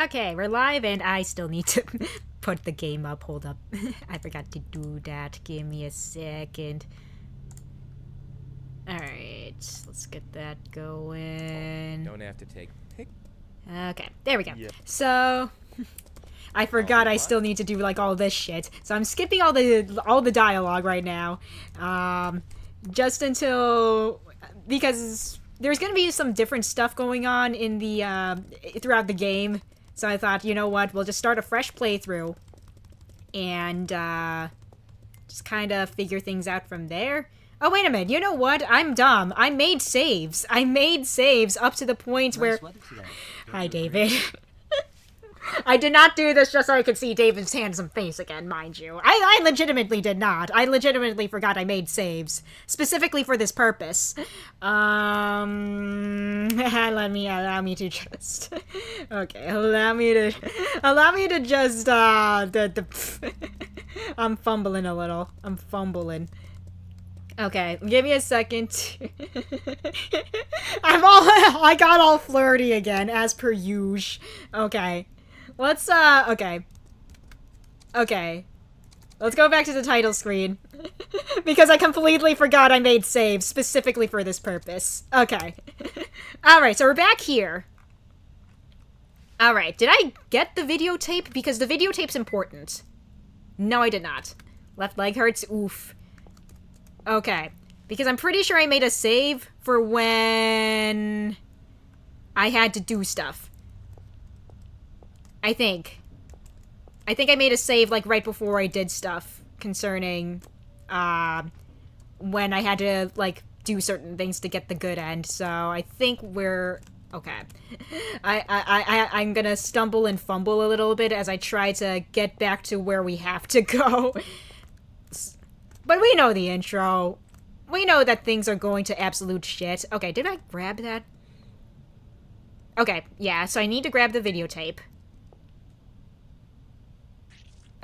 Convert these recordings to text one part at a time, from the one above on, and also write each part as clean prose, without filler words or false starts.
Okay, we're live and I still need to put the game up. Hold up. I forgot to do that. Give me a second. Alright, let's get that going. Don't have to take pic. Okay, there we go. Yeah. So I forgot I still need to do like all this shit. So I'm skipping all the dialogue right now. Just until because there's gonna be some different stuff going on in the throughout the game. So I thought, you know what, we'll just start a fresh playthrough and just kind of figure things out from there. Oh, wait a minute, you know what? I'm dumb. I made saves. I made saves up to the point where... Hi, David. I did not do this just so I could see David's handsome face again, mind you. I legitimately did not. I legitimately forgot I made saves. Specifically for this purpose. Allow me to just... Okay, allow me to just, I'm fumbling a little. I'm fumbling. Okay, give me a second. I got all flirty again, as per usual. Okay. Let's, okay. Okay. Let's go back to the title screen. Because I completely forgot I made saves specifically for this purpose. Okay. Alright, so we're back here. Alright, did I get the videotape? Because the videotape's important. No, I did not. Left leg hurts? Oof. Okay. Because I'm pretty sure I made a save for when I had to do stuff. I think I made a save, like, right before I did stuff concerning, when I had to, like, do certain things to get the good end, so I think we're... Okay. I'm gonna stumble and fumble a little bit as I try to get back to where we have to go. But we know the intro. We know that things are going to absolute shit. Okay, did I grab that? Okay, yeah, so I need to grab the videotape.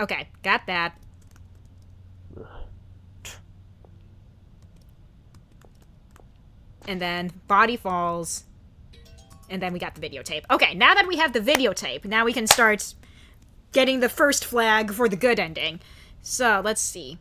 Okay, got that. And then body falls. And then we got the videotape. Okay, now that we have the videotape, now we can start getting the first flag for the good ending. So, let's see.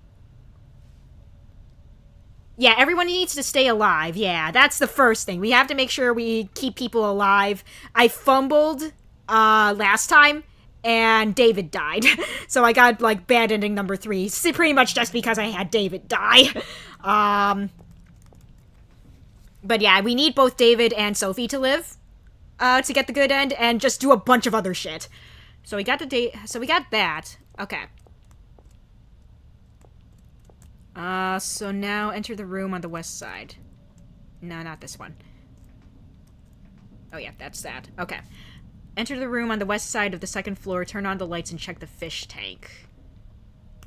Yeah, everyone needs to stay alive. Yeah, that's the first thing. We have to make sure we keep people alive. I fumbled last time. And David died. So I got, like, bad ending number 3. Pretty much just because I had David die. But yeah, we need both David and Sophie to live. To get the good end, and just do a bunch of other shit. So we got so we got that. Okay. So now enter the room on the west side. No, not this one. Oh yeah, that's that. Okay. Enter the room on the west side of the second floor, turn on the lights, and check the fish tank.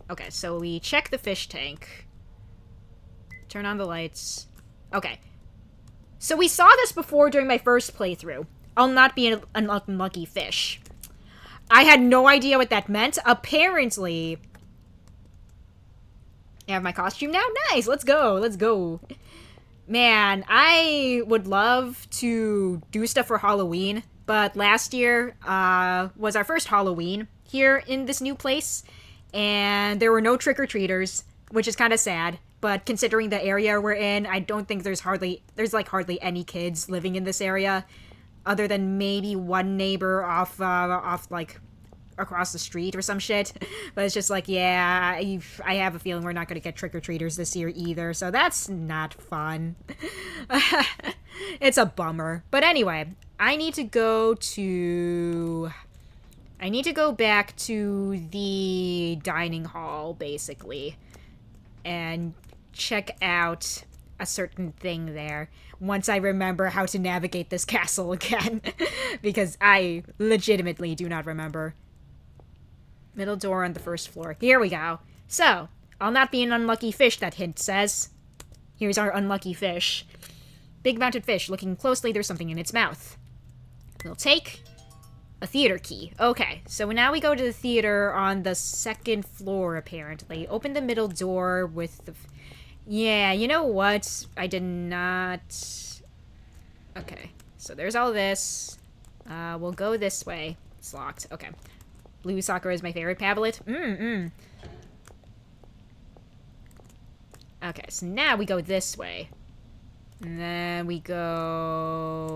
Okay, so we check the fish tank. Turn on the lights. Okay. So we saw this before during my first playthrough. I'll not be an unlucky fish. I had no idea what that meant. Apparently... I have my costume now? Nice! Let's go! Let's go! Man, I would love to do stuff for Halloween. But last year was our first Halloween here in this new place, and there were no trick-or-treaters, which is kind of sad. But considering the area we're in, I don't think there's hardly any kids living in this area, other than maybe one neighbor off like across the street or some shit. But it's just like, yeah, I have a feeling we're not gonna get trick-or-treaters this year either, so that's not fun. It's a bummer. But anyway. I need to go back to the dining hall, basically, and check out a certain thing there, once I remember how to navigate this castle again, because I legitimately do not remember. Middle door on the first floor. Here we go. So, I'll not be an unlucky fish, that hint says. Here's our unlucky fish. Big mounted fish. Looking closely, there's something in its mouth. We'll take a theater key. Okay, so now we go to the theater on the second floor, apparently. Open the middle door with the... Yeah, you know what? I did not... Okay, so there's all this. We'll go this way. It's locked. Okay. Blue Sakura is my favorite tablet. Okay, so now we go this way. And then we go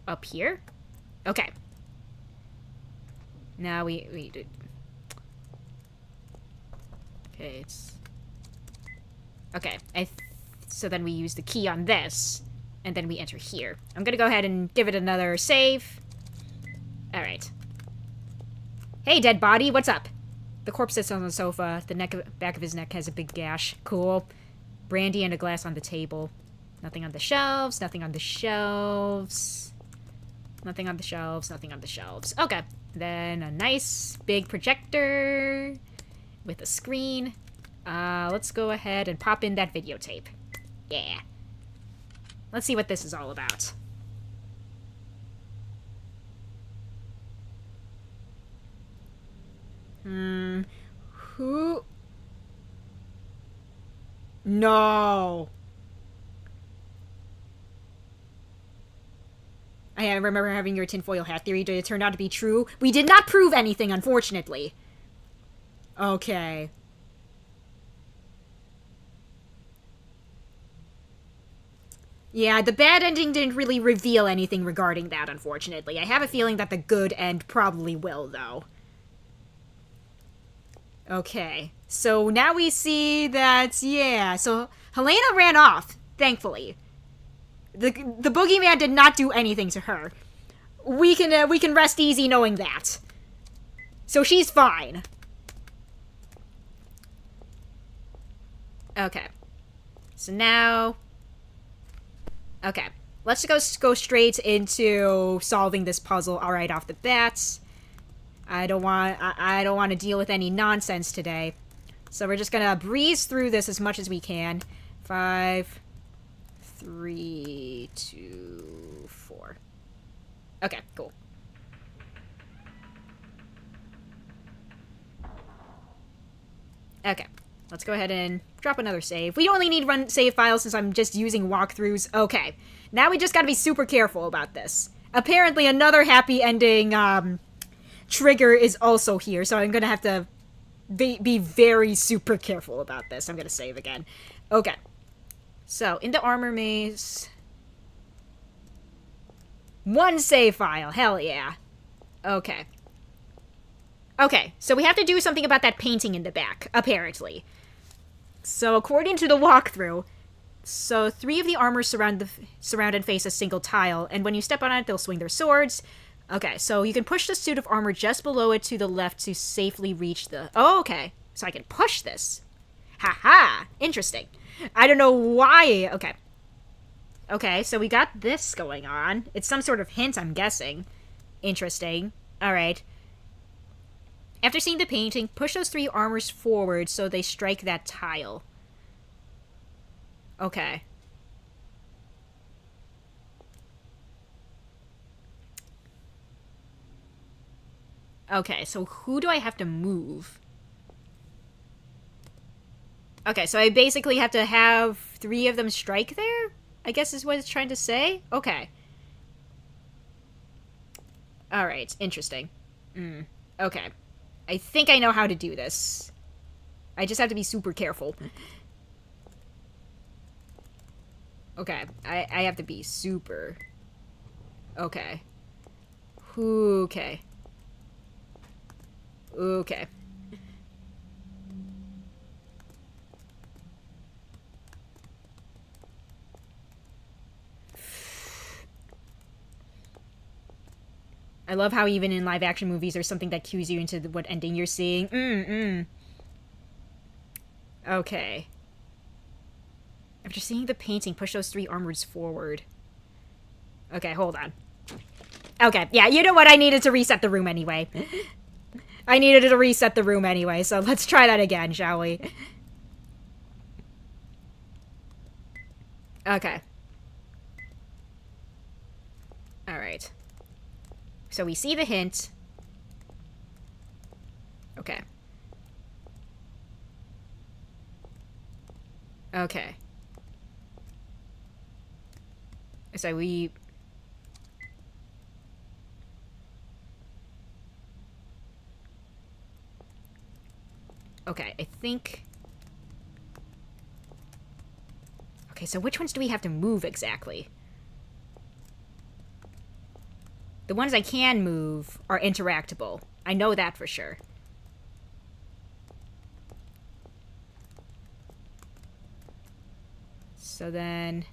up here. Okay. Now we did. Okay, it's... Okay, so then we use the key on this, and then we enter here. I'm gonna go ahead and give it another save. Alright. Hey, dead body, what's up? The corpse sits on the sofa. The back of his neck has a big gash. Cool. Brandy and a glass on the table. Nothing on the shelves, nothing on the shelves. Nothing on the shelves, nothing on the shelves. Okay. Then a nice big projector with a screen. Let's go ahead and pop in that videotape. Yeah. Let's see what this is all about. Who? No. I remember having your tinfoil hat theory. Did it turn out to be true? We did not prove anything, unfortunately. Okay. Yeah, the bad ending didn't really reveal anything regarding that, unfortunately. I have a feeling that the good end probably will, though. Okay. So now we see that, yeah, so Helena ran off, thankfully. The Boogie Man did not do anything to her. We can rest easy knowing that. So she's fine. Okay. So now... Okay. Let's just go straight into solving this puzzle right off the bat. I don't want to deal with any nonsense today. So we're just gonna breeze through this as much as we can. 5, 3, 2, 4. Okay, cool. Okay, let's go ahead and drop another save. We only need run save files since I'm just using walkthroughs. Okay, now we just gotta be super careful about this. Apparently another happy ending trigger is also here, so I'm gonna have to be very super careful about this. I'm gonna save again. Okay. So, in the armor maze... 1 save file. Hell yeah. Okay. Okay, so we have to do something about that painting in the back, apparently. So, according to the walkthrough, so 3 of the armors surround and face a single tile, and when you step on it, they'll swing their swords. Okay, so you can push the suit of armor just below it to the left to safely reach the... Oh, okay. So I can push this. Haha! Interesting. I don't know why... Okay. Okay, so we got this going on. It's some sort of hint, I'm guessing. Interesting. Alright. After seeing the painting, push those 3 armors forward so they strike that tile. Okay. Okay, so who do I have to move? Okay, so I basically have to have 3 of them strike there? I guess is what it's trying to say? Okay. Alright, interesting. Okay. I think I know how to do this. I just have to be super careful. Okay, I have to be super... Okay. Okay. Okay. I love how even in live-action movies there's something that cues you into what ending you're seeing. Okay. After seeing the painting, push those 3 armors forward. Okay, hold on. Okay, yeah, you know what? I needed to reset the room anyway. I needed to reset the room anyway, so let's try that again, shall we? Okay. Alright. So we see the hint. Okay. Okay. So we... Okay, I think... Okay, so which ones do we have to move exactly? The ones I can move are interactable. I know that for sure. So then...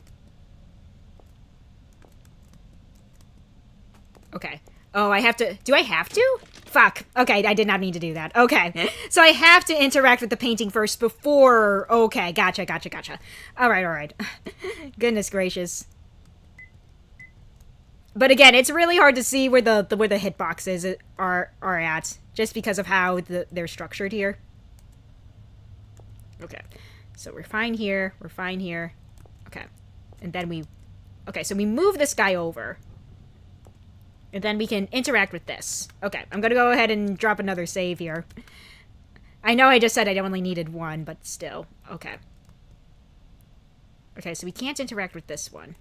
Okay. Oh, I have to... Do I have to? Fuck. Okay, I did not mean to do that. Okay. So I have to interact with the painting first before... Okay, gotcha. Alright. Goodness gracious. But again, it's really hard to see where the hitboxes are at, just because of how they're structured here. Okay. So we're fine here. Okay. And then we... Okay, so we move this guy over. And then we can interact with this. Okay, I'm gonna go ahead and drop another save here. I know I just said I only needed one, but still. Okay. Okay, so we can't interact with this one.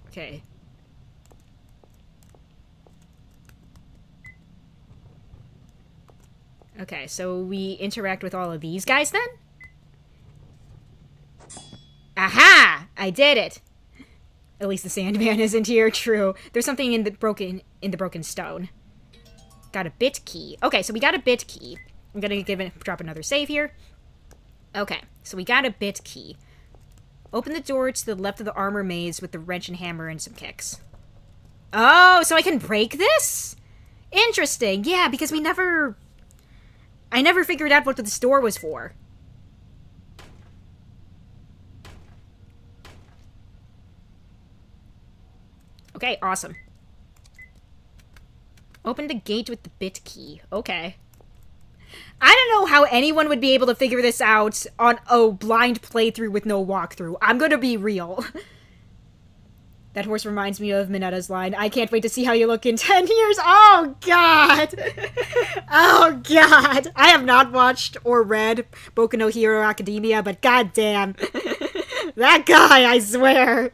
Okay. Okay, so we interact with all of these guys then? Aha! I did it! At least the Sandman isn't here, true. There's something in the broken stone. Got a bit key. Okay, so we got a bit key. I'm gonna drop another save here. Okay, so we got a bit key. Open the door to the left of the armor maze with the wrench and hammer and some kicks. Oh, so I can break this? Interesting. Yeah, because I never figured out what this door was for. Okay, awesome. Open the gate with the bit key. Okay. I don't know how anyone would be able to figure this out on a blind playthrough with no walkthrough. I'm gonna be real. That horse reminds me of Minetta's line. I can't wait to see how you look in 10 years. Oh, God. Oh, God. I have not watched or read Boku no Hero Academia, but goddamn. That guy, I swear.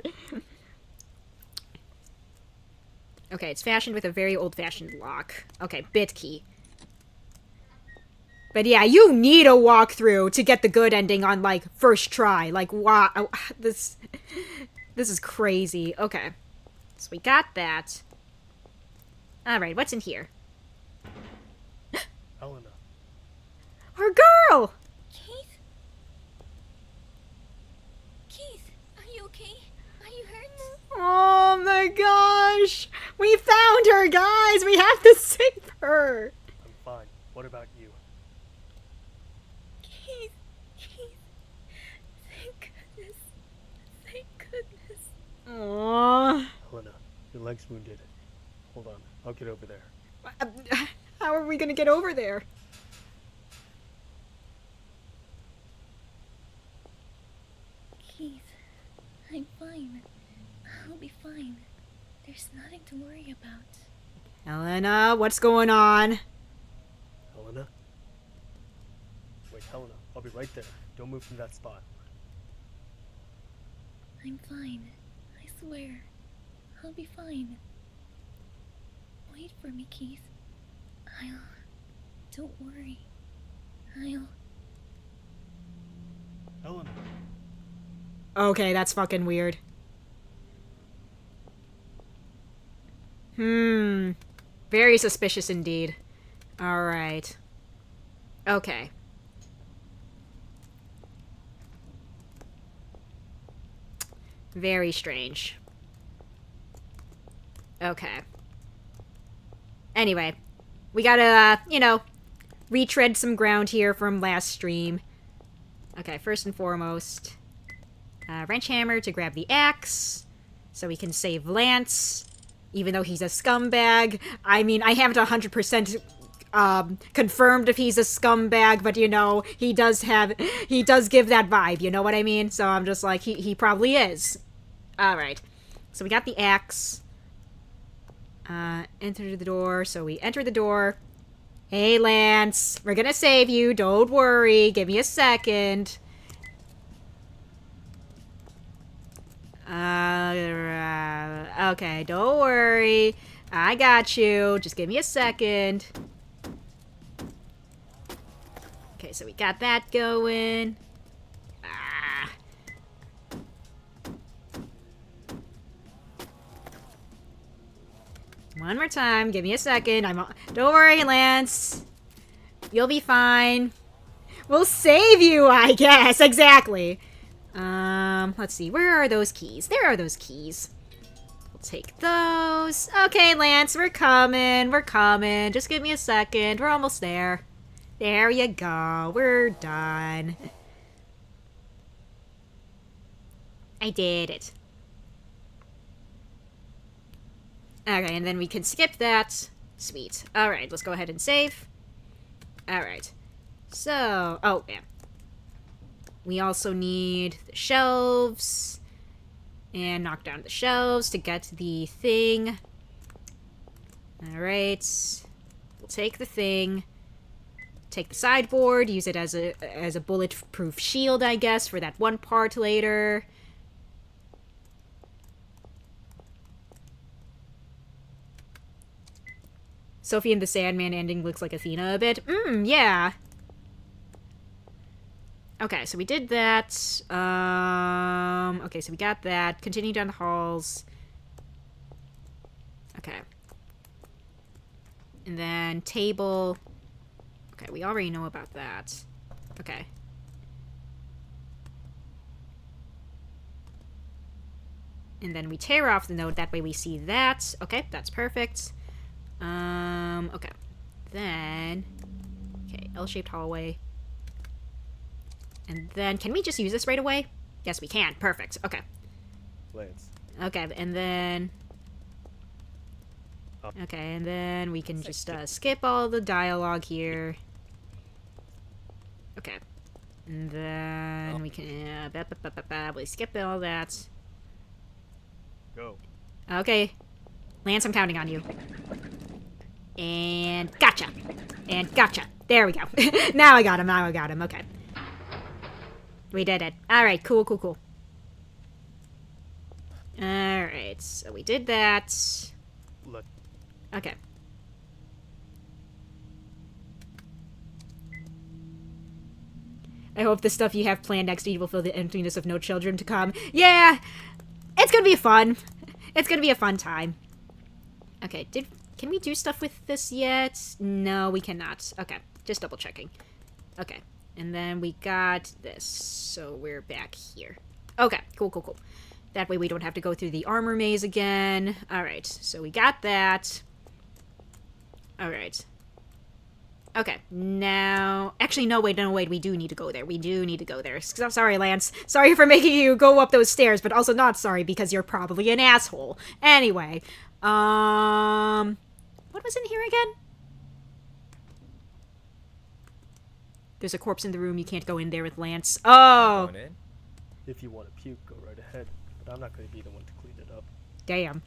Okay, it's fashioned with a very old-fashioned lock. Okay, bit key. But yeah, you need a walkthrough to get the good ending on, like, first try. Like, wow. This is crazy. Okay. So we got that. Alright, what's in here? Helena. Our girl! Keith? Keith, are you okay? Are you hurt? Oh my gosh! We found her, guys! We have to save her! I'm fine. What about you? Keith. Thank goodness. Aww. Helena, your leg's wounded. Hold on, I'll get over there. How are we gonna get over there? Keith, I'm fine. I'll be fine. There's nothing to worry about. Helena, what's going on? Helena? Wait, Helena, I'll be right there. Don't move from that spot. I'm fine. I swear. I'll be fine. Wait for me, Keith. Don't worry. Helena. Okay, that's fucking weird. Very suspicious indeed. Alright. Okay. Very strange. Okay. Anyway. We gotta, retread some ground here from last stream. Okay, first and foremost. Wrench hammer to grab the axe. So we can save Lance. Even though he's a scumbag. I mean, I haven't 100% confirmed if he's a scumbag, but he does give that vibe, you know what I mean? So I'm just like, he probably is. Alright. So we got the axe. Enter the door. So we enter the door. Hey, Lance. We're gonna save you. Don't worry. Give me a second. Okay, don't worry. I got you. Just give me a second. Okay, so we got that going. Ah. One more time. Give me a second. Don't worry, Lance. You'll be fine. We'll save you, I guess. Exactly. Let's see. Where are those keys? There are those keys. We'll take those. Okay, Lance, we're coming. We're coming. Just give me a second. We're almost there. There you go. We're done. I did it. Okay, and then we can skip that. Sweet. Alright, let's go ahead and save. Alright. So, oh, yeah. We also need the shelves. And knock down the shelves to get the thing. Alright. We'll take the thing. Take the sideboard, use it as a bulletproof shield, I guess, for that one part later. Sophie and the Sandman ending looks like Athena a bit. Yeah. Okay, so we did that. Okay, so we got that. Continue down the halls. Okay. And then table. Okay, we already know about that. Okay. And then we tear off the note. That way we see that. Okay, that's perfect. Okay. Then... Okay, L-shaped hallway. And then, can we just use this right away? Yes, we can. Perfect. Okay. Lance. Okay, and then... Okay, and then we can just skip all the dialogue here. Okay. And then we can... we skip all that. Go. Okay. Lance, I'm counting on you. And gotcha. And gotcha. There we go. Now I got him. Now I got him. Okay. We did it. Alright, cool, cool, cool. Alright, so we did that. Look. Okay. I hope the stuff you have planned next week will fill the emptiness of no children to come. Yeah! It's gonna be fun. It's gonna be a fun time. Okay, can we do stuff with this yet? No, we cannot. Okay, just double checking. Okay, and then we got this. So we're back here. Okay, cool, cool, cool. That way we don't have to go through the armor maze again. Alright, so we got that. Alright. Okay, now... Actually, no, wait, we do need to go there. We do need to go there. Sorry, Lance. Sorry for making you go up those stairs, but also not sorry because you're probably an asshole. Anyway, what was in here again? There's a corpse in the room. You can't go in there with Lance. Oh! If you want to puke, go right ahead. But I'm not going to be the one to clean it up. Damn.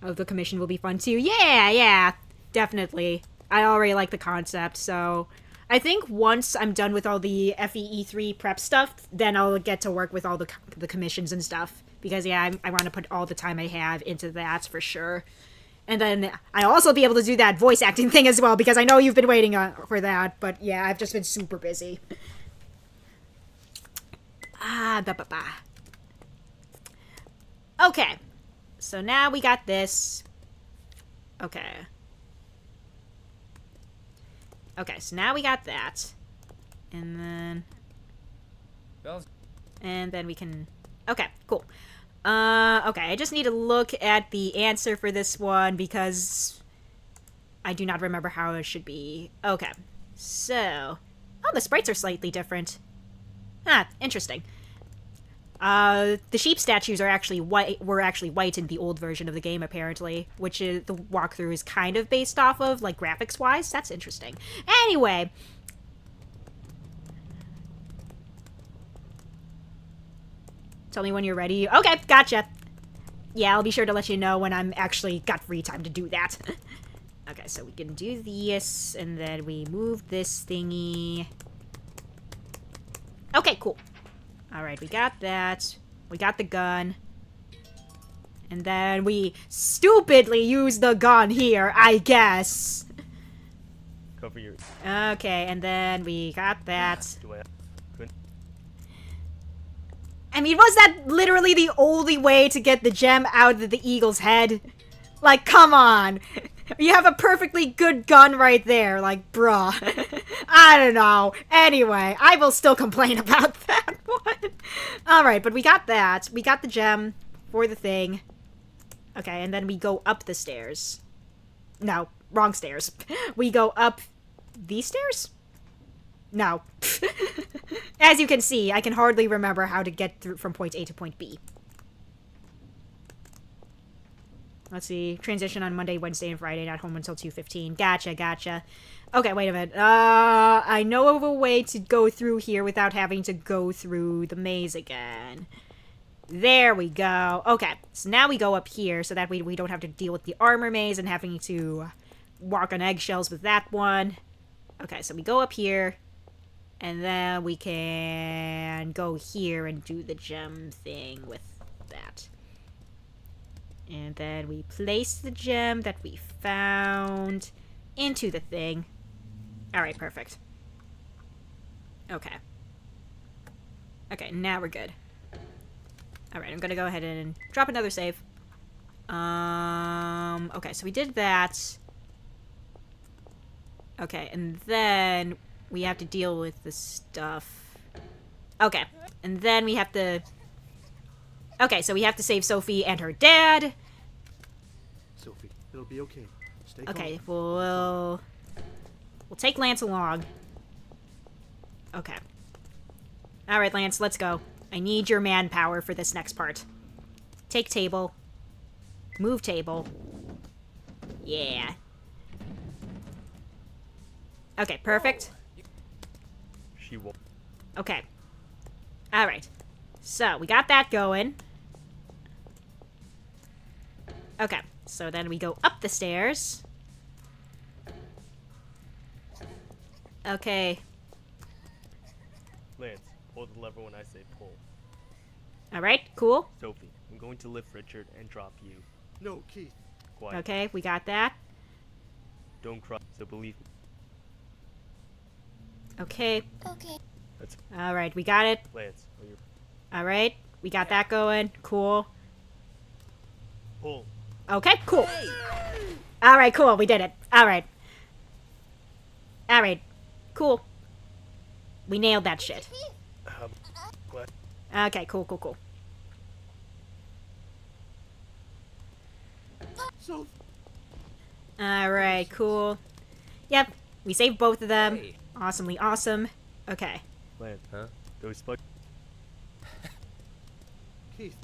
Oh, the commission will be fun too. Yeah, yeah. Definitely. I already like the concept, so... I think once I'm done with all the FEE3 prep stuff, then I'll get to work with all the commissions and stuff. Because, yeah, I want to put all the time I have into that, for sure. And then I'll also be able to do that voice acting thing as well, because I know you've been waiting for that. But, yeah, I've just been super busy. Okay. So now we got this. Okay. Okay, so now we got that. And then... And then we can... Okay, cool. Okay, I just need to look at the answer for this one because I do not remember how it should be. Okay, so... Oh, the sprites are slightly different. Ah, interesting. The sheep statues are actually were actually white in the old version of the game, apparently, which is, the walkthrough is kind of based off of, like, graphics-wise. That's interesting. Anyway. Tell me when you're ready. Okay, gotcha. Yeah, I'll be sure to let you know when I'm actually got free time to do that. Okay, so we can do this, and then we move this thingy. Okay, cool. Alright, we got that. We got the gun. And then we stupidly use the gun here, I guess. Cover your... Okay, and then we got that. Do I... Couldn't... I mean, was that literally the only way to get the gem out of the eagle's head? Like, come on. You have a perfectly good gun right there. Like, bruh. I don't know. Anyway, I will still complain about that one. Alright, but we got that. We got the gem for the thing. Okay, and then we go up the stairs. No, wrong stairs. We go up these stairs? No. As you can see, I can hardly remember how to get through from point A to point B. Let's see. Transition on Monday, Wednesday, and Friday. Not home until 2:15. Gotcha, gotcha. Okay, wait a minute. I know of a way to go through here without having to go through the maze again. There we go. Okay, so now we go up here so that we don't have to deal with the armor maze and having to walk on eggshells with that one. Okay, so we go up here, and then we can go here and do the gem thing with that. And then we place the gem that we found into the thing. Alright, perfect. Okay. Okay, now we're good. Alright, I'm gonna go ahead and drop another save. Okay, so we did that. Okay, and then we have to deal with the stuff. Okay, and then we have to... Okay, so we have to save Sophie and her dad. Sophie, it'll be okay. Stay calm. Okay, we'll take Lance along. Okay. Alright, Lance, let's go. I need your manpower for this next part. Take table. Move table. Yeah. Okay, perfect. She won't. Okay. Alright. So, we got that going. Okay, so then we go up the stairs. Okay. Lance, pull the lever when I say pull. Alright, cool. Sophie, I'm going to lift Richard and drop you. No, Keith. Quiet. Okay, we got that. Don't cry, so believe me. Okay. Okay. That's Alright, we got it. Lance. Are you... Alright, we got that going. Cool. Pull. Okay, cool. Alright, cool, we did it. Alright. Alright, cool. We nailed that shit. What? Okay, cool, cool, cool. So, Alright, cool. Yep, we saved both of them. Awesomely awesome. Okay. Lance, huh? Those fuck... Keith,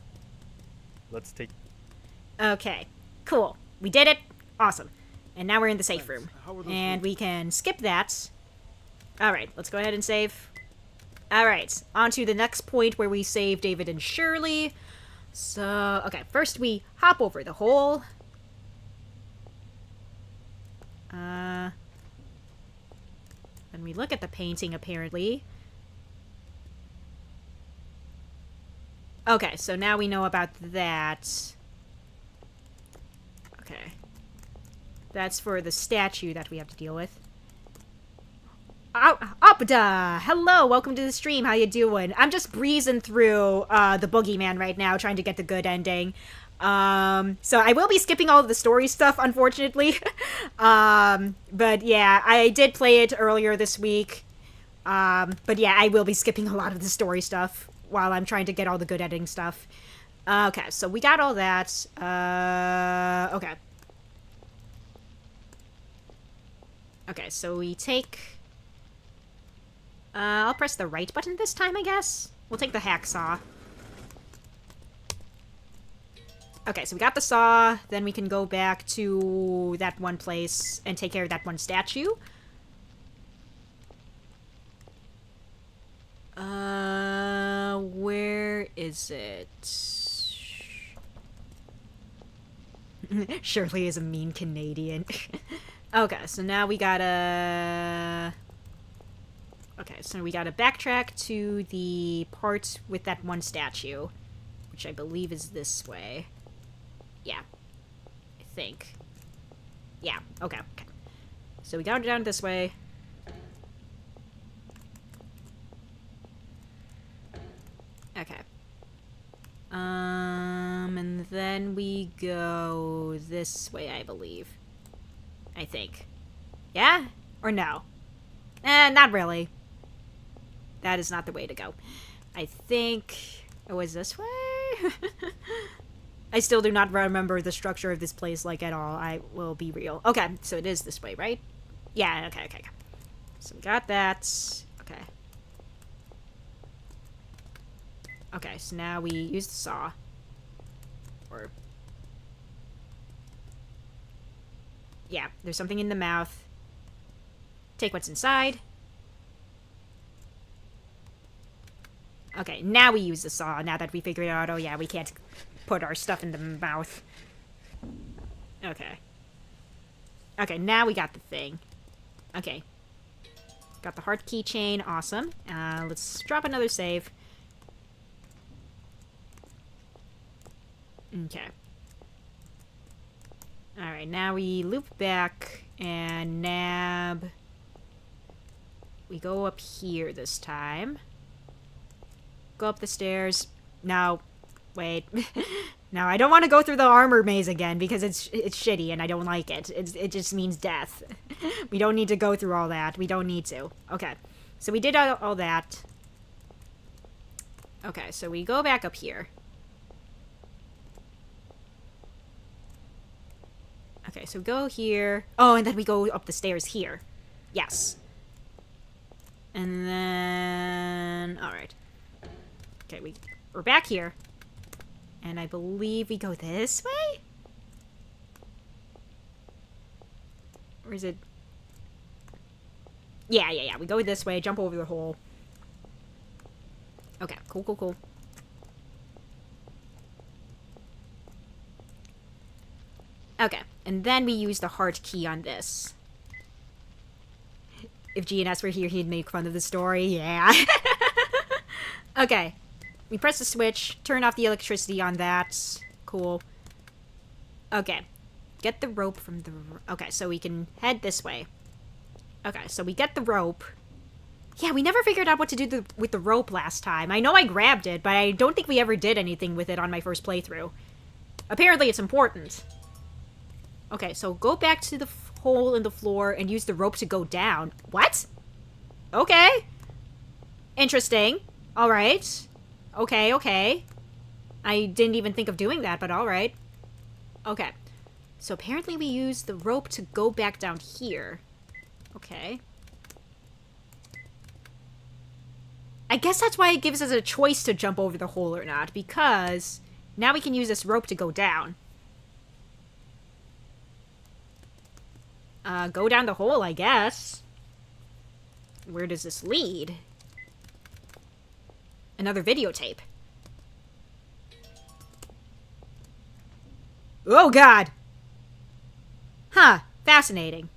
Let's take... Okay, cool. We did it. Awesome. And now we're in the safe room. how were those And rooms? we can skip that. Alright, let's go ahead and save. Alright, on to the next point where we save David and Shirley. So, okay, first we hop over the hole. Then we look at the painting, apparently. Okay, so now we know about that. Okay. That's for the statue that we have to deal with. Opda! Hello, welcome to the stream. How you doing? I'm just breezing through the Boogie Man right now, trying to get the good ending. So I will be skipping all of the story stuff, unfortunately. But yeah, I did play it earlier this week. But yeah, I will be skipping a lot of the story stuff while I'm trying to get all the good editing stuff. Okay, so we got all that. Okay. Okay, so we take... I'll press the right button this time, I guess. We'll take the hacksaw. Okay, so we got the saw. Then we can go back to that one place and take care of that one statue. Where is it? Shirley is a mean Canadian. Okay, so now we gotta... Okay, so we gotta backtrack to the part with that one statue, which I believe is this way. Yeah. I think. Yeah, okay, okay. So we got down this way. Okay. And then we go this way, I believe. I think. Yeah? Or no? Not really. That is not the way to go. I think it was this way? I still do not remember the structure of this place, like, at all. I will be real. Okay, so it is this way, right? Yeah, okay, okay, okay. So we got that. Okay. Okay, so now we use the saw. Or... yeah, there's something in the mouth. Take what's inside. Okay, now we use the saw, now that we figured out, oh yeah, we can't put our stuff in the mouth. Okay. Okay, now we got the thing. Okay. Got the heart keychain, awesome. Let's drop another save. Okay. Alright, now we loop back and nab... we go up here this time. Go up the stairs. No. Wait. No, I don't want to go through the armor maze again because it's shitty and I don't like it. It just means death. We don't need to go through all that. We don't need to. Okay. So we did all that. Okay, so we go back up here. Okay, so go here. Oh, and then we go up the stairs here. Yes. And then... alright. Okay, we're back here. And I believe we go this way? Or is it... yeah, we go this way, jump over the hole. Okay, cool. Okay, and then we use the heart key on this. If GNS were here, he'd make fun of the story. Yeah. Okay. We press the switch, turn off the electricity on that. Cool. Okay. Get the rope from the... okay, so we can head this way. Okay, so we get the rope. Yeah, we never figured out what to do with the rope last time. I know I grabbed it, but I don't think we ever did anything with it on my first playthrough. Apparently it's important. Okay, so go back to the hole in the floor and use the rope to go down. What? Okay. Interesting. Alright. Okay. I didn't even think of doing that, but alright. Okay. So apparently we use the rope to go back down here. Okay. I guess that's why it gives us a choice to jump over the hole or not, because now we can use this rope to go down. Go down the hole, I guess. Where does this lead? Another videotape. Oh, God! Huh. Fascinating.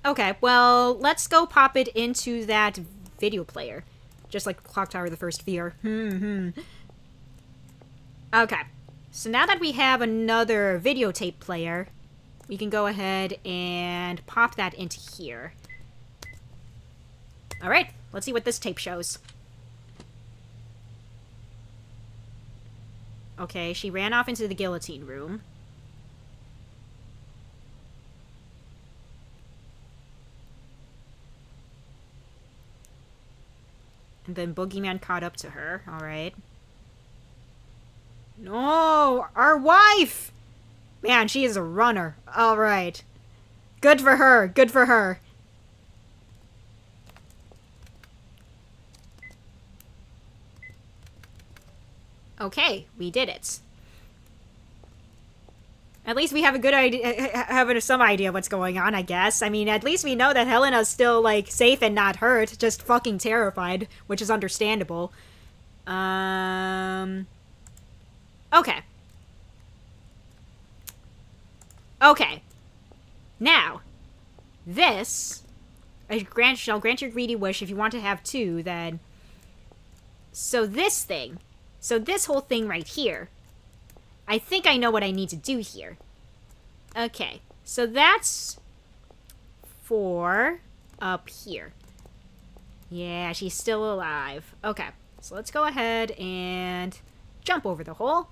Okay, well, let's go pop it into that video player. Just like Clock Tower the First Fear. Okay. So now that we have another videotape player, we can go ahead and pop that into here. Alright, let's see what this tape shows. Okay, she ran off into the guillotine room. And then Boogie Man caught up to her. Alright. No! Our wife! Man, she is a runner. Alright. Good for her. Good for her. Okay, we did it. At least we have a good idea, have some idea what's going on, I guess. I mean, at least we know that Helena's still, like, safe and not hurt, just fucking terrified, which is understandable. Okay. Okay. Now, this, shall grant your greedy wish if you want to have two, then... So this thing. So this whole thing right here. I think I know what I need to do here. Okay. So that's for up here. Yeah, she's still alive. Okay. So let's go ahead and jump over the hole.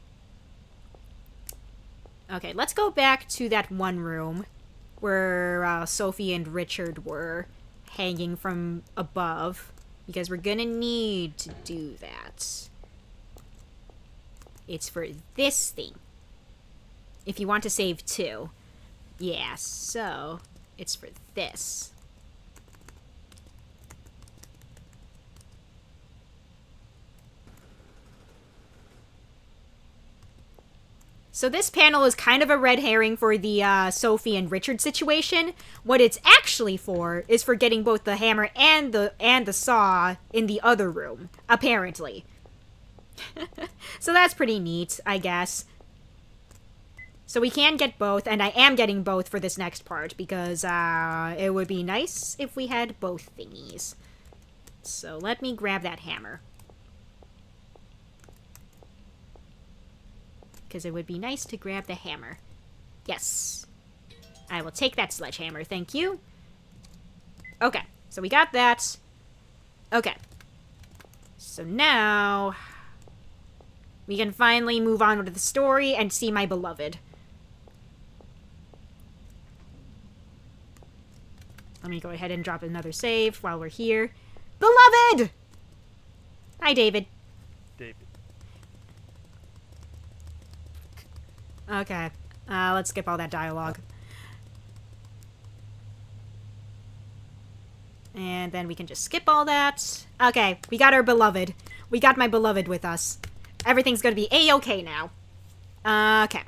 Okay, let's go back to that one room where Sophie and Richard were hanging from above, because we're gonna need to do that. It's for this thing. If you want to save two. Yeah, so it's for this. So this panel is kind of a red herring for the Sophie and Richard situation. What it's actually for is for getting both the hammer and the saw in the other room, apparently. So that's pretty neat, I guess. So we can get both, and I am getting both for this next part, because it would be nice if we had both thingies. So let me grab that hammer. Because it would be nice to grab the hammer. Yes. I will take that sledgehammer, thank you. Okay, so we got that. Okay. So now we can finally move on with the story and see my beloved. Let me go ahead and drop another save while we're here. Beloved! Hi, David. David. Okay. Let's skip all that dialogue. And then we can just skip all that. Okay, we got our beloved. We got my beloved with us. Everything's gonna be A-okay now. Okay.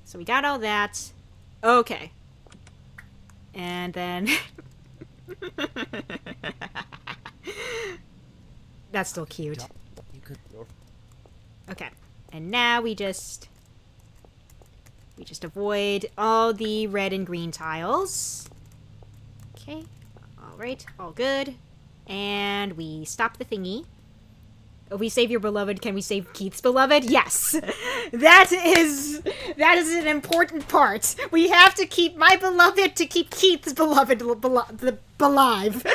So we got all that. Okay. And then... That's still cute. You could. Okay. And now we just avoid all the red and green tiles. Okay. Alright, all good. And we stop the thingy. If we save your beloved, can we save Keith's beloved? Yes! That is an important part. We have to keep my beloved to keep Keith's beloved alive.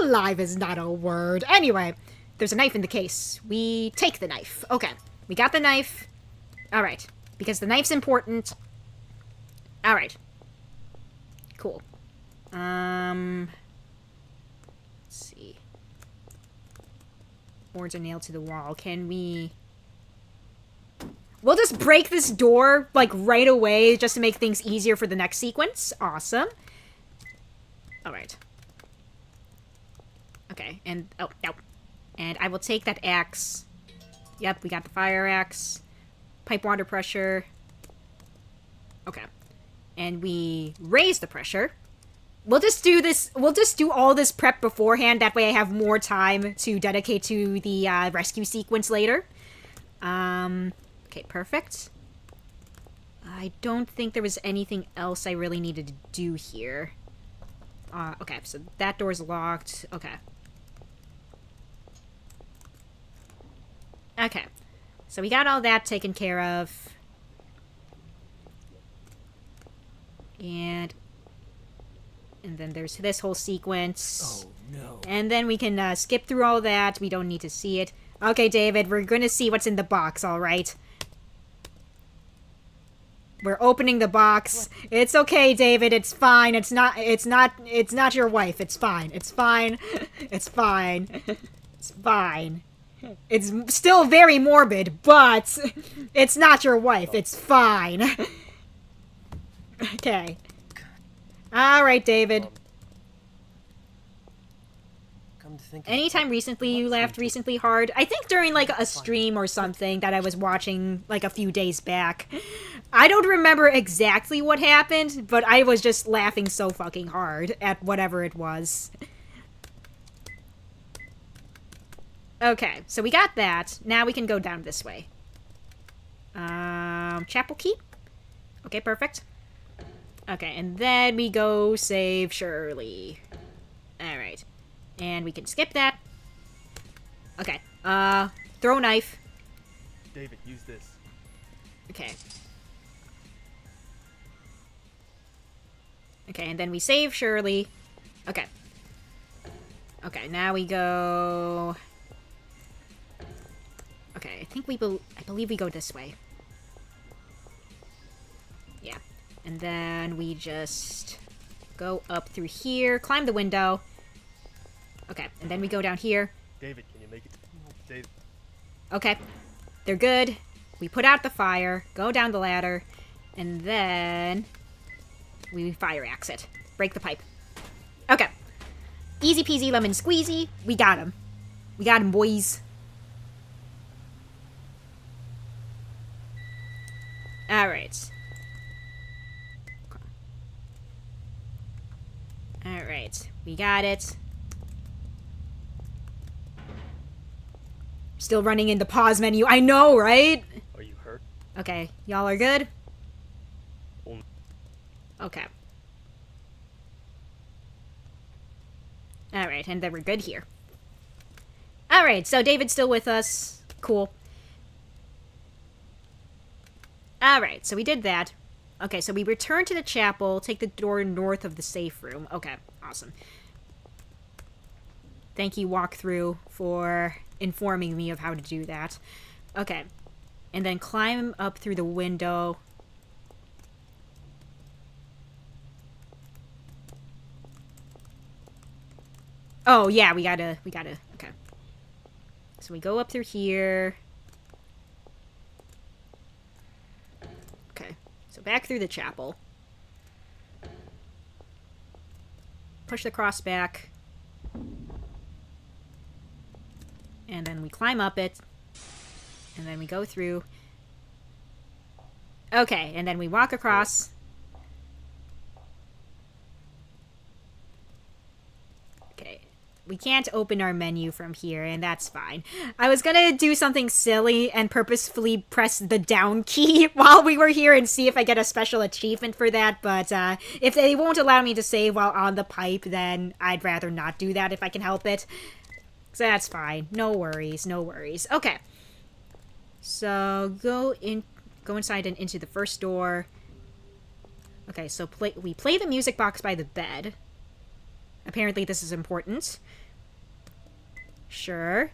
Alive is not a word. Anyway, there's a knife in the case. We take the knife. Okay, we got the knife. Alright, because the knife's important. Alright. Cool. Let's see. Boards are nailed to the wall. Can we... We'll just break this door, like, right away, just to make things easier for the next sequence. Awesome. Alright. Okay, and... Oh, no. And I will take that axe. Yep, we got the fire axe. Pipe water pressure. Okay. And we raise the pressure. We'll just do this, we'll just do all this prep beforehand, that way I have more time to dedicate to the rescue sequence later. Okay, perfect. I don't think there was anything else I really needed to do here. Okay, so that door's locked. Okay. Okay, so we got all that taken care of. And then there's this whole sequence. Oh, no. And then we can skip through all that. We don't need to see it. Okay, David, we're gonna see what's in the box, alright? We're opening the box. What? It's okay, David, it's fine. It's not your wife. It's fine. It's fine. It's fine. It's fine. It's still very morbid, but it's not your wife. It's fine. Okay. Alright, David. Anytime recently you laughed recently hard? I think during, like, a stream or something that I was watching, like, a few days back. I don't remember exactly what happened, but I was just laughing so fucking hard at whatever it was. Okay, so we got that. Now we can go down this way. Chapel key? Okay, perfect. Okay, and then we go save Shirley. Alright. And we can skip that. Okay. Throw knife. David, use this. Okay. Okay, and then we save Shirley. Okay. Okay, now we go... Okay, I think I believe we go this way. Yeah. And then we just go up through here, climb the window. Okay, and then we go down here. David, can you make it? David. Okay. They're good. We put out the fire, go down the ladder, and then we fire axe it. Break the pipe. Okay. Easy peasy lemon squeezy. We got him. We got him, boys. Alright. Alright. We got it. Still running in the pause menu. I know, right? Are you hurt? Okay. Y'all are good? Oh. Okay. Alright, and then we're good here. Alright, so David's still with us. Cool. Alright, so we did that. Okay, so we return to the chapel, take the door north of the safe room. Okay, awesome. Thank you, walkthrough, for informing me of how to do that. Okay, and then climb up through the window. Oh, yeah, we gotta, okay. So we go up through here. Okay, so back through the chapel. Push the cross back. And then we climb up it. And then we go through. Okay, and then we walk across. Okay. We can't open our menu from here, and that's fine. I was gonna do something silly and purposefully press the down key while we were here and see if I get a special achievement for that, but if they won't allow me to save while on the pipe, then I'd rather not do that if I can help it. So that's fine. No worries, no worries. Okay. So go inside and into the first door. Okay, so we play the music box by the bed. Apparently this is important. Sure.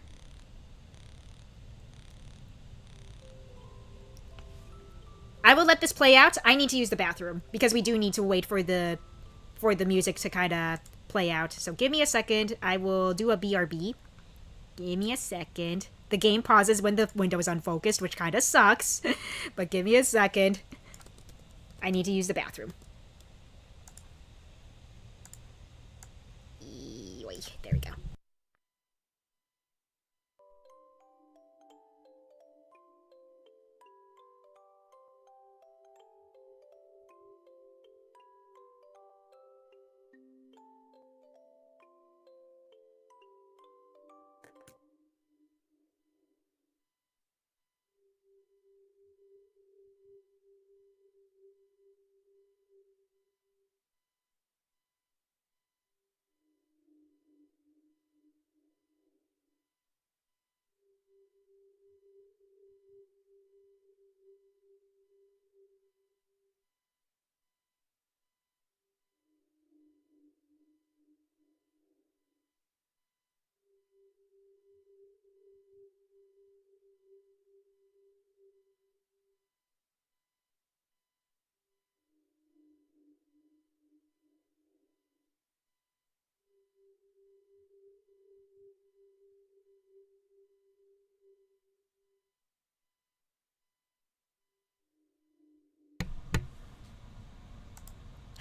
I will let this play out. I need to use the bathroom because we do need to wait for the music to kind of play out. So give me a second. I will do a BRB. Give me a second. The game pauses when the window is unfocused, which kind of sucks. But give me a second. I need to use the bathroom. There we go.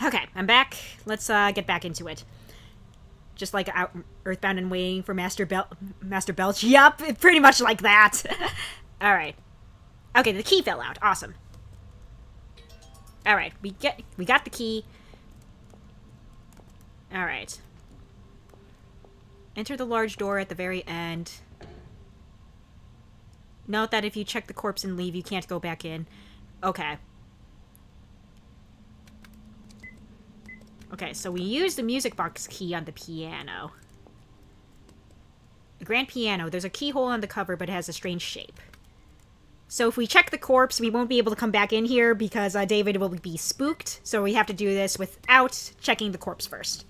Okay, I'm back. Let's get back into it. Just like Earthbound and Waiting for Master Belch. Yup, pretty much like that. All right. Okay, the key fell out. Awesome. All right, we got the key. All right. Enter the large door at the very end. Note that if you check the corpse and leave, you can't go back in. Okay. Okay, so we use the music box key on the piano. grand piano. There's a keyhole on the cover, but it has a strange shape. So if we check the corpse, we won't be able to come back in here because David will be spooked. So we have to do this without checking the corpse first.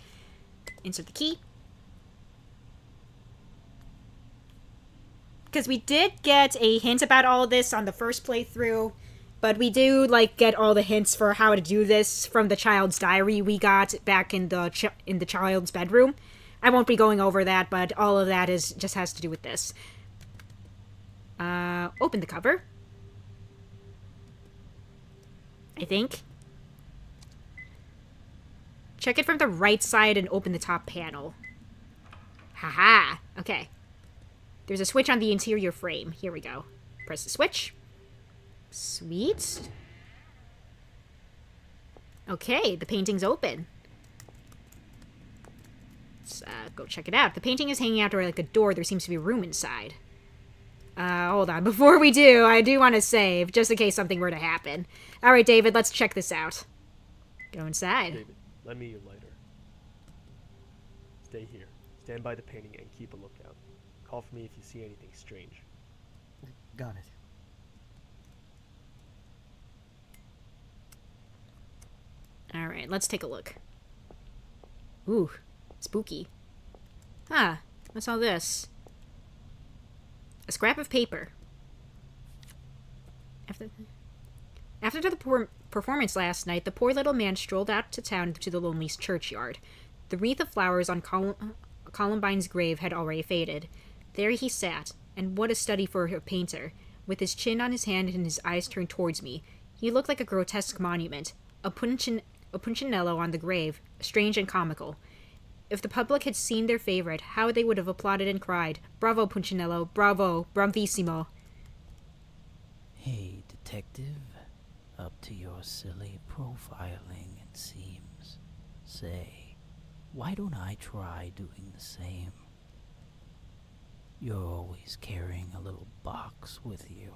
Insert the key. Because we did get a hint about all of this on the first playthrough, but we do, like, get all the hints for how to do this from the child's diary we got back in the child's bedroom. I won't be going over that, but all of that just has to do with this. Open the cover. I think. Check it from the right side and open the top panel. Haha. Okay. There's a switch on the interior frame. Here we go. Press the switch. Sweet. Okay, the painting's open. Let's go check it out. The painting is hanging out to like a door. There seems to be a room inside. Hold on. Before we do, I do want to save, just in case something were to happen. Alright, David, let's check this out. Go inside. David, lend me your lighter. Stay here. Stand by the painting and keep a lookout. Call for me if you see anything strange. Got it. Alright, let's take a look. Ooh, spooky. Huh, what's all this? A scrap of paper. After the performance last night, the poor little man strolled out to town to the lonely churchyard. The wreath of flowers on Columbine's grave had already faded. There he sat, and what a study for a painter, with his chin on his hand and his eyes turned towards me. He looked like a grotesque monument, a Punchinello on the grave, strange and comical. If the public had seen their favorite, how they would have applauded and cried, "Bravo, Punchinello! Bravo! Bravissimo!" Hey, detective. Up to your silly profiling, it seems. Say, why don't I try doing the same? You're always carrying a little box with you.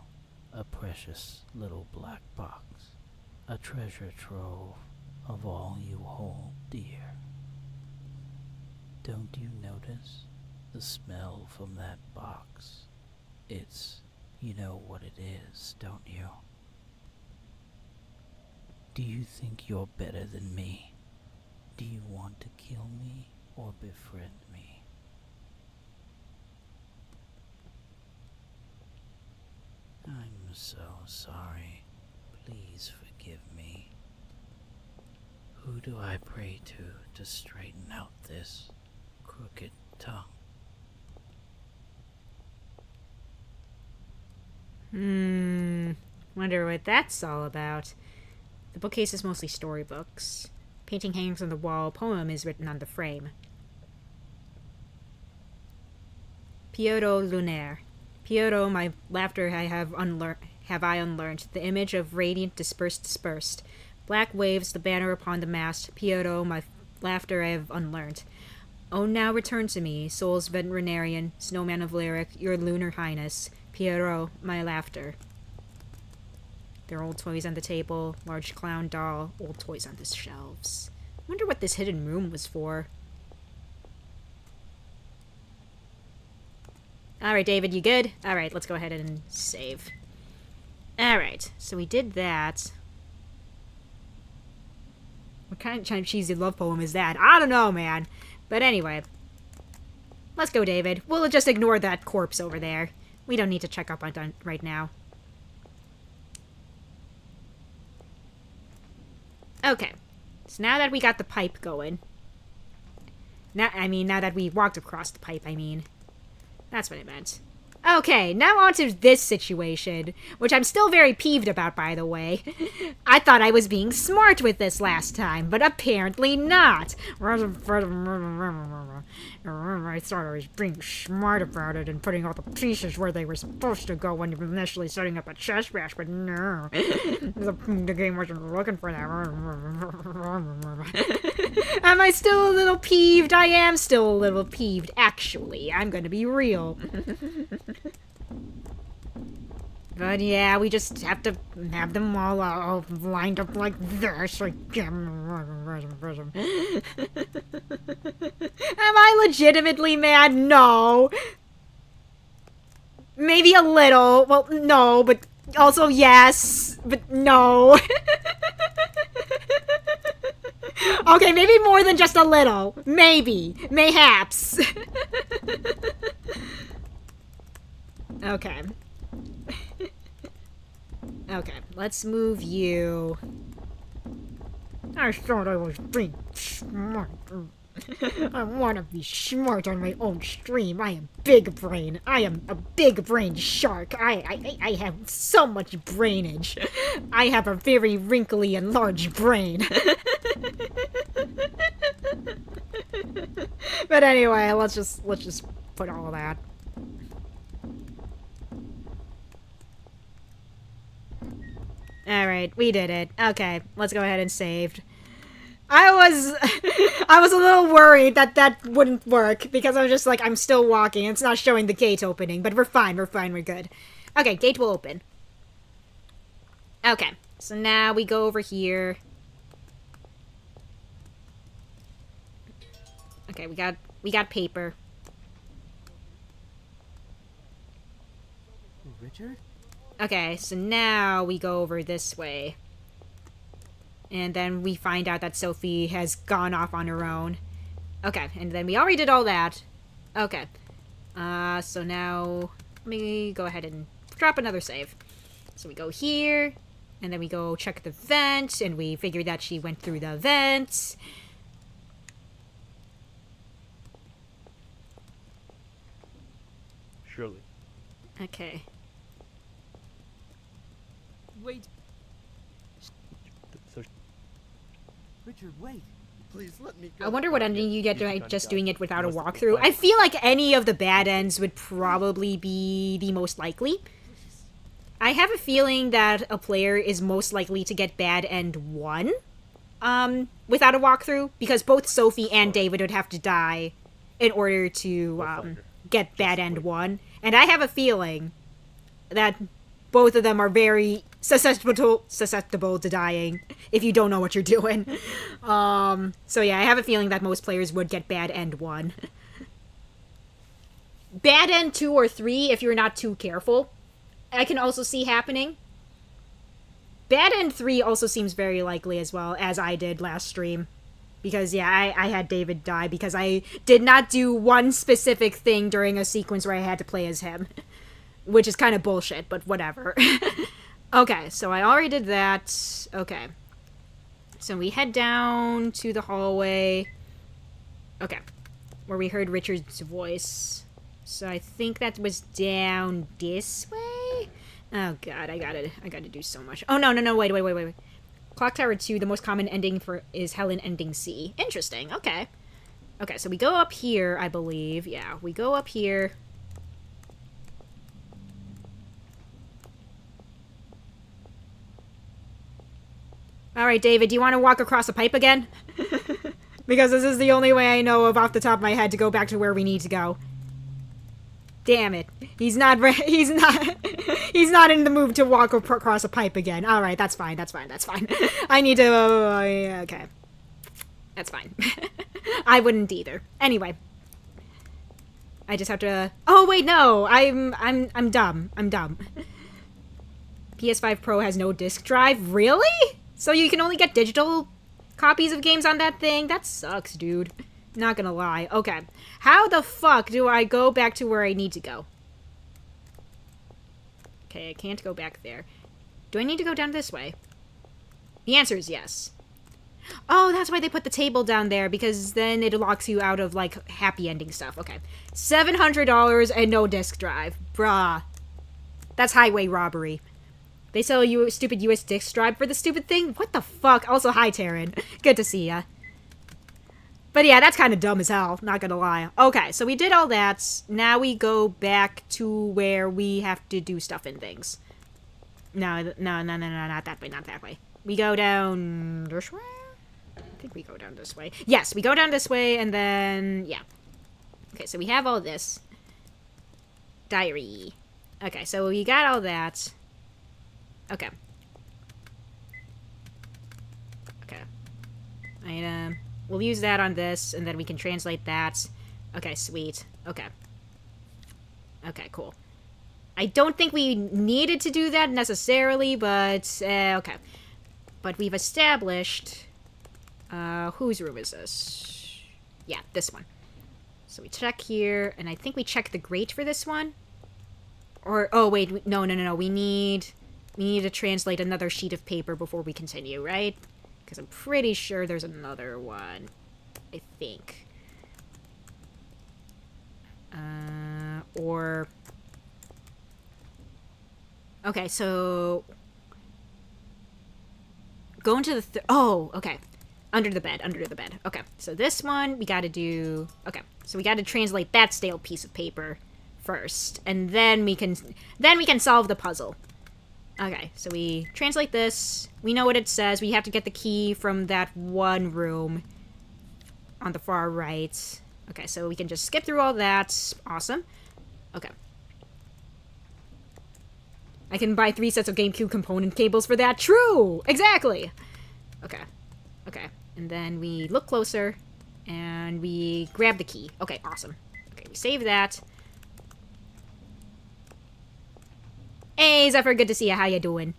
A precious little black box. A treasure trove of all you hold dear. Don't you notice the smell from that box? It's, you know what it is, don't you? Do you think you're better than me? Do you want to kill me or befriend me? I'm so sorry. Please forgive me. Who do I pray to straighten out this crooked tongue? Wonder what that's all about. The bookcase is mostly storybooks. Painting hangs on the wall. Poem is written on the frame. Piero lunaire. Piero, my laughter I have I unlearned. The image of radiant dispersed. Black waves, the banner upon the mast. Piero, my laughter I have unlearned. Oh, now return to me, soul's veterinarian, snowman of lyric, your lunar highness. Piero, my laughter. There are old toys on the table, large clown doll, old toys on the shelves. Wonder what this hidden room was for. Alright, David, you good? Alright, let's go ahead and save. Alright, so we did that. What kind of cheesy love poem is that? I don't know, man. But anyway. Let's go, David. We'll just ignore that corpse over there. We don't need to check up on that right now. Okay. So now that we got the pipe going. Now that we walked across the pipe, I mean. That's what I meant. Okay, now on to this situation, which I'm still very peeved about, by the way. I thought I was being smart with this last time, but apparently not. I thought I was being smart about it and putting all the pieces where they were supposed to go when you were initially setting up a chess match, but no. The game wasn't looking for that. Am I still a little peeved? I am still a little peeved, actually. I'm gonna be real. But yeah, we just have to have them all lined up like this. Am I legitimately mad? No. Maybe a little. Well, no, but also yes, but no. Okay, maybe more than just a little. Maybe. Mayhaps. Okay. Okay, let's move you. I thought I was being smart. I want to be smart on my own stream. I am big brain. I am a big brain shark. I have so much brainage. I have a very wrinkly and large brain. But anyway, let's just put all of that. Alright, we did it. Okay, let's go ahead and save. I was a little worried that that wouldn't work, because I was just like, I'm still walking, it's not showing the gate opening, but we're fine, we're good. Okay, gate will open. Okay, so now we go over here. Okay, we got paper. Richard? Okay, so now we go over this way. And then we find out that Sophie has gone off on her own. Okay, and then we already did all that. Okay. So now, let me go ahead and drop another save. So we go here, and then we go check the vent, and we figure that she went through the vent. Surely. Okay. Wait. So Richard, wait. Please let me go. I wonder what ending you get by just doing it without a Must have been walkthrough. fun. I feel like any of the bad ends would probably be the most likely. I have a feeling that a player is most likely to get bad end 1 without a walkthrough, because both Sophie and David would have to die in order to get bad end 1. And I have a feeling that both of them are very susceptible to dying if you don't know what you're doing. So yeah, I have a feeling that most players would get bad end 1. Bad end 2 or 3 if you're not too careful. I can also see happening. Bad end 3 also seems very likely as well, as I did last stream. Because, yeah, I had David die because I did not do one specific thing during a sequence where I had to play as him. Which is kind of bullshit, but whatever. Okay, so I already did that. Okay. So we head down to the hallway. Okay. Where we heard Richard's voice. So I think that was down this way? Oh god, I gotta do so much. Oh no, wait. Clock Tower 2, the most common ending is Helen ending C. Interesting, okay. Okay, so we go up here, I believe. Yeah, we go up here. Alright, David, do you want to walk across a pipe again? Because this is the only way I know of off the top of my head to go back to where we need to go. Damn it. He's not he's not in the mood to walk across a pipe again. Alright, that's fine. I need to okay. That's fine. I wouldn't either. Anyway. I just have to oh wait, no. I'm dumb. PS5 Pro has no disc drive. Really? So you can only get digital copies of games on that thing? That sucks, dude. Not gonna lie. Okay. How the fuck do I go back to where I need to go? Okay, I can't go back there. Do I need to go down this way? The answer is yes. Oh, that's why they put the table down there, because then it locks you out of, like, happy ending stuff. Okay. $700 and no disc drive. Bruh. That's highway robbery. They sell you a stupid US disc drive for the stupid thing? What the fuck? Also, hi, Taryn. Good to see ya. But yeah, that's kind of dumb as hell, not gonna lie. Okay, so we did all that. Now we go back to where we have to do stuff and things. No, not that way. We go down this way? I think we go down this way. Yes, we go down this way, and then, yeah. Okay, so we have all this. Diary. Okay, so we got all that. Okay. Okay. Item. We'll use that on this, and then we can translate that. Okay, sweet. Okay. Okay, cool. I don't think we needed to do that necessarily, but okay. But we've established whose room is this? Yeah, this one. So we check here, and I think we check the grate for this one. Or oh wait, no. We need to translate another sheet of paper before we continue, right? Because I'm pretty sure there's another one. I think. Or okay, so go into the oh, okay. Under the bed. Okay, so this one we gotta do. Okay, so we gotta translate that stale piece of paper first, and then we can solve the puzzle. Okay, so we translate this. We know what it says. We have to get the key from that one room on the far right. Okay, so we can just skip through all that. Awesome. Okay. I can buy 3 sets of GameCube component cables for that. True! Exactly! Okay. Okay. And then we look closer, and we grab the key. Okay, awesome. Okay, we save that. Hey, Zephyr, good to see you. How you doing?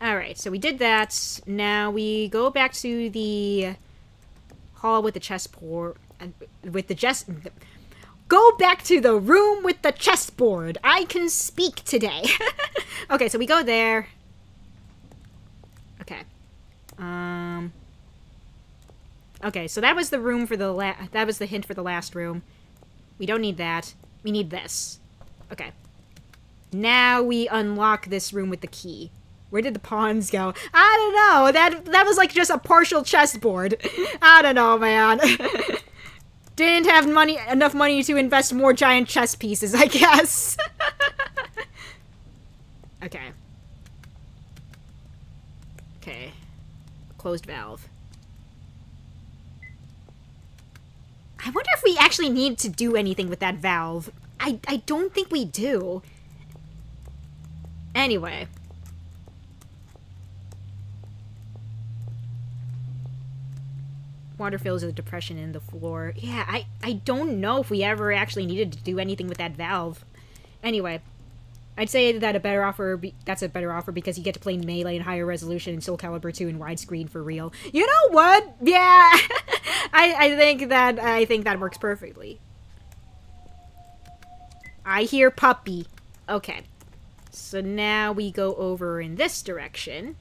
Alright, so we did that. Now we go back to the hall with the chessboard. Go back to the room with the chessboard. I can speak today. Okay, so we go there. Okay. Okay, so that was the room for the that was the hint for the last room. We don't need that. We need this. Okay. Now we unlock this room with the key. Where did the pawns go? I don't know. That was like just a partial chessboard. I don't know, man. Didn't have enough money to invest more giant chess pieces, I guess. Okay. Okay. Closed valve. I wonder if we actually need to do anything with that valve. I don't think we do. Anyway. Water fills a depression in the floor. Yeah, I don't know if we ever actually needed to do anything with that valve. Anyway, I'd say that that's a better offer because you get to play Melee in higher resolution and Soul Calibur 2 in widescreen for real. You know what? Yeah, I think that works perfectly. I hear puppy. Okay, so now we go over in this direction.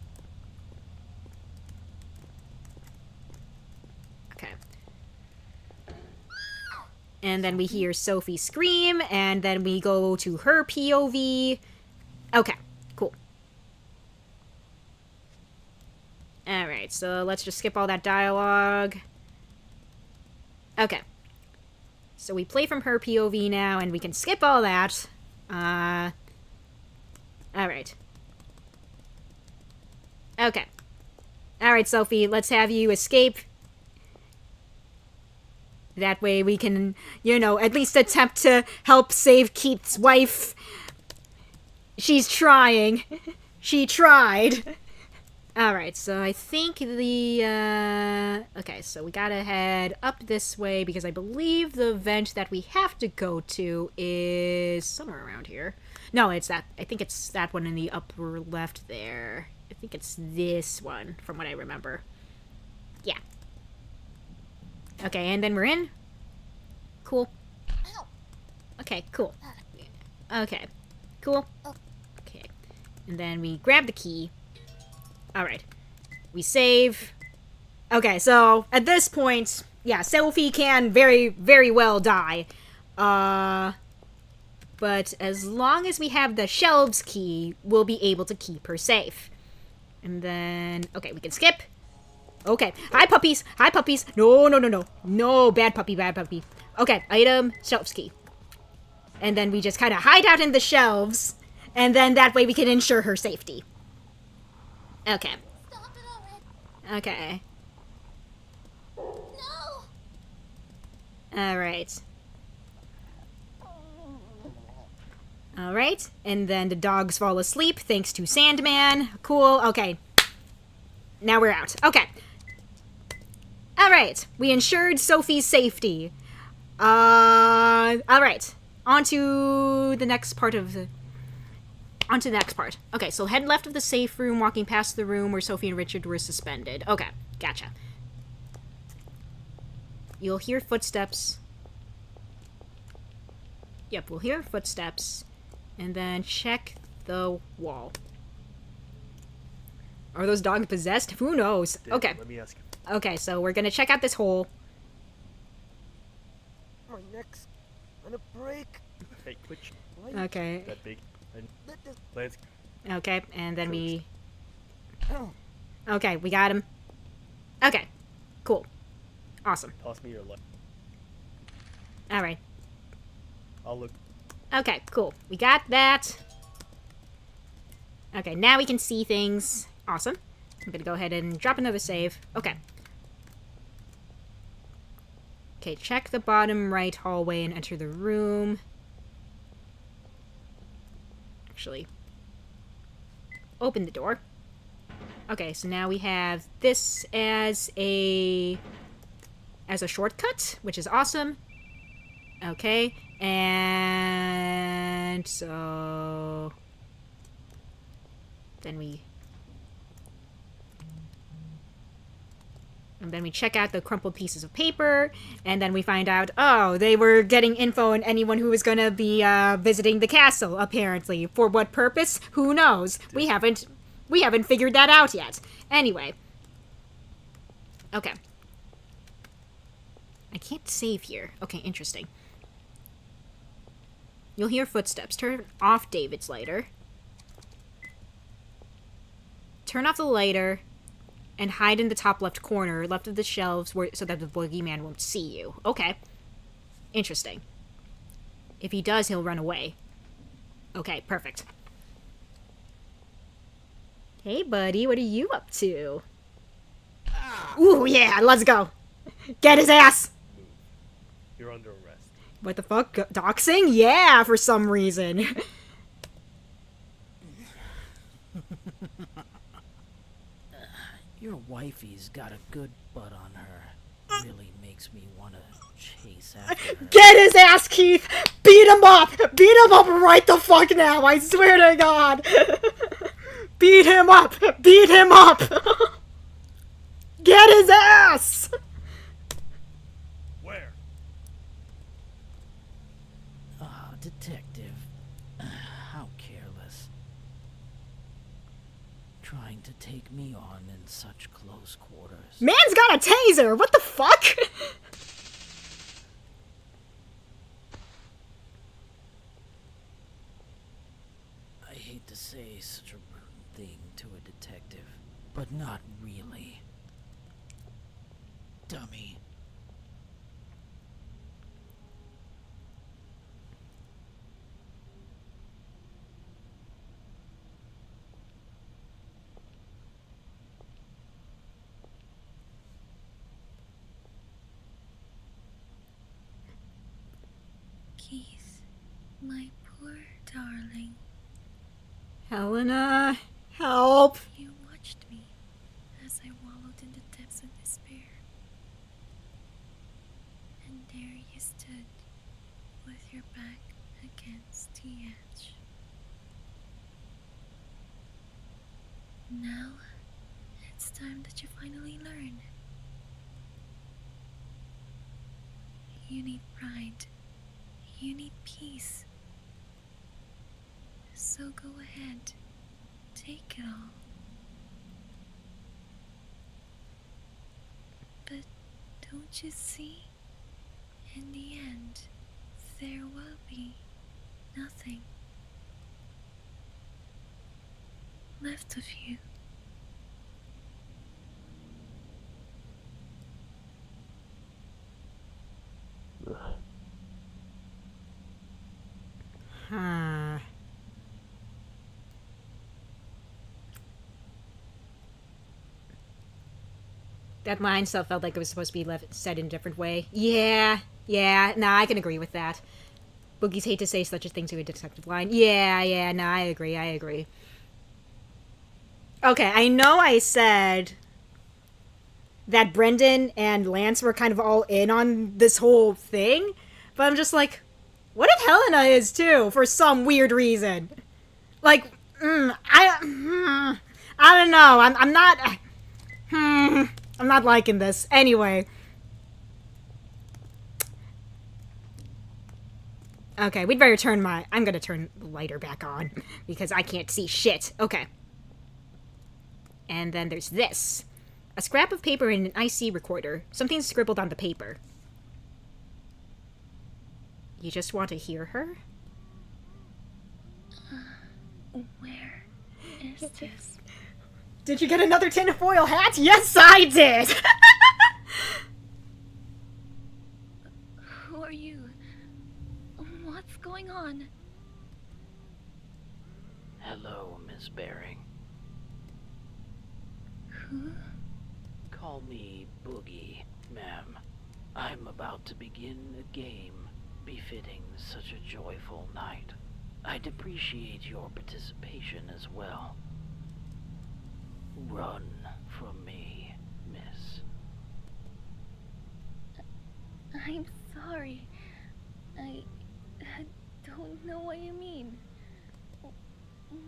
And then we hear Sophie scream, and then we go to her POV. Okay, cool. Alright, so let's just skip all that dialogue. Okay. So we play from her POV now, and we can skip all that. Alright. Okay. Alright, Sophie, let's have you escape. That way we can, you know, at least attempt to help save Keith's wife. She's trying. She tried. Alright, so I think the, okay, so we gotta head up this way because I believe the vent that we have to go to is somewhere around here. No, it's that, I think it's that one in the upper left there. I think it's this one, from what I remember. Yeah. Okay, and then we're in. Cool. Okay, cool. Okay, cool. Okay, and then we grab the key. Alright. We save. Okay, so at this point, yeah, Sophie can very, very well die. But as long as we have the shelves key, we'll be able to keep her safe. And then, okay, we can skip. Okay. Hi, puppies. Hi, puppies. No, no, no, no. No, bad puppy, bad puppy. Okay, item, shelves key. And then we just kind of hide out in the shelves, and then that way we can ensure her safety. Okay. Stop it already. Okay. No. Alright. Alright, and then the dogs fall asleep thanks to Sandman. Cool, okay. Now we're out. Okay. Alright, we ensured Sophie's safety. Alright. On to the next part of the... On to the next part. Okay, so head left of the safe room, walking past the room where Sophie and Richard were suspended. Okay, gotcha. You'll hear footsteps. Yep, we'll hear footsteps. And then check the wall. Are those dogs possessed? Who knows? Dave, Okay. Let me ask you. Okay, so we're gonna check out this hole. My neck's gonna break. Hey, quit. Okay. That big. And Lance, Okay, and then we... Okay, we got him. Okay, cool. Awesome. toss me your light. Alright. I'll look. Okay, cool. We got that. Okay, now we can see things. Awesome. I'm gonna go ahead and drop another save. Okay. Okay, check the bottom right hallway and enter the room. Actually, open the door. Okay, so now we have this as a shortcut, which is awesome. Okay, and so then we check out the crumpled pieces of paper, and then we find out, oh, they were getting info on anyone who was gonna be visiting the castle, apparently. For what purpose? Who knows? We haven't figured that out yet. Anyway. Okay. I can't save here. Okay, interesting. You'll hear footsteps. Turn off David's lighter. Turn off the lighter and hide in the top left corner, left of the shelves, so that the Boogie Man won't see you. Okay. Interesting. If he does, he'll run away. Okay, perfect. Hey, buddy, what are you up to? Ooh, yeah, let's go. Get his ass! You're under arrest. What the fuck? Doxing? Yeah, for some reason. Your wifey's got a good butt on her. Really makes me want to chase after her. Get his ass, Keith! Beat him up! Beat him up right the fuck now! I swear to God! Beat him up! Beat him up! Get his ass! Where? Ah, detective. How careless. Trying to take me on in such close quarters. Man's got a taser! What the fuck? I hate to say such a rude thing to a detective, but not really. Dummy. Keith, my poor darling, Helena, help! you watched me as I wallowed in the depths of despair. And there you stood, with your back against the edge. Now, it's time that you finally learn. You need pride. You need peace. So go ahead. Take it all. But don't you see? In the end, there will be nothing left of you. Huh. That line still felt like it was supposed to be said in a different way. Yeah, nah, I can agree with that. Boogies hate to say such a thing to a detective line. Yeah, nah, I agree. Okay, I know I said that Brendan and Lance were kind of all in on this whole thing, but I'm just like, what if Helena is too, for some weird reason? Like, I don't know. I'm not. I'm not liking this. Anyway. Okay, we'd better turn my... I'm gonna turn the lighter back on, because I can't see shit. Okay. And then there's this. A scrap of paper and an IC recorder. Something scribbled on the paper. You just want to hear her? Where is this? Did you get another tinfoil hat? Yes, I did! Who are you? What's going on? Hello, Miss Baring. Who? Call me Boogie, ma'am. I'm about to begin a game befitting such a joyful night. I'd appreciate your participation as well. Run from me, miss. I'm sorry. I don't know what you mean.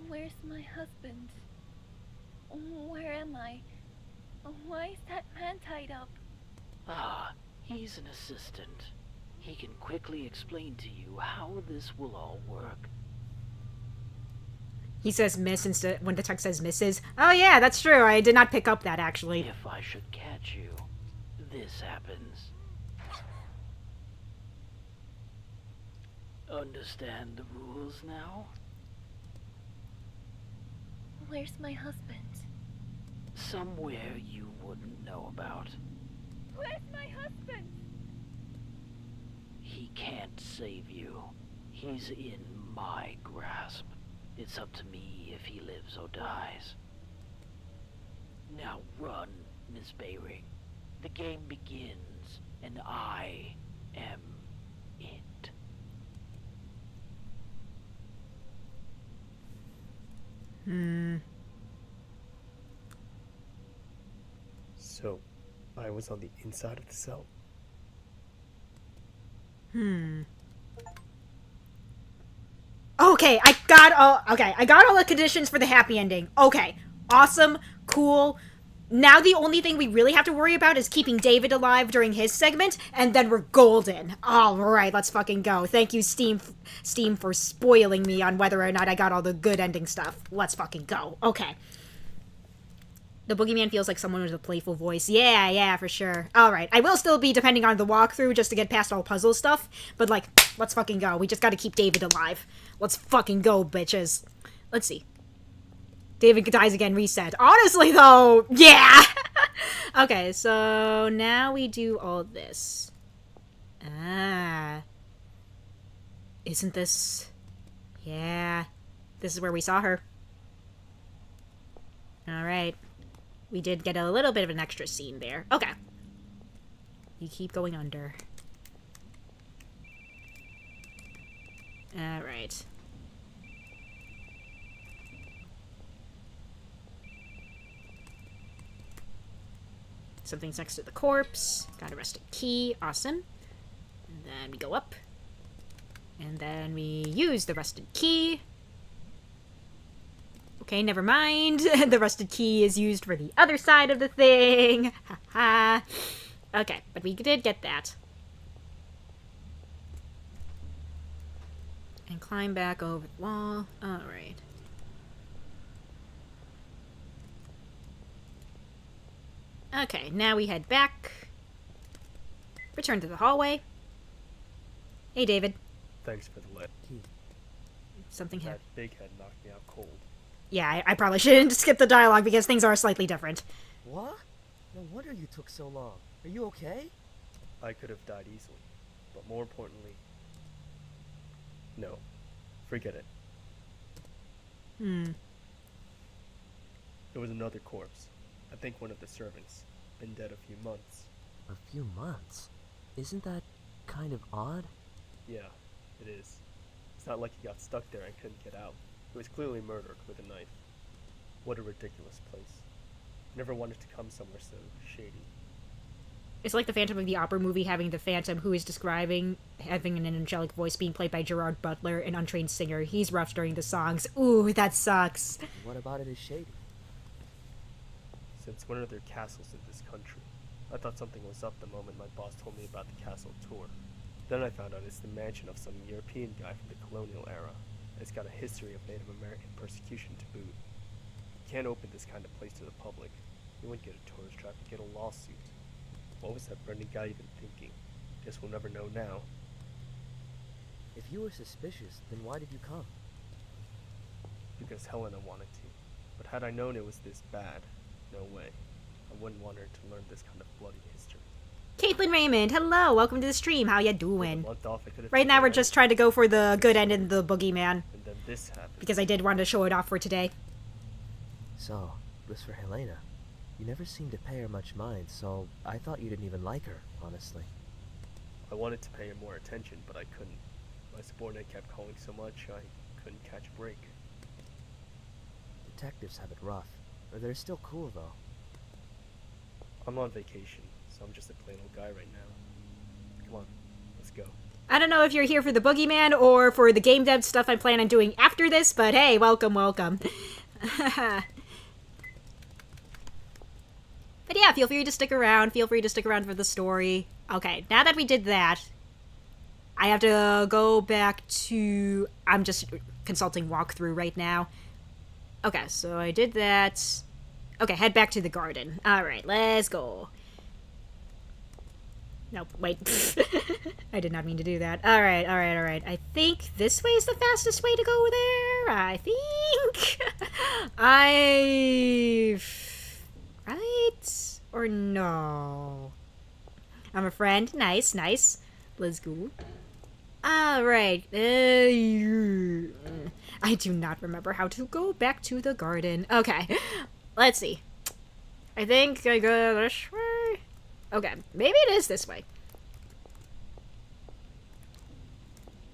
Where's my husband? Where am I? Why is that man tied up? Ah, he's an assistant. He can quickly explain to you how this will all work. He says miss instead when the text says misses. Oh yeah, that's true. I did not pick up that, actually. If I should catch you, this happens. Understand the rules now? Where's my husband? Somewhere you wouldn't know about. Where's my husband? He can't save you. He's in my grasp. It's up to me if he lives or dies. Now run, Miss Baring. The game begins, and I am it. So, I was on the inside of the cell. Okay, I got all the conditions for the happy ending. Okay, awesome, cool. Now the only thing we really have to worry about is keeping David alive during his segment, and then we're golden. All right, let's fucking go. Thank you, Steam, for spoiling me on whether or not I got all the good ending stuff. Let's fucking go. Okay. The Boogeyman feels like someone with a playful voice. Yeah, for sure. Alright, I will still be depending on the walkthrough just to get past all puzzle stuff, but like, let's fucking go. We just gotta keep David alive. Let's fucking go, bitches. Let's see. David dies again, reset. Honestly, though, yeah! Okay, so now we do all this. Isn't this... Yeah. This is where we saw her. Alright. We did get a little bit of an extra scene there. Okay. You keep going under. Alright. Something's next to the corpse. Got a rusted key. Awesome. And then we go up. And then we use the rusted key. Okay, never mind. The rusted key is used for the other side of the thing. Haha. Okay, but we did get that. And climb back over the wall. Alright. Okay, now we head back. Return to the hallway. Hey, David. Thanks for the lift. Something That happened. big head knocked me out cold. Yeah, I probably shouldn't skip the dialogue because things are slightly different. What? No wonder you took so long. Are you okay? I could have died easily, but more importantly, no. Forget it. There was another corpse. I think one of the servants. Been dead a few months. A few months? Isn't that kind of odd? Yeah, it is. It's not like he got stuck there and couldn't get out. He was clearly murdered with a knife. What a ridiculous place. Never wanted to come somewhere so shady. It's like the Phantom of the Opera movie having the Phantom who is describing having an angelic voice being played by Gerard Butler, an untrained singer. He's rough during the songs. Ooh, that sucks. What about it is shady? Since when are there castles in this country? I thought something was up the moment my boss told me about the castle tour. Then I found out it's the mansion of some European guy from the colonial era. It's got a history of Native American persecution to boot. You can't open this kind of place to the public. You wouldn't get a tourist trap, you'd get a lawsuit. What was that Brendan guy even thinking? Guess we'll never know now. If you were suspicious, then why did you come? Because Helena wanted to. But had I known it was this bad, no way. I wouldn't want her to learn this kind of bloody history. Caitlin Raymond, hello, welcome to the stream. How ya With a doing? month off, I could've Right now figured we're out just trying to go for the good end in the Boogie Man. And then this happened. Because I did want to show it off for today. So, this for Helena. You never seemed to pay her much mind, so I thought you didn't even like her, honestly. I wanted to pay her more attention, but I couldn't. My subordinate kept calling so much, I couldn't catch a break. Detectives have it rough. They're still cool, though. I'm on vacation, so I'm just a plain old guy right now. Come on, let's go. I don't know if you're here for the Boogie Man or for the game dev stuff I plan on doing after this, but hey, welcome, welcome. But yeah, feel free to stick around. Feel free to stick around for the story. Okay, now that we did that, I have to go back to... I'm just consulting walkthrough right now. Okay, so I did that. Okay, head back to the garden. Alright, let's go. Nope, wait. I did not mean to do that. Alright, alright, alright. I think this way is the fastest way to go there. I think. Right? Or no? I'm a friend. Nice, nice. Let's go. Alright. I do not remember how to go back to the garden. Okay. Let's see. I think I go this way. Okay. Maybe it is this way.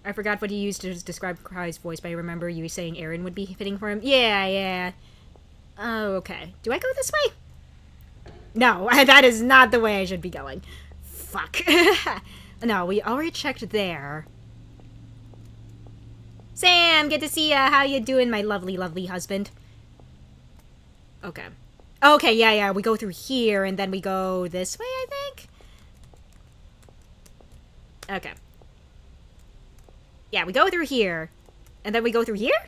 I forgot what he used to describe Kai's voice, but I remember you saying Aaron would be fitting for him. Yeah, yeah. Oh, okay. Do I go this way? No, that is not the way I should be going. Fuck. No, we already checked there. Sam, good to see ya. How you doing, my lovely, lovely husband? Okay. Okay, yeah, yeah. We go through here, and then we go this way, I think? Okay. Yeah, we go through here. And then we go through here?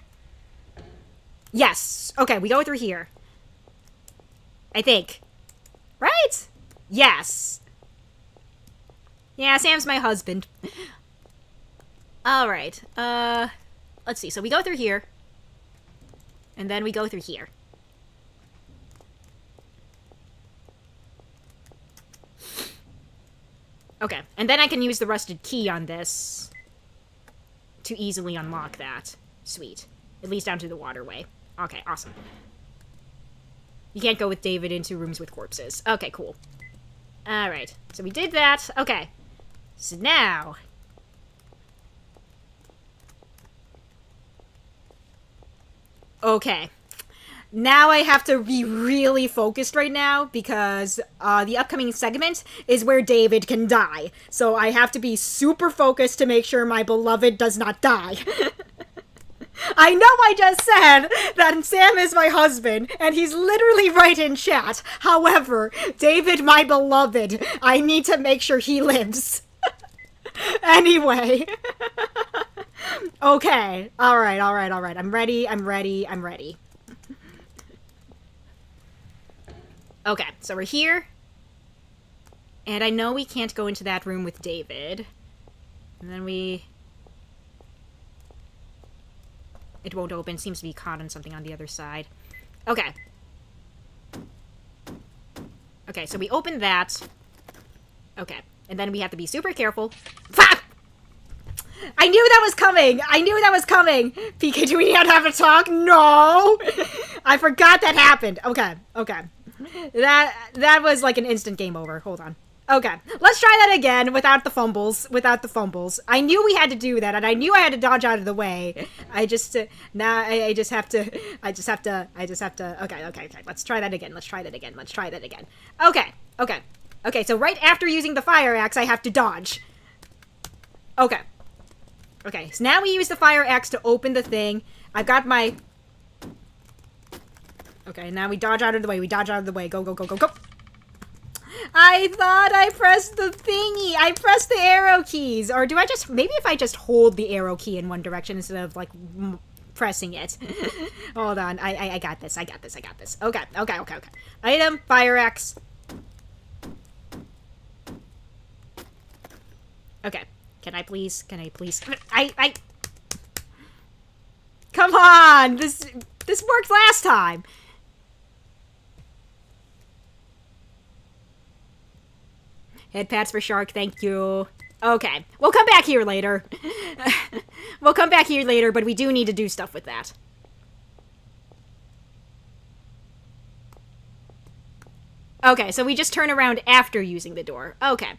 Yes. Okay, we go through here. I think. Right? Yes. Yeah, Sam's my husband. Alright. Let's see. So we go through here. And then we go through here. Okay. And then I can use the rusted key on this to easily unlock that. Sweet. At least down to the waterway. Okay, awesome. You can't go with David into rooms with corpses. Okay, cool. Alright. So we did that. Okay. So now... Okay. Now I have to be really focused right now because the upcoming segment is where David can die. So I have to be super focused to make sure my beloved does not die. I know I just said that Sam is my husband, and he's literally right in chat. However, David, my beloved, I need to make sure he lives. Anyway. Okay. Alright, alright, alright. I'm ready, I'm ready, I'm ready. Okay, so we're here. And I know we can't go into that room with David. And then we... It won't open. Seems to be caught on something on the other side. Okay. Okay, so we open that. Okay. And then we have to be super careful. Fuck! I knew that was coming! I knew that was coming! PK, do we not have to talk? No! I forgot that happened. Okay, okay. That was like an instant game over. Hold on. Okay, let's try that again without the fumbles. Without the fumbles. I knew we had to do that, and I knew I had to dodge out of the way. I just now I just have to. Okay. Let's try that again. Let's try that again. Okay. Okay. Okay, so right after using the fire axe, I have to dodge. Okay. Okay, so now we use the fire axe to open the thing. I've got my... Okay, now we dodge out of the way. We dodge out of the way. Go, go, go, go, go. I thought I pressed the thingy. I pressed the arrow keys. Or do I just... Maybe if I just hold the arrow key in one direction instead of, like, pressing it. Hold on. I got this. I got this. I got this. Okay, okay, okay, okay. Item, fire axe. Okay. Can I please? Can I please? I... Come on! This worked last time! Head pats for shark, thank you. Okay. We'll come back here later. We'll come back here later, but we do need to do stuff with that. Okay, so we just turn around after using the door. Okay.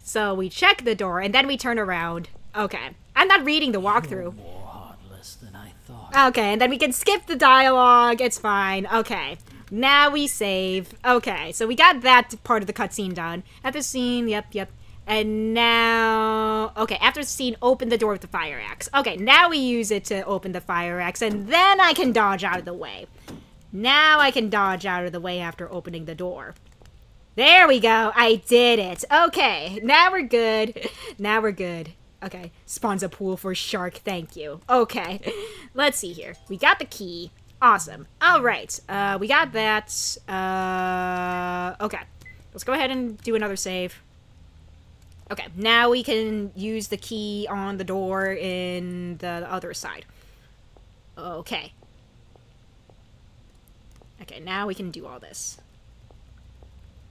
So we check the door, and then we turn around. Okay. I'm not reading the walkthrough. More heartless than I thought. Okay, and then we can skip the dialogue. It's fine. Okay. Now we save. Okay, so we got that part of the cutscene done. At the scene, yep. And now... Okay, after the scene, open the door with the fire axe. Okay, now we use it to open the fire axe, and then I can dodge out of the way. Now I can dodge out of the way after opening the door. There we go. I did it. Okay, now we're good. Now we're good. Okay, spawns a pool for shark. Thank you. Okay, let's see here. We got the key. Awesome. All right. We got that. Okay. Let's go ahead and do another save. Okay. Now we can use the key on the door in the other side. Okay. Okay. Now we can do all this.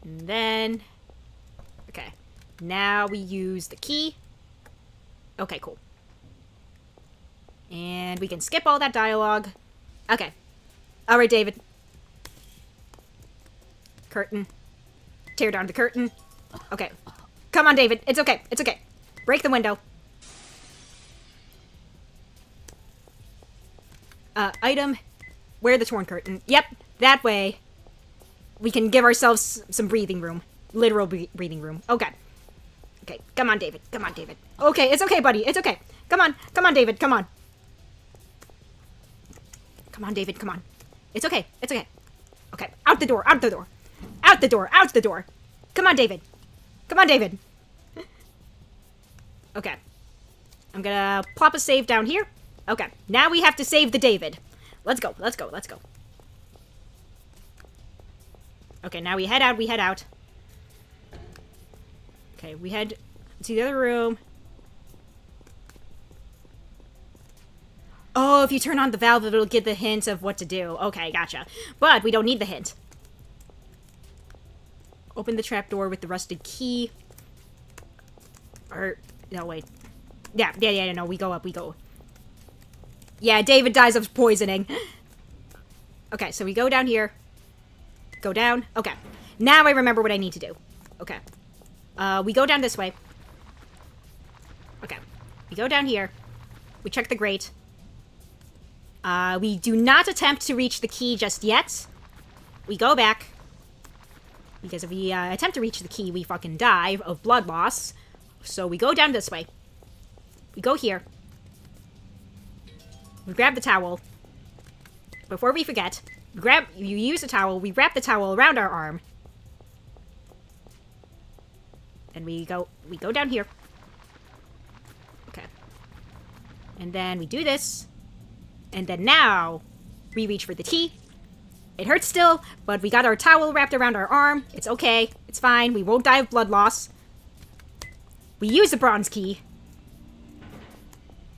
And then... Okay. Now we use the key. Okay, cool. And we can skip all that dialogue. Okay. Alright, David. Curtain. Tear down the curtain. Okay. Come on, David. It's okay. It's okay. Break the window. Item. Wear the torn curtain. Yep, that way we can give ourselves some breathing room. Literal breathing room. Okay. Okay, come on, David. Come on, David. Okay, it's okay, buddy. It's okay. Come on. Come on, David. Come on. Come on, David. Come on. It's okay. It's okay. Okay. Out the door. Out the door. Out the door. Out the door. Come on, David. Come on, David. Okay. I'm gonna plop a save down here. Okay. Now we have to save the David. Let's go. Let's go. Let's go. Okay, now we head out. We head out. Okay, we head to the other room. Oh, if you turn on the valve, it'll give the hint of what to do. Okay, gotcha. But we don't need the hint. Open the trapdoor with the rusted key. Or, no, wait. Yeah, no, we go up, we go. Yeah, David dies of poisoning. Okay, so we go down here. Go down. Okay. Now I remember what I need to do. Okay. We go down this way. Okay. We go down here. We check the grate. We do not attempt to reach the key just yet. We go back. Because if we attempt to reach the key, we fucking die of blood loss. So we go down this way. We go here. We grab the towel. Before we forget, you use the towel, we wrap the towel around our arm. And we go down here. Okay. And then we do this. And then now, we reach for the key. It hurts still, but we got our towel wrapped around our arm. It's okay. It's fine. We won't die of blood loss. We use the bronze key.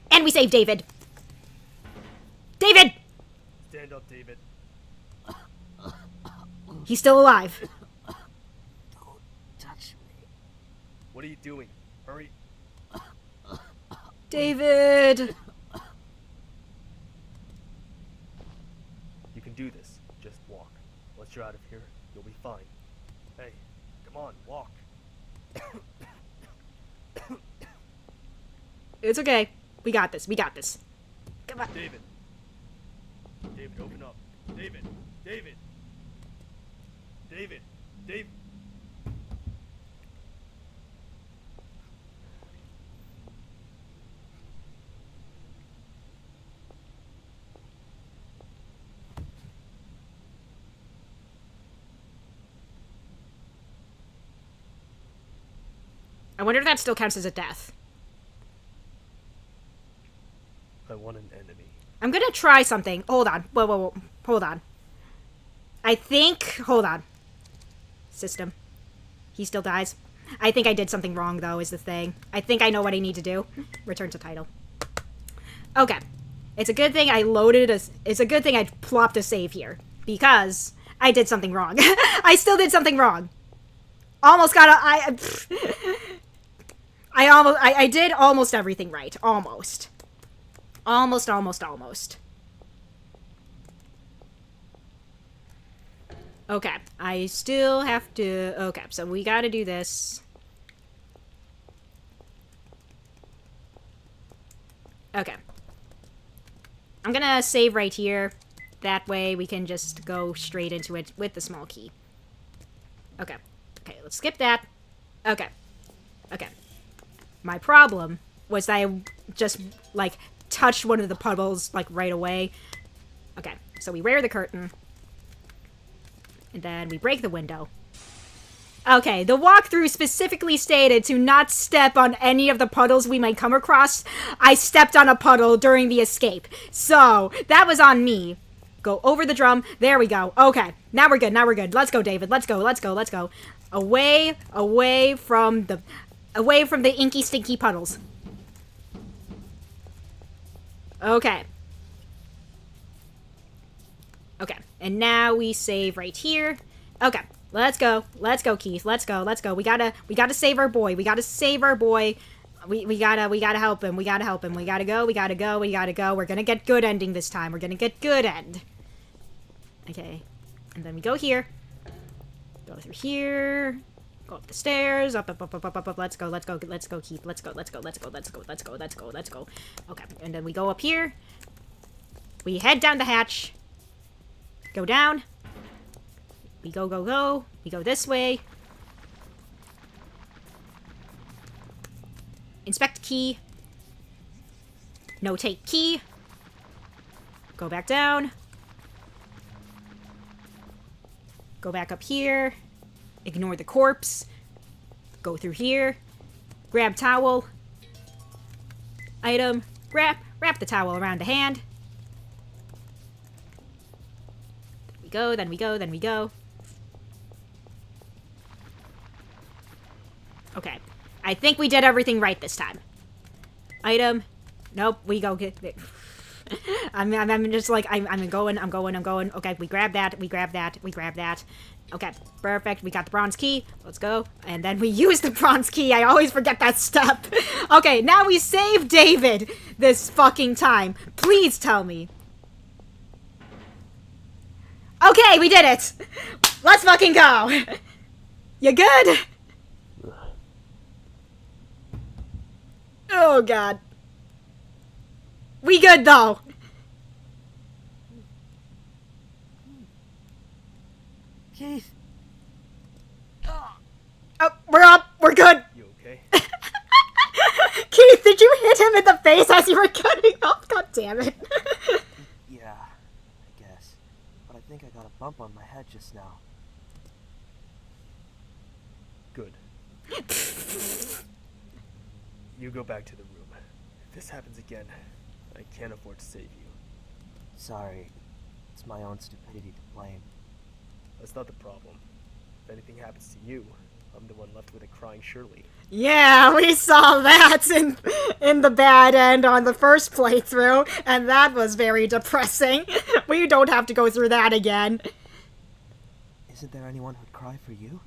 And we save David. David! Stand up, David. He's still alive. Don't touch me. What are you doing? Hurry. David! You can do this. Just walk. Once you're out of here, you'll be fine. Hey, come on, walk. It's okay. We got this. We got this. Come on. David. David, open up. David. David. David. David. I wonder if that still counts as a death. I want an enemy. I'm gonna try something. Hold on. Whoa. Hold on. I think... Hold on. System. He still dies. I think I did something wrong, though, is the thing. I think I know what I need to do. Return to title. Okay. It's a good thing I loaded a... It's a good thing I plopped a save here. Because I did something wrong. I still did something wrong. Almost got a... I did almost everything right. Almost. Almost. Okay. I still have to... Okay, so we gotta do this. Okay. I'm gonna save right here. That way we can just go straight into it with the small key. Okay. Okay, let's skip that. Okay. Okay. My problem was that I just, like, touched one of the puddles, like, right away. Okay, so we rear the curtain. And then we break the window. Okay, the walkthrough specifically stated to not step on any of the puddles we might come across. I stepped on a puddle during the escape. So, that was on me. Go over the drum. There we go. Okay, now we're good. Let's go, David. Let's go. Away from the inky, stinky puddles. Okay. Okay, and now we save right here. Okay, let's go, Keith. Let's go. We gotta save our boy. We gotta help him. We gotta go. We're gonna get good ending this time. We're gonna get good end. Okay, and then we go here. Go through here. Go up the stairs. Up. Let's go, Keith. Let's go. Okay, and then we go up here. We head down the hatch. Go down. We go. We go this way. Inspect key. Notate key. Go back down. Go back up here. Ignore the corpse. Go through here. Grab towel. Item. Wrap the towel around the hand. Then we go. Okay. I think we did everything right this time. Item. Nope, we go get it. I'm just like, I'm going. Okay, we grab that. Okay, perfect. We got the bronze key. Let's go. And then we use the bronze key. I always forget that step. Okay, now we save David this fucking time. Please tell me. Okay, we did it! Let's fucking go! You good? Oh, God. We good, though. Keith! Oh, we're up! We're good! You okay? Keith, did you hit him in the face as you were cutting off? God damn it. Yeah, I guess. But I think I got a bump on my head just now. Good. You go back to the room. If this happens again, I can't afford to save you. Sorry. It's my own stupidity to blame. That's not the problem. If anything happens to you, I'm the one left with a crying Shirley. Yeah, we saw that in the bad end on the first playthrough, and that was very depressing. We don't have to go through that again. Isn't there anyone who'd cry for you?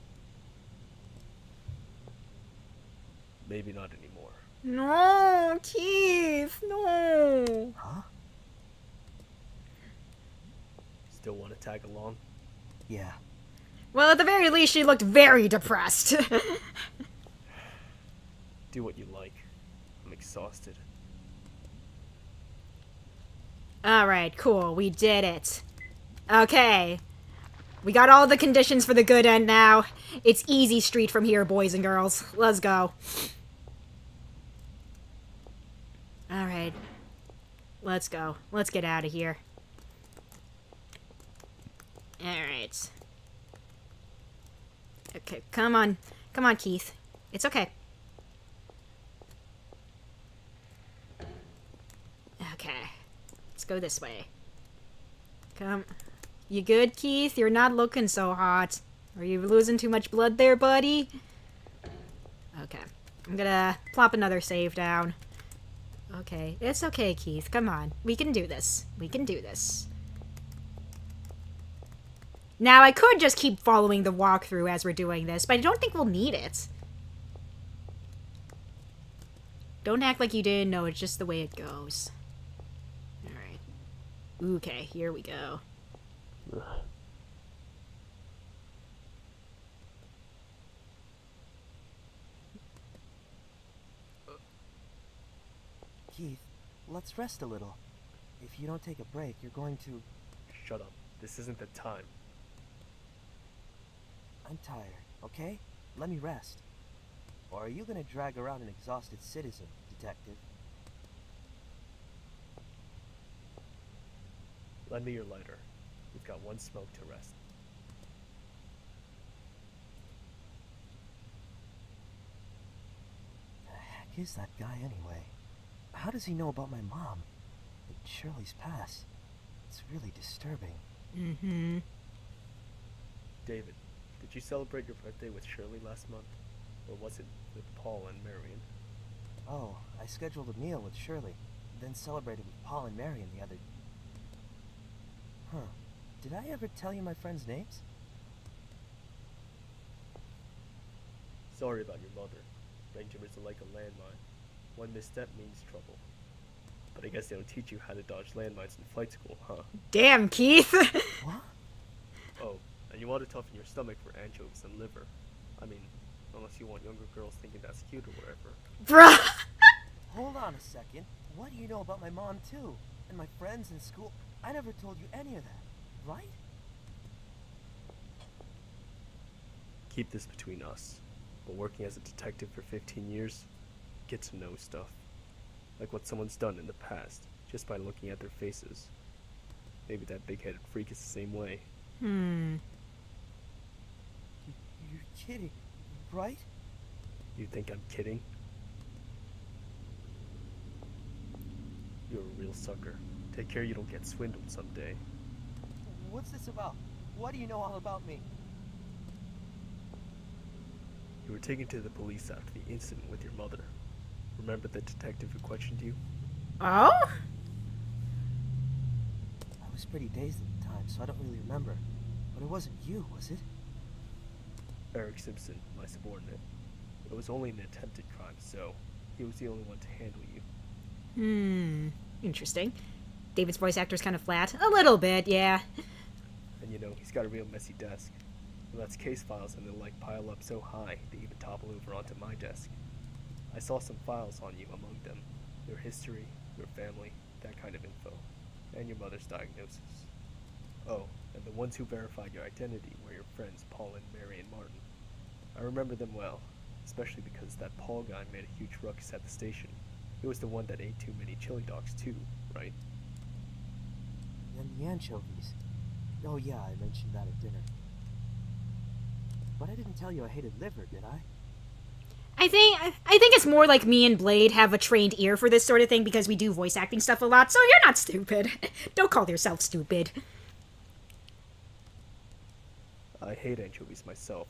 Maybe not anymore. No, Keith, no. Huh? Still want to tag along? Yeah. Well, at the very least, she looked very depressed. Do what you like. I'm exhausted. Alright, cool. We did it. Okay. We got all the conditions for the good end now. It's easy street from here, boys and girls. Let's go. Alright. Let's go. Let's get out of here. Alright. Okay, come on. Come on, Keith. It's okay. go this way. Come. You good, Keith? You're not looking so hot. Are you losing too much blood there, buddy? Okay. I'm gonna plop another save down. Okay. It's okay, Keith. Come on. We can do this. We can do this. Now, I could just keep following the walkthrough as we're doing this, but I don't think we'll need it. Don't act like you didn't know. It's just the way it goes. Alright. Okay, here we go. Keith, let's rest a little. If you don't take a break, you're going to... Shut up. This isn't the time. I'm tired, okay? Let me rest. Or are you gonna drag around an exhausted citizen, detective? Lend me your lighter. We've got one smoke to rest. The heck is that guy anyway? How does he know about my mom? And Shirley's past? It's really disturbing. Mm-hmm. David, did you celebrate your birthday with Shirley last month? Or was it with Paul and Marion? Oh, I scheduled a meal with Shirley, then celebrated with Paul and Marion the other... Huh. Did I ever tell you my friends' names? Sorry about your mother. Rangemers are like a landmine. One misstep means trouble. But I guess they don't teach you how to dodge landmines in flight school, huh? Damn, Keith! What? Oh, and you ought to toughen your stomach for anchovies and liver. I mean, unless you want younger girls thinking that's cute or whatever. Bruh! Hold on a second. What do you know about my mom, too? And my friends in school? I never told you any of that, right? Keep this between us. But working as a detective for 15 years, get to know stuff. Like what someone's done in the past, just by looking at their faces. Maybe that big-headed freak is the same way. Hmm. You're kidding, right? You think I'm kidding? You're a real sucker. Take care you don't get swindled someday. What's this about? What do you know all about me? You were taken to the police after the incident with your mother. Remember the detective who questioned you? Oh? I was pretty dazed at the time, so I don't really remember. But it wasn't you, was it? Eric Simpson, my subordinate. It was only an attempted crime, so he was the only one to handle you. Hmm. Interesting. David's voice actor's kind of flat. A little bit, yeah. And you know, he's got a real messy desk. He lets case files and the like pile up so high they even topple over onto my desk. I saw some files on you among them. Your history, your family, that kind of info. And your mother's diagnosis. Oh, and the ones who verified your identity were your friends Paul and Mary and Martin. I remember them well, especially because that Paul guy made a huge ruckus at the station. He was the one that ate too many chili dogs too, right? And the anchovies. Oh yeah, I mentioned that at dinner. But I didn't tell you I hated liver, did I? I think it's more like me and Blade have a trained ear for this sort of thing because we do voice acting stuff a lot, so you're not stupid. Don't call yourself stupid. I hate anchovies myself,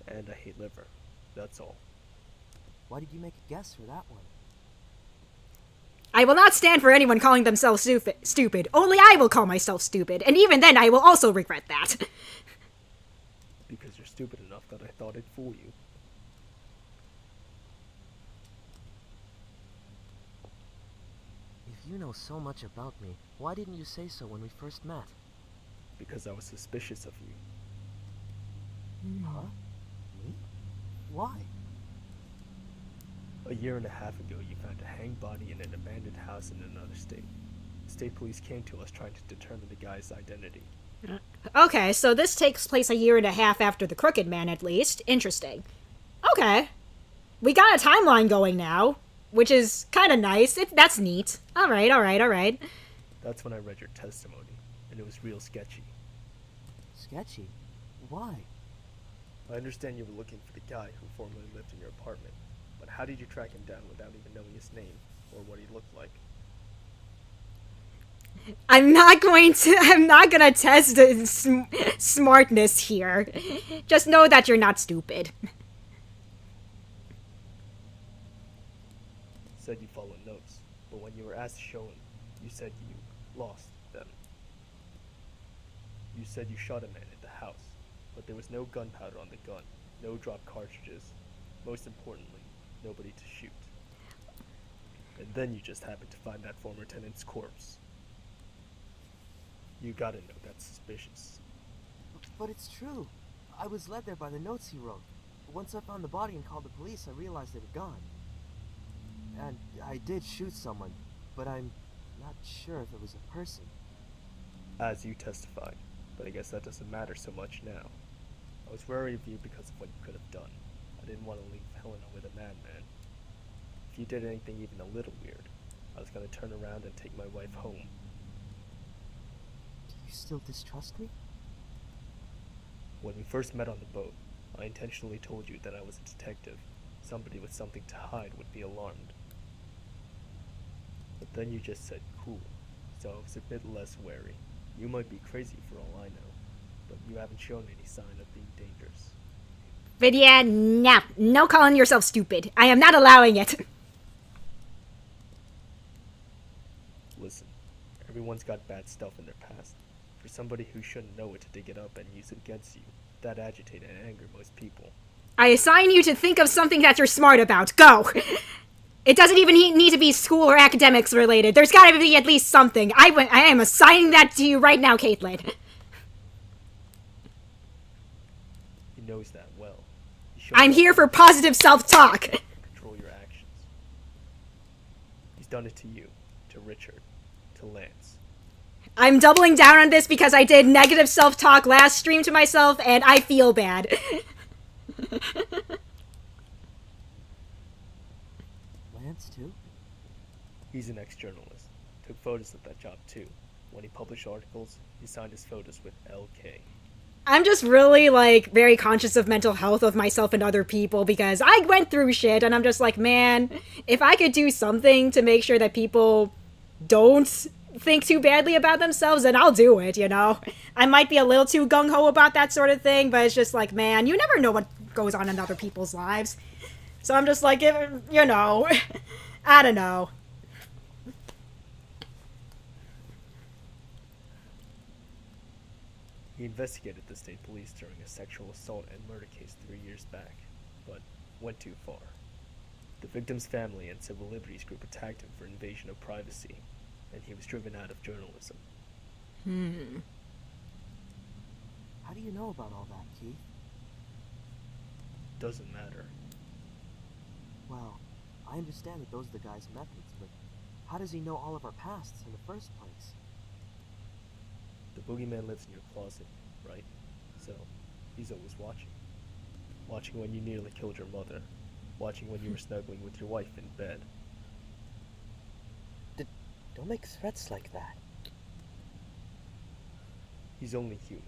and I hate liver. That's all. Why did you make a guess for that one? I will not stand for anyone calling themselves stupid. Only I will call myself stupid, and even then I will also regret that. Because you're stupid enough that I thought I'd fool you. If you know so much about me, why didn't you say so when we first met? Because I was suspicious of you. Huh? Me? Why? A year and a half ago, you found a hanged body in an abandoned house in another state. State police came to us trying to determine the guy's identity. Okay, so this takes place a year and a half after the Crooked Man, at least. Interesting. Okay. We got a timeline going now, which is kind of nice. That's neat. Alright, alright, alright. That's when I read your testimony, and it was real sketchy. Sketchy? Why? I understand you were looking for the guy who formerly lived in your apartment, but how did you track him down without even knowing his name, or what he looked like? I'm not gonna test the smartness here. Just know that you're not stupid. Said you followed notes, but when you were asked to show him, you said you lost them. You said you shot a man at the house, but there was no gunpowder on the gun, no drop cartridges, most importantly, nobody to shoot. And then you just happened to find that former tenant's corpse. You gotta know that's suspicious. But it's true. I was led there by the notes he wrote. Once I found the body and called the police, I realized they were gone. And I did shoot someone, but I'm not sure if it was a person. As you testified, but I guess that doesn't matter so much now. I was worried of you because of what you could have done. I didn't want to leave Helena with a madman. If you did anything even a little weird, I was gonna turn around and take my wife home. Do you still distrust me? When we first met on the boat, I intentionally told you that I was a detective. Somebody with something to hide would be alarmed. But then you just said cool, so I was a bit less wary. You might be crazy for all I know, but you haven't shown any sign of being dangerous. Vidya, no calling yourself stupid. I am not allowing it. Listen, everyone's got bad stuff in their past. For somebody who shouldn't know it to dig it up and use it against you, that agitate and anger most people. I assign you to think of something that you're smart about. Go! It doesn't even need to be school or academics related. There's gotta be at least something. I am assigning that to you right now, Caitlin. He knows that well. I'm here for positive self-talk. Control your actions. He's done it to you, to Richard, to Lance. I'm doubling down on this because I did negative self-talk last stream to myself, and I feel bad. Lance, too? He's an ex-journalist. Took photos at that job, too. When he published articles, he signed his photos with LK. I'm just really, like, very conscious of mental health of myself and other people because I went through shit, and I'm just like, man, if I could do something to make sure that people don't think too badly about themselves, then I'll do it, you know? I might be a little too gung-ho about that sort of thing, but it's just like, man, you never know what goes on in other people's lives. So I'm just like, you know, I don't know. He investigated the state police during a sexual assault and murder case 3 years back, but went too far. The victim's family and civil liberties group attacked him for invasion of privacy, and he was driven out of journalism. How do you know about all that, Keith? Doesn't matter. Well, I understand that those are the guy's methods, but how does he know all of our pasts in the first place? The boogeyman lives in your closet, right? So, he's always watching. Watching when you nearly killed your mother. Watching when you were snuggling with your wife in bed. Don't make threats like that. He's only human.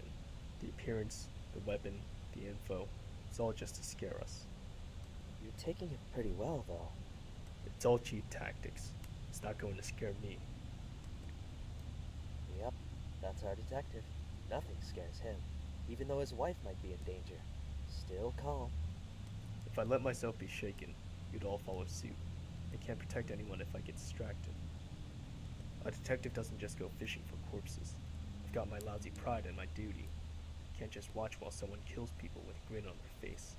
The appearance, the weapon, the info, it's all just to scare us. You're taking it pretty well, though. It's all cheap tactics. It's not going to scare me. Yep, that's our detective. Nothing scares him, even though his wife might be in danger. Still calm. If I let myself be shaken, you'd all follow suit. I can't protect anyone if I get distracted. A detective doesn't just go fishing for corpses. I've got my lousy pride and my duty. Can't just watch while someone kills people with a grin on their face.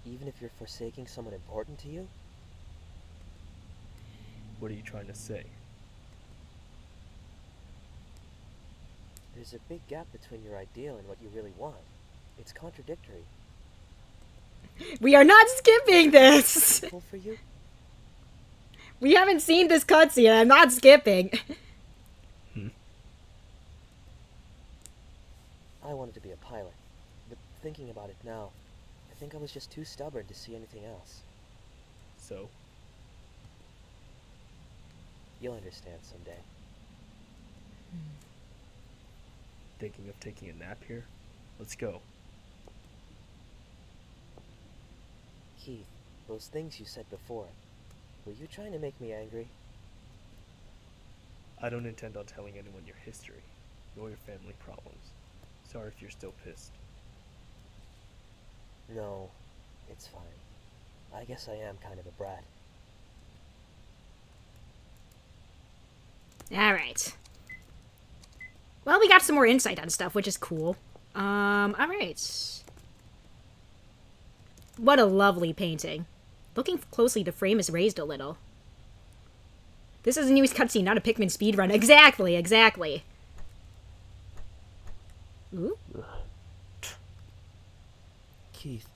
Even if you're forsaking someone important to you? What are you trying to say? There's a big gap between your ideal and what you really want. It's contradictory. We are not skipping this! Painful for you? We haven't seen this cutscene, I'm not skipping. I wanted to be a pilot, but thinking about it now, I think I was just too stubborn to see anything else. So? You'll understand someday. Thinking of taking a nap here? Let's go. Keith, those things you said before, were you trying to make me angry? I don't intend on telling anyone your history, nor your family problems. Sorry if you're still pissed. No, it's fine. I guess I am kind of a brat. Alright. Well, we got some more insight on stuff, which is cool. Alright. What a lovely painting. Looking closely, the frame is raised a little. This is a news cutscene, not a Pikmin speedrun. Exactly, exactly. Ooh. Keith.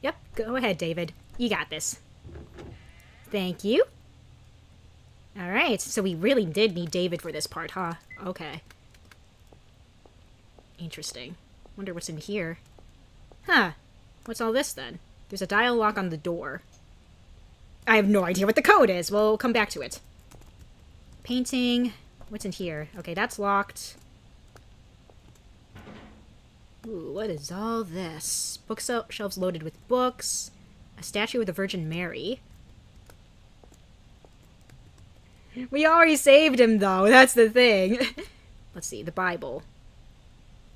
Yep, go ahead, David. You got this. Thank you. Alright, so we really did need David for this part, huh? Okay. Interesting. Wonder what's in here. Huh. What's all this, then? There's a dial lock on the door. I have no idea what the code is. We'll come back to it. Painting. What's in here? Okay, that's locked. Ooh, what is all this? Bookshelves loaded with books. A statue of the Virgin Mary. We already saved him, though. That's the thing. Let's see. The Bible.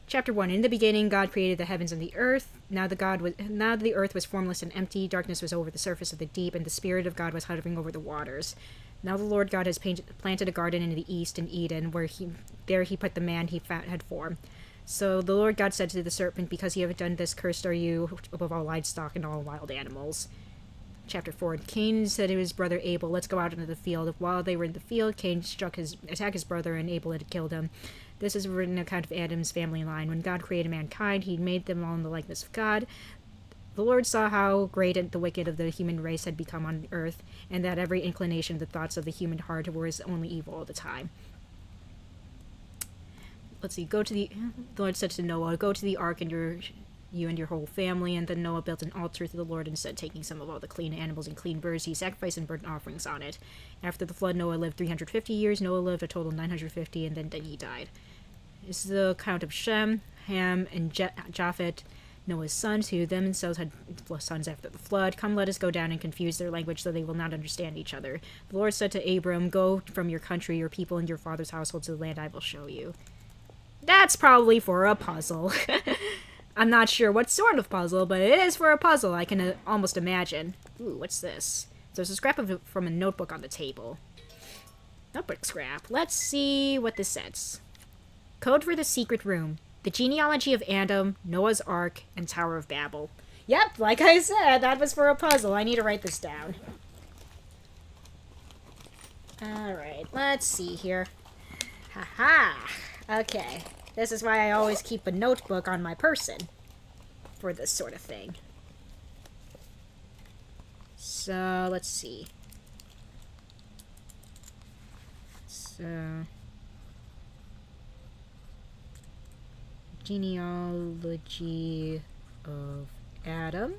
Chapter 1. In the beginning, God created the heavens and the earth. Now the earth was formless and empty. Darkness was over the surface of the deep, and the Spirit of God was hovering over the waters. Now the Lord God has planted a garden in the east in Eden, where he put the man he had formed. So the Lord God said to the serpent, because you have done this, cursed are you above all livestock and all wild animals. Chapter 4. Cain said to his brother Abel, let's go out into the field. While they were in the field, Cain attacked his brother, and Abel had killed him. This is a written account of Adam's family line. When God created mankind, he made them all in the likeness of God. The Lord saw how great the wicked of the human race had become on earth, and that every inclination of the thoughts of the human heart was only evil all the time. Let's see, the Lord said to Noah, go to the ark and you and your whole family. And then Noah built an altar to the Lord and said, taking some of all the clean animals and clean birds, he sacrificed and burnt offerings on it. After the flood, Noah lived 350 years. Noah lived a total of 950, and then he died. This is the account of Shem, Ham, and Japheth, Noah's sons, who themselves had sons after the flood. Come, let us go down and confuse their language, so they will not understand each other. The Lord said to Abram, go from your country, your people, and your father's household to the land I will show you. That's probably for a puzzle. I'm not sure what sort of puzzle, but it is for a puzzle, I can almost imagine. Ooh, what's this? There's a scrap from a notebook on the table. Notebook scrap. Let's see what this says. Code for the secret room. The genealogy of Adam, Noah's Ark, and Tower of Babel. Yep, like I said, that was for a puzzle. I need to write this down. Alright, let's see here. Haha. Okay. This is why I always keep a notebook on my person. For this sort of thing. So, let's see. So... genealogy of Adam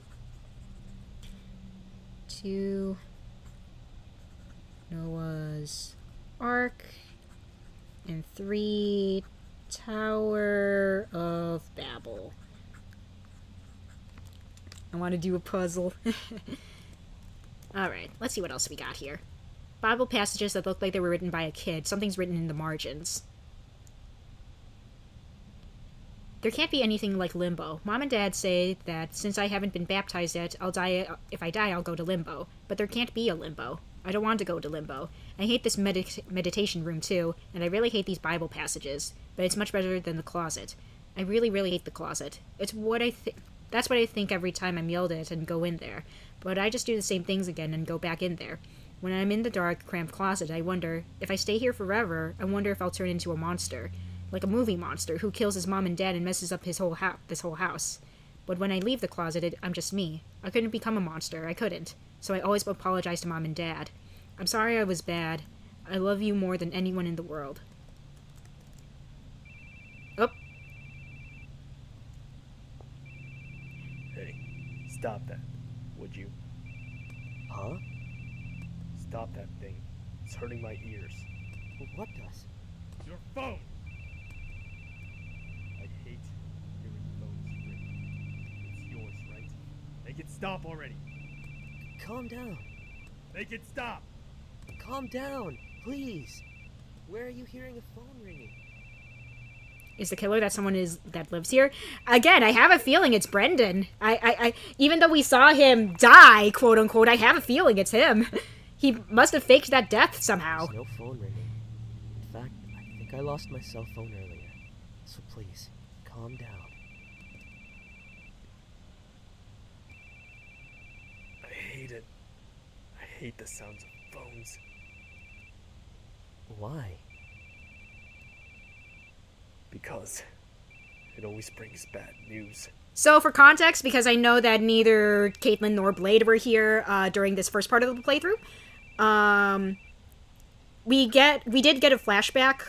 to Noah's Ark and 3 Tower of Babel. I want to do a puzzle. Alright, let's see what else we got here. Bible passages that look like they were written by a kid. Something's written in the margins. There can't be anything like limbo. Mom and Dad say that since I haven't been baptized yet, I'll die. If I die, I'll go to limbo. But there can't be a limbo. I don't want to go to limbo. I hate this meditation room too, and I really hate these Bible passages. But it's much better than the closet. I really, really hate the closet. It's what I think. That's what I think every time I'm yelled at and go in there. But I just do the same things again and go back in there. When I'm in the dark, cramped closet, I wonder, if I stay here forever, I wonder if I'll turn into a monster. Like a movie monster who kills his mom and dad and messes up this whole house. But when I leave the closet, I'm just me. I couldn't become a monster. I couldn't. So I always apologize to Mom and Dad. I'm sorry I was bad. I love you more than anyone in the world. Oh. Hey, stop that, would you? Huh? Stop that thing. It's hurting my ears. What does? Your phone! I hate hearing phones ring. It's yours, right? Make it stop already! Calm down. Make it stop! calm down, please. Where are you hearing a phone ringing? Is the killer that that lives here? Again, I have a feeling it's Brendan. I even though we saw him die, quote unquote, I have a feeling it's him. He must have faked that death somehow. There's no phone ringing. In fact, I think I lost my cell phone earlier. So please, calm down. I hate it. I hate the sounds of phones. Why? Because it always brings bad news. So, for context, because I know that neither Caitlin nor Blade were here during this first part of the playthrough, we did get a flashback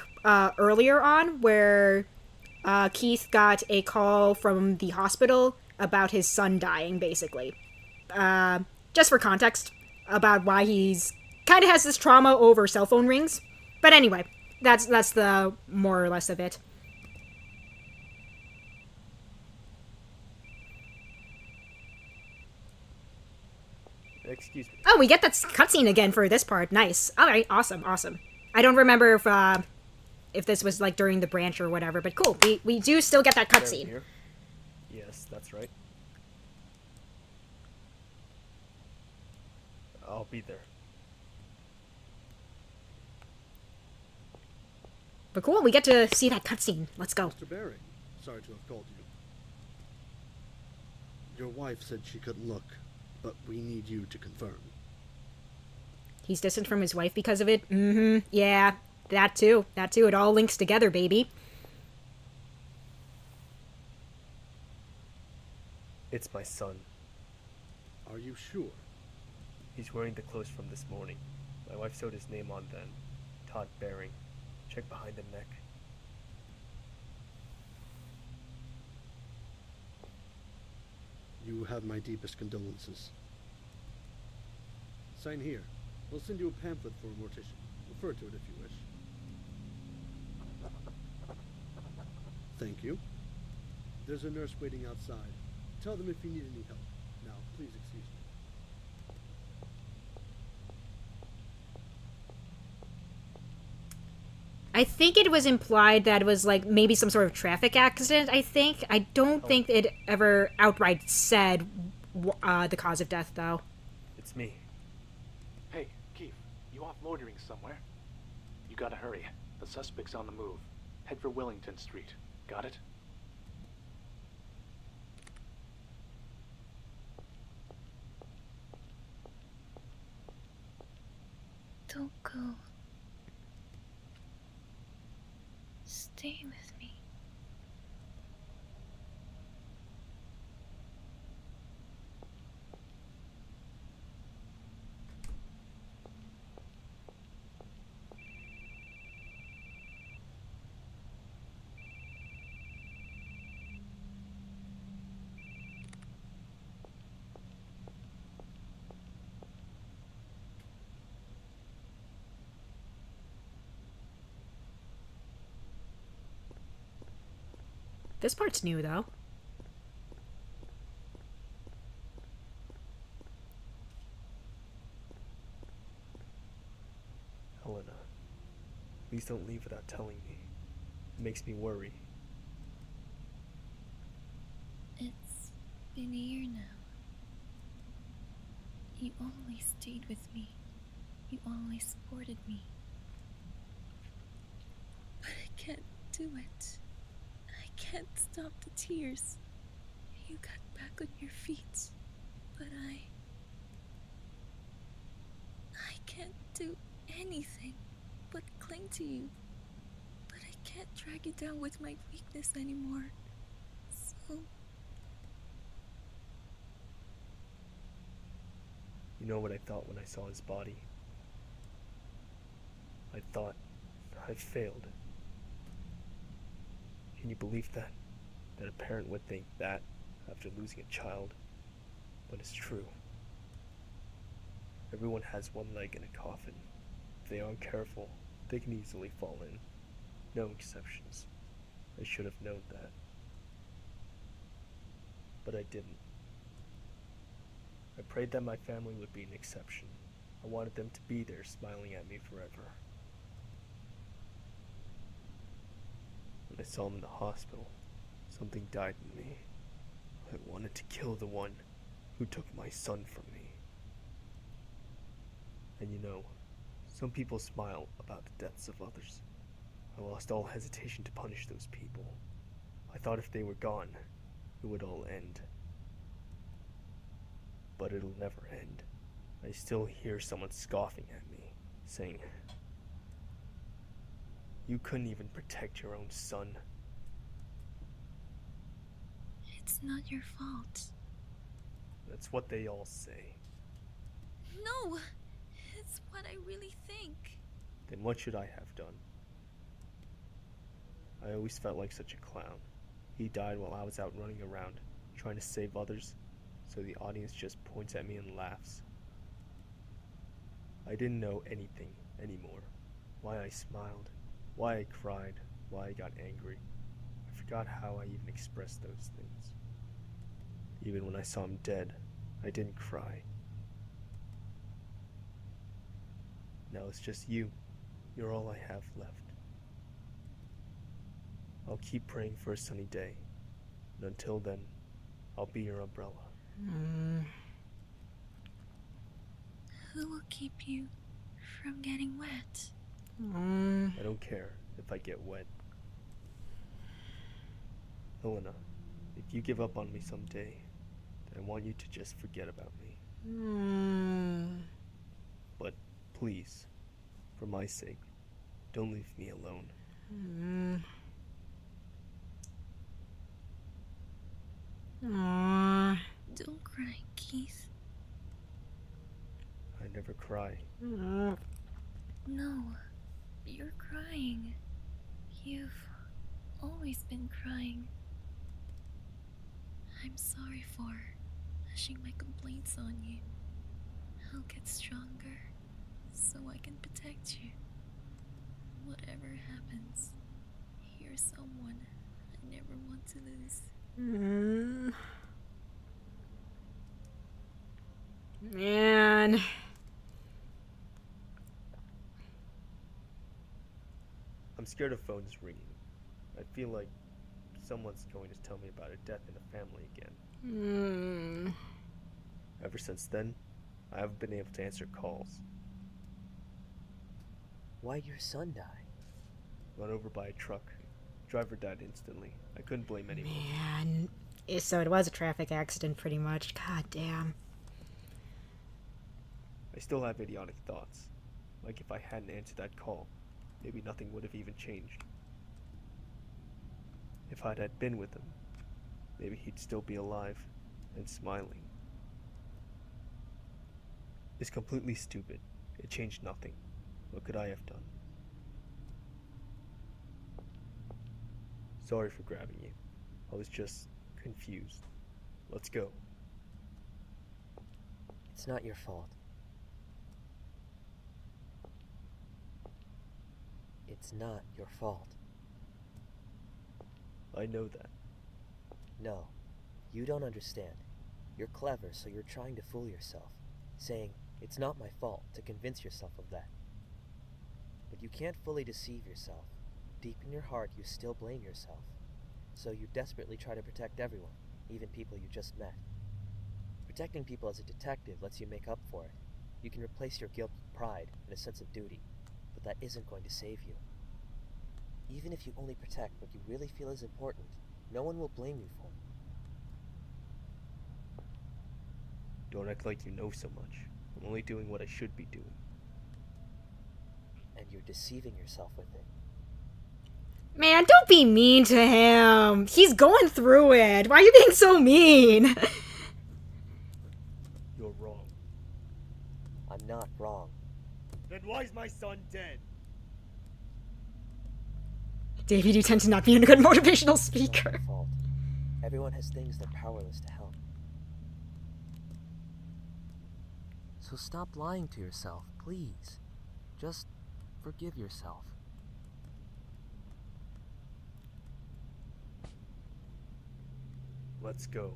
earlier on where Keith got a call from the hospital about his son dying, basically. Just for context about why he's kind of has this trauma over cell phone rings. But anyway, that's the more or less of it. Excuse me. Oh, we get that cutscene again for this part. Nice. All right, awesome. I don't remember if this was like during the branch or whatever, but cool. We do still get that cutscene. Here? Yes, that's right. I'll be there. But cool, we get to see that cutscene. Let's go. Mr. Baring, sorry to have called you. Your wife said she couldn't look, but we need you to confirm. He's distant from his wife because of it? Mm-hmm. Yeah, that too. It all links together, baby. It's my son. Are you sure? He's wearing the clothes from this morning. My wife sewed his name on then. Todd Baring. Check behind the neck. You have my deepest condolences. Sign here. We'll send you a pamphlet for a mortician. Refer to it if you wish. Thank you. There's a nurse waiting outside. Tell them if you need any help. Now, please excuse me. I think it was implied that it was like maybe some sort of traffic accident, I think. I don't think it ever outright said the cause of death, though. It's me. Hey, Keith, you off loitering somewhere? You gotta hurry. The suspect's on the move. Head for Wellington Street. Got it? Don't go. Stay with me. This part's new, though. Helena. Please don't leave without telling me. It makes me worry. It's been a year now. You always stayed with me. You always supported me. But I can't do it. I can't stop the tears. You got back on your feet, but I can't do anything but cling to you. But I can't drag you down with my weakness anymore. So You know what I thought when I saw his body? I thought I failed. Can you believe that? That a parent would think that after losing a child? But it's true. Everyone has one leg in a coffin. If they aren't careful, they can easily fall in. No exceptions. I should have known that. But I didn't. I prayed that my family would be an exception. I wanted them to be there smiling at me forever. When I saw them in the hospital, something died in me. I wanted to kill the one who took my son from me. And you know, some people smile about the deaths of others. I lost all hesitation to punish those people. I thought if they were gone, it would all end. But it'll never end. I still hear someone scoffing at me, saying, "You couldn't even protect your own son." It's not your fault. That's what they all say. No! It's what I really think. Then what should I have done? I always felt like such a clown. He died while I was out running around, trying to save others, so the audience just points at me and laughs. I didn't know anything anymore. Why I smiled, why I cried, why I got angry. I forgot how I even expressed those things. Even when I saw him dead, I didn't cry. Now it's just you. You're all I have left. I'll keep praying for a sunny day. And until then, I'll be your umbrella. Who will keep you from getting wet? I don't care if I get wet. Helena, if you give up on me someday, then I want you to just forget about me. But please, for my sake, don't leave me alone. Don't cry, Keith. I never cry. No, you're crying. You've always been crying. I'm sorry for pushing my complaints on you. I'll get stronger so I can protect you. Whatever happens, you're someone I never want to lose. Man. I'm scared of phones ringing. I feel like someone's going to tell me about a death in the family again. Ever since then, I haven't been able to answer calls. Why'd your son die? Run over by a truck. Driver died instantly. I couldn't blame anyone. Man. So it was a traffic accident, pretty much. God damn. I still have idiotic thoughts. Like if I hadn't answered that call, maybe nothing would have even changed. If I'd had been with him, maybe he'd still be alive and smiling. It's completely stupid. It changed nothing. What could I have done? Sorry for grabbing you. I was just confused. Let's go. It's not your fault. It's not your fault. I know that. No, you don't understand. You're clever, so you're trying to fool yourself, saying, it's not my fault, to convince yourself of that. But you can't fully deceive yourself. Deep in your heart, you still blame yourself. So you desperately try to protect everyone, even people you just met. Protecting people as a detective lets you make up for it. You can replace your guilt with pride and a sense of duty, but that isn't going to save you. Even if you only protect what you really feel is important, no one will blame you for it. Don't act like you know so much. I'm only doing what I should be doing. And you're deceiving yourself with it. Man, don't be mean to him. He's going through it. Why are you being so mean? You're wrong. I'm not wrong. Then why's my son dead? David, you tend to not be a good motivational It's not speaker. your fault. Everyone has things they're powerless to help. So stop lying to yourself, please. Just forgive yourself. Let's go.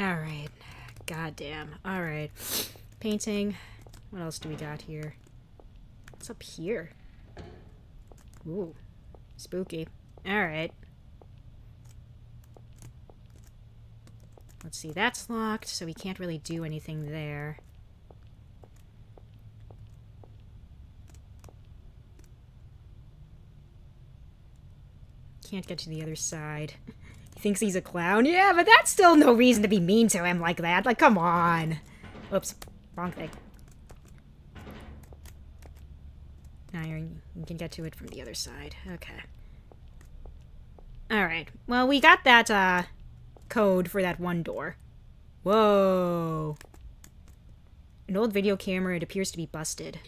Alright. Goddamn. Alright. Painting. What else do we got here? What's up here? Ooh. Spooky. Alright. Let's see, that's locked, so we can't really do anything there. Can't get to the other side. He thinks he's a clown? Yeah, but that's still no reason to be mean to him like that. Like, come on. Oops. Wrong thing. Now you can get to it from the other side. Okay. Alright. Well, we got that, code for that one door. Whoa. An old video camera. It appears to be busted.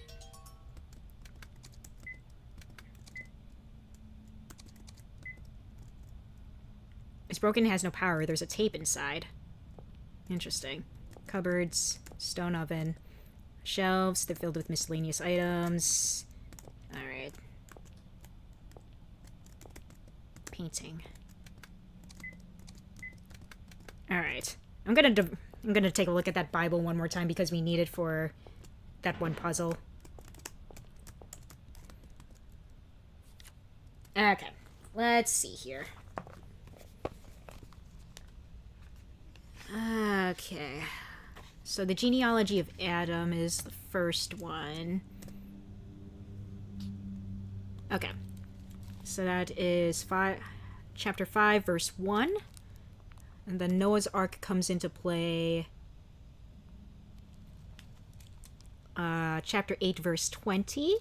It's broken and has no power. There's a tape inside. Interesting. Cupboards. Stone oven. Shelves. They're filled with miscellaneous items. Alright. Painting. Alright. I'm gonna take a look at that Bible one more time because we need it for that one puzzle. Okay. Let's see here. Okay. So the genealogy of Adam is the first one. Okay. So that is chapter 5, verse 1. And then Noah's Ark comes into play. Chapter 8, verse 20.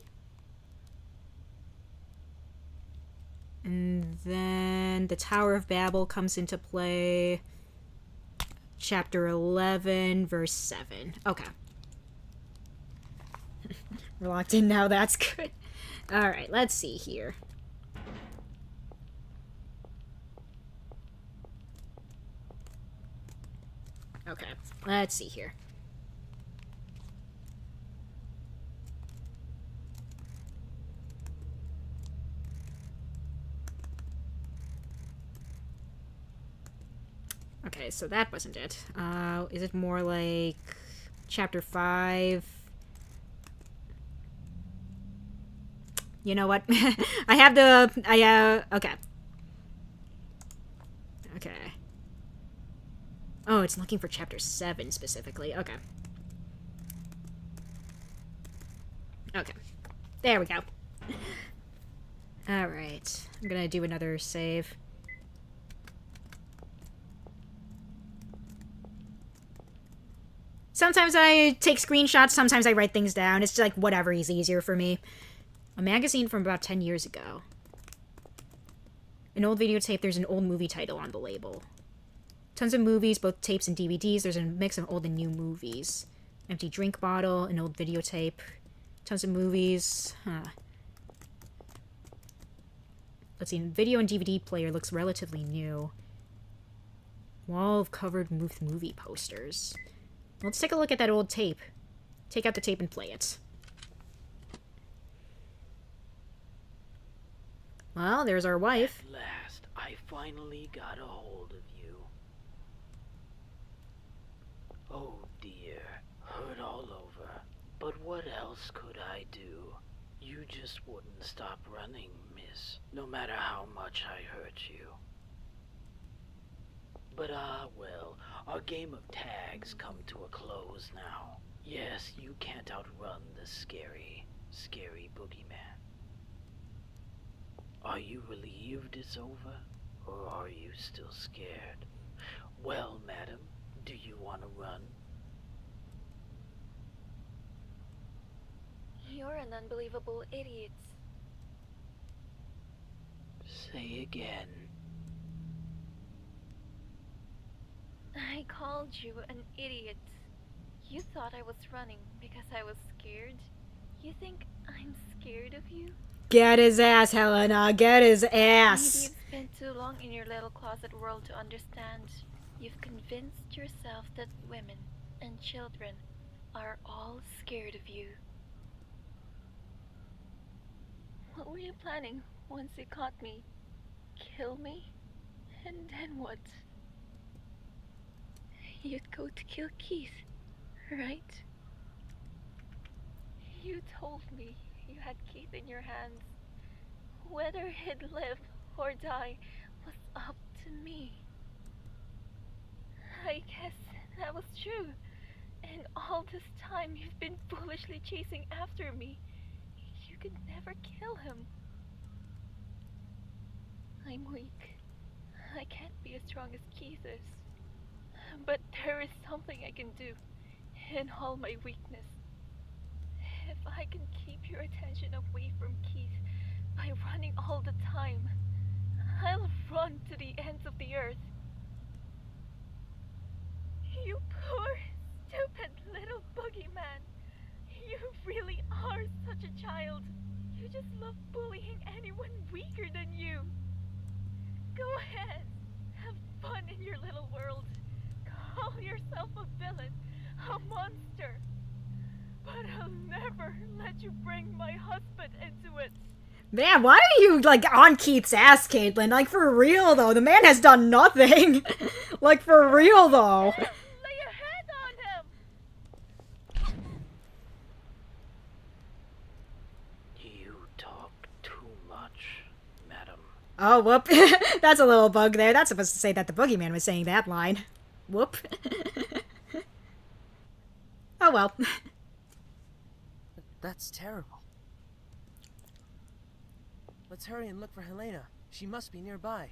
And then the Tower of Babel comes into play. Chapter 11, verse 7. Okay. We're locked in now, that's good. Alright, let's see here. Okay, let's see here. Okay, so that wasn't it. Is it more like chapter 5? You know what? Okay. Okay. Oh, it's looking for chapter 7 specifically. Okay. Okay. There we go. Alright. I'm gonna do another save. Sometimes I take screenshots, sometimes I write things down. It's just like whatever is easier for me. A magazine from about 10 years ago. An old videotape, there's an old movie title on the label. Tons of movies, both tapes and DVDs. There's a mix of old and new movies. Empty drink bottle, an old videotape. Tons of movies. Huh. Let's see, video and DVD player looks relatively new. Wall of covered with movie posters. Let's take a look at that old tape. Take out the tape and play it. Well, there's our wife. At last, I finally got a hold of you. Oh dear, hurt all over. But what else could I do? You just wouldn't stop running, miss, no matter how much I hurt you. But well, our game of tags come to a close now. Yes, you can't outrun the scary, scary Boogie Man. Are you relieved it's over, or are you still scared? Well, madam, do you want to run? You're an unbelievable idiot. Say again. I called you an idiot. You thought I was running because I was scared? You think I'm scared of you? Get his ass, Helena. Get his ass. Maybe you've spent too long in your little closet world to understand. You've convinced yourself that women and children are all scared of you. What were you planning once you caught me? Kill me? And then what? you'd go to kill Keith, right? You told me you had Keith in your hands. Whether he'd live or die was up to me. I guess that was true. And all this time you've been foolishly chasing after me. You could never kill him. I'm weak. I can't be as strong as Keith is. But there is something I can do in all my weakness. If I can keep your attention away from Keith by running all the time, I'll run to the ends of the earth. You poor, stupid little Boogie Man. You really are such a child. You just love bullying anyone weaker than you. Go ahead. Have fun in your little world. Call yourself a villain, a monster. But I'll never let you bring my husband into it. Man, why are you, like, on Keith's ass, Caitlin? Like, for real, though. The man has done nothing. Like, for real, though. Lay a hand on him! You talk too much, madam. Oh, whoop. That's a little bug there. That's supposed to say that the boogeyman was saying that line. Whoop. Oh, well. That's terrible. Let's hurry and look for Helena. She must be nearby.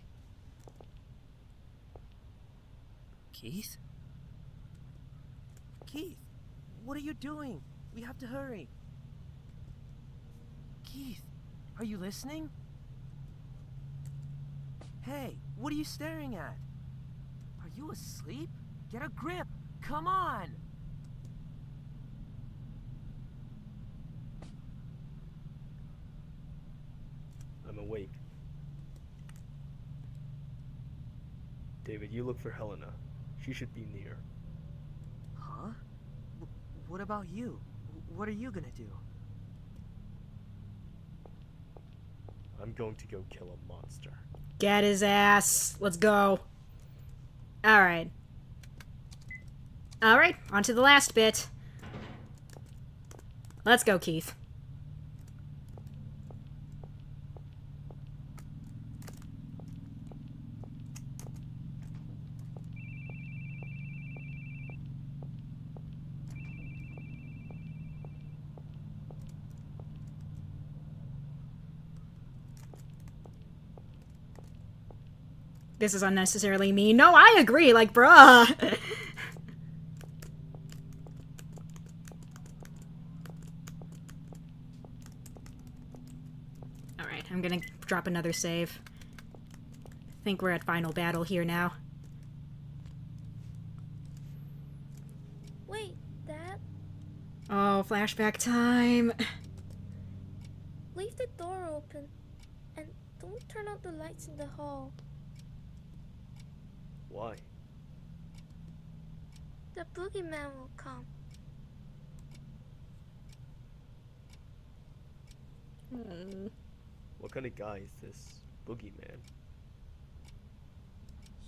Keith? Keith, what are you doing? We have to hurry. Keith, are you listening? Hey, what are you staring at? Are you asleep? Get a grip! Come on! I'm awake. David, you look for Helena. She should be near. Huh? What about you? What are you gonna do? I'm going to go kill a monster. Get his ass. Let's go. Alright. Alright, on to the last bit. Let's go, Keith. This is unnecessarily mean. No, I agree. Like, bruh. Alright, I'm gonna drop another save. I think we're at final battle here now. Wait, Dad? Oh, flashback time. Leave the door open. And don't turn out the lights in the hall. Why? The boogeyman will come. What kind of guy is this Boogeyman?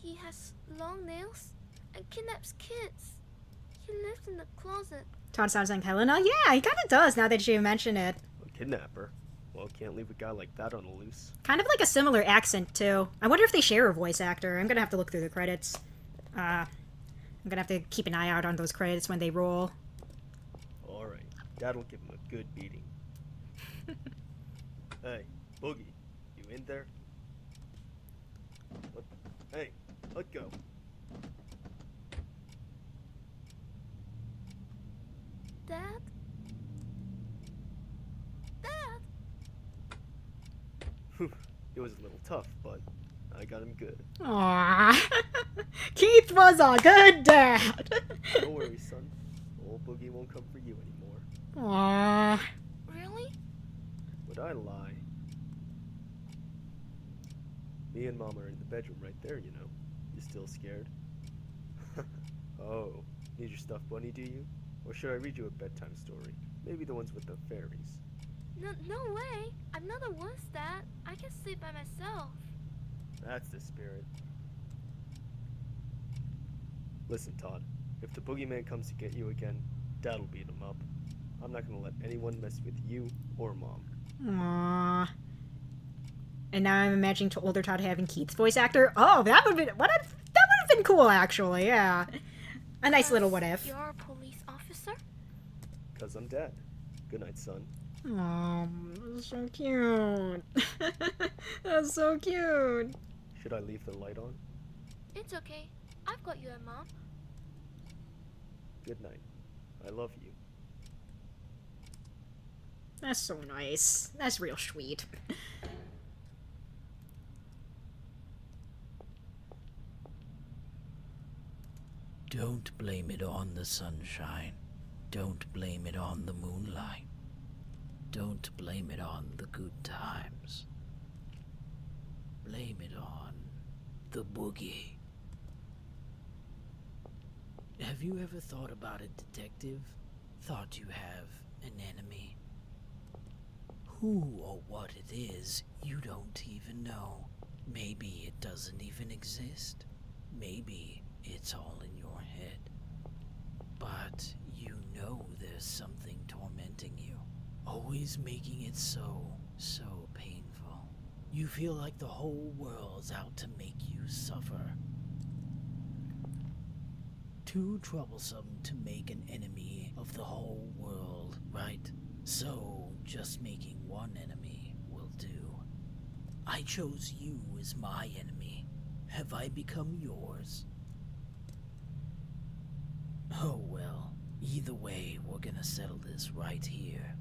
He has long nails and kidnaps kids. He lives in the closet. Todd sounds like Helena? Yeah, he kinda does now that you mention it. A kidnapper? Well, can't leave a guy like that on the loose. Kind of like a similar accent, too. I wonder if they share a voice actor. I'm gonna have to look through the credits. I'm gonna have to keep an eye out on those credits when they roll. Alright, that'll give him a good beating. Hey, Boogie, you in there? Hey, let go. Dad? Dad? It was a little tough, but I got him good. Aww. Keith was a good dad. Don't worry, son. Old Boogie won't come for you anymore. Aww. Really? Would I lie? Me and Mom are in the bedroom right there, you know. You still scared? Oh, need your stuffed bunny, do you? Or should I read you a bedtime story? Maybe the ones with the fairies. No way. I'm not a wuss, Dad. I can sleep by myself. That's the spirit. Listen, Todd. If the boogeyman comes to get you again, Dad'll beat him up. I'm not gonna let anyone mess with you or Mom. Aww. And now I'm imagining to older Todd having Keith's voice actor. Oh, that would have been cool, actually. Yeah, a nice little what if. You're a police officer? 'Cause I'm Dad. Good night, son. Oh, that's so cute. That's so cute. Should I leave the light on? It's okay. I've got you a mom. Good night. I love you. That's so nice. That's real sweet. Don't blame it on the sunshine. Don't blame it on the moonlight. Don't blame it on the good times. Blame it on the boogie. Have you ever thought about it, detective? Thought you have an enemy? Who or what it is, you don't even know. Maybe it doesn't even exist. Maybe it's all in your head. But you know there's something tormenting you. Always making it so painful. You feel like the whole world's out to make you suffer. Too troublesome to make an enemy of the whole world, right? So, just making one enemy will do. I chose you as my enemy. Have I become yours? Oh well, either way, we're gonna settle this right here.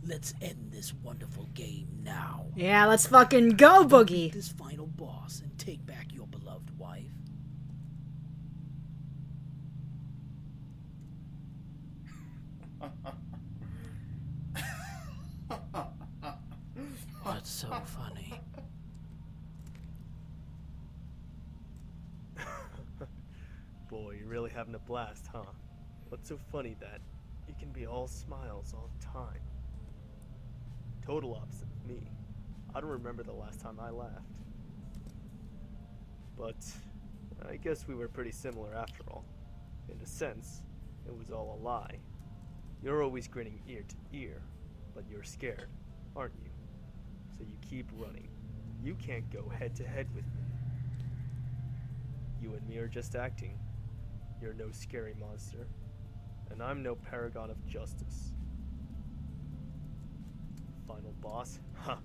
Let's end this wonderful game now. Yeah, let's fucking go, Boogie. This final boss and take back your beloved wife. What's so funny? Boy, you're really having a blast, huh? What's so funny that you can be all smiles all the time? Total opposite of me. I don't remember the last time I laughed. But I guess we were pretty similar after all. In a sense, it was all a lie. You're always grinning ear to ear, but you're scared, aren't you? So you keep running. You can't go head to head with me. You and me are just acting. You're no scary monster, and I'm no paragon of justice. Final boss? Huh.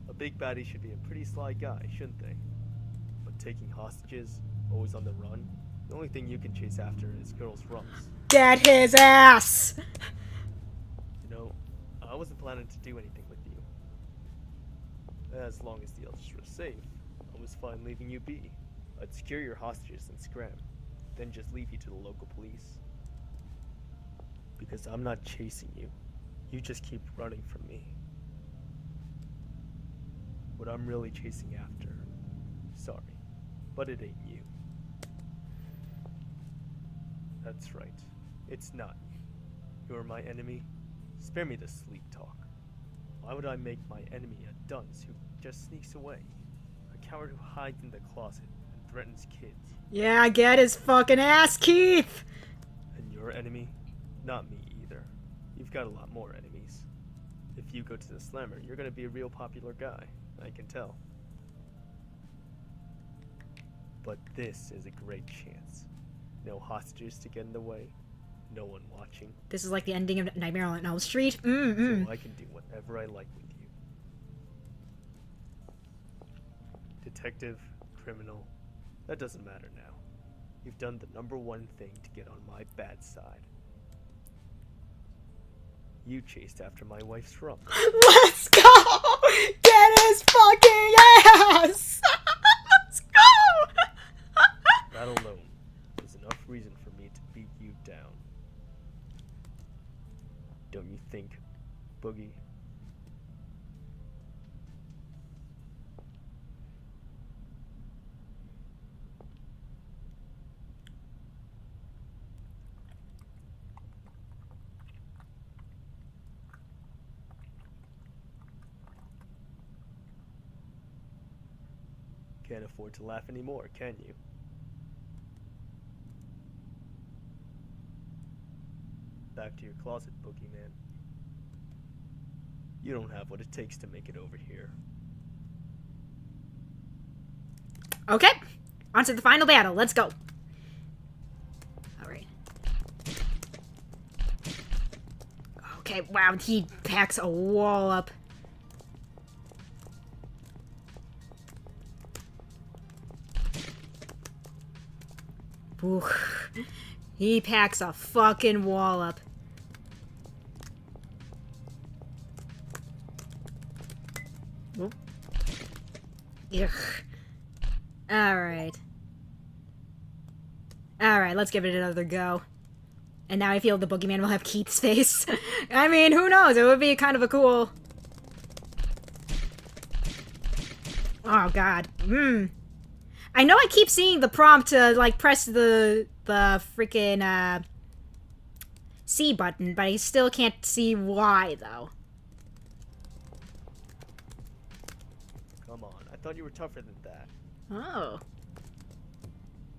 A big baddie should be a pretty sly guy, shouldn't they? But taking hostages, always on the run, the only thing you can chase after is girls' rumps. Get his ass! You know, I wasn't planning to do anything with you. As long as the others were safe, I was fine leaving you be. I'd secure your hostages and scram, then just leave you to the local police. Because I'm not chasing you. You just keep running from me. What I'm really chasing after, sorry, but it ain't you. That's right, it's not you. You're my enemy. Spare me the sleep talk. Why would I make my enemy a dunce who just sneaks away? A coward who hides in the closet and threatens kids. Yeah, get his fucking ass, Keith! And your enemy? Not me either. You've got a lot more enemies. If you go to the slammer, you're gonna be a real popular guy. I can tell. But this is a great chance. No hostages to get in the way. No one watching. This is like the ending of Nightmare on Elm Street. So I can do whatever I like with you. Detective, criminal, that doesn't matter now. You've done the #1 thing to get on my bad side. You chased after my wife's rump. Let's go! Get his fucking ass! Let's go! That alone was enough reason for me to beat you down. Don't you think, Boogie? Can't afford to laugh anymore, can you? back to your closet, Boogie Man. You don't have what it takes to make it over here. Okay, on to the final battle. Let's go. Alright. Okay, wow, he packs a wall up. Ooh. He packs a fucking wall up. Oop. Ugh. Alright. Alright, let's give it another go. And now I feel the boogeyman will have Keith's face. I mean, who knows? It would be kind of a cool... Oh, God. I know I keep seeing the prompt to, like, press the freaking, C button, but I still can't see why, though. Come on, I thought you were tougher than that. Oh.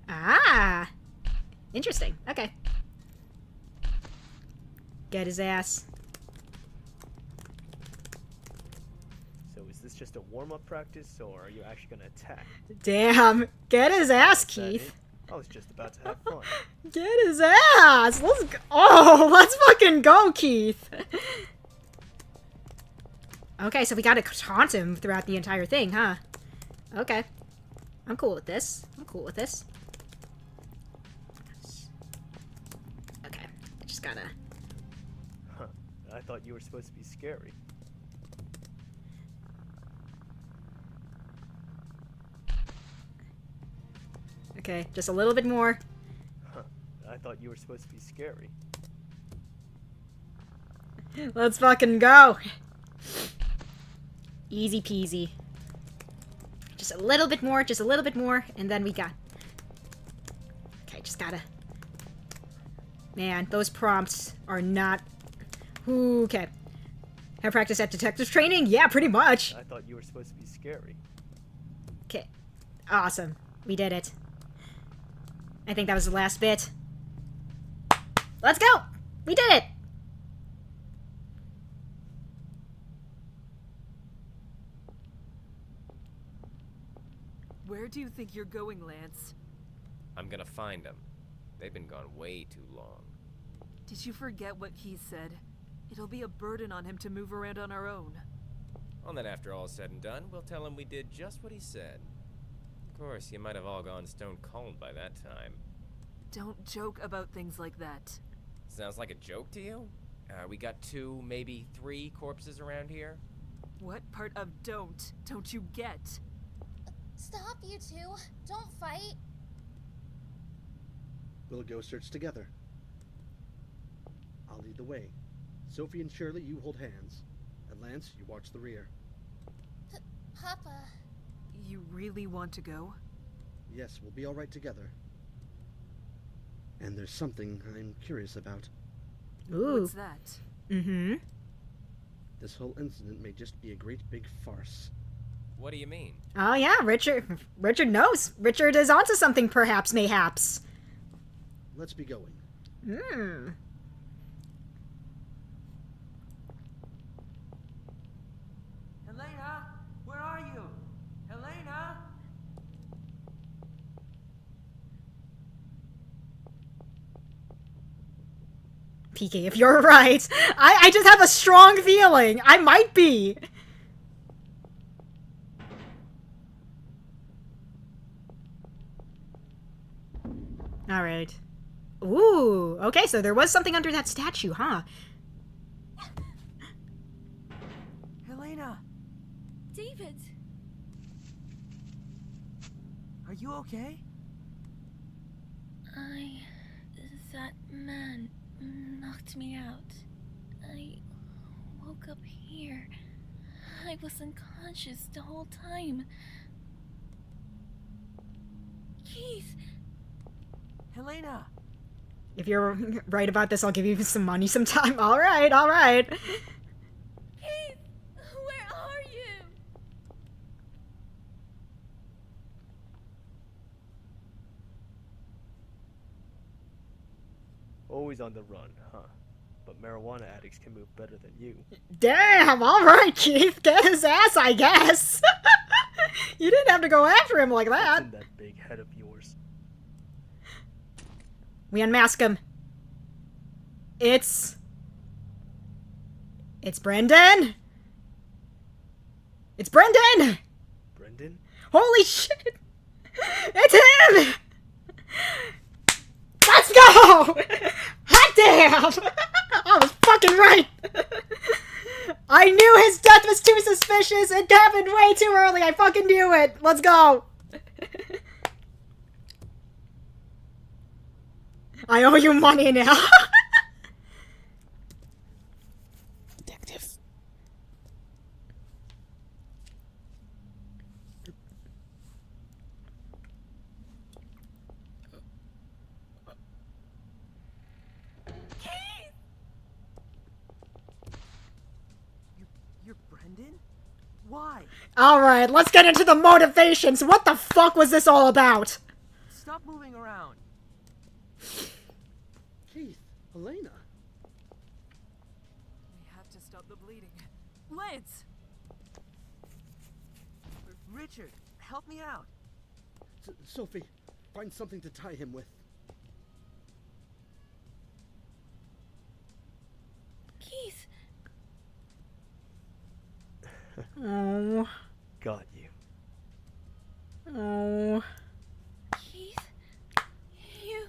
Ah. Interesting. Okay. Get his ass. So is this just a warm-up practice, or are you actually gonna attack? Damn. Get his ass, Is that Keith. it? I was just about to have fun. Get his ass. Let's go. Oh, let's fucking go, Keith. Okay, so we gotta taunt him throughout the entire thing, huh? Okay. I'm cool with this. I'm cool with this. Okay. I just gotta... Huh. I thought you were supposed to be scary. Okay, just a little bit more. Huh. I thought you were supposed to be scary. Let's fucking go. Easy peasy. Just a little bit more, and then we got... Okay, just gotta... Man, those prompts are not... Okay. Have practice at detective training? Yeah, pretty much. I thought you were supposed to be scary. Okay. Awesome. We did it. I think that was the last bit. Let's go! We did it! Where do you think you're going, Lance? I'm gonna find them. They've been gone way too long. Did you forget what he said? It'll be a burden on him to move around on our own. Well, then after all is said and done, we'll tell him we did just what he said. Of course, you might have all gone stone cold by that time. Don't joke about things like that. Sounds like a joke to you? We got 2, maybe 3 corpses around here? What part of don't you get? Stop, you two. Don't fight. We'll go search together. I'll lead the way. Sophie and Shirley, you hold hands. And Lance, you watch the rear. Papa. You really want to go? Yes, we'll be all right together. And there's something I'm curious about. Ooh. What's that? Mm-hmm. This whole incident may just be a great big farce. What do you mean? Oh yeah, Richard knows. Richard is onto something, perhaps, mayhaps. Let's be going. Hmm. Helena, where are you? Helena? PK, if you're right. I just have a strong feeling. I might be. Alright. Ooh, okay, so there was something under that statue, huh? Helena, David! are you okay? That man knocked me out. I woke up here. I was unconscious the whole time. Keith! Helena! If you're right about this, I'll give you some money sometime. Alright, alright. Keith! Where are you? Always on the run, huh? but marijuana addicts can move better than you. Damn, alright, Keith. Get his ass, I guess. You didn't have to go after him like What's that. in that big head of yours? We unmask him. It's Brendan! It's Brendan! Brendan? Holy shit! It's him! Let's go! Hot damn! I was fucking right! I knew his death was too suspicious! It happened way too early! I fucking knew it! Let's go! I owe you money now! Detective. You're Brendan? Why? Alright, let's get into the motivations! What the fuck was this all about? Stop moving around. Keith, Elena. We have to stop the bleeding. Lids! Richard, help me out. Sophie, find something to tie him with. Keith, Oh. Got you. Oh. Keith, you...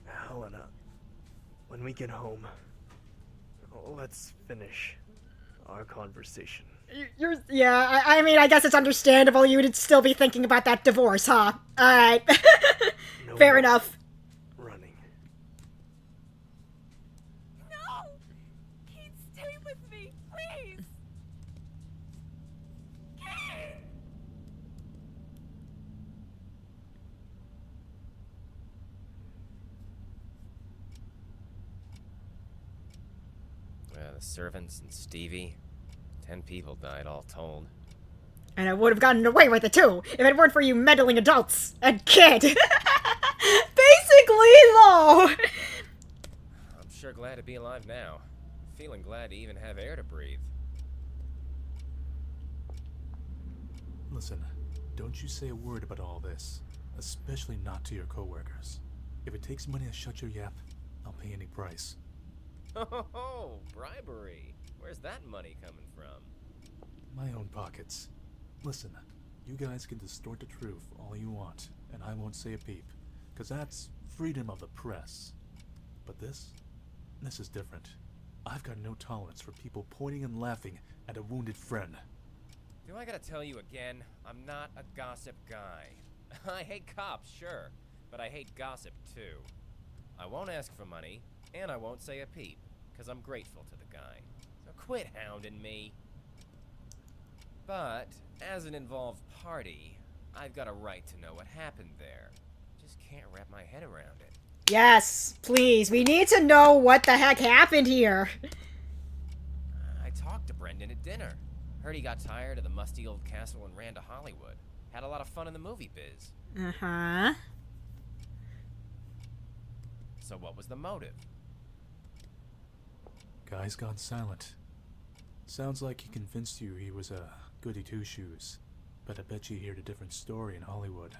Helena, when we get home, let's finish our conversation. Yeah, I mean, I guess it's understandable you would still be thinking about that divorce, huh? Alright. No Fair more enough. Running. No! Keith, stay with me, please! Keith! The servants and Stevie. 10 people died all told. And I would have gotten away with it too, if it weren't for you meddling adults and kid. Basically, though. I'm sure glad to be alive now. Feeling glad to even have air to breathe. Listen, don't you say a word about all this, especially not to your coworkers. If it takes money to shut your yap, I'll pay any price. Oh, bribery. Where's that money coming from? My own pockets. Listen, you guys can distort the truth all you want, and I won't say a peep, because that's freedom of the press. But this is different. I've got no tolerance for people pointing and laughing at a wounded friend. Do I gotta tell you again? I'm not a gossip guy. I hate cops, sure, but I hate gossip too. I won't ask for money, and I won't say a peep, because I'm grateful to the guy. So quit hounding me. But, as an involved party, I've got a right to know what happened there. Just can't wrap my head around it. Yes, please. We need to know what the heck happened here. I talked to Brendan at dinner. Heard he got tired of the musty old castle and ran to Hollywood. Had a lot of fun in the movie biz. Uh-huh. So what was the motive? Guy's gone silent. Sounds like he convinced you he was a goody two-shoes, but I bet you heard a different story in Hollywood.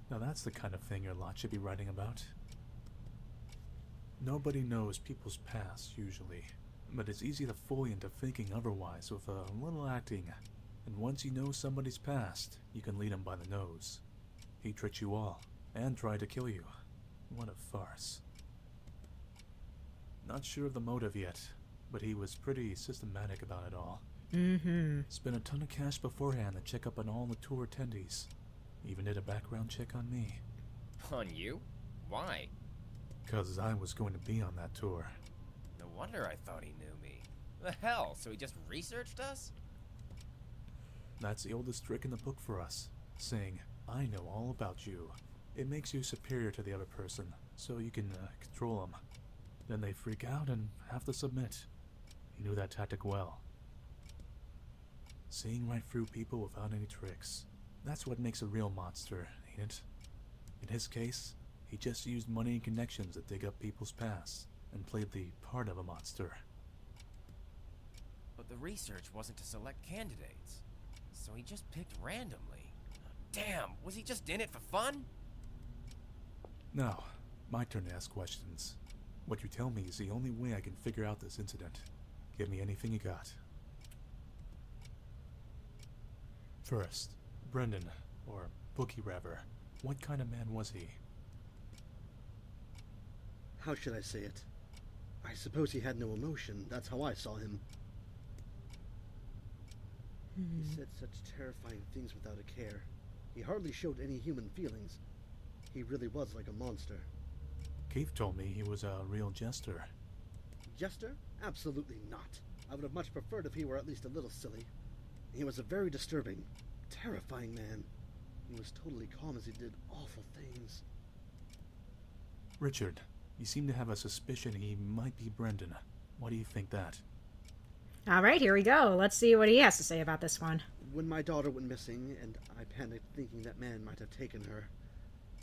Now that's the kind of thing your lot should be writing about. Nobody knows people's past, usually, but it's easy to fool you into thinking otherwise with a little acting. And once you know somebody's past, you can lead them by the nose. He tricked you all, and tried to kill you. What a farce. Not sure of the motive yet, but he was pretty systematic about it all. Mm-hmm. Spent a ton of cash beforehand to check up on all the tour attendees. Even did a background check on me. On you? Why? 'Cause I was going to be on that tour. No wonder I thought he knew me. The hell, so he just researched us? That's the oldest trick in the book for us, saying, I know all about you. It makes you superior to the other person, so you can control them. Then they freak out and have to submit. He knew that tactic well. Seeing right through people without any tricks. That's what makes a real monster, ain't it? In his case, He just used money and connections to dig up people's pasts and played the part of a monster. But the research wasn't to select candidates, so he just picked randomly. Damn, was he just in it for fun? Now, my turn to ask questions. What you tell me is the only way I can figure out this incident. Give me anything you got. First, Brendan, or Boogie rather. What kind of man was he? How should I say it? I suppose he had no emotion. That's how I saw him. He said such terrifying things without a care. He hardly showed any human feelings. He really was like a monster. Keith told me he was a real jester. Jester? Absolutely not. I would have much preferred if he were at least a little silly. He was a very disturbing, terrifying man. He was totally calm as he did awful things. Richard, you seem to have a suspicion he might be Brendan. Why do you think that? Alright, here we go. Let's see what he has to say about this one. When my daughter went missing and I panicked thinking that man might have taken her,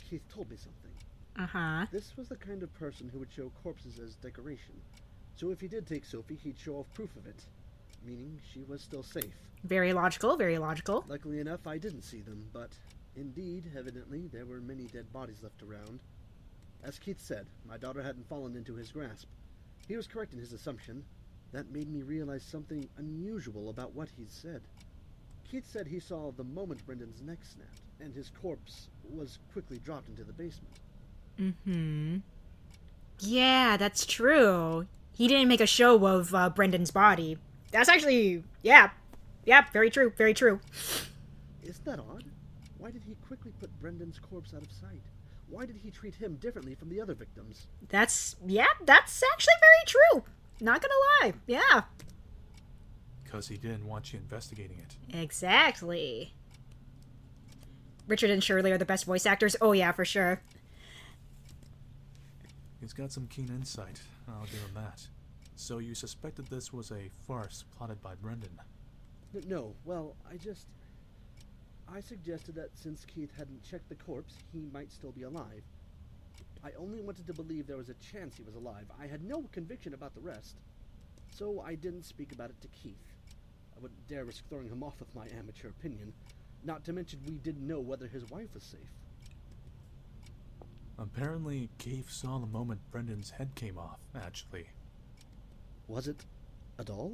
Keith told me something. Uh-huh. This was the kind of person who would show corpses as decoration. So if he did take Sophie, he'd show off proof of it, meaning she was still safe. Very logical, very logical. Luckily enough, I didn't see them, but indeed, evidently, there were many dead bodies left around. As Keith said, my daughter hadn't fallen into his grasp. He was correct in his assumption. That made me realize something unusual about what he'd said. Keith said he saw the moment Brendan's neck snapped, and his corpse was quickly dropped into the basement. Mm-hmm. Yeah, that's true. He didn't make a show of Brendan's body. That's actually, yeah, very true, very true. Isn't that odd? Why did he quickly put Brendan's corpse out of sight? Why did he treat him differently from the other victims? That's actually very true. Not gonna lie, yeah. Because he didn't want you investigating it. Exactly. Richard and Shirley are the best voice actors. Oh yeah, for sure. He's got some keen insight, I'll give him that. So you suspected this was a farce plotted by Brendan? No, well, I suggested that since Keith hadn't checked the corpse, he might still be alive. I only wanted to believe there was a chance he was alive. I had no conviction about the rest. So I didn't speak about it to Keith. I wouldn't dare risk throwing him off with my amateur opinion. Not to mention we didn't know whether his wife was safe. Apparently, Keith saw the moment Brendan's head came off, actually. Was it a doll?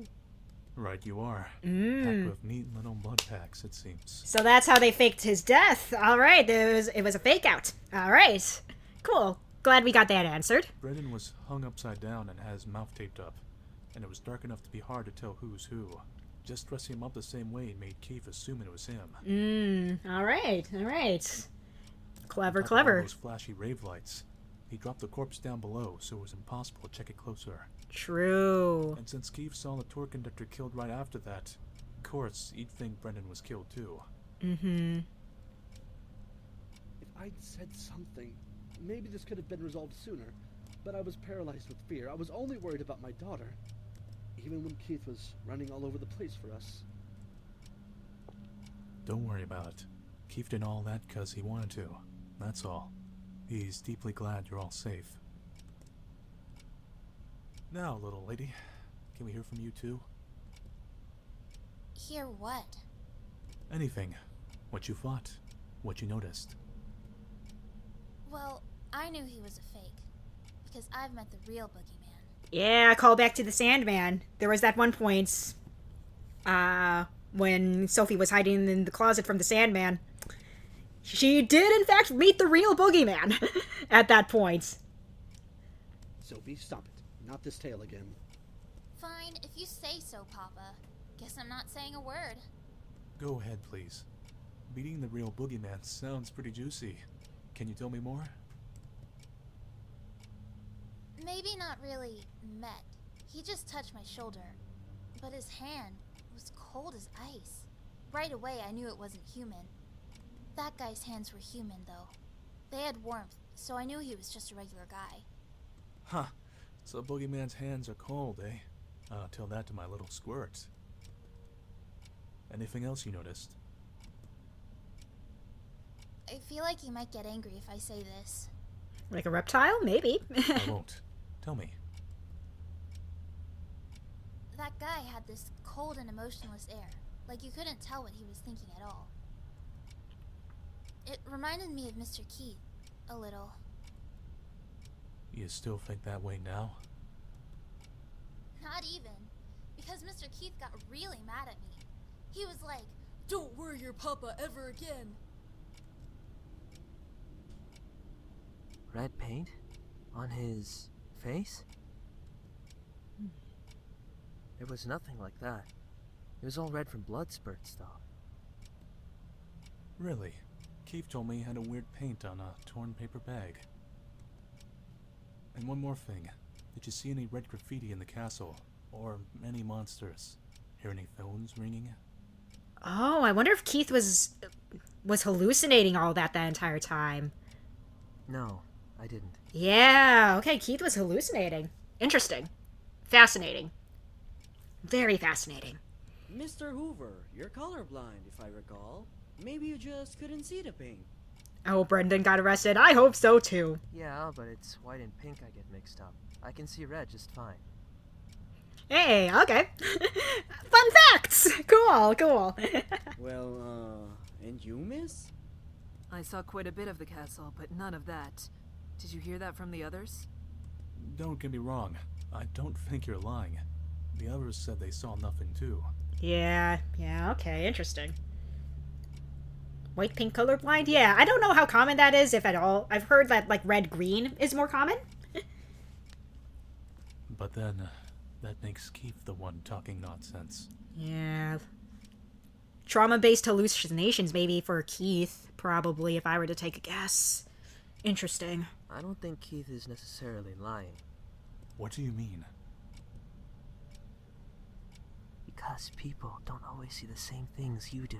Right you are. Packed with neat little blood packs, it seems. So that's how they faked his death. Alright, it was a fake out. Alright. Cool. Glad we got that answered. Brendan was hung upside down and had his mouth taped up, and it was dark enough to be hard to tell who's who. Just dressing him up the same way made Keith assume it was him. Alright. Clever, On top of clever. all those flashy rave lights. He dropped the corpse down below, so it was impossible to check it closer. True. And since Keith saw the tour conductor killed right after that, of course, he'd think Brendan was killed too. Mm-hmm. If I'd said something, maybe this could have been resolved sooner, but I was paralyzed with fear. I was only worried about my daughter, even when Keith was running all over the place for us. Don't worry about it. Keith did all that because he wanted to. That's all. He's deeply glad you're all safe. Now, little lady, can we hear from you too? Hear what? Anything. What you thought. What you noticed. Well, I knew he was a fake. Because I've met the real Boogie Man. Yeah, call back to the Sandman. There was that one point, when Sophie was hiding in the closet from the Sandman. She did, in fact, meet the real Boogie Man at that point. Sophie, stop it. Not this tale again. Fine, if you say so, Papa. Guess I'm not saying a word. Go ahead, please. Meeting the real Boogie Man sounds pretty juicy. Can you tell me more? Maybe not really met. He just touched my shoulder. But his hand was cold as ice. Right away, I knew it wasn't human. That guy's hands were human, though. They had warmth, so I knew he was just a regular guy. Huh. So Boogie Man's hands are cold, eh? I'll tell that to my little squirt. Anything else you noticed? I feel like he might get angry if I say this. Like a reptile? Maybe. I won't. Tell me. That guy had this cold and emotionless air. Like you couldn't tell what he was thinking at all. It reminded me of Mr. Keith. A little. You still think that way now? Not even. Because Mr. Keith got really mad at me. He was like, "Don't worry your papa ever again." Red paint? On his face? There was nothing like that. It was all red from blood spurts, though. Really? Keith told me he had a weird paint on a torn paper bag. And one more thing. Did you see any red graffiti in the castle? Or any monsters? Hear any phones ringing? Oh, I wonder if Keith was hallucinating all that entire time. No, I didn't. Yeah, okay, Keith was hallucinating. Interesting. Fascinating. Very fascinating. Mr. Hoover, you're colorblind, if I recall. Maybe you just couldn't see the paint. Oh, Brendan got arrested. I hope so, too. Yeah, but it's white and pink I get mixed up. I can see red just fine. Hey, okay. Fun facts! Cool, cool. Well, and you, miss? I saw quite a bit of the castle, but none of that. Did you hear that from the others? Don't get me wrong. I don't think you're lying. The others said they saw nothing too. Yeah, okay, interesting. White, pink, colorblind? Yeah, I don't know how common that is, if at all. I've heard that, like, red-green is more common. But then, that makes Keith the one talking nonsense. Yeah. Trauma-based hallucinations, maybe, for Keith, probably, if I were to take a guess. Interesting. I don't think Keith is necessarily lying. What do you mean? Because people don't always see the same things you do.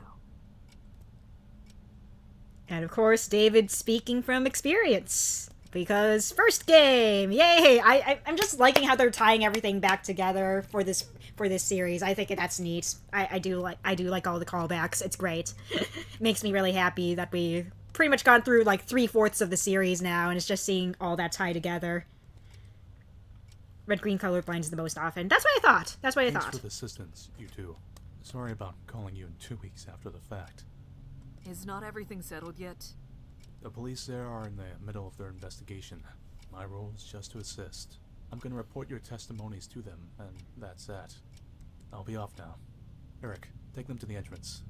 And of course, David speaking from experience. Because first game! Yay! I'm just liking how they're tying everything back together for this series. I think that's neat. I do like all the callbacks. It's great. Makes me really happy that we pretty much gone through like 3/4 of the series now, and it's just seeing all that tie together. Red-green colorblind is the most often. That's what I thought. Thanks for the assistance, you two. Sorry about calling you in 2 weeks after the fact. Is not everything settled yet? The police there are in the middle of their investigation. My role is just to assist. I'm gonna report your testimonies to them, and that's that. I'll be off now. Eric, take them to the entrance.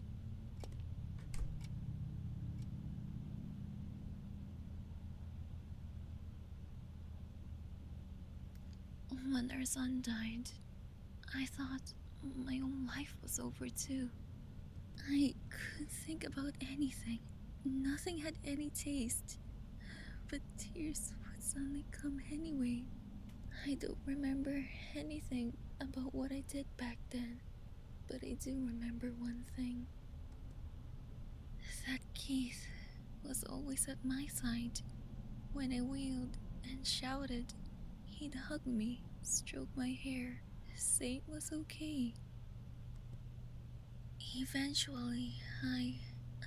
When our son died, I thought my own life was over too. I couldn't think about anything. Nothing had any taste. But tears would suddenly come anyway. I don't remember anything about what I did back then. But I do remember one thing. That Keith was always at my side. When I wailed and shouted, he'd hug me, stroke my hair, say it was okay. Eventually, I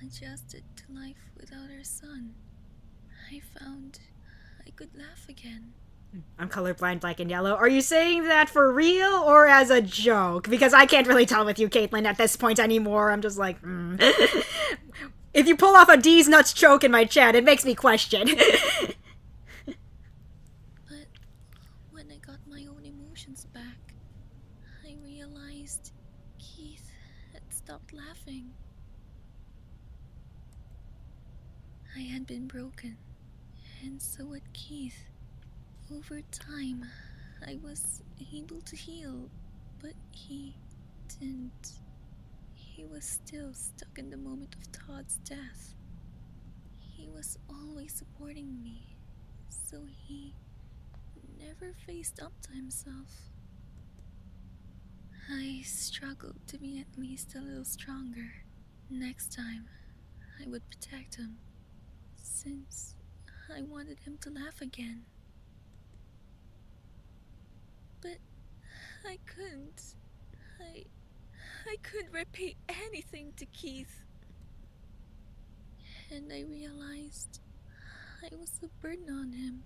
adjusted to life without our son. I found I could laugh again. I'm colorblind, black and yellow. Are you saying that for real or as a joke? Because I can't really tell with you, Caitlin, at this point anymore. I'm just like, If you pull off a D's nuts choke in my chat, it makes me question. But when I got my own emotions back, I realized Keith had stopped laughing. I had been broken, and so had Keith. Over time, I was able to heal, but he didn't. He was still stuck in the moment of Todd's death. He was always supporting me, so he never faced up to himself. I struggled to be at least a little stronger. Next time, I would protect him, since I wanted him to laugh again. But I couldn't. I couldn't repay anything to Keith. And I realized I was a burden on him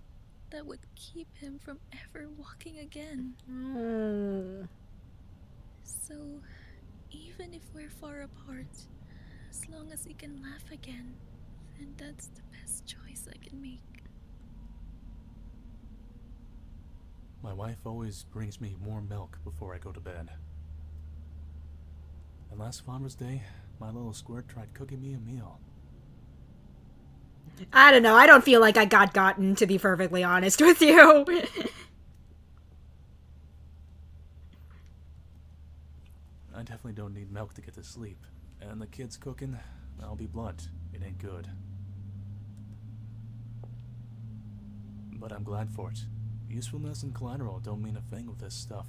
that would keep him from ever walking again. Oh. So, even if we're far apart, as long as he can laugh again, then that's the best choice I can make. My wife always brings me warm milk before I go to bed. And last Father's Day, my little squirt tried cooking me a meal. I don't know. I don't feel like I got gotten, to be perfectly honest with you. I definitely don't need milk to get to sleep. And the kids cooking, I'll be blunt, it ain't good. But I'm glad for it. Usefulness and collateral don't mean a thing with this stuff.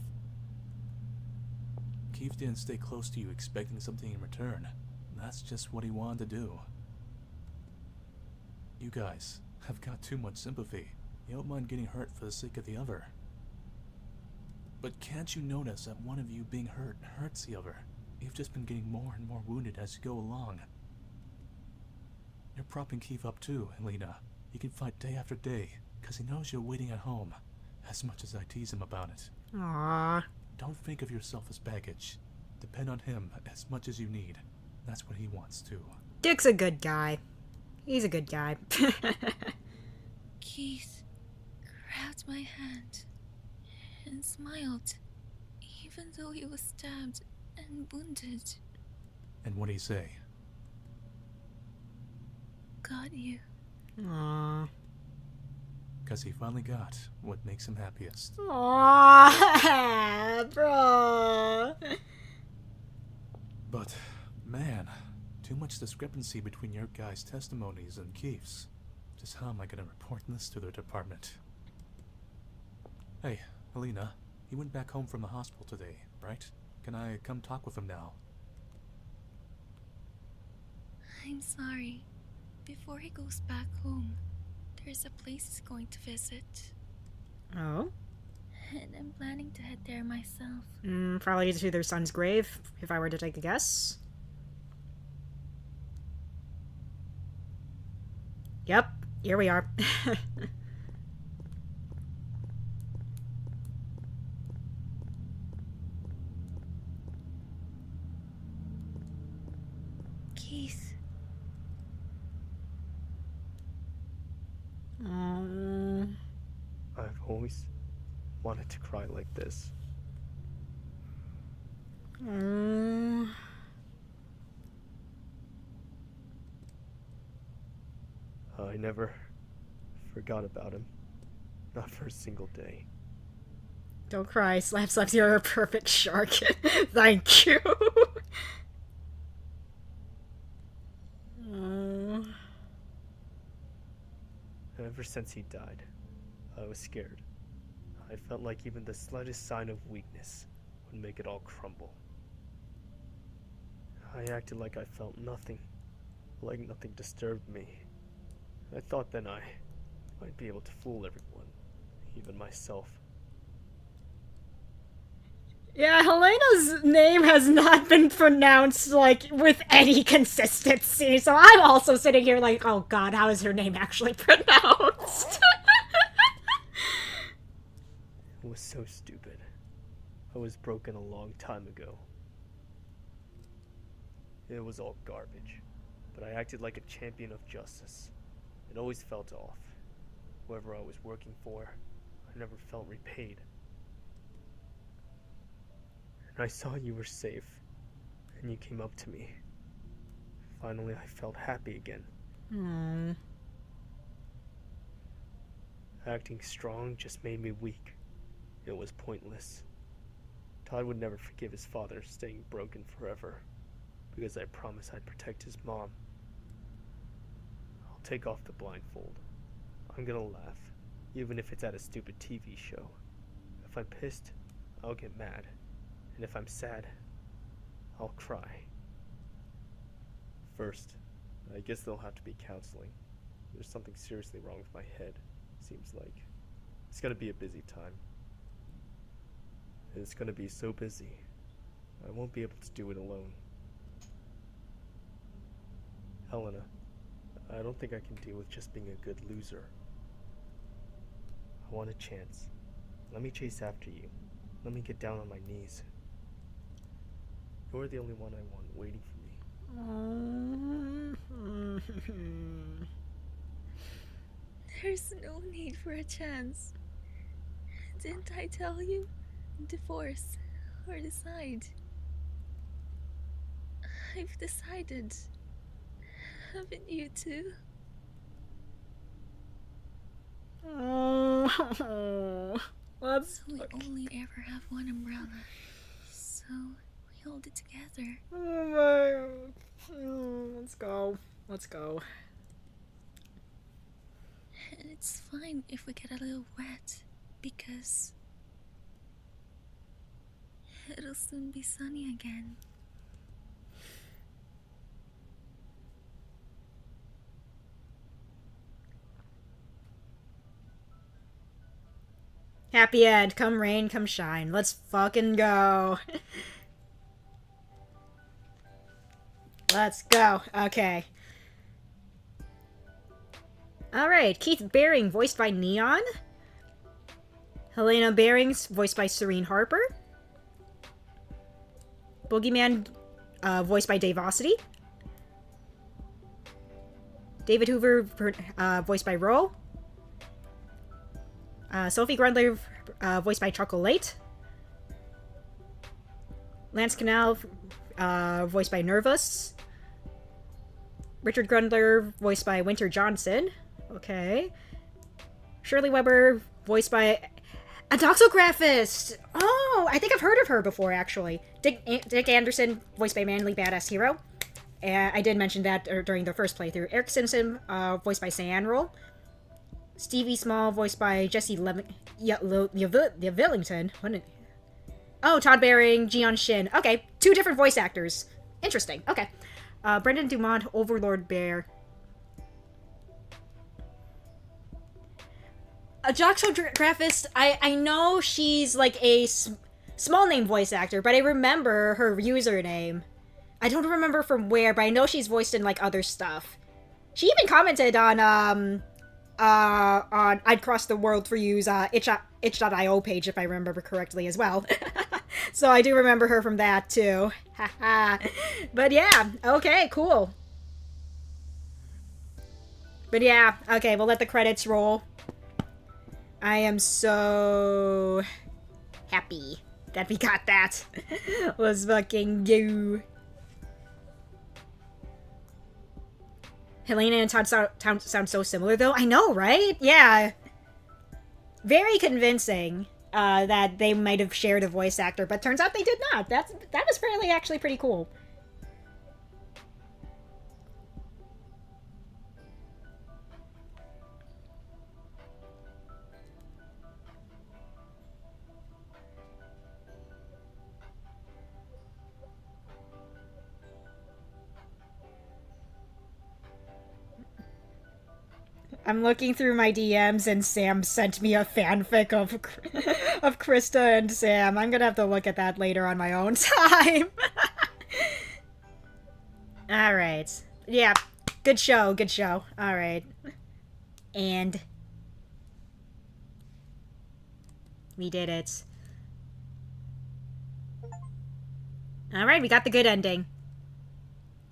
Keith didn't stay close to you expecting something in return. That's just what he wanted to do. You guys have got too much sympathy. You don't mind getting hurt for the sake of the other. But can't you notice that one of you being hurt hurts the other? You've just been getting more and more wounded as you go along. You're propping Keith up too, Helena. He can fight day after day, because he knows you're waiting at home, as much as I tease him about it. Aww. Don't think of yourself as baggage. Depend on him as much as you need. That's what he wants too. Dick's a good guy. He's a good guy. Keith grabbed my hand and smiled, even though he was stabbed and wounded. And what'd he say? Got you. Aww. Because he finally got what makes him happiest. Aww, bro. But, man, too much discrepancy between your guys' testimonies and Keith's. Just how am I gonna report this to the department? Hey, Helena, he went back home from the hospital today, right? Can I come talk with him now? I'm sorry. Before he goes back home, there's a place he's going to visit. Oh? And I'm planning to head there myself. Probably to their son's grave, if I were to take a guess. Yep, here we are. Keith. I've always wanted to cry like this. I never forgot about him. Not for a single day. Don't cry, Slap Slaps, you're a perfect shark. Thank you. Ever since he died, I was scared. I felt like even the slightest sign of weakness would make it all crumble. I acted like I felt nothing, like nothing disturbed me. I thought then I might be able to fool everyone, even myself. Yeah, Helena's name has not been pronounced, like, with any consistency, so I'm also sitting here like, oh god, how is her name actually pronounced? It was so stupid. I was broken a long time ago. It was all garbage, but I acted like a champion of justice. It always felt off. Whoever I was working for, I never felt repaid. And I saw you were safe, and you came up to me. Finally, I felt happy again. Acting strong just made me weak. It was pointless. Todd would never forgive his father staying broken forever, because I promised I'd protect his mom. I'll take off the blindfold. I'm gonna laugh, even if it's at a stupid TV show. If I'm pissed, I'll get mad. And if I'm sad, I'll cry. First, I guess there'll have to be counseling. There's something seriously wrong with my head, seems like. It's gonna be a busy time. It's gonna be so busy, I won't be able to do it alone. Helena, I don't think I can deal with just being a good loser. I want a chance. Let me chase after you. Let me get down on my knees. You're the only one I want waiting for me. There's no need for a chance. Didn't I tell you? Divorce or decide. I've decided. Haven't you too? Oh, let's. We only ever have one umbrella, so we hold it together. Oh my. Let's go. Let's go. And it's fine if we get a little wet, because it'll soon be sunny again. Happy end. Come rain, come shine. Let's fucking go. Let's go. Okay. Alright, Keith Baring, voiced by Neon. Helena Bearings, voiced by Serene Harper. Boogie Man, voiced by Davosity. David Hoover, voiced by Ro. Sophie Grundler, voiced by Chocolate. Lance Canal, voiced by Nervous. Richard Grundler, voiced by Winter Johnson. Okay. Shirley Weber, voiced by a doxographist! Oh, I think I've heard of her before, actually. Dick Anderson, voiced by Manly Badass Hero. I did mention that during the first playthrough. Eric Simpson, voiced by Cyan Roll. Stevie Small, voiced by Jesse Villington. Oh, Todd Baring, Jian Shin. Okay, 2 different voice actors. Interesting. Okay. Brendan Dumont, Overlord Bear. A doxographist, I know she's like a small name voice actor, but I remember her username. I don't remember from where, but I know she's voiced in like other stuff. She even commented on I'd Cross the World for You's itch.io page, if I remember correctly as well. So I do remember her from that too. But yeah, okay, cool. But yeah, okay, we'll let the credits roll. I am so happy that we got that. Let's fucking go. Helena and Todd sound so similar, though. I know, right? Yeah. Very convincing that they might have shared a voice actor, but turns out they did not. That was fairly actually pretty cool. I'm looking through my DMs and Sam sent me a fanfic of Krista and Sam. I'm gonna have to look at that later on my own time. Alright. Yeah. Good show, good show. Alright. And we did it. Alright, we got the good ending.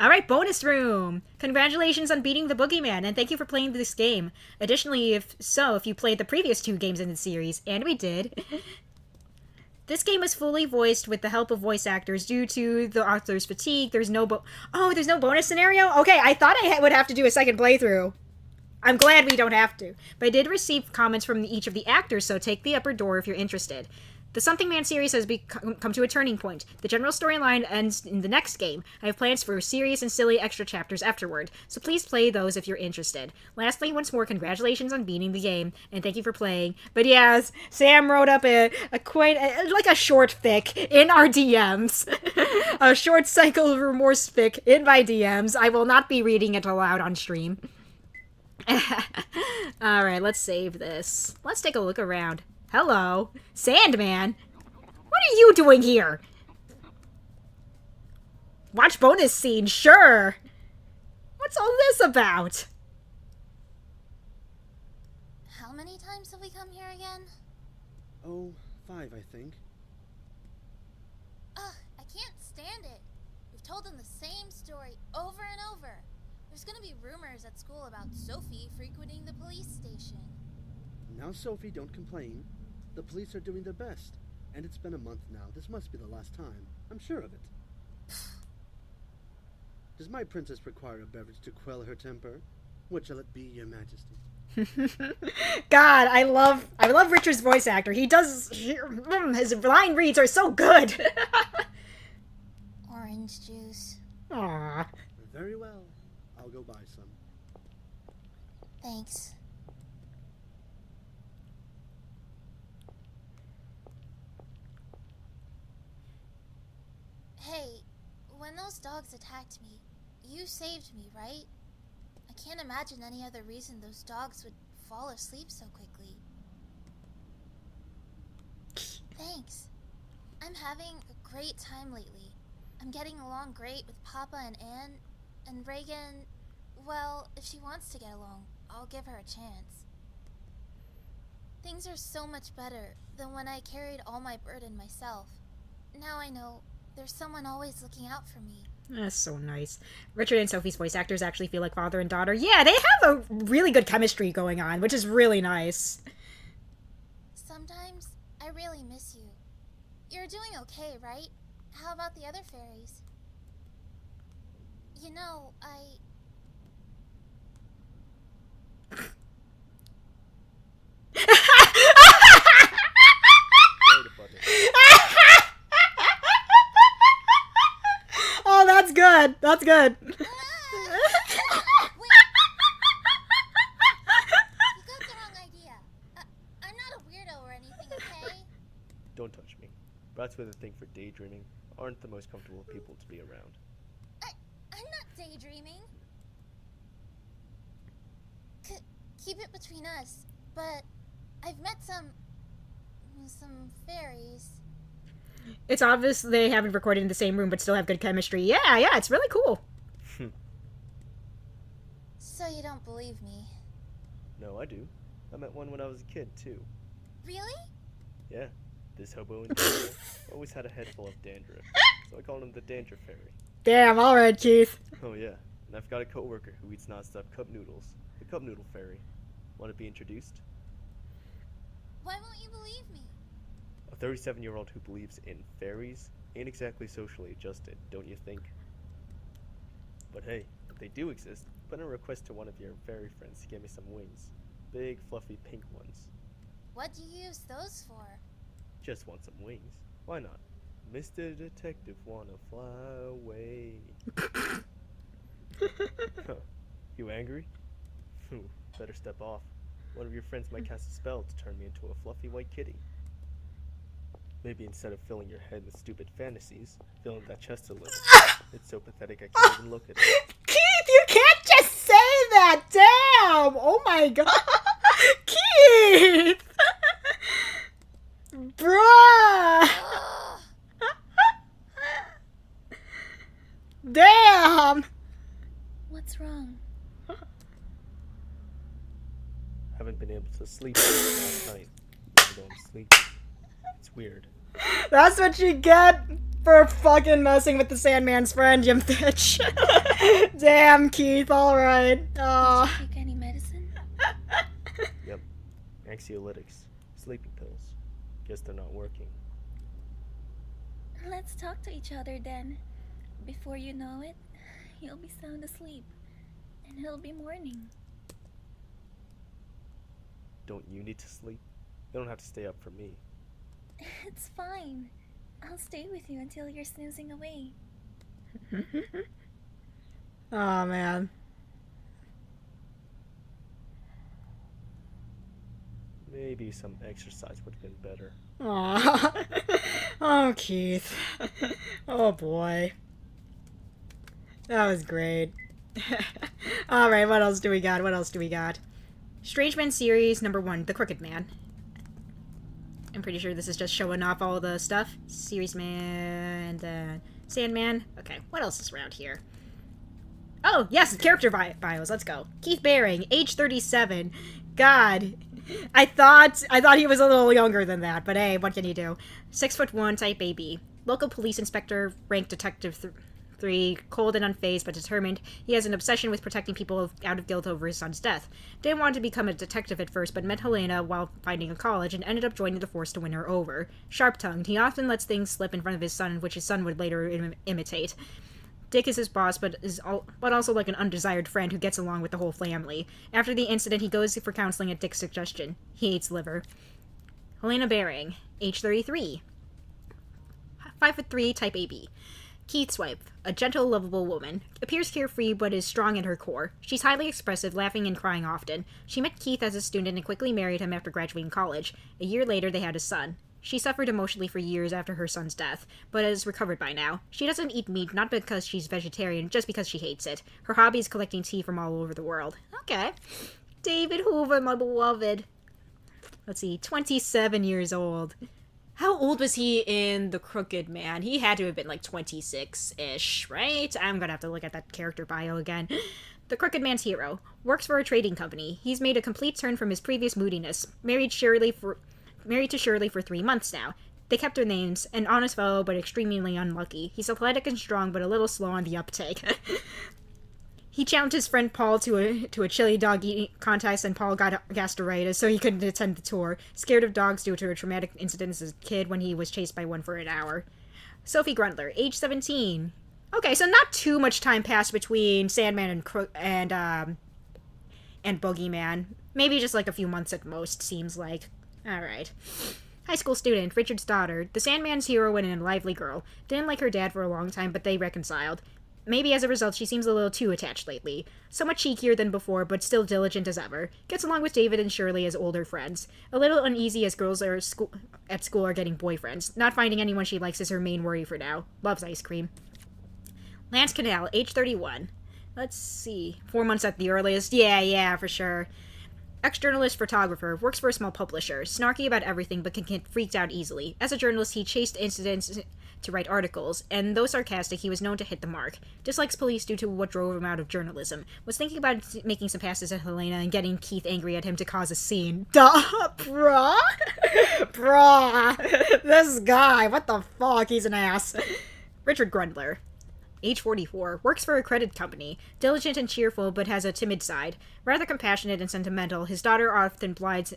Alright, bonus room! Congratulations on beating the Boogie Man, and thank you for playing this game. Additionally, if you played the previous 2 games in the series, and we did, this game was fully voiced with the help of voice actors due to the author's fatigue. There's no there's no bonus scenario? Okay, I thought I would have to do a second playthrough. I'm glad we don't have to. But I did receive comments from each of the actors, so take the upper door if you're interested. The Something Man series has come to a turning point. The general storyline ends in the next game. I have plans for serious and silly extra chapters afterward, so please play those if you're interested. Lastly, once more, congratulations on beating the game, and thank you for playing. But yes, Sam wrote up a short fic in our DMs. A short Cycle of Remorse fic in my DMs. I will not be reading it aloud on stream. Alright, let's save this. Let's take a look around. Hello. Sandman? What are you doing here? Watch bonus scene, sure. What's all this about? How many times have we come here again? Oh, 5, I think. Ugh, I can't stand it. We've told them the same story over and over. There's gonna be rumors at school about Sophie frequenting the police station. Now, Sophie, don't complain. The police are doing their best. And it's been a month now. This must be the last time. I'm sure of it. Does my princess require a beverage to quell her temper? What shall it be, your majesty? God, I love Richard's voice actor. His line reads are so good. Orange juice. Aww. Very well. I'll go buy some. Thanks. Hey, when those dogs attacked me, you saved me, right? I can't imagine any other reason those dogs would fall asleep so quickly. Thanks. I'm having a great time lately. I'm getting along great with Papa and Anne, and Reagan, well, if she wants to get along, I'll give her a chance. Things are so much better than when I carried all my burden myself. Now I know there's someone always looking out for me. That's so nice. Richard and Sophie's voice actors actually feel like father and daughter. Yeah, they have a really good chemistry going on, which is really nice. Sometimes I really miss you. You're doing okay, right? How about the other fairies? You know, Wait a button. Oh, that's good. That's good. Wait! You got the wrong idea. I'm not a weirdo or anything, okay? Don't touch me. Rats with a thing for daydreaming aren't the most comfortable people to be around. I'm not daydreaming. Keep it between us, but I've met some fairies. It's obvious they haven't recorded in the same room but still have good chemistry. Yeah, it's really cool. So you don't believe me? No, I do. I met one when I was a kid, too. Really? Yeah, this hobo in jail always had a head full of dandruff, so I called him the Dandruff Fairy. Damn, alright, Keith. Oh yeah, and I've got a coworker who eats non-stop cup noodles, the Cup Noodle Fairy. Want to be introduced? Why won't you believe me? A 37-year-old who believes in fairies ain't exactly socially adjusted, don't you think? But hey, if they do exist, put in a request to one of your fairy friends to get me some wings. Big, fluffy, pink ones. What do you use those for? Just want some wings. Why not? Mr. Detective wanna fly away. Huh. You angry? Phew, better step off. One of your friends might cast a spell to turn me into a fluffy white kitty. Maybe instead of filling your head with stupid fantasies, fill in that chest a little. It's so pathetic I can't even look at it. Keith, you can't just say that! Damn! Oh my god! Keith! Bruh! Damn! What's wrong? Haven't been able to sleep since last night, even though I'm sleeping. It's weird. That's what you get for fucking messing with the Sandman's friend, you bitch. Damn, Keith, alright. Did you take any medicine? Yep. Anxiolytics. Sleeping pills. Guess they're not working. Let's talk to each other then. Before you know it, you'll be sound asleep. And it'll be morning. Don't you need to sleep? You don't have to stay up for me. It's fine. I'll stay with you until you're snoozing away. Oh, man. Maybe some exercise would have been better. Aw. Oh, Keith. Oh, boy. That was great. Alright, what else do we got? Strange Man series number 1, The Crooked Man. I'm pretty sure this is just showing off all the stuff. Series Man, then Sandman. Okay, what else is around here? Oh, yes, character bios. Let's go. Keith Baring, age 37. God, I thought he was a little younger than that, but hey, what can you do? 6'1", type AB. Local police inspector, rank detective 3, cold and unfazed but determined. He has an obsession with protecting people out of guilt over his son's death. Didn't want to become a detective at first, but met Helena while finding a college and ended up joining the force to win her over. Sharp-tongued, he often lets things slip in front of his son, which his son would later imitate. Dick is his boss, but also like an undesired friend who gets along with the whole family. After the incident, he goes for counseling at Dick's suggestion. He hates liver. Helena Baring, age 33. 5'3", type AB. Keith's wife, a gentle, lovable woman. Appears carefree, but is strong at her core. She's highly expressive, laughing and crying often. She met Keith as a student and quickly married him after graduating college. A year later, they had a son. She suffered emotionally for years after her son's death, but has recovered by now. She doesn't eat meat, not because she's vegetarian, just because she hates it. Her hobby is collecting tea from all over the world. Okay. David Hoover, my beloved. Let's see, 27 years old. How old was he in The Crooked Man? He had to have been like 26-ish, right? I'm gonna have to look at that character bio again. The Crooked Man's hero. Works for a trading company. He's made a complete turn from his previous moodiness. Married to Shirley for 3 months now. They kept their names. An honest fellow, but extremely unlucky. He's athletic and strong, but a little slow on the uptake. He challenged his friend Paul to a chili dog eating contest, and Paul got gastritis, so he couldn't attend the tour. Scared of dogs due to a traumatic incident as a kid when he was chased by one for an hour. Sophie Grundler, age 17. Okay, so not too much time passed between Sandman and Boogie Man. Maybe just like a few months at most, seems like. Alright. High school student, Richard's daughter. The Sandman's heroine and a lively girl. Didn't like her dad for a long time, but they reconciled. Maybe as a result, she seems a little too attached lately. Somewhat cheekier than before, but still diligent as ever. Gets along with David and Shirley as older friends. A little uneasy as girls at school are getting boyfriends. Not finding anyone she likes is her main worry for now. Loves ice cream. Lance Canal, age 31. Let's see. 4 months at the earliest. Yeah, for sure. Ex-journalist photographer, works for a small publisher, snarky about everything but can get freaked out easily. As a journalist, he chased incidents to write articles, and though sarcastic, he was known to hit the mark. Dislikes police due to what drove him out of journalism. Was thinking about making some passes at Helena and getting Keith angry at him to cause a scene. Duh, bruh? Bruh. This guy, what the fuck, he's an ass. Richard Grundler. Age 44, works for a credit company, diligent and cheerful but has a timid side. Rather compassionate and sentimental, his daughter often blinds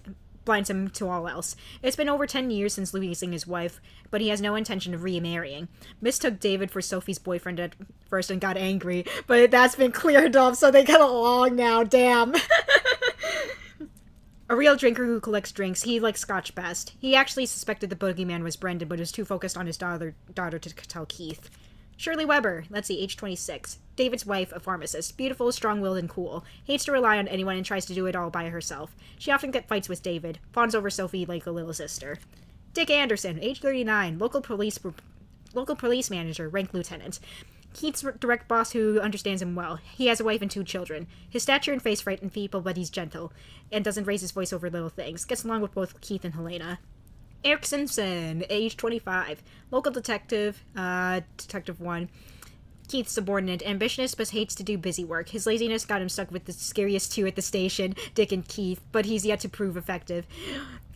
him to all else. It's been over 10 years since losing his wife, but he has no intention of remarrying. Mistook David for Sophie's boyfriend at first and got angry, but that's been cleared up, so they get along now, damn. A real drinker who collects drinks, he likes scotch best. He actually suspected the boogeyman was Brendan, but was too focused on his daughter to tell Keith. Shirley Weber, let's see, age 26. David's wife, a pharmacist. Beautiful, strong-willed, and cool. Hates to rely on anyone and tries to do it all by herself. She often gets fights with David. Fawns over Sophie like a little sister. Dick Anderson, age 39. Local police manager, rank lieutenant. Keith's direct boss who understands him well. He has a wife and 2 children. His stature and face frighten people, but he's gentle. And doesn't raise his voice over little things. Gets along with both Keith and Helena. Eric Simpson, age 25. Local detective, Detective 1. Keith's subordinate, ambitious but hates to do busy work. His laziness got him stuck with the scariest 2 at the station, Dick and Keith, but he's yet to prove effective.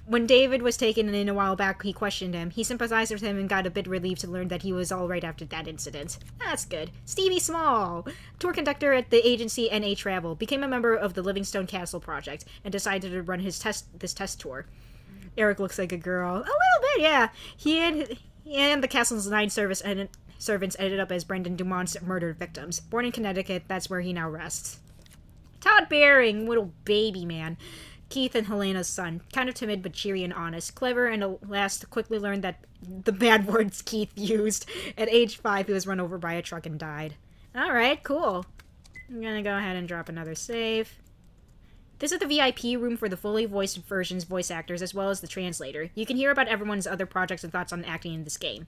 When David was taken in a while back, he questioned him. He sympathized with him and got a bit relieved to learn that he was alright after that incident. That's good. Stevie Small, tour conductor at the agency NA Travel, became a member of the Livingstone Castle project and decided to run this test tour. Eric looks like a girl. A little bit, yeah. He and the castle's 9 servants ended up as Brendan Dumont's murdered victims. Born in Connecticut, that's where he now rests. Todd Baring, little baby man. Keith and Helena's son. Kind of timid but cheery and honest. Clever and at last quickly learned that the bad words Keith used. At age 5, he was run over by a truck and died. Alright, cool. I'm gonna go ahead and drop another save. This is the VIP room for the fully voiced version's voice actors as well as the translator. You can hear about everyone's other projects and thoughts on acting in this game.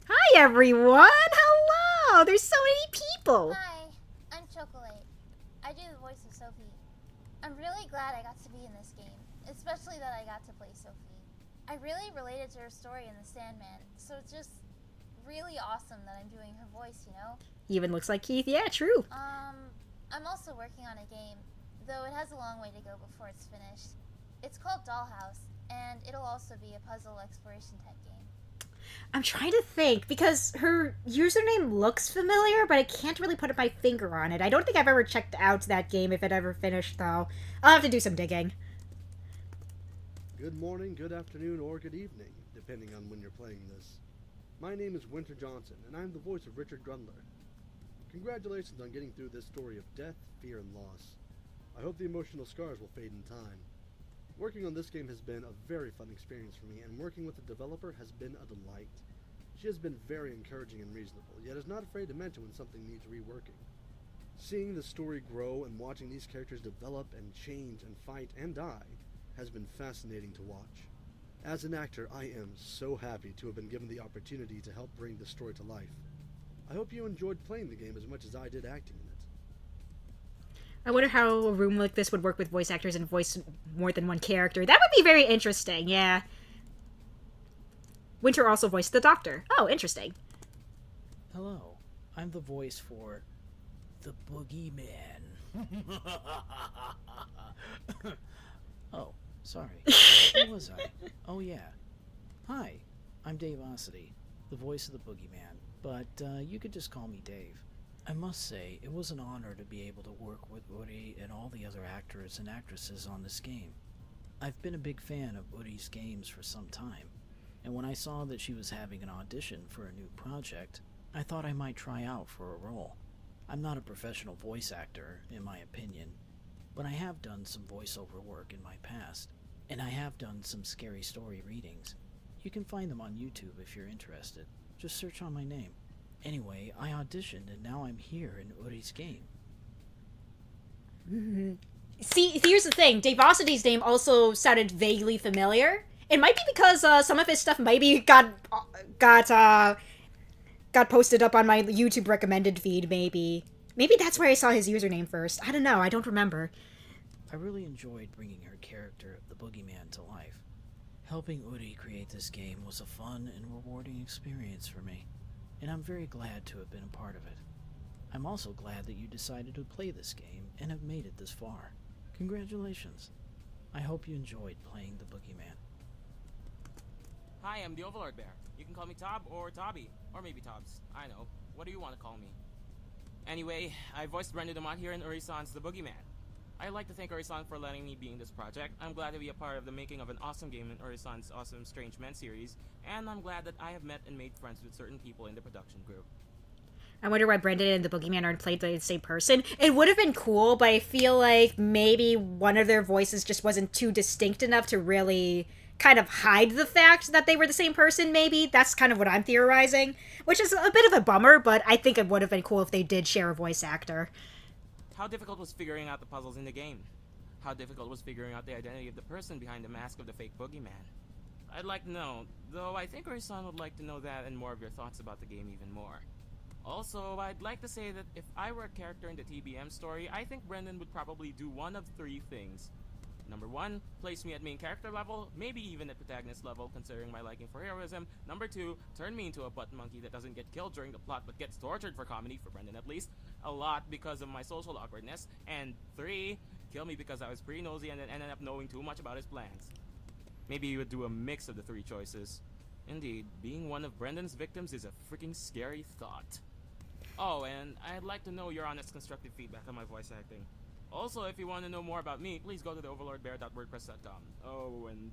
Hi everyone! Hello! There's so many people! Hi, I'm Chocolate. I do the voice of Sophie. I'm really glad I got to be in this game, especially that I got to play Sophie. I really related to her story in The Sandman, so it's just really awesome that I'm doing her voice, you know? Even looks like Keith. Yeah, true. I'm also working on a game. though it has a long way to go before it's finished. It's called Dollhouse, and it'll also be a puzzle exploration type game. I'm trying to think, because her username looks familiar, but I can't really put my finger on it. I don't think I've ever checked out that game if it ever finished, though. I'll have to do some digging. Good morning, good afternoon, or good evening, depending on when you're playing this. My name is Winter Johnson, and I'm the voice of Richard Grundler. Congratulations on getting through this story of death, fear, and loss. I hope the emotional scars will fade in time. Working on this game has been a very fun experience for me, and working with the developer has been a delight. She has been very encouraging and reasonable, yet is not afraid to mention when something needs reworking. Seeing the story grow and watching these characters develop and change and fight and die has been fascinating to watch. As an actor, I am so happy to have been given the opportunity to help bring the story to life. I hope you enjoyed playing the game as much as I did acting in it. I wonder how a room like this would work with voice actors and voice more than one character. That would be very interesting, yeah. Winter also voiced the Doctor. Oh, interesting. Hello, I'm the voice for the Boogie Man. Oh, sorry. Where was I? Oh, yeah. Hi, I'm Dave Ossity, the voice of the Boogie Man, but you could just call me Dave. I must say, it was an honor to be able to work with Uri and all the other actors and actresses on this game. I've been a big fan of Uri's games for some time, and when I saw that she was having an audition for a new project, I thought I might try out for a role. I'm not a professional voice actor, in my opinion, but I have done some voiceover work in my past, and I have done some scary story readings. You can find them on YouTube if you're interested. Just search on my name. Anyway, I auditioned and now I'm here in Uri's game. See, here's the thing. Dave Ossity's name also sounded vaguely familiar. It might be because some of his stuff maybe got posted up on my YouTube recommended feed, maybe. Maybe that's where I saw his username first. I don't know. I don't remember. I really enjoyed bringing her character of the Boogeyman to life. Helping Uri create this game was a fun and rewarding experience for me, and I'm very glad to have been a part of it. I'm also glad that you decided to play this game and have made it this far. Congratulations. I hope you enjoyed playing the Boogeyman. Hi, I'm the Overlord Bear. You can call me Tob or Tobby, or maybe Tobbs. I know. What do you want to call me? Anyway, I voiced Brendan Dumont here in Uri-san's The Boogeyman. I'd like to thank Uri-san for letting me be in this project. I'm glad to be a part of the making of an awesome game in Uri-san's awesome Strange Men series, and I'm glad that I have met and made friends with certain people in the production group. I wonder why Brendan and the Boogeyman aren't played by the same person. It would have been cool, but I feel like maybe one of their voices just wasn't too distinct enough to really kind of hide the fact that they were the same person, maybe. That's kind of what I'm theorizing, which is a bit of a bummer, but I think it would have been cool if they did share a voice actor. How difficult was figuring out the puzzles in the game? How difficult was figuring out the identity of the person behind the mask of the fake Boogeyman? I'd like to know, though I think Uri-san would like to know that and more of your thoughts about the game even more. Also, I'd like to say that if I were a character in the TBM story, I think Brendan would probably do one of three things. Number 1, place me at main character level, maybe even at protagonist level, considering my liking for heroism. Number 2, turn me into a butt monkey that doesn't get killed during the plot but gets tortured for comedy, for Brendan at least, a lot because of my social awkwardness. And 3, kill me because I was pretty nosy and then ended up knowing too much about his plans. Maybe you would do a mix of the 3 choices. Indeed, being one of Brendan's victims is a freaking scary thought. Oh, and I'd like to know your honest constructive feedback on my voice acting. Also, if you want to know more about me, please go to theoverlordbear.wordpress.com. Oh, and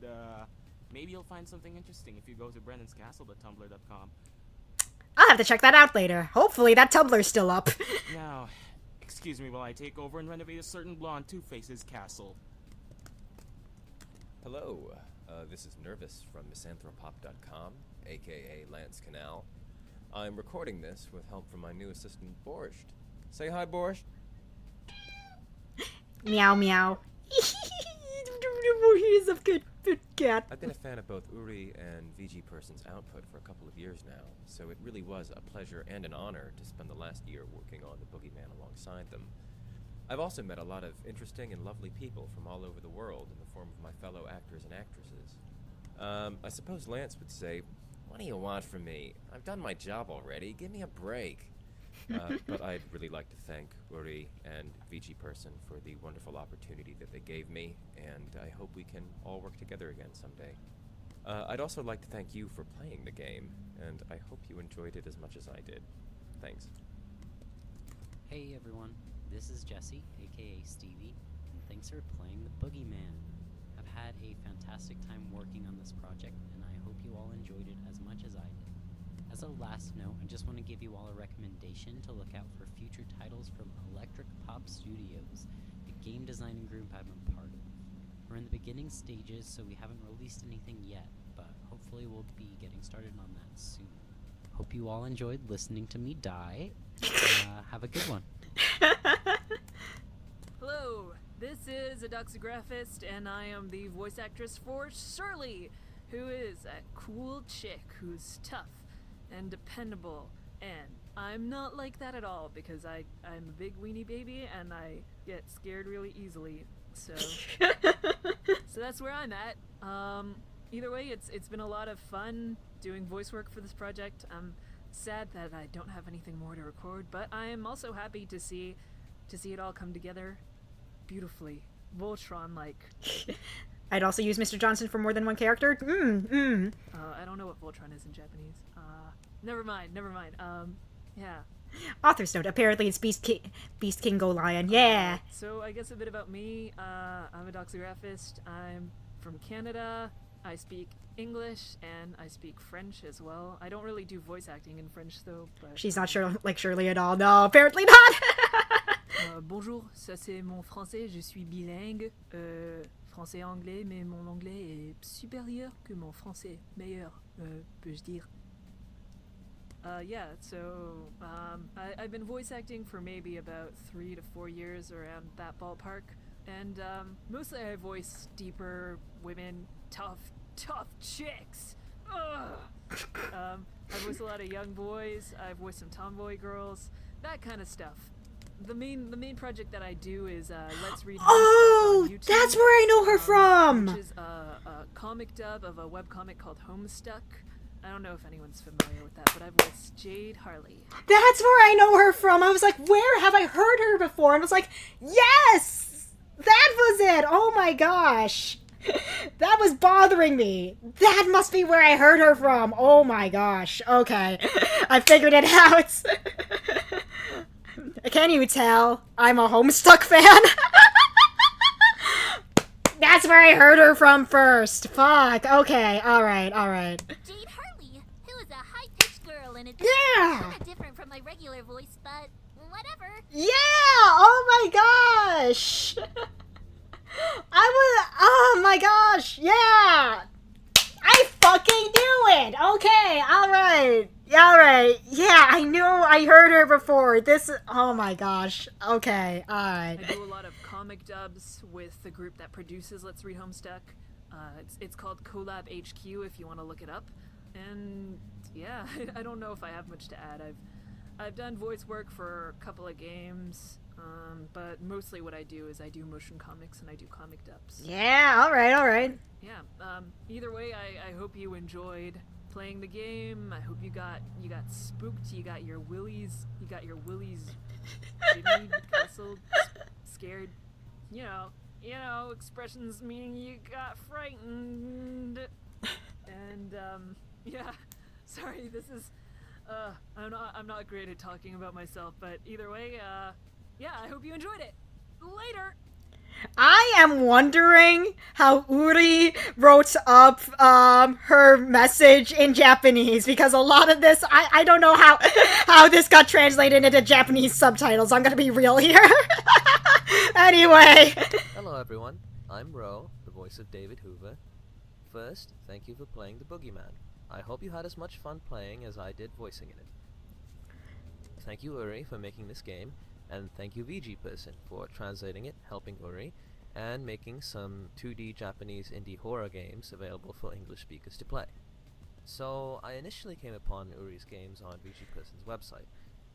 maybe you'll find something interesting if you go to brennan'scastle.tumblr.com. I'll have to check that out later. Hopefully that Tumblr's still up. Now, excuse me while I take over and renovate a certain blonde Two-Face's castle. Hello, this is Nervous from misanthropop.com, aka Lance Canal. I'm recording this with help from my new assistant, Borscht. Say hi, Borscht. Meow meow. He's a good cat. I've been a fan of both Uri and VG Person's output for a couple of years now, so it really was a pleasure and an honor to spend the last year working on the Boogeyman alongside them. I've also met a lot of interesting and lovely people from all over the world in the form of my fellow actors and actresses. I suppose Lance would say, "What do you want from me? I've done my job already. Give me a break." But I'd really like to thank Uri and VG Person for the wonderful opportunity that they gave me, and I hope we can all work together again someday. I'd also like to thank you for playing the game, and I hope you enjoyed it as much as I did. Thanks. Hey everyone, this is Jesse, aka Stevie, and thanks for playing the Boogie Man. I've had a fantastic time working on this project, and I hope you all enjoyed it as much as I did. As a last note, I just want to give you all a recommendation to look out for future titles from Electric Pop Studios, the game designing group I'm a part of. We're in the beginning stages, so we haven't released anything yet, but hopefully we'll be getting started on that soon. Hope you all enjoyed listening to me die. Have a good one. Hello, this is a doxographist, and I am the voice actress for Shirley, who is a cool chick who's tough and dependable, and I'm not like that at all because I'm a big weenie baby and I get scared really easily. So that's where I'm at. Either way, it's been a lot of fun doing voice work for this project. I'm sad that I don't have anything more to record, but I am also happy to see it all come together beautifully, Voltron-like. I'd also use Mr. Johnson for more than one character. I don't know what Voltron is in Japanese. Never mind. Yeah. Author's note. Apparently it's Beast King Go Lion. Yeah. So I guess a bit about me. I'm a doxographist. I'm from Canada. I speak English and I speak French as well. I don't really do voice acting in French though. But she's not sure like Shirley at all. No, apparently not. Bonjour, ça c'est mon français. Je suis bilingue. Français-anglais, mais mon anglais est supérieur que mon français. Meilleur, peux-je dire. I've been voice acting for maybe about 3 to 4 years, around that ballpark. And mostly I voice deeper women, tough chicks. I voice a lot of young boys. I voice some tomboy girls, that kind of stuff. The main project that I do is Let's Read. Oh, YouTube, that's where I know her from. Which is a comic dub of a webcomic called Homestuck. I don't know if anyone's familiar with that, but I voiced Jade Harley. That's where I know her from. I was like, where have I heard her before? And I was like, yes, that was it. Oh my gosh. That was bothering me. That must be where I heard her from. Oh my gosh. Okay. I figured it out. Can you tell? I'm a Homestuck fan. That's where I heard her from first. Fuck. Okay. Alright. Jade Harley, who is a high-pitched girl, and it's kind of different from my regular voice, but whatever. Yeah! Oh my gosh! Oh my gosh! Yeah! I fucking knew it! Okay, alright. Yeah, I knew I heard her before. Oh my gosh. Okay, alright. I do a lot of comic dubs with the group that produces Let's Read Homestuck. It's called Collab HQ if you want to look it up. And yeah, I don't know if I have much to add. I've done voice work for a couple of games, but mostly what I do is I do motion comics and I do comic dubs. Yeah, alright. Yeah, either way, I hope you enjoyed playing the game. I hope you got spooked, you got your willies jimmy, castled, scared, you know, expressions meaning you got frightened. And yeah, sorry, this is I'm not great at talking about myself, but either way, yeah, I hope you enjoyed it. Later. I am wondering how Uri wrote up her message in Japanese, because a lot of this, I don't know how this got translated into Japanese subtitles. I'm gonna be real here. Anyway. Hello everyone, I'm Ro, the voice of David Hoover. First, thank you for playing the Boogie Man. I hope you had as much fun playing as I did voicing in it. Thank you Uri for making this game, and thank you VG Person for translating it, helping Uri, and making some 2D Japanese indie horror games available for English speakers to play. So I initially came upon Uri's games on VG Person's website.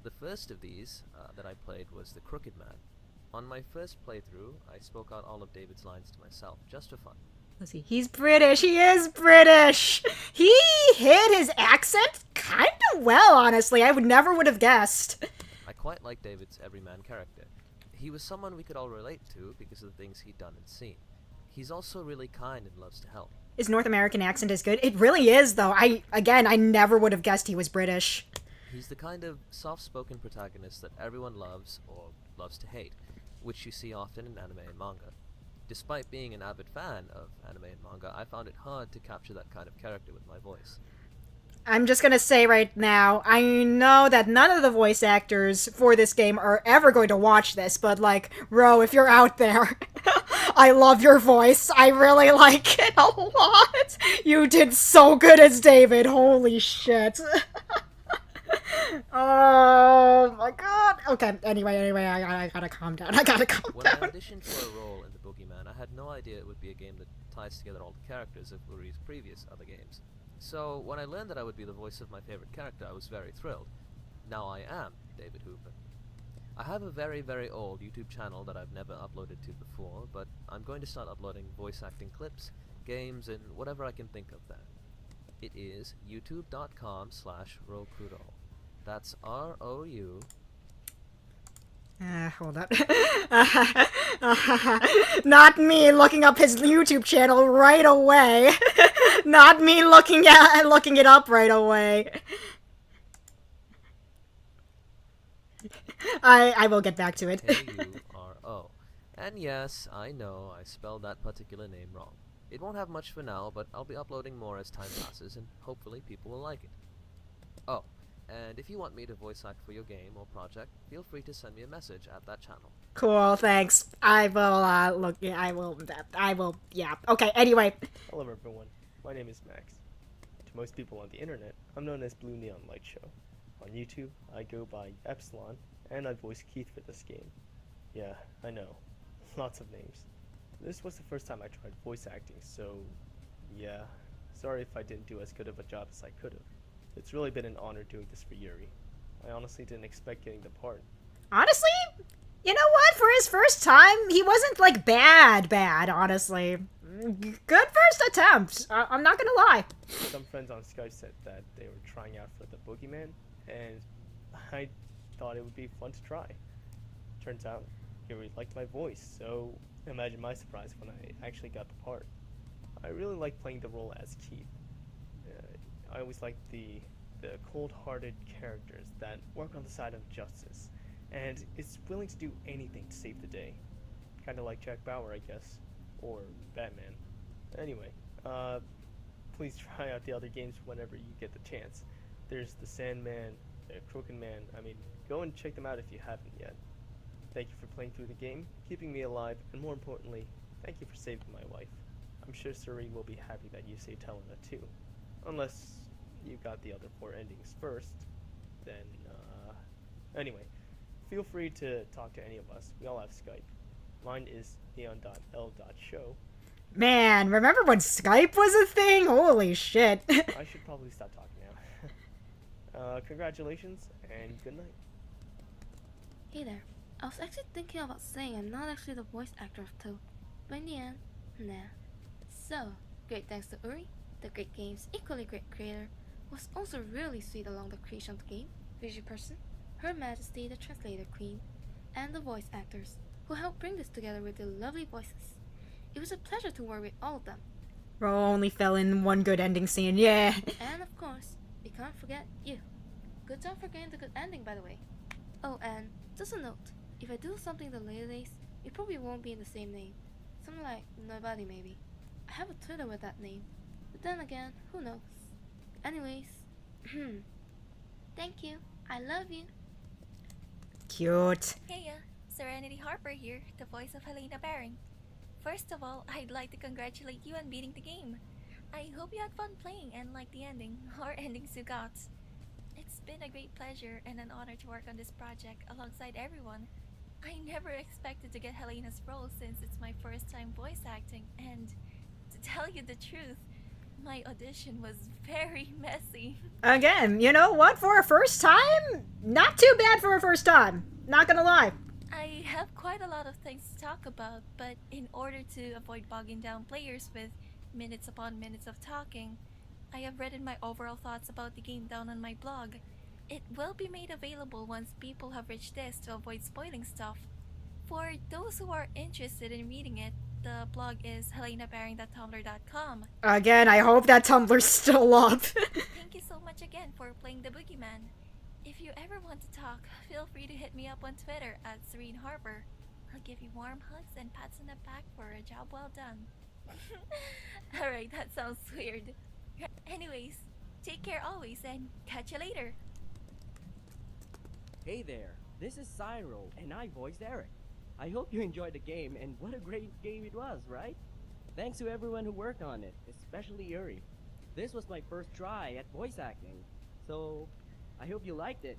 The first of these that I played was The Crooked Man. On my first playthrough, I spoke out all of David's lines to myself, just for fun. Let's see, he's British, he is British! He hid his accent kinda well, honestly. I never would have guessed. I quite like David's everyman character. He was someone we could all relate to because of the things he'd done and seen. He's also really kind and loves to help. His North American accent is good. It really is, though. I never would have guessed he was British. He's the kind of soft-spoken protagonist that everyone loves or loves to hate, which you see often in anime and manga. Despite being an avid fan of anime and manga, I found it hard to capture that kind of character with my voice. I'm just gonna say right now, I know that none of the voice actors for this game are ever going to watch this, but like, Ro, if you're out there, I love your voice. I really like it a lot. You did so good as David. Holy shit. Oh my god. Okay, anyway, I gotta calm down. I gotta calm When down. I auditioned for a role in the Boogie Man, I had no idea it would be a game that ties together all the characters of Uri's previous other games. So when I learned that I would be the voice of my favorite character, I was very thrilled. Now I am David Hoover. I have a very, very old YouTube channel that I've never uploaded to before, but I'm going to start uploading voice acting clips, games, and whatever I can think of there. It is youtube.com/Rokuro. That's R-O-U... Hold up. Not me looking up his YouTube channel right away. Not me looking it up right away. I will get back to it. K-U-R-O. And yes, I know I spelled that particular name wrong. It won't have much for now, but I'll be uploading more as time passes, and hopefully people will like it. Oh, and if you want me to voice act for your game or project, feel free to send me a message at that channel. Cool, thanks. I will, yeah. Okay, anyway. Hello everyone, my name is Max. To most people on the internet, I'm known as Blue Neon Light Show. On YouTube, I go by Epsilon, and I voice Keith for this game. Yeah, I know. Lots of names. This was the first time I tried voice acting, so yeah. Sorry if I didn't do as good of a job as I could have. It's really been an honor doing this for Yuri. I honestly didn't expect getting the part. Honestly, you know what? For his first time, he wasn't like bad, honestly. Good first attempt. I'm not gonna lie. Some friends on Skype said that they were trying out for the Boogie Man, and I thought it would be fun to try. Turns out, Yuri liked my voice, so imagine my surprise when I actually got the part. I really like playing the role as Keith. I always like the cold-hearted characters that work on the side of justice, and is willing to do anything to save the day. Kinda like Jack Bauer, I guess. Or Batman. Anyway, please try out the other games whenever you get the chance. There's the Sandman, the Crooked Man. I mean, go and check them out if you haven't yet. Thank you for playing through the game, keeping me alive, and more importantly, thank you for saving my life. I'm sure Suri will be happy that you saved Helena too. Unless you got the other 4 endings first, then, anyway, feel free to talk to any of us. We all have Skype. Mine is neon.l.show. Man, remember when Skype was a thing? Holy shit. I should probably stop talking now. Congratulations, and good night. Hey there. I was actually thinking about saying I'm not actually the voice actor of Toad, but in the end, nah. So, great thanks to Uri, the great game's equally great creator, was also really sweet along the creation of the game, visual person, Her Majesty the Translator Queen, and the voice actors, who helped bring this together with their lovely voices. It was a pleasure to work with all of them. Ro only fell in one good ending scene, yeah. And of course, we can't forget you. Good job for getting the good ending, by the way. Oh, and just a note, if I do something the later days, it probably won't be in the same name. Something like Nobody maybe. I have a Twitter with that name, but then again, who knows? Anyways, thank you. I love you. Cute. Heya, Serenity Harper here, the voice of Helena Baring. First of all, I'd like to congratulate you on beating the game. I hope you had fun playing and liked the ending, or endings you got. It's been a great pleasure and an honor to work on this project alongside everyone. I never expected to get Helena's role since it's my first time voice acting, and to tell you the truth, my audition was very messy. Again, you know what? For a first time, not too bad for a first time. Not gonna lie. I have quite a lot of things to talk about, but in order to avoid bogging down players with minutes upon minutes of talking, I have written my overall thoughts about the game down on my blog. It will be made available once people have reached this to avoid spoiling stuff. For those who are interested in reading it, the blog is helenabaring.tumblr.com. Again, I hope that Tumblr's still up. Thank you so much again for playing the Boogie Man. If you ever want to talk, feel free to hit me up on Twitter at Serene Harbor. I'll give you warm hugs and pats on the back for a job well done. Alright, that sounds weird. Anyways, take care always and catch you later. Hey there, this is Cyro, and I voiced Eric. I hope you enjoyed the game, and what a great game it was, right? Thanks to everyone who worked on it, especially Yuri. This was my first try at voice acting, so I hope you liked it.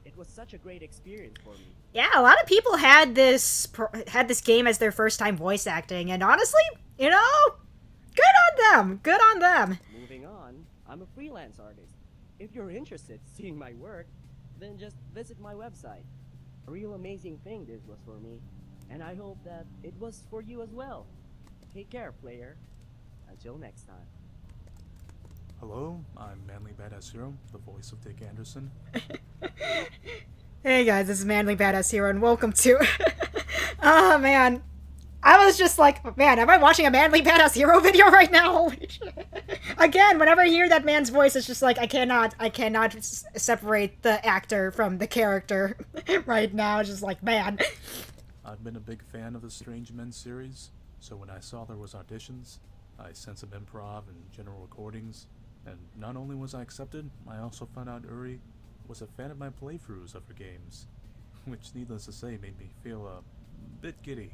It was such a great experience for me. Yeah, a lot of people had this game as their first time voice acting, and honestly, you know, good on them. Good on them. Moving on, I'm a freelance artist. If you're interested in seeing my work, then just visit my website. A real amazing thing this was for me, and I hope that it was for you as well. Take care, player. Until next time. Hello, I'm Manly Badass Hero, the voice of Dick Anderson. Hey guys, this is Manly Badass Hero, and welcome to... Oh man. I was just like, man, am I watching a Manly Badass Hero video right now? Holy shit. Again, whenever I hear that man's voice, it's just like, I cannot separate the actor from the character right now. It's just like, man. I've been a big fan of the Strange Men series, so when I saw there was auditions, I sent some improv and general recordings, and not only was I accepted, I also found out Uri was a fan of my playthroughs of her games, which needless to say made me feel a bit giddy.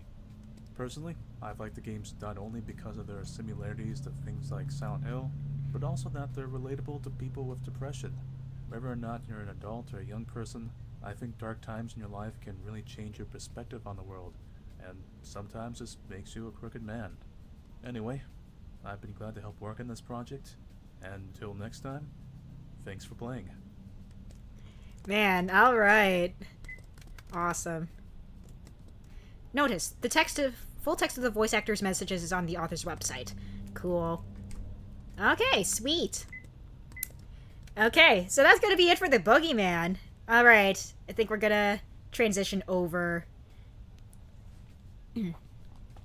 Personally, I've liked the games not only because of their similarities to things like Silent Hill, but also that they're relatable to people with depression. Whether or not you're an adult or a young person, I think dark times in your life can really change your perspective on the world, and sometimes this makes you a crooked man. Anyway, I've been glad to help work on this project, and until next time, thanks for playing. Man, alright. Awesome. Notice, the full text of the voice actor's messages is on the author's website. Cool. Okay, sweet. Okay, so that's gonna be it for the Boogie Man. Alright, I think we're gonna transition over.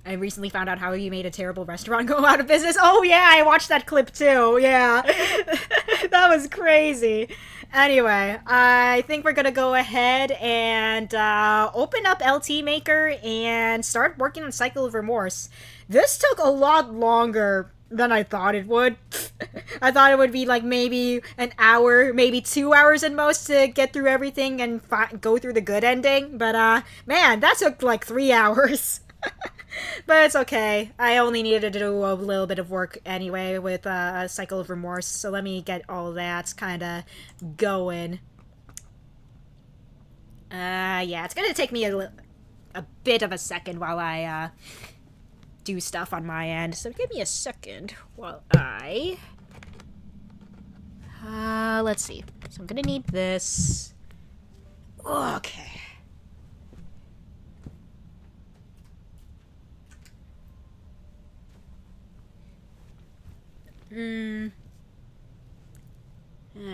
I recently found out how he made a terrible restaurant go out of business. Oh yeah, I watched that clip too, yeah. That was crazy. Anyway, I think we're gonna go ahead and open up LT Maker and start working on Cycle of Remorse. This took a lot longer than I thought it would. I thought it would be like maybe an hour, maybe 2 hours at most to get through everything and go through the good ending. But man, that took like 3 hours. But it's okay. I only needed to do a little bit of work anyway with Cycle of Remorse, so let me get all that kind of going. Yeah, it's gonna take me a bit of a second while I do stuff on my end, so give me a second while I... let's see. So I'm gonna need this. Okay.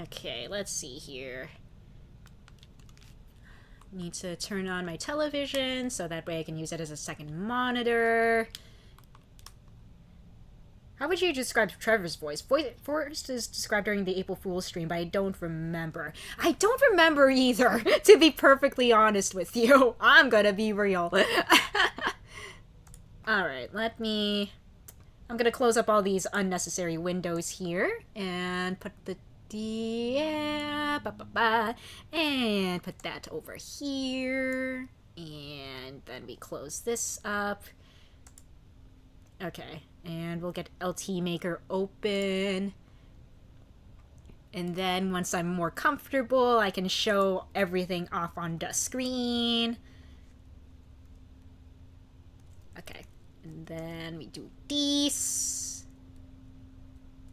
Okay, let's see here. Need to turn on my television so that way I can use it as a second monitor. How would you describe Trevor's voice? Forrest is described during the April Fool's stream, but I don't remember. I don't remember either, to be perfectly honest with you. I'm gonna be real. Alright, I'm gonna close up all these unnecessary windows here and put and put that over here, and then we close this up. Okay, and we'll get LT Maker open, and then once I'm more comfortable, I can show everything off on the screen. Okay. And then we do this.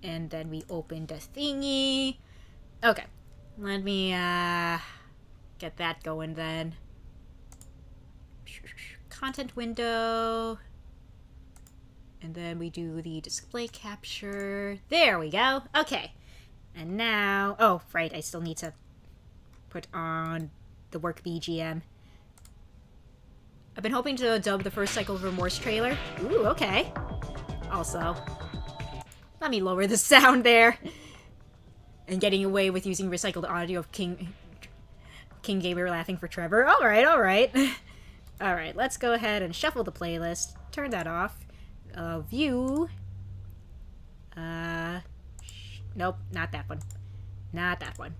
And then we open the thingy. Okay. Let me get that going then. Content window. And then we do the display capture. There we go. Okay. And now... Oh, right. I still need to put on the work BGM. I've been hoping to dub the first Cycle of Remorse trailer. Ooh, okay. Also, let me lower the sound there. And getting away with using recycled audio of King Gamer laughing for Trevor. Alright, alright. Alright, let's go ahead and shuffle the playlist. Turn that off. View. Nope, not that one. Not that one.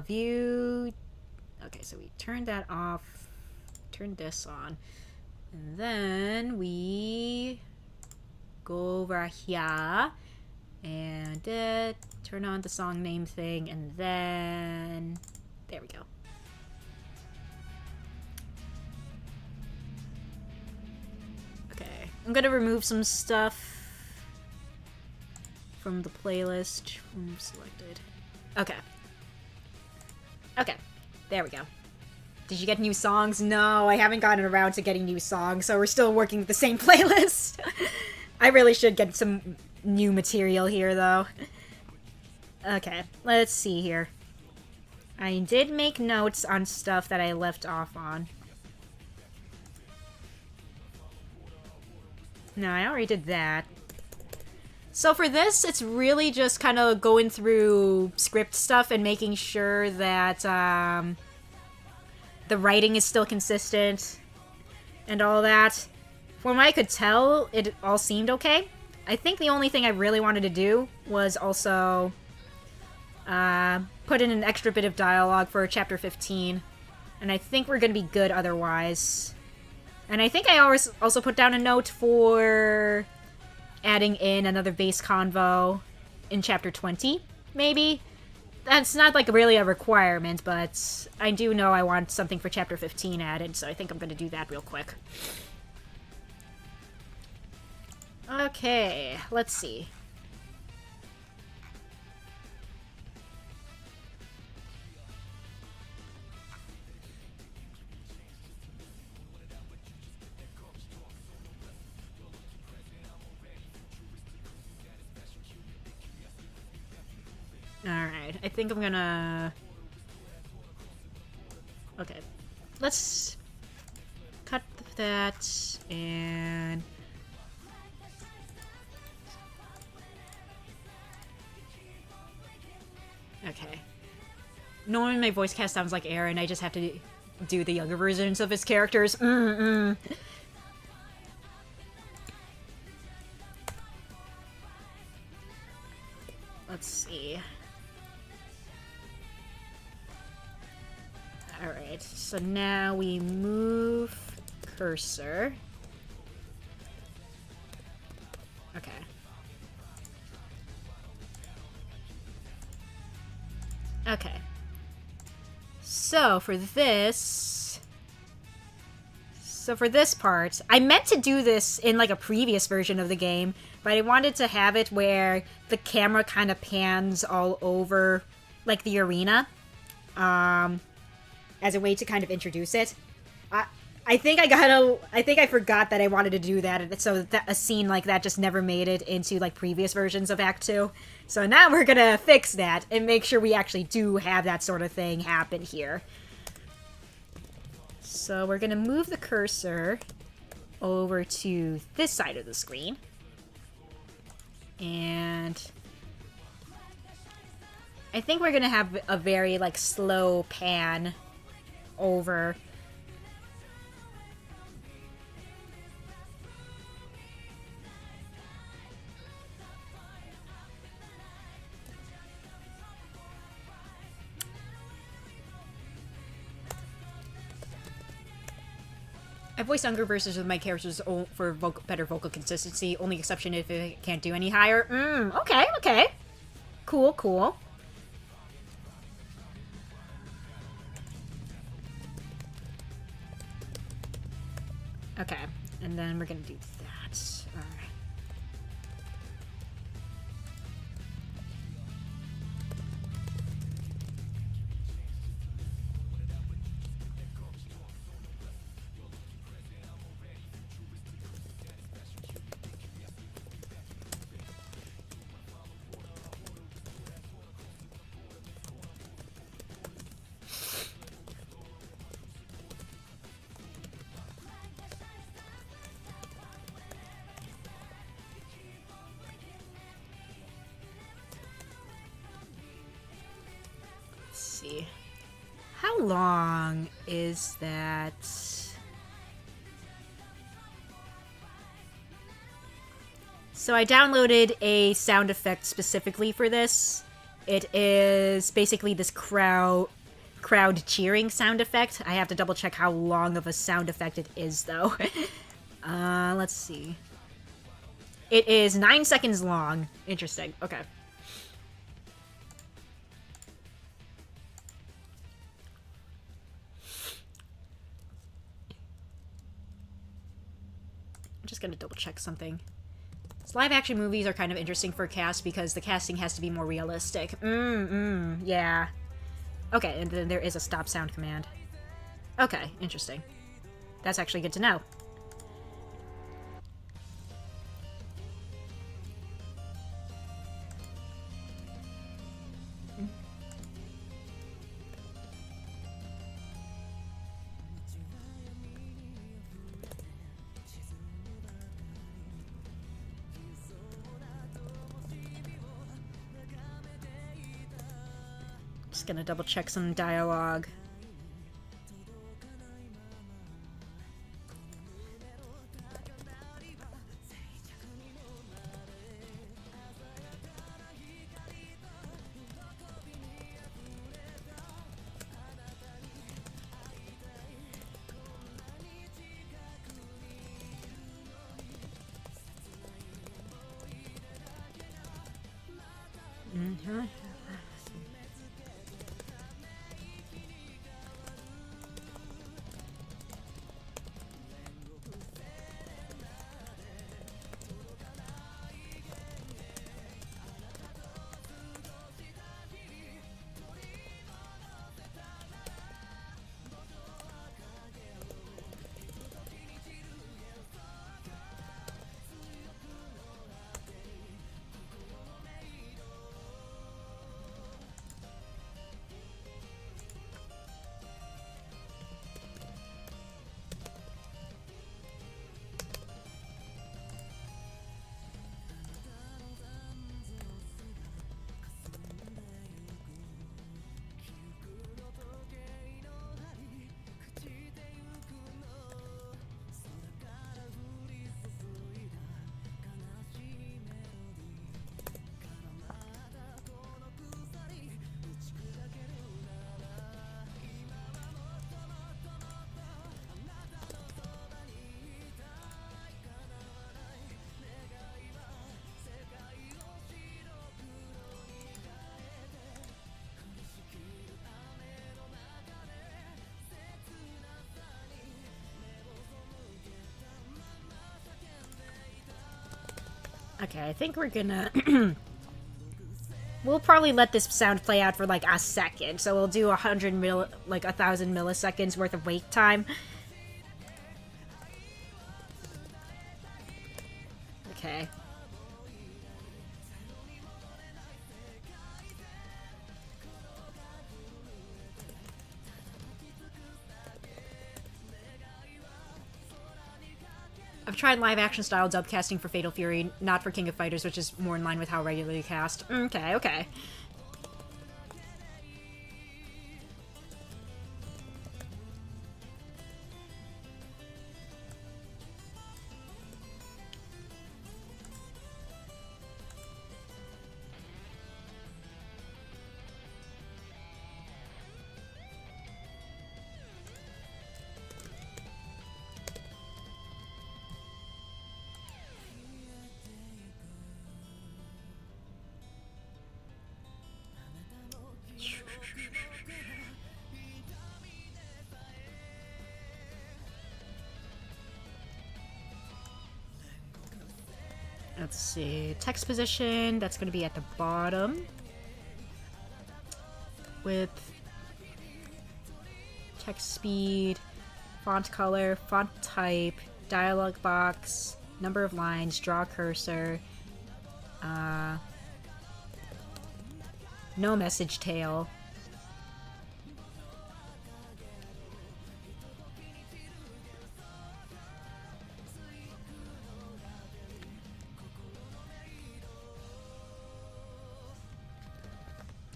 View. Okay, so we turn that off. Turn this on. And then we go over here. And turn on the song name thing. And then... there we go. Okay. I'm gonna remove some stuff from the playlist. Selected. Okay. Okay. There we go. Did you get new songs? No, I haven't gotten around to getting new songs, so we're still working with the same playlist. I really should get some new material here, though. Okay, let's see here. I did make notes on stuff that I left off on. No, I already did that. So for this, it's really just kind of going through script stuff and making sure that the writing is still consistent and all that. From what I could tell, it all seemed okay. I think the only thing I really wanted to do was also put in an extra bit of dialogue for Chapter 15. And I think we're going to be good otherwise. And I think I also put down a note for adding in another base convo in Chapter 20, maybe? That's not, like, really a requirement, but I do know I want something for Chapter 15 added, so I think I'm going to do that real quick. Okay, let's see. Alright, I think I'm gonna... Okay, let's cut that and... Okay. Normally my voice cast sounds like Aaron, I just have to do the younger versions of his characters. Let's see. Alright, so now we move cursor. Okay. Okay. So for this part, I meant to do this in like a previous version of the game, but I wanted to have it where the camera kind of pans all over like the arena. As a way to kind of introduce it. I think I forgot that I wanted to do that, so that a scene like that just never made it into like previous versions of Act 2. So now we're gonna fix that and make sure we actually do have that sort of thing happen here. So we're gonna move the cursor over to this side of the screen. And I think we're gonna have a very like slow pan over. I voice younger versions of my characters for better vocal consistency. Only exception if it can't do any higher. Okay, okay. Cool, cool. Okay, and then we're gonna do that. Alright. see. How long is that? So I downloaded a sound effect specifically for this. It is basically this crowd cheering sound effect. I have to double check how long of a sound effect it is, though. Let's see. It is 9 seconds long. Interesting. Okay. I'm just gonna double check something. So live action movies are kind of interesting for cast because the casting has to be more realistic. Yeah. Okay, and then there is a stop sound command. Okay, interesting. That's actually good to know. Just gonna double check some dialogue. Okay, I think we're gonna... We'll probably let this sound play out for like a second, so we'll do 1,000 milliseconds worth of wait time. Okay. I've tried live-action style dub casting for Fatal Fury, not for King of Fighters, which is more in line with how regularly cast. Okay, okay. Let's see. Text position, that's going to be at the bottom. Width. Text speed. Font color. Font type. Dialog box. Number of lines. Draw cursor. No message tail.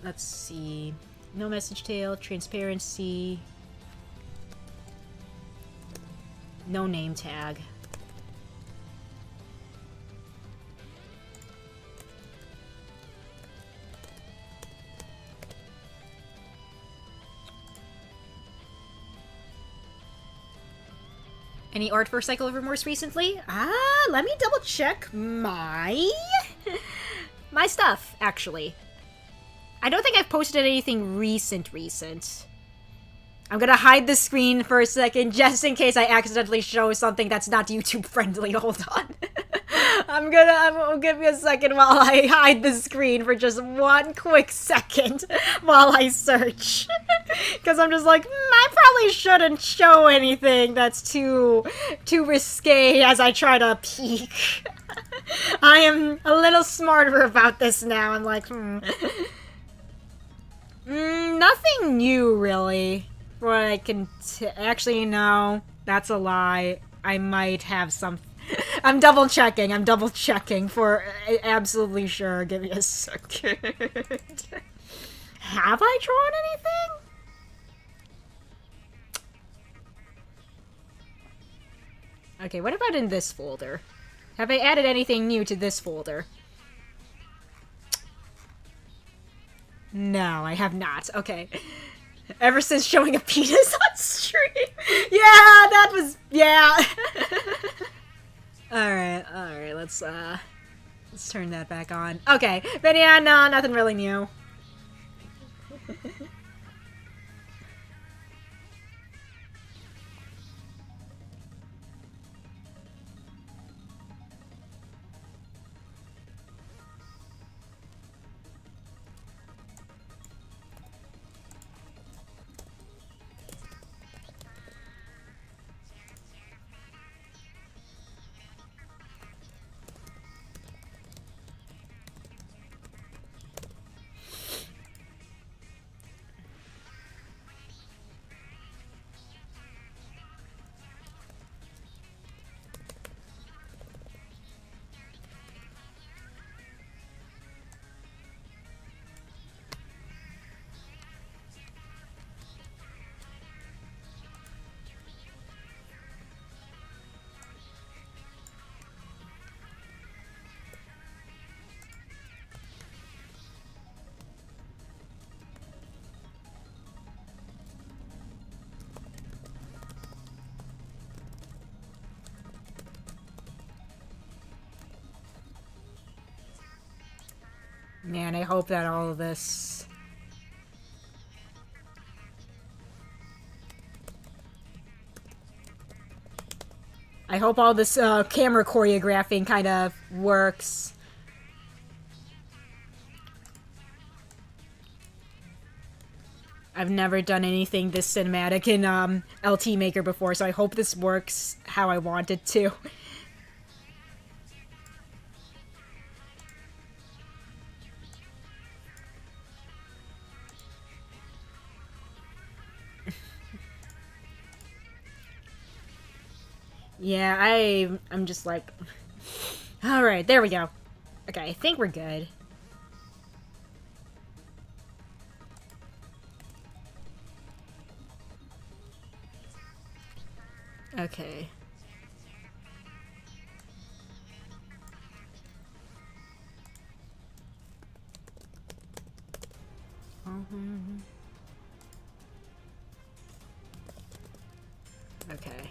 Let's see. No message tail, transparency. No name tag. Any art for Cycle of Remorse recently? Let me double check my stuff, actually. I don't think I've posted anything recent. I'm gonna hide the screen for a second, just in case I accidentally show something that's not YouTube friendly. Hold on. Give me a second while I hide the screen for just one quick second while I search. Because I'm just like, I probably shouldn't show anything that's too risque as I try to peek. I am a little smarter about this now. I'm like, nothing new, really. What I can actually, no, that's a lie. I might have some. I'm double checking for absolutely sure. Give me a second. Have I drawn anything? Okay, what about in this folder? Have I added anything new to this folder? No, I have not. Okay. Ever since showing a penis on stream. Yeah, that was... Yeah. Alright, let's turn that back on. Okay, but yeah, no, nothing really new. Man, I hope that all of this... I hope all this camera choreographing kind of works. I've never done anything this cinematic in LT Maker before, so I hope this works how I want it to. Yeah, I'm just like... Alright, there we go. Okay, I think we're good. Okay. Okay.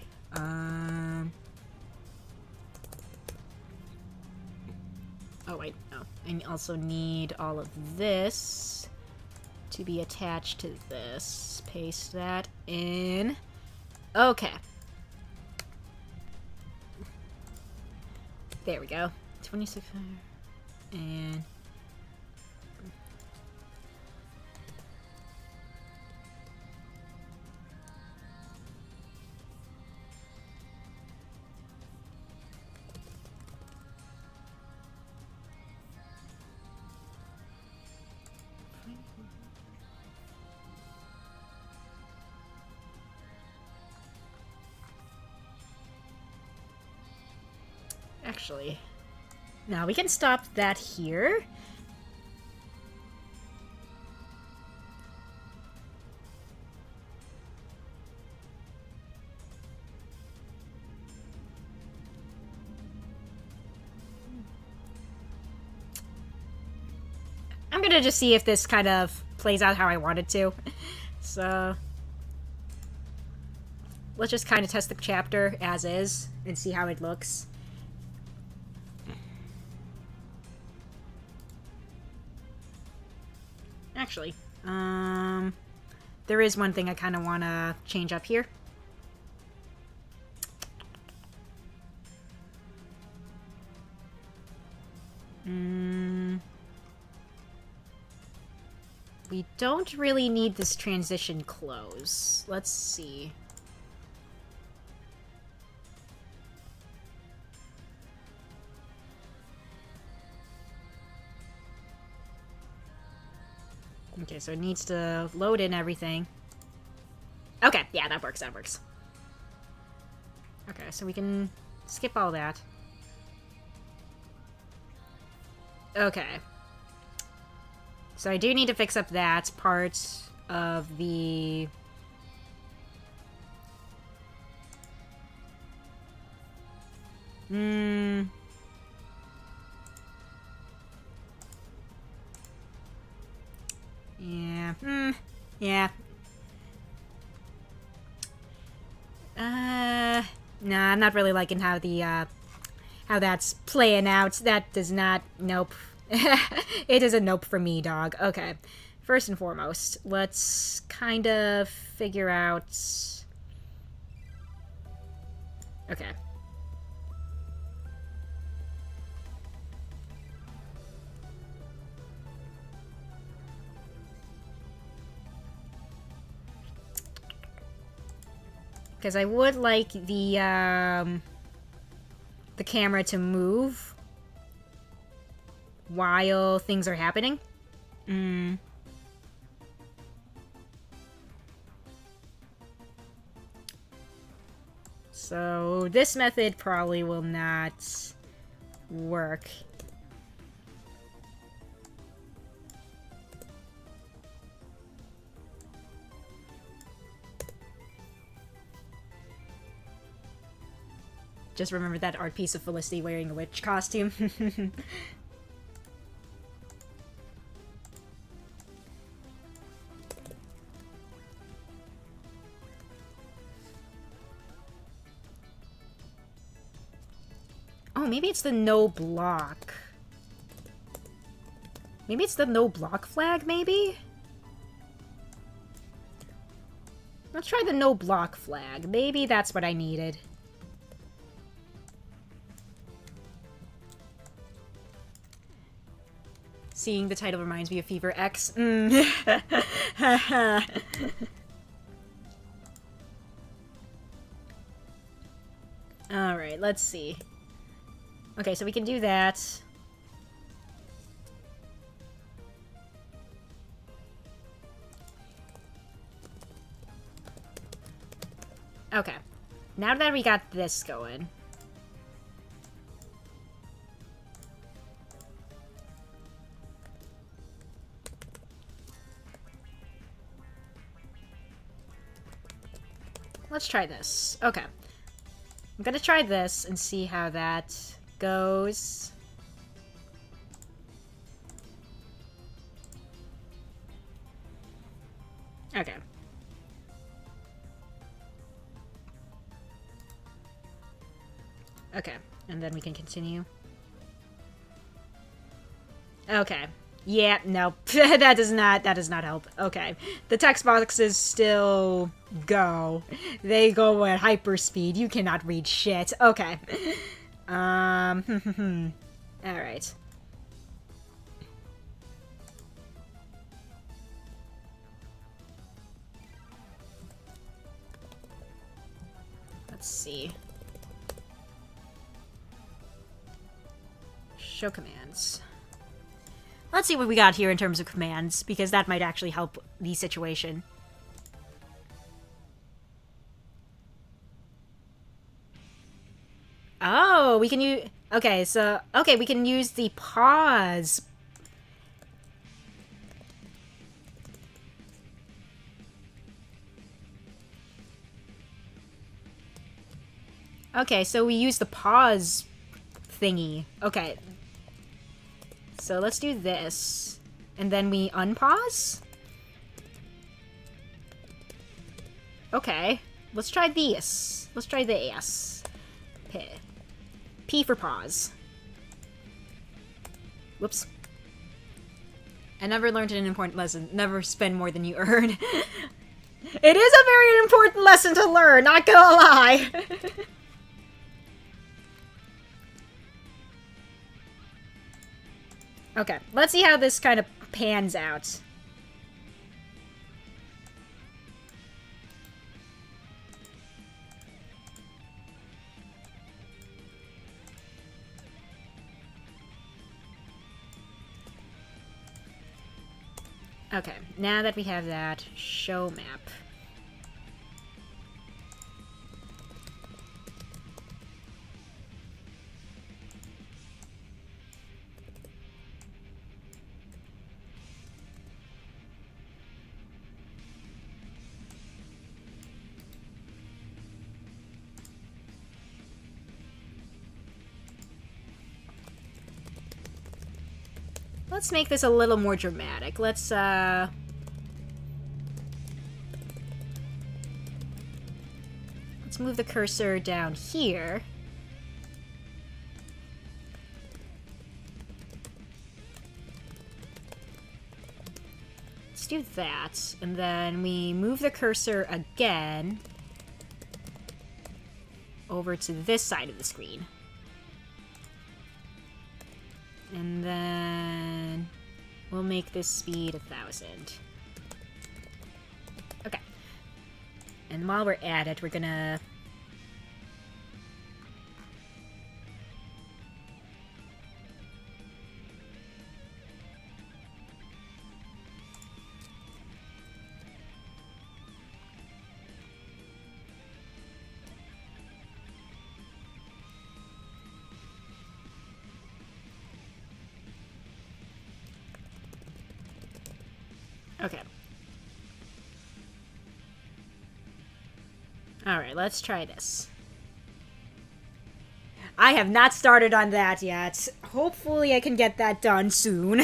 Oh wait, no. I also need all of this to be attached to this. Paste that in. Okay. There we go. 26. And... Actually, now we can stop that here. to just see if this kind of plays out how I want it to. So let's just kind of test the chapter as is and see how it looks. Actually, there is one thing I kind of want to change up here. We don't really need this transition close. Let's see. Okay, so it needs to load in everything. Okay, yeah, that works, that works. Okay, so we can skip all that. Okay. So I do need to fix up that part of the... Yeah. Yeah. Nah, I'm not really liking how the, how that's playing out. That does not... Nope. It is a nope for me, dog. Okay. First and foremost, let's kind of figure out... Okay. Because I would like the camera to move while things are happening. So this method probably will not work. Just remember that art piece of Felicity wearing a witch costume. Oh, maybe it's the no block. Maybe it's the no block flag, maybe? Let's try the no block flag. Maybe that's what I needed. Seeing the title reminds me of Fever X. Alright, let's see. Okay, so we can do that. Okay. Now that we got this going... Let's try this. Okay. I'm gonna try this and see how that goes. Okay. Okay, and then we can continue. Okay. Yeah, no. that does not help. Okay. The text boxes still go. They go at hyperspeed. You cannot read shit. Okay. Alright. Let's see. Show commands. Let's see what we got here in terms of commands, because that might actually help the situation. Oh, we can use... Okay, so... Okay, we can use the pause. Okay, so we use the pause thingy. Okay. So let's do this. And then we unpause? Okay. Let's try this. Let's try this. P for pause. Whoops. I never learned an important lesson. Never spend more than you earn. It is a very important lesson to learn, not gonna lie. Okay, let's see how this kind of pans out. Okay, now that we have that, show map. Let's make this a little more dramatic. Let's move the cursor down here. Let's do that, and then we move the cursor again over to this side of the screen. And then we'll make this speed 1,000. Okay. And while we're at it, we're gonna... Okay. Alright, let's try this. I have not started on that yet. Hopefully I can get that done soon.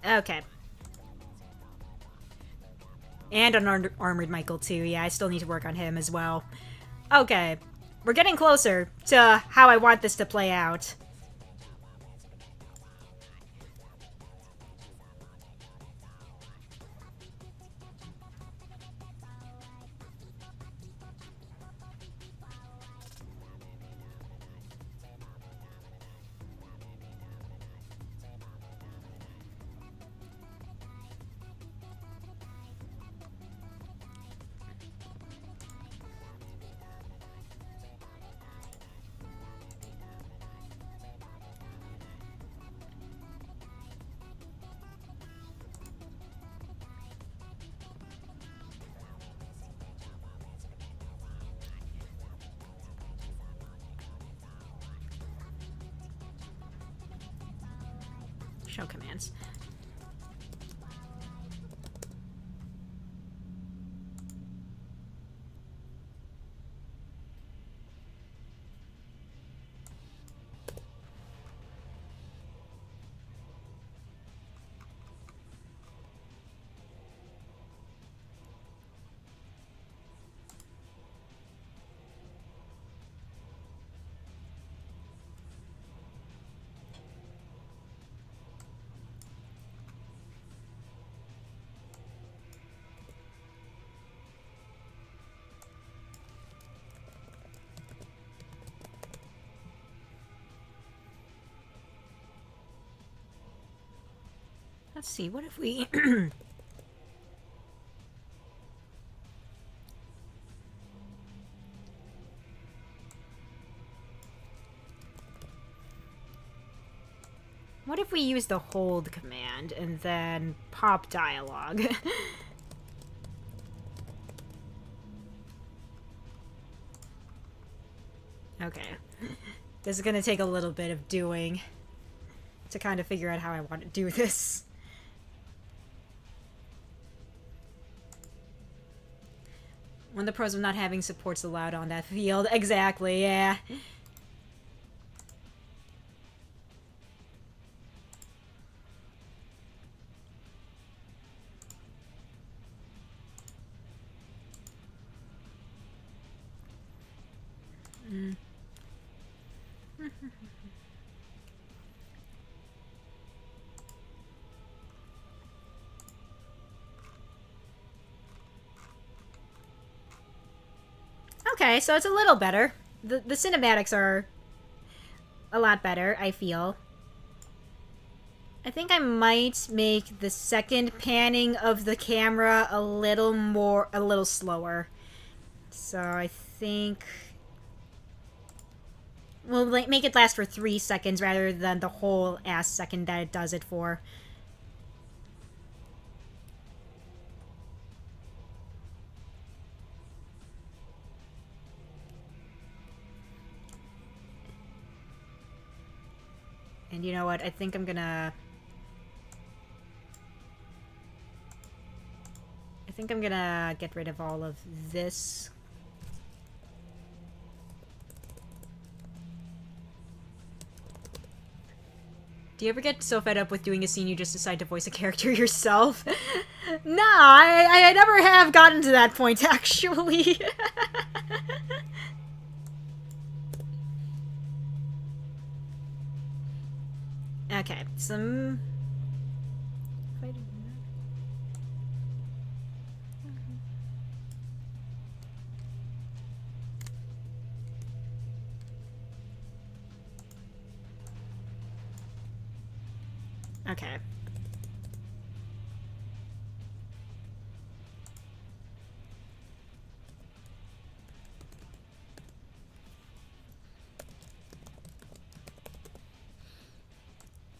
Okay. And on Armored Michael too. Yeah, I still need to work on him as well. Okay. We're getting closer to how I want this to play out. Show commands. Let's see, what if we... What if we use the hold command and then pop dialogue? Okay. This is gonna take a little bit of doing to kind of figure out how I want to do this. One of the pros of not having supports allowed on that field. Exactly, yeah. Mm. Okay, so it's a little better. The cinematics are a lot better, I feel. I think I might make the second panning of the camera a little slower. So I think we'll make it last for 3 seconds rather than the whole ass second that it does it for. And you know what? I think I'm gonna get rid of all of this. Do you ever get so fed up with doing a scene you just decide to voice a character yourself? Nah, I never have gotten to that point, actually. Okay, some... Okay.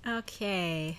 Okay.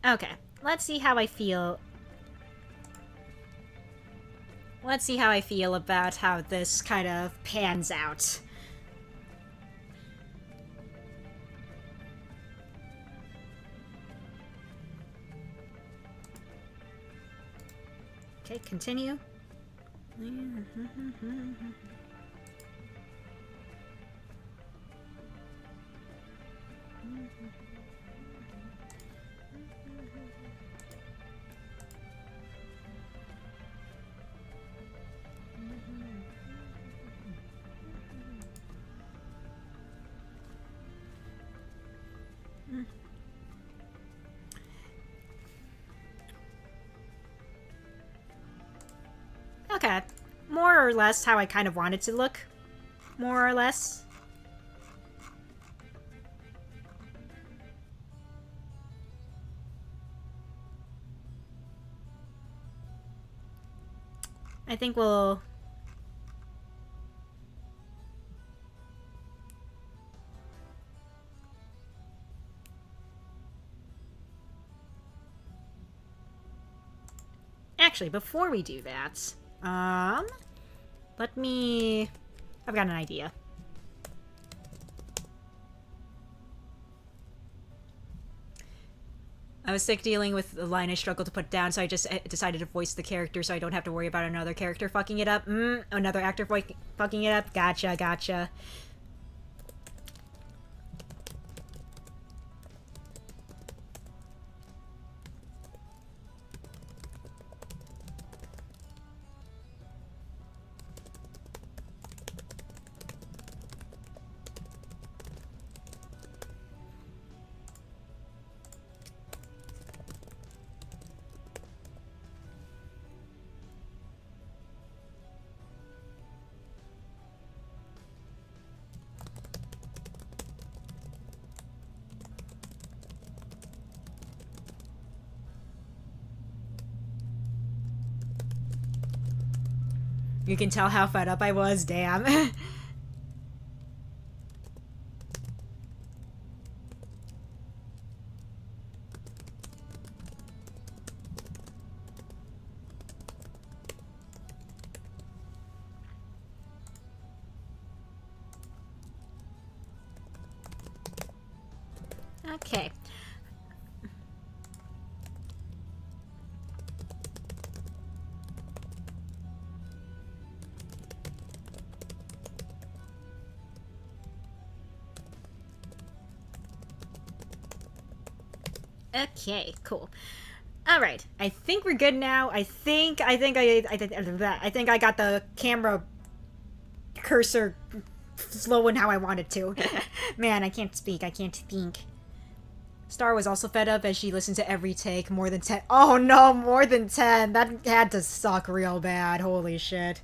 Okay, let's see how I feel. Let's see how I feel about how this kind of pans out. Okay, continue. Okay. More or less how I kind of want it to look. More or less. I think we'll... Actually, before we do that, let me... I've got an idea. I was sick dealing with the line I struggled to put down, so I just decided to voice the character so I don't have to worry about another character fucking it up. Another actor fucking it up? Gotcha, gotcha. You can tell how fed up I was, damn. Okay. Okay, cool. All right, I think we're good now. I think I got the camera cursor flowing how I wanted to. Man, I can't speak. I can't think. Star was also fed up as she listened to every take more than 10. Oh no, more than 10. That had to suck real bad. Holy shit.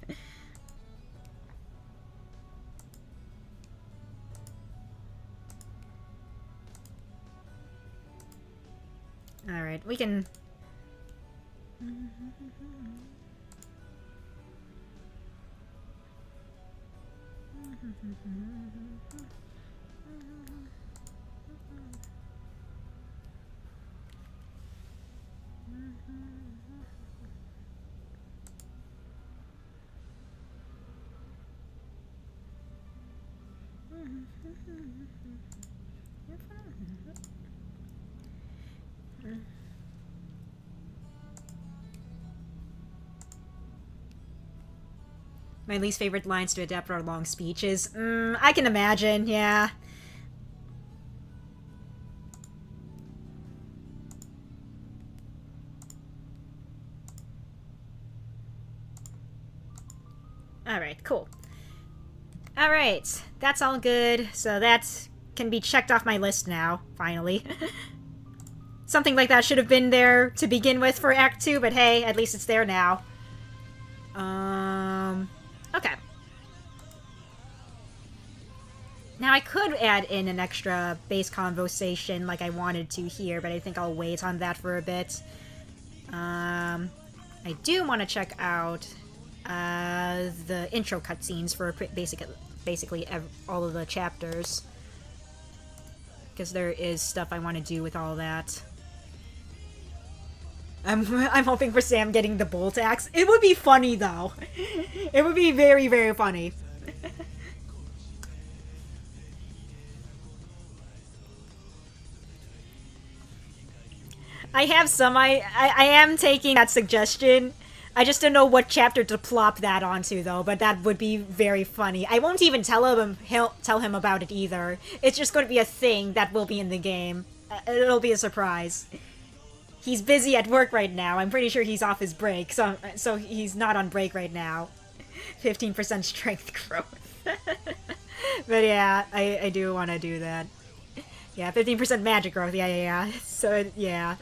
All right, we can. My least favorite lines to adapt are long speeches. I can imagine, yeah. Alright, cool. Alright, that's all good. So that can be checked off my list now, finally. Something like that should have been there to begin with for Act 2, but hey, at least it's there now. Okay. Now I could add in an extra base conversation like I wanted to here, but I think I'll wait on that for a bit. I do want to check out the intro cutscenes for basically all of the chapters. Because there is stuff I want to do with all that. I'm hoping for Sam getting the bolt axe. It would be funny, though. It would be very, very funny. I have some. I am taking that suggestion. I just don't know what chapter to plop that onto, though, but that would be very funny. I won't even tell him about it either. It's just going to be a thing that will be in the game. It'll be a surprise. He's busy at work right now. I'm pretty sure he's off his break, so he's not on break right now. 15% strength growth. But yeah, I do want to do that. Yeah, 15% magic growth. Yeah. So, yeah.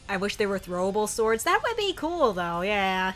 I wish there were throwable swords. That would be cool, though, yeah.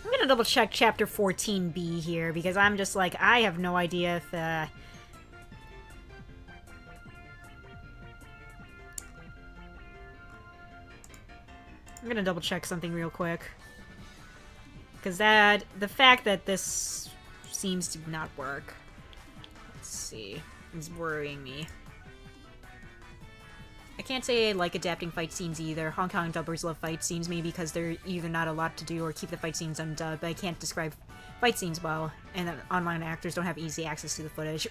I'm gonna double check chapter 14B here, because I'm just like, I have no idea if, I'm gonna double check something real quick. Because the fact that this seems to not work, let's see, is worrying me. I can't say I like adapting fight scenes either. Hong Kong dubbers love fight scenes, maybe because they're either not a lot to do or keep the fight scenes undubbed, but I can't describe fight scenes well, and online actors don't have easy access to the footage.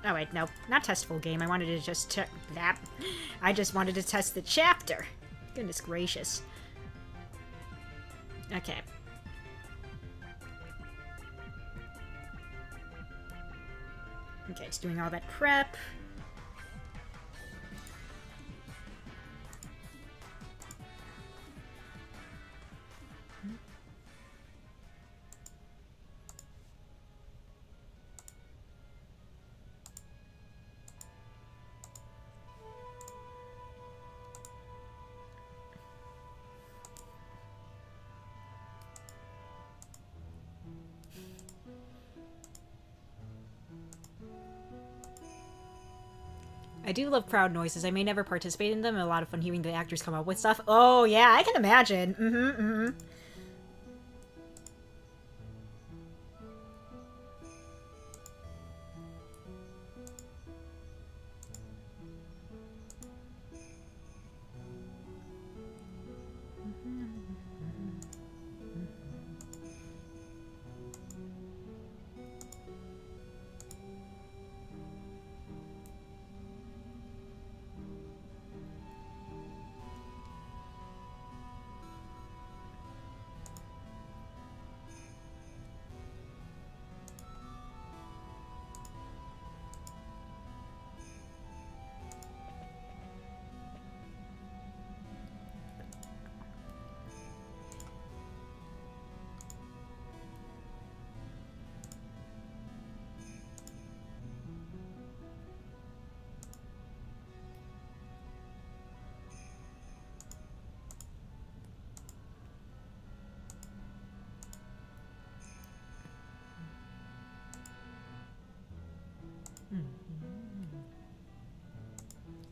Oh wait, no, not test full game. I wanted to just check that. I just wanted to test the chapter. Goodness gracious. Okay. Okay, it's doing all that prep. I do love crowd noises. I may never participate in them. A lot of fun hearing the actors come up with stuff. Oh, yeah, I can imagine.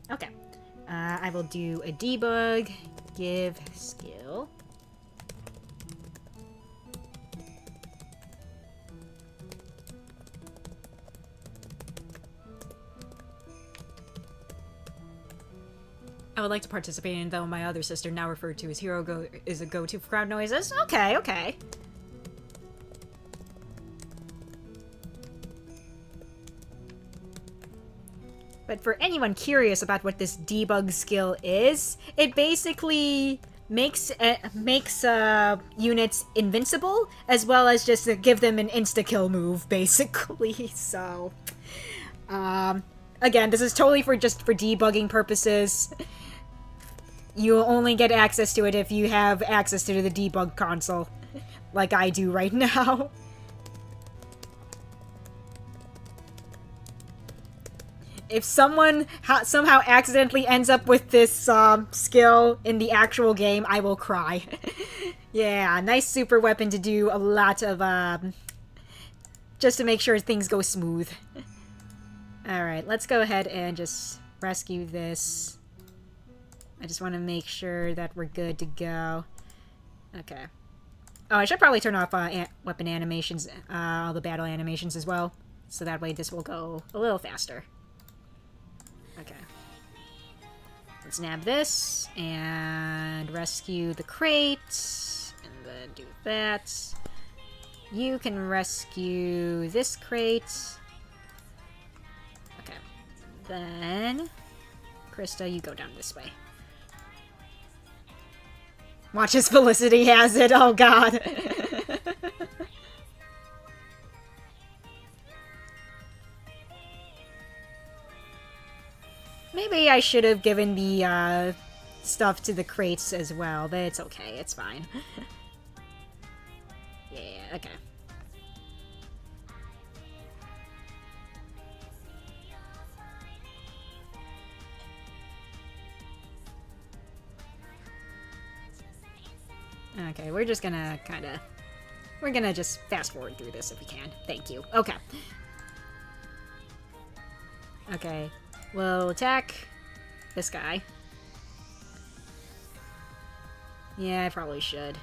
Okay. I will do a debug, give skill. I would like to participate in, though my other sister, now referred to as Hero, is a go-to for crowd noises. Okay, okay. But for anyone curious about what this debug skill is, it basically makes units invincible, as well as just give them an insta-kill move, basically. So, again, this is totally just for debugging purposes. You only get access to it if you have access to the debug console, like I do right now. If someone somehow accidentally ends up with this skill in the actual game, I will cry. Yeah, nice super weapon to do a lot of, just to make sure things go smooth. Alright, let's go ahead and just rescue this. I just want to make sure that we're good to go. Okay. Oh, I should probably turn off weapon animations, all the battle animations as well. So that way this will go a little faster. Okay. Let's nab this and rescue the crate. And then do that. You can rescue this crate. Okay. Then, Krista, you go down this way. Watch as Felicity has it. Oh, God. Maybe I should have given the stuff to the crates as well, but it's okay. It's fine. Yeah, okay. Okay, we're just gonna we're gonna just fast forward through this if we can. Thank you. Okay. Okay. We'll attack this guy. Yeah, I probably should.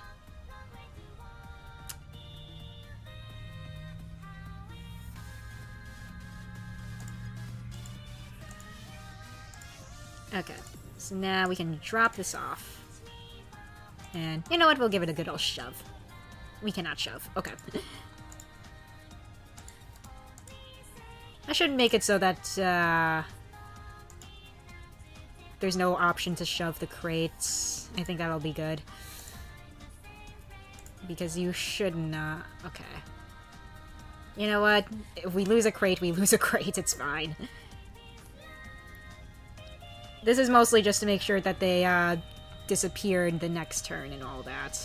Okay, so now we can drop this off. And you know what? We'll give it a good old shove. We cannot shove. Okay. I should make it so that, there's no option to shove the crates. I think that'll be good. Because you should not... Okay. You know what? If we lose a crate, we lose a crate. It's fine. This is mostly just to make sure that they, disappear in the next turn and all that.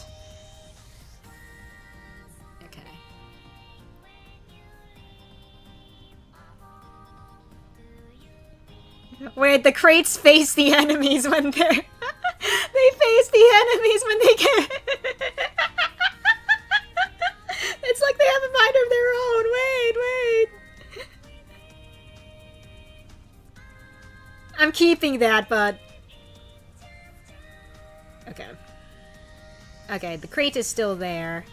Okay. Wait, the crates face the enemies when they're... they face the enemies when they get... It's like they have a mind of their own. Wait. I'm keeping that, but... Okay. Okay, the crate is still there.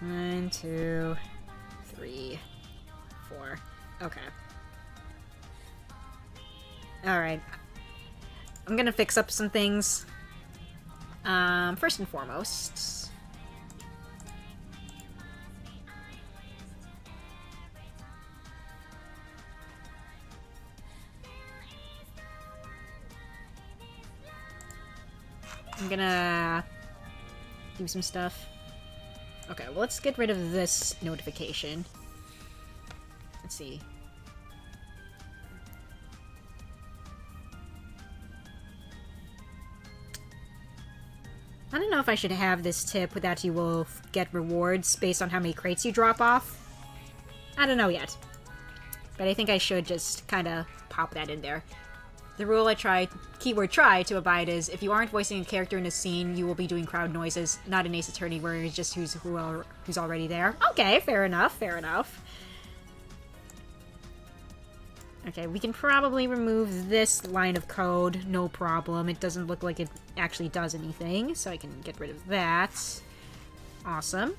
1, 2, 3, 4. Okay. Alright. I'm gonna fix up some things. First and foremost... I'm gonna do some stuff. Okay, well, let's get rid of this notification. Let's see. I don't know if I should have this tip that you will get rewards based on how many crates you drop off. I don't know yet. But I think I should just kind of pop that in there. The rule I keyword try to abide is, if you aren't voicing a character in a scene, you will be doing crowd noises, not an Ace Attorney where it's just who's already there. Okay, fair enough, fair enough. Okay, we can probably remove this line of code, no problem. It doesn't look like it actually does anything, so I can get rid of that. Awesome.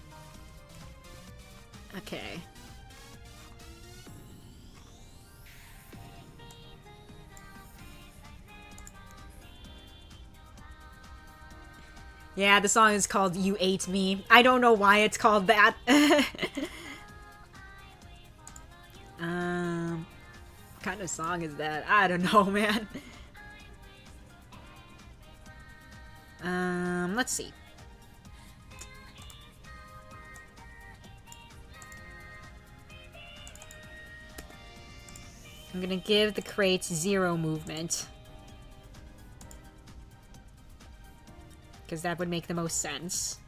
Okay. Yeah, the song is called You Ate Me. I don't know why it's called that. What kind of song is that? I don't know, man. Let's see. I'm gonna give the crates 0 movement. Because that would make the most sense.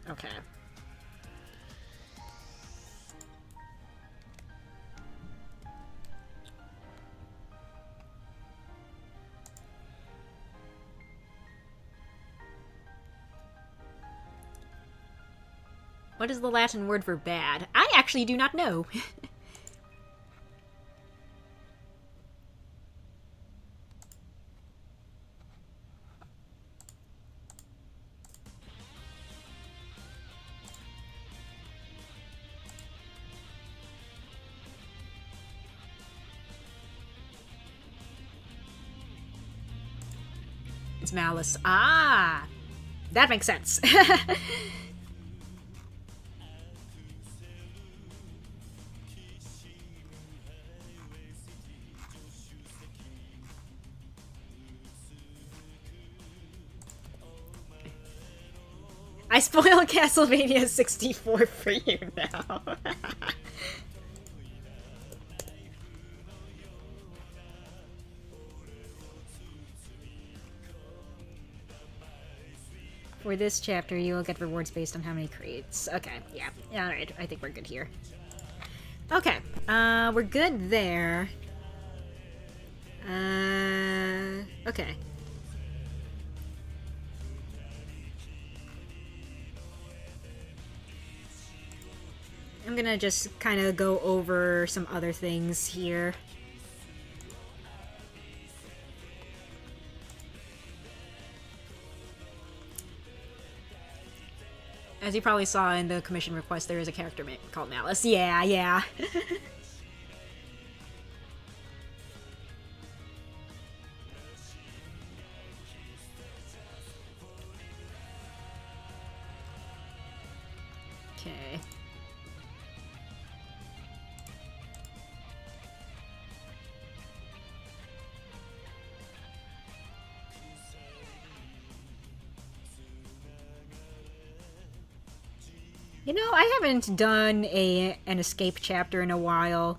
Okay. What is the Latin word for bad? I actually do not know. It's malice. Ah! That makes sense. I spoiled Castlevania 64 for you now. For this chapter, you will get rewards based on how many crates. Okay, yeah. Alright, I think we're good here. Okay, we're good there. Okay. I'm gonna just kind of go over some other things here. As you probably saw in the commission request, there is a character called Malice. Yeah, yeah. Okay. You know, I haven't done an escape chapter in a while.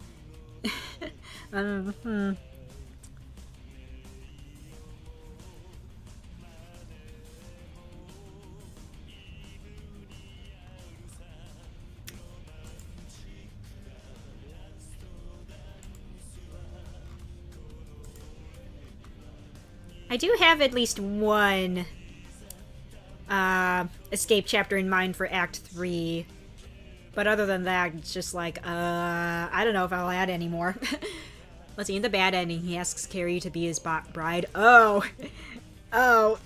I do have at least one escape chapter in mind for Act 3. But other than that, it's just like, I don't know if I'll add any more. Let's see, in the bad ending, he asks Carrie to be his bride. Oh! Oh!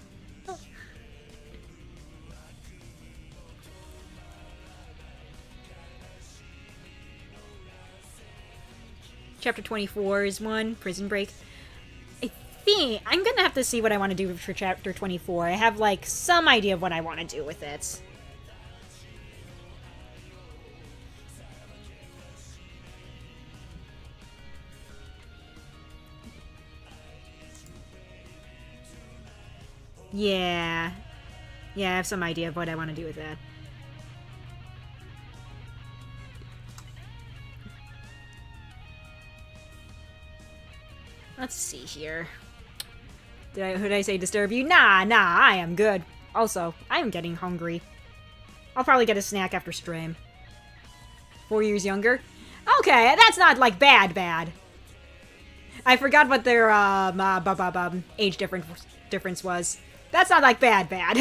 Chapter 24 is one, Prison Break. I'm gonna have to see what I want to do for chapter 24. I have, like, some idea of what I want to do with it. Yeah. Yeah, I have some idea of what I want to do with that. Let's see here. Did I say disturb you? Nah, I am good. Also, I am getting hungry. I'll probably get a snack after stream. 4 years younger? Okay, that's not, like, bad. I forgot what their, age difference was. That's not, like, bad.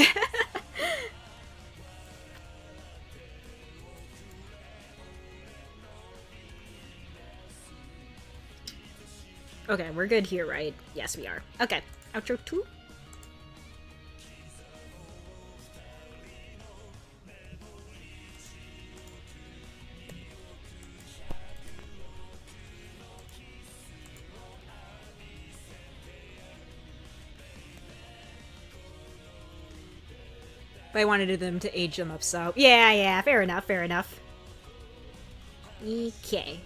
Okay, we're good here, right? Yes, we are. Okay, outro 2. But I wanted them to age them up, so... Yeah, fair enough. Okay.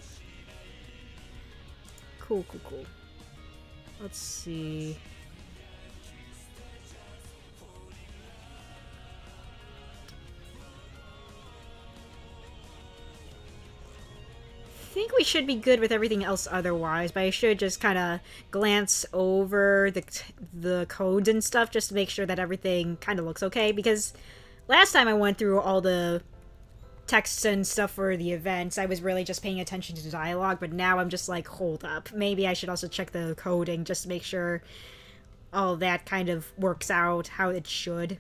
Cool. Let's see. I think we should be good with everything else otherwise, but I should just kind of glance over the codes and stuff just to make sure that everything kind of looks okay, because last time I went through all the texts and stuff for the events, I was really just paying attention to dialogue, but now I'm just like, hold up. Maybe I should also check the coding just to make sure all that kind of works out how it should.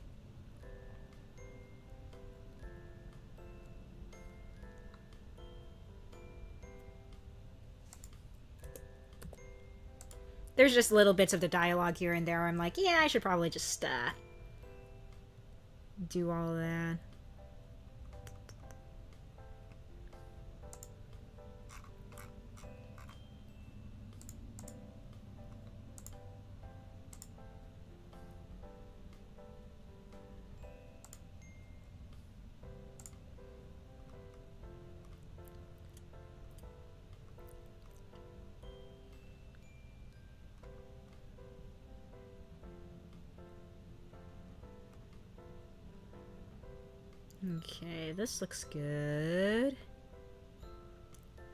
There's just little bits of the dialogue here and there. I'm like, yeah, I should probably just do all that. Okay, this looks good.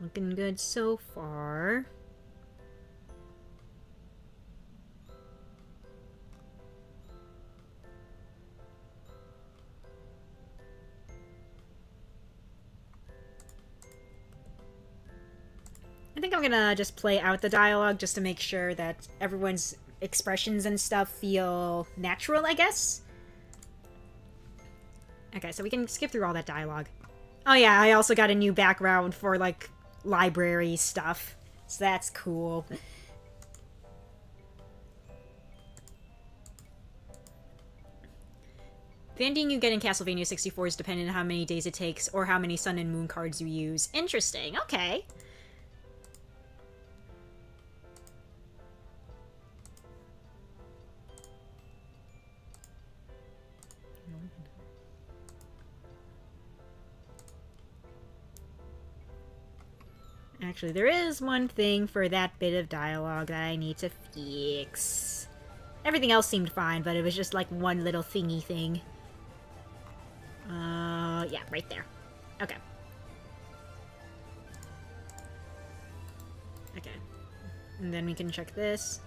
Looking good so far. I think I'm gonna just play out the dialogue just to make sure that everyone's expressions and stuff feel natural, I guess. Okay, so we can skip through all that dialogue. Oh yeah, I also got a new background for, like, library stuff. So that's cool. The ending you get in Castlevania 64 is dependent on how many days it takes or how many Sun and Moon cards you use. Interesting, okay. Actually, there is one thing for that bit of dialogue that I need to fix. Everything else seemed fine, but it was just like one little thingy thing. Yeah, right there. Okay. Okay. And then we can check this.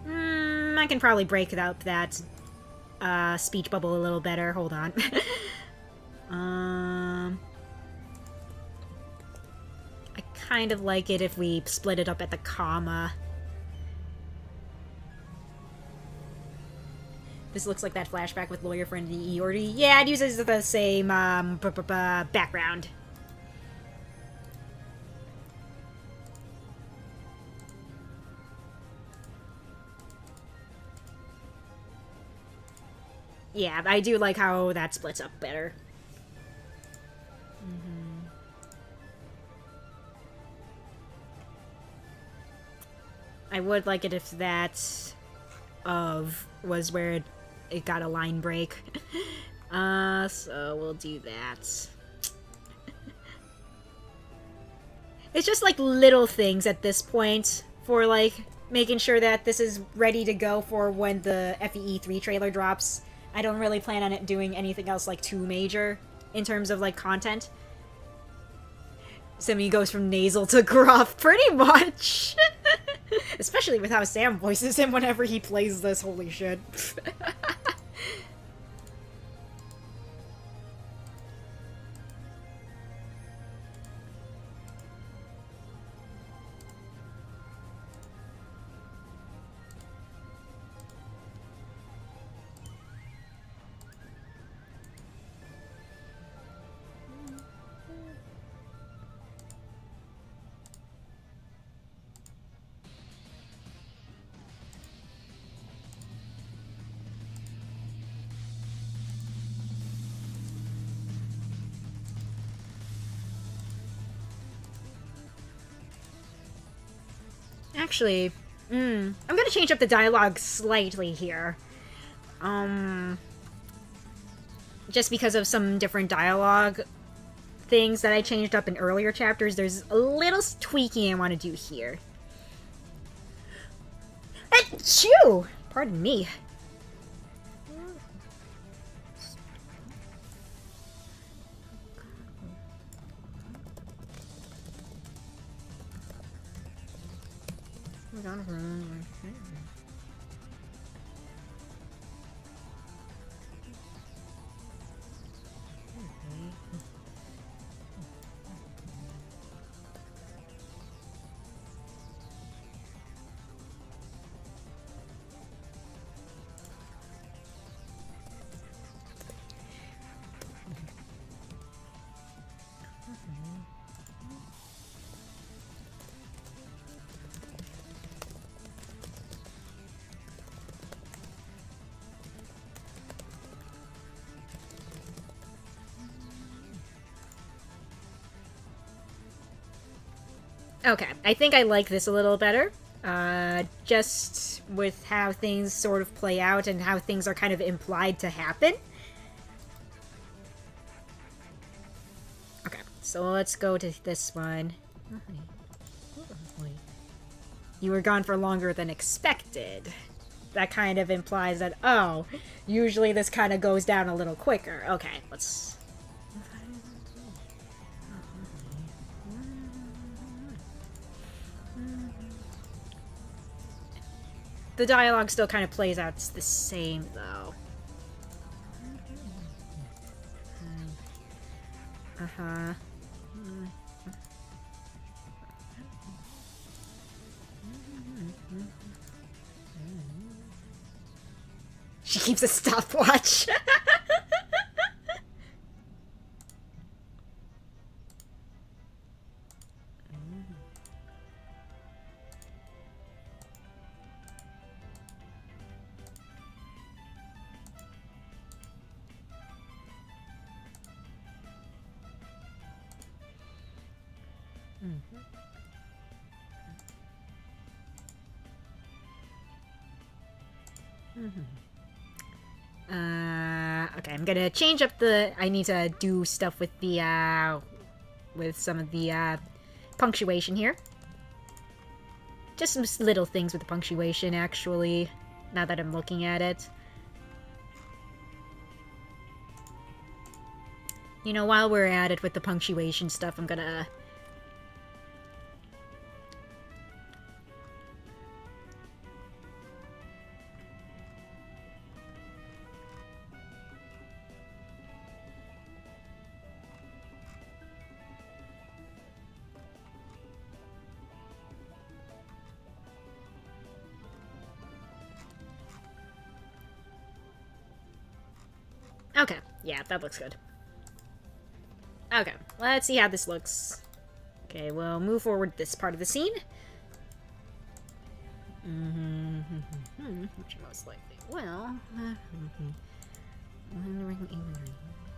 I can probably break out that speech bubble a little better. Hold on. I kind of like it if we split it up at the comma. This looks like that flashback with lawyer friend Eeyore. Yeah, it uses the same background. Yeah, I do like how that splits up better. I would like it if that was where it got a line break. So we'll do that. It's just like little things at this point for like making sure that this is ready to go for when the FEE3 trailer drops. I don't really plan on it doing anything else like too major in terms of like content. Simi goes from nasal to gruff, pretty much. Especially with how Sam voices him whenever he plays this, holy shit. Actually, I'm gonna change up the dialogue slightly here. Just because of some different dialogue things that I changed up in earlier chapters, there's a little tweaking I want to do here. Achoo! Pardon me. Okay, I think I like this a little better. Just with how things sort of play out and how things are kind of implied to happen. Okay, so let's go to this one. You were gone for longer than expected. That kind of implies that, oh, usually this kind of goes down a little quicker. Okay, let's... The dialogue still kind of plays out the same, though. Uh-huh. She keeps a stopwatch. Okay, I'm gonna change up the... I need to do stuff with the, with some of the, punctuation here. Just some little things with the punctuation, actually, now that I'm looking at it. You know, while we're at it with the punctuation stuff, I'm gonna... Okay, yeah, that looks good. Okay, let's see how this looks. Okay, we'll move forward this part of the scene. Which most likely will.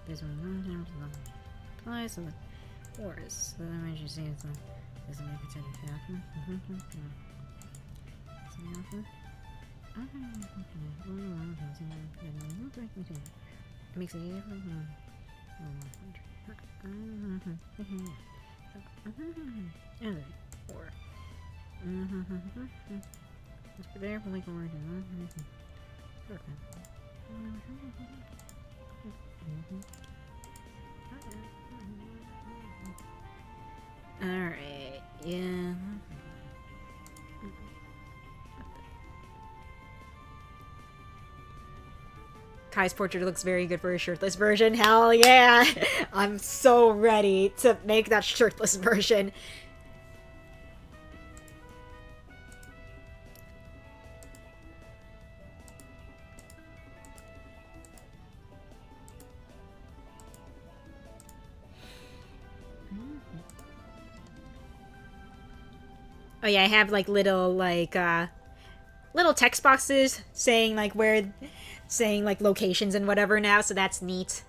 There's one applies on the forest. So that means you see it's doesn't make it happen. It makes it easier for and four. Let's be there for like a word. Perfect. Alright, yeah. Kai's portrait looks very good for a shirtless version. Hell yeah! I'm so ready to make that shirtless version. Oh yeah, I have like little little text boxes saying like where, saying like locations and whatever now, so that's neat.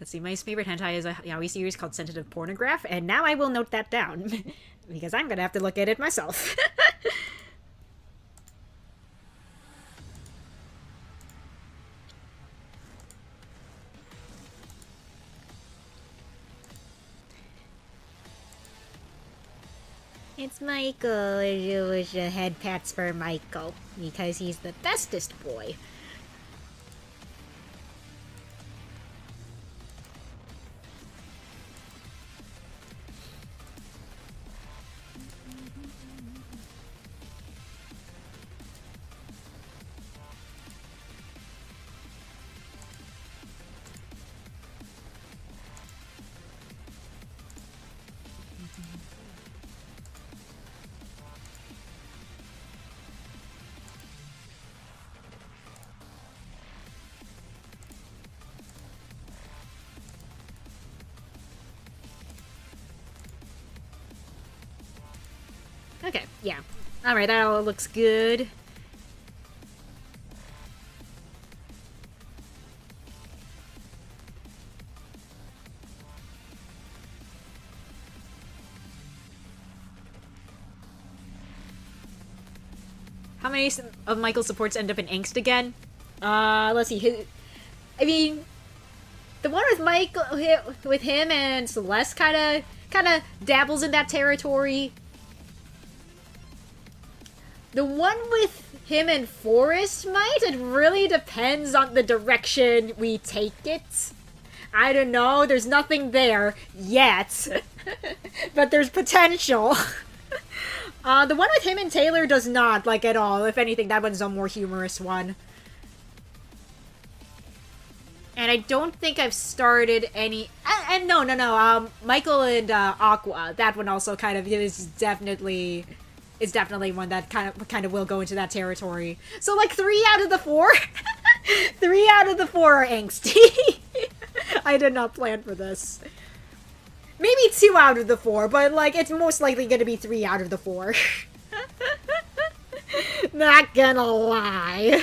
Let's see, my favorite hentai is a yaoi series called Sensitive Pornograph, and now I will note that down. Because I'm gonna have to look at it myself. It's Michael. It was head pats for Michael, because he's the bestest boy. Okay, yeah. Alright, that all looks good. How many of Michael's supports end up in angst again? Let's see. I mean, the one with Michael, with him and Celeste kind of dabbles in that territory. The one with him and Forrest might. It really depends on the direction we take it. I don't know. There's nothing there yet. But there's potential. The one with him and Taylor does not, like, at all. If anything, that one's a more humorous one. And I don't think I've started any... And no. Michael and Aqua. That one also kind of is definitely... It's definitely one that kind of will go into that territory. So, like, 3 out of the 4? 3 out of the 4 are angsty. I did not plan for this. Maybe 2 out of the 4, but, like, it's most likely gonna be 3 out of the 4. Not gonna lie.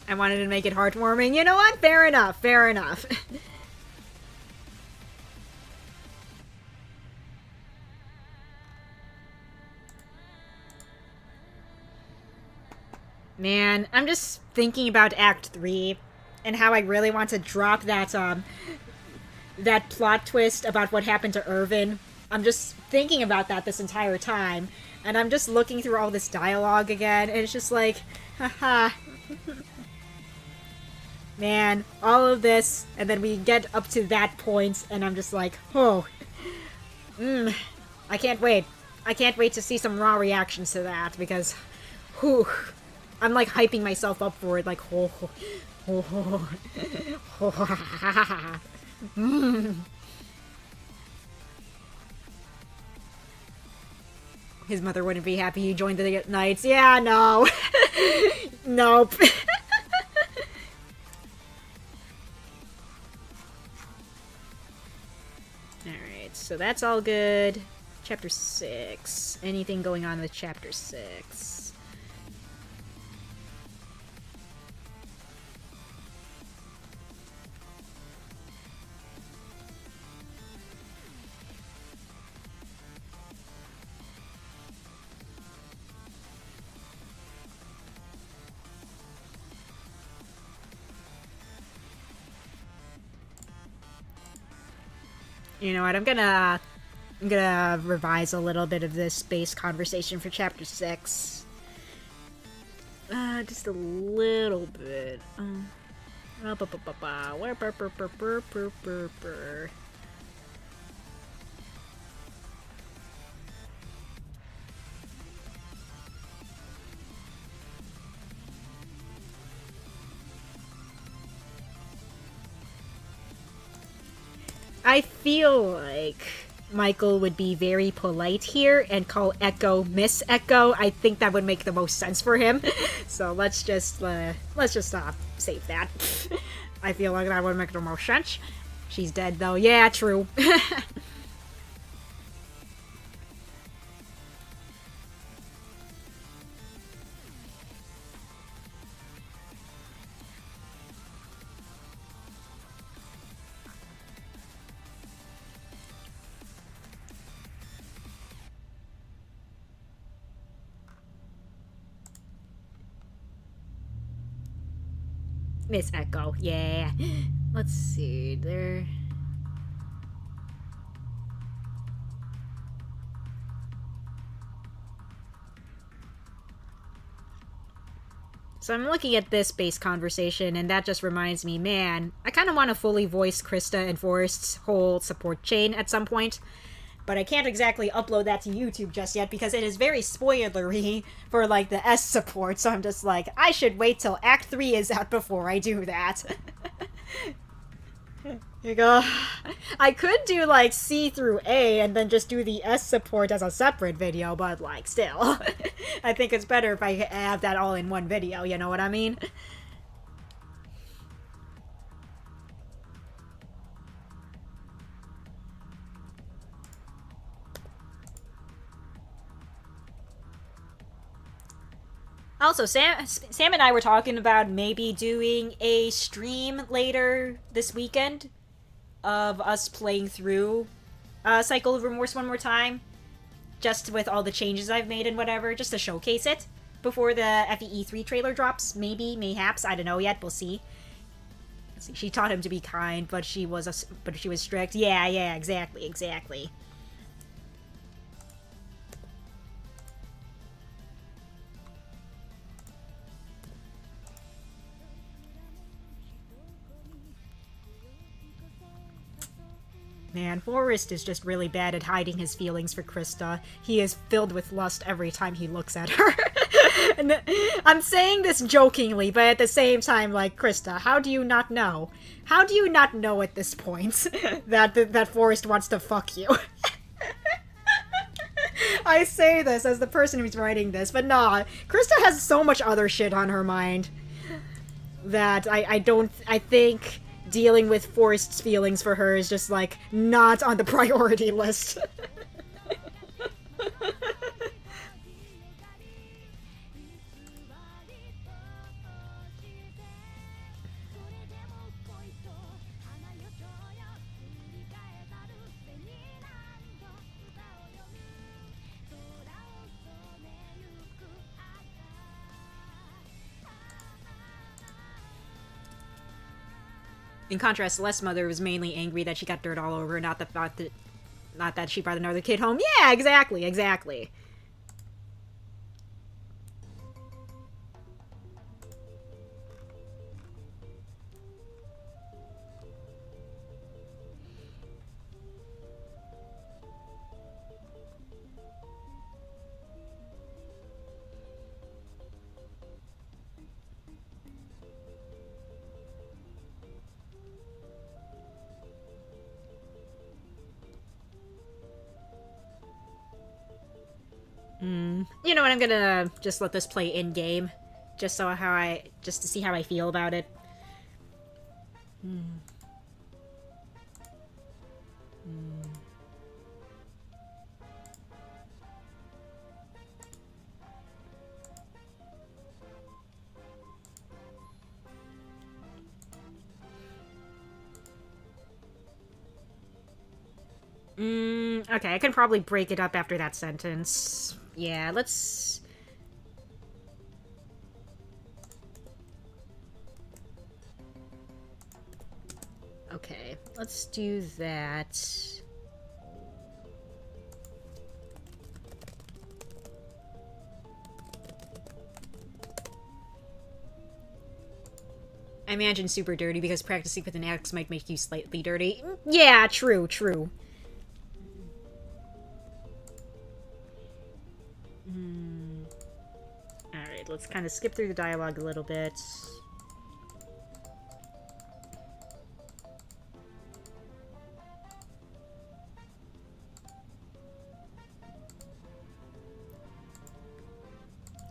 I wanted to make it heartwarming. You know what? Fair enough. Fair enough. Man, I'm just thinking about Act 3 and how I really want to drop that that plot twist about what happened to Irvin. I'm just thinking about that this entire time, and I'm just looking through all this dialogue again, and it's just like, haha. Man, all of this, and then we get up to that point, and I'm just like, oh. I can't wait. I can't wait to see some raw reactions to that, because, whew, I'm like hyping myself up for it, like, His mother wouldn't be happy he joined the Knights. Yeah, no. Nope. Alright, so that's all good. Chapter 6. Anything going on with Chapter 6? You know what, I'm gonna revise a little bit of this space conversation for Chapter 6. Just a little bit. I feel like Michael would be very polite here and call Echo Miss Echo. I think that would make the most sense for him. So let's just save that. I feel like that would make the most sense. She's dead though. Yeah, true. Miss Echo, yeah. Let's see, there... So I'm looking at this base conversation, and that just reminds me, man, I kind of want to fully voice Krista and Forrest's whole support chain at some point. But I can't exactly upload that to YouTube just yet because it is very spoilery for, like, the S support. So I'm just like, I should wait till Act 3 is out before I do that. Here you go. I could do, like, C through A and then just do the S support as a separate video, but, like, still. I think it's better if I have that all in one video, you know what I mean? Also, Sam and I were talking about maybe doing a stream later this weekend of us playing through Cycle of Remorse one more time, just with all the changes I've made and whatever, just to showcase it before the FEE3 trailer drops. Maybe, mayhaps, I don't know yet. We'll see. Let's see. She taught him to be kind, but she was strict. Yeah, exactly. Man, Forrest is just really bad at hiding his feelings for Krista. He is filled with lust every time he looks at her. And I'm saying this jokingly, but at the same time, like, Krista, how do you not know? How do you not know at this point that Forrest wants to fuck you? I say this as the person who's writing this, but nah, Krista has so much other shit on her mind that I think dealing with Forrest's feelings for her is just, like, not on the priority list. In contrast, Celeste's mother was mainly angry that she got dirt all over, not that she brought another kid home. Yeah, exactly. You know what, I'm gonna just let this play in-game, just to see how I feel about it. Okay, I can probably break it up after that sentence. Yeah, let's... Okay, let's do that. I imagine super dirty because practicing with an axe might make you slightly dirty. Yeah, true. Alright, let's kind of skip through the dialogue a little bit.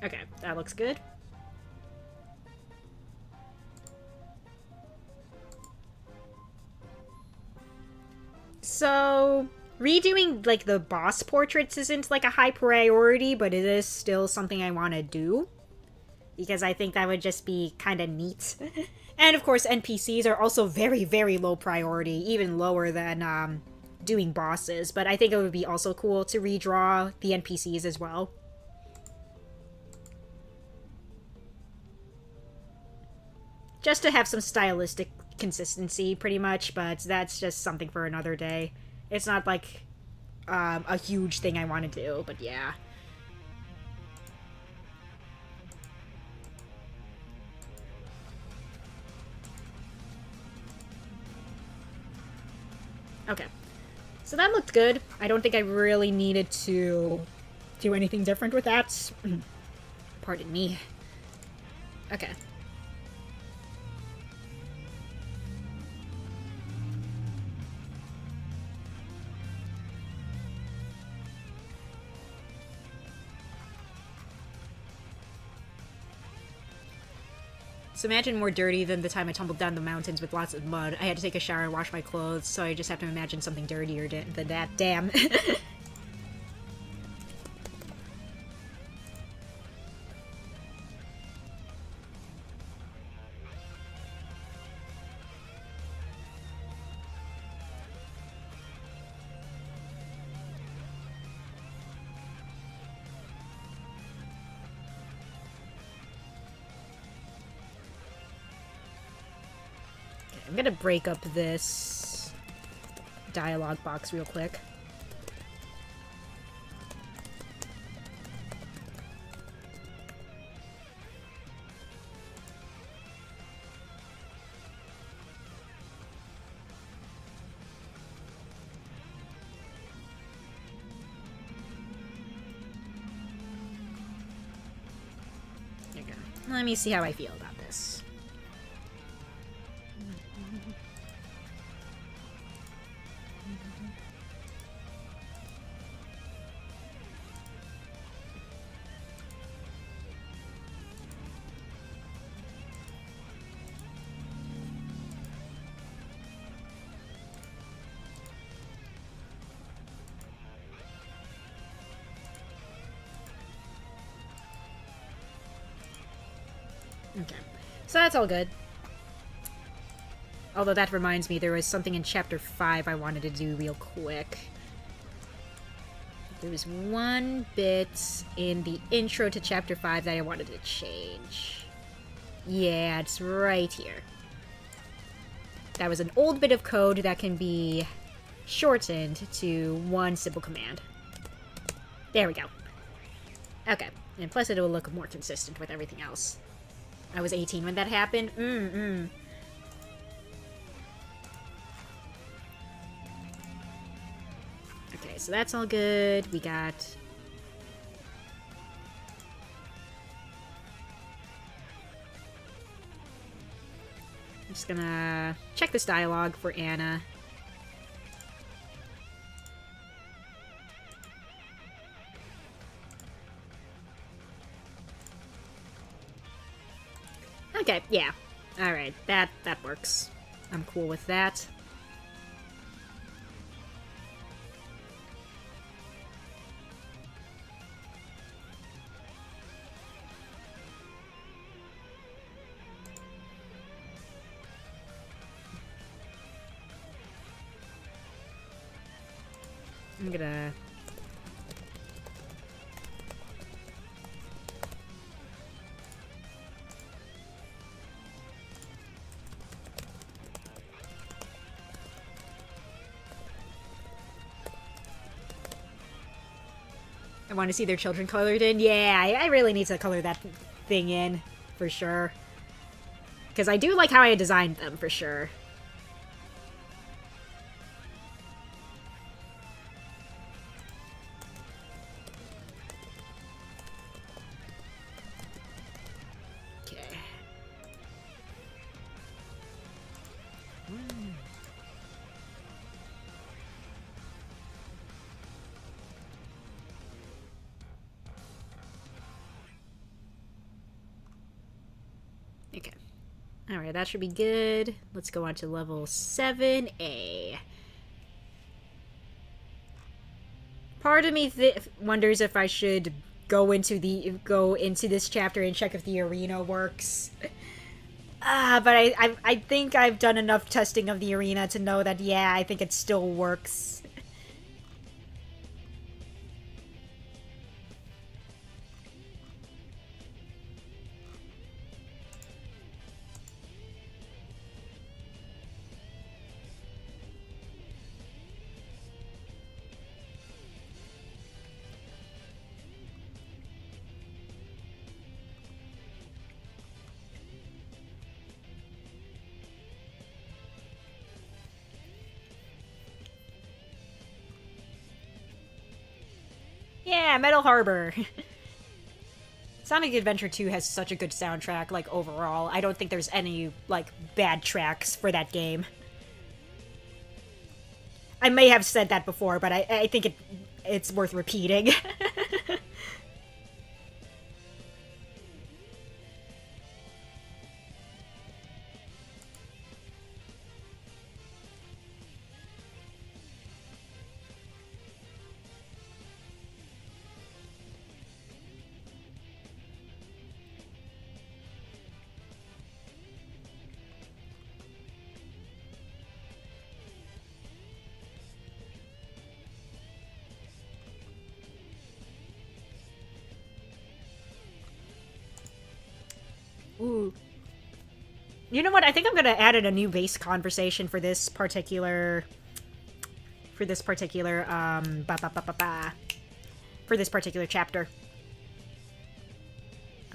Okay, that looks good. So, redoing, like, the boss portraits isn't, like, a high priority, but it is still something I want to do. Because I think that would just be kind of neat. And, of course, NPCs are also very, very low priority, even lower than, doing bosses. But I think it would be also cool to redraw the NPCs as well. Just to have some stylistic consistency, pretty much, but that's just something for another day. It's not like a huge thing I want to do, but yeah. Okay, so that looked good. I don't think I really needed to do anything different with that. Pardon me. Okay. So imagine more dirty than the time I tumbled down the mountains with lots of mud. I had to take a shower and wash my clothes, so I just have to imagine something dirtier than that. Damn. I'm gonna break up this dialogue box real quick. There you go. Let me see how I feel about this. Okay, so that's all good. Although that reminds me, there was something in Chapter 5 I wanted to do real quick. There was one bit in the intro to Chapter 5 that I wanted to change. Yeah, it's right here. That was an old bit of code that can be shortened to one simple command. There we go. Okay, and plus it will look more consistent with everything else. I was 18 when that happened. Okay, so that's all good. We got... I'm just gonna check this dialogue for Anna. Okay, yeah. Alright, that works. I'm cool with that. I'm gonna... I want to see their children colored in. Yeah, I really need to color that thing in, for sure. Because I do like how I designed them, for sure. Okay. Alright, that should be good. Let's go on to level 7A. Part of me wonders if I should go into this chapter and check if the arena works. But I think I've done enough testing of the arena to know that, yeah, I think it still works. Yeah, Metal Harbor. Sonic Adventure 2 has such a good soundtrack, like, overall. I don't think there's any, like, bad tracks for that game. I may have said that before, but I think it's worth repeating. Ooh. You know what? I think I'm gonna add in a new base conversation for this particular... For this particular chapter.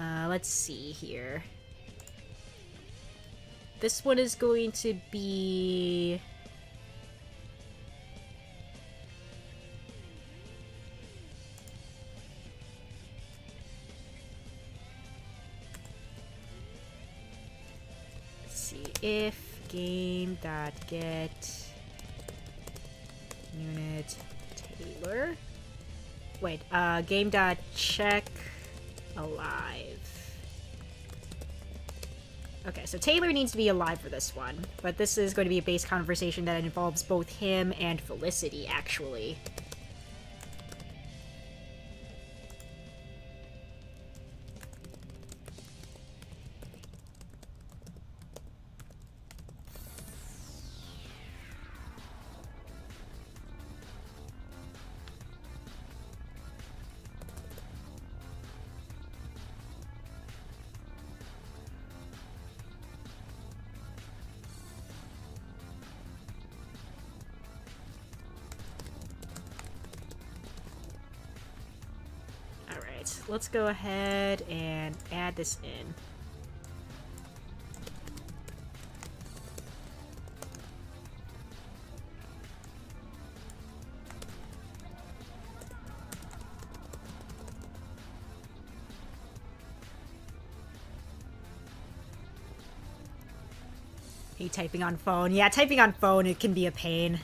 Let's see here. This one is going to be... if game.get unit Taylor. Wait, game.check alive. Okay, so Taylor needs to be alive for this one, but this is going to be a base conversation that involves both him and Felicity, actually. Let's go ahead and add this in. Hey, typing on phone. Yeah, typing on phone, it can be a pain.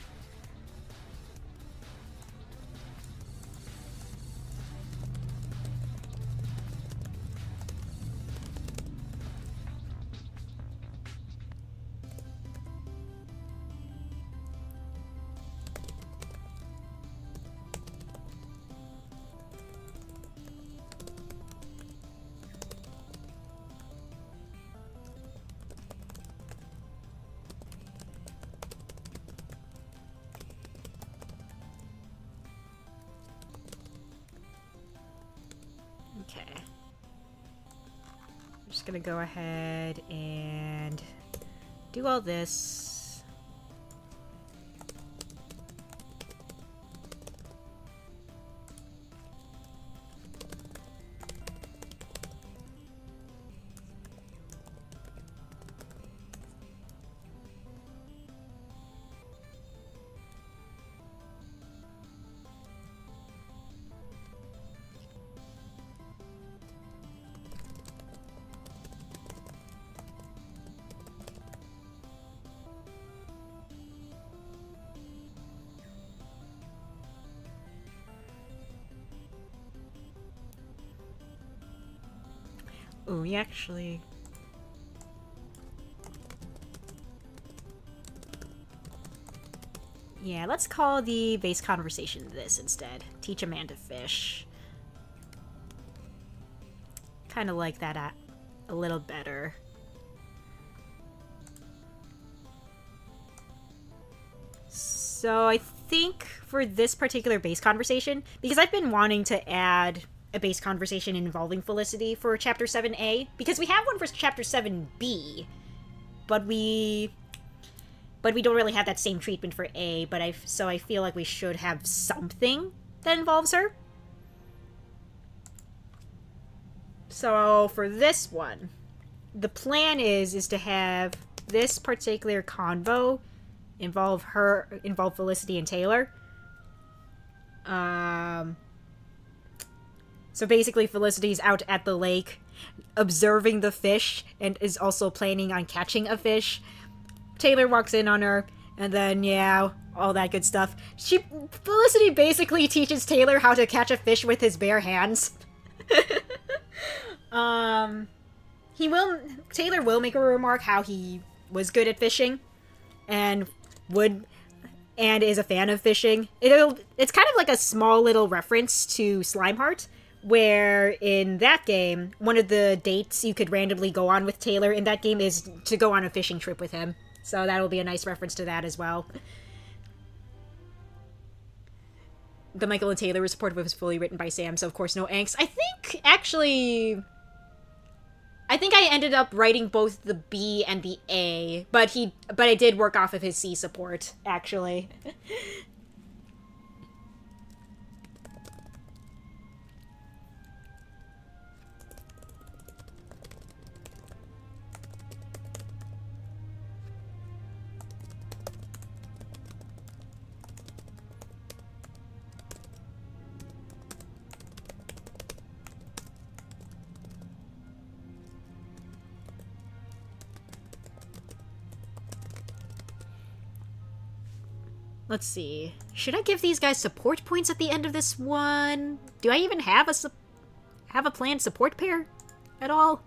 Gonna go ahead and do all this. Ooh, we actually... Yeah, let's call the base conversation this instead. Teach a man to fish. Kind of like that a little better. So I think for this particular base conversation, because I've been wanting to add a base conversation involving Felicity for Chapter 7A, because we have one for Chapter 7B, but we don't really have that same treatment for A, so I feel like we should have something that involves her. So for this one, the plan is to have this particular convo involve Felicity and Taylor. So basically Felicity's out at the lake observing the fish and is also planning on catching a fish. Taylor walks in on her, and then, yeah, all that good stuff. Felicity basically teaches Taylor how to catch a fish with his bare hands. Taylor will make a remark how he was good at fishing, and is a fan of fishing. It's kind of like a small little reference to Slimeheart, where in that game, one of the dates you could randomly go on with Taylor in that game is to go on a fishing trip with him. So that'll be a nice reference to that as well. The Michael and Taylor report was fully written by Sam, so of course no angst. I think I ended up writing both the B and the A, but I did work off of his C support, actually. Let's see. Should I give these guys support points at the end of this one? Do I even have a planned support pair at all?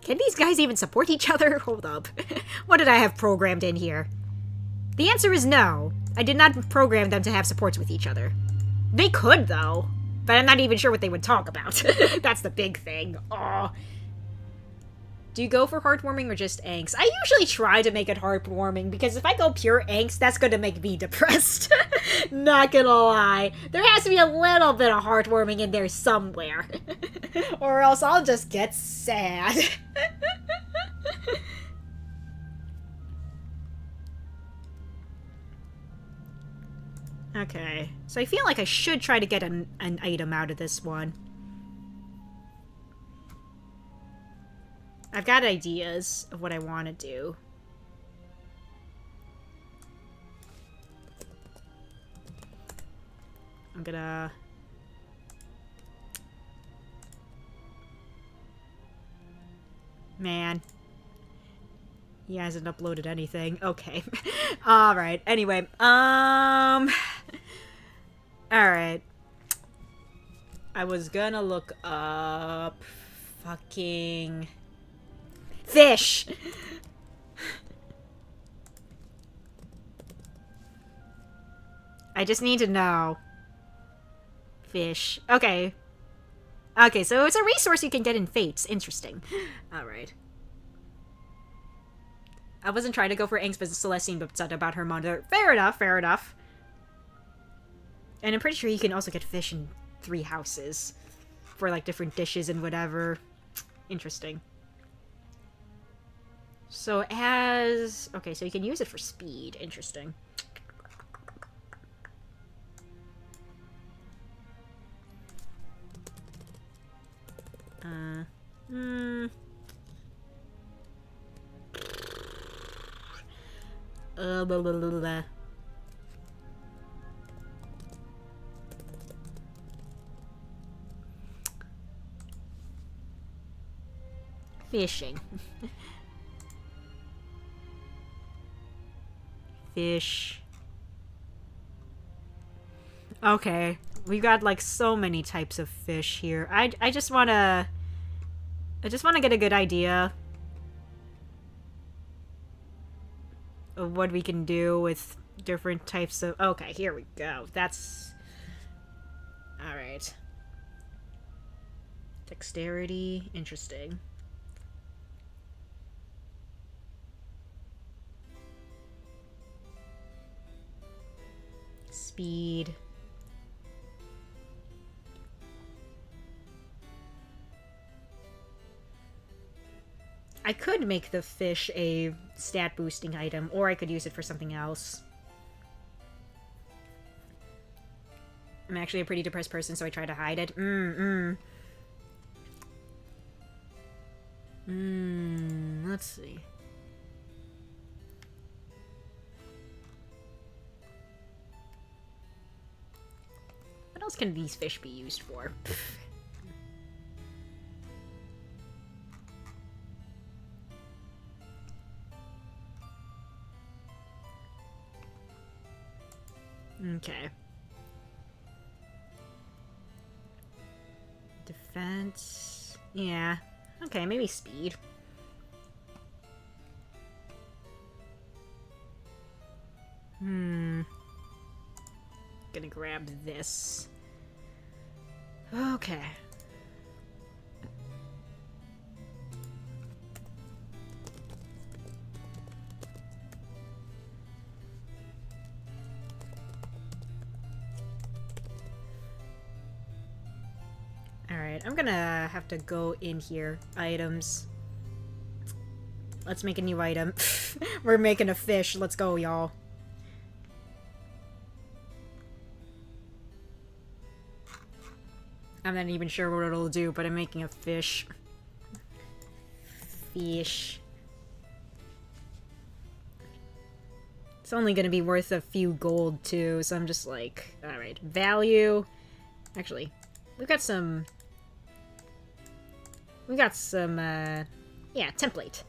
Can these guys even support each other? Hold up. What did I have programmed in here? The answer is no. I did not program them to have supports with each other. They could, though. But I'm not even sure what they would talk about. That's the big thing. Aw. Do you go for heartwarming or just angst? I usually try to make it heartwarming, because if I go pure angst, that's gonna make me depressed. Not gonna lie. There has to be a little bit of heartwarming in there somewhere. Or else I'll just get sad. Okay. So I feel like I should try to get an item out of this one. I've got ideas of what I want to do. I'm gonna... Man. He hasn't uploaded anything. Okay. Alright, anyway. Alright. I was gonna look up... Fucking... Fish! I just need to know. Fish. Okay. Okay, so it's a resource you can get in Fates. Interesting. Alright. I wasn't trying to go for angst, but Celestine upset about her mother. Fair enough, fair enough. And I'm pretty sure you can also get fish in 3 houses. For, like, different dishes and whatever. Interesting. So as... Okay, so you can use it for speed. Interesting. Blah, blah, blah, blah. Fishing. Fish. Okay. We've got like so many types of fish here. I just wanna get a good idea of what we can do with different types of... Okay, here we go. That's... Alright. Dexterity. Interesting. Speed. I could make the fish a stat boosting item, or I could use it for something else. I'm actually a pretty depressed person, so I try to hide it. Let's see. What else can these fish be used for? Okay. Defense. Yeah. Okay, maybe speed. Gonna grab this. Okay. Alright, I'm gonna have to go in here. Items. Let's make a new item. We're making a fish. Let's go, y'all. I'm not even sure what it'll do, but I'm making a fish. Fish. It's only gonna be worth a few gold, too, so I'm just like... Alright, value... Actually, we've got some... yeah, template.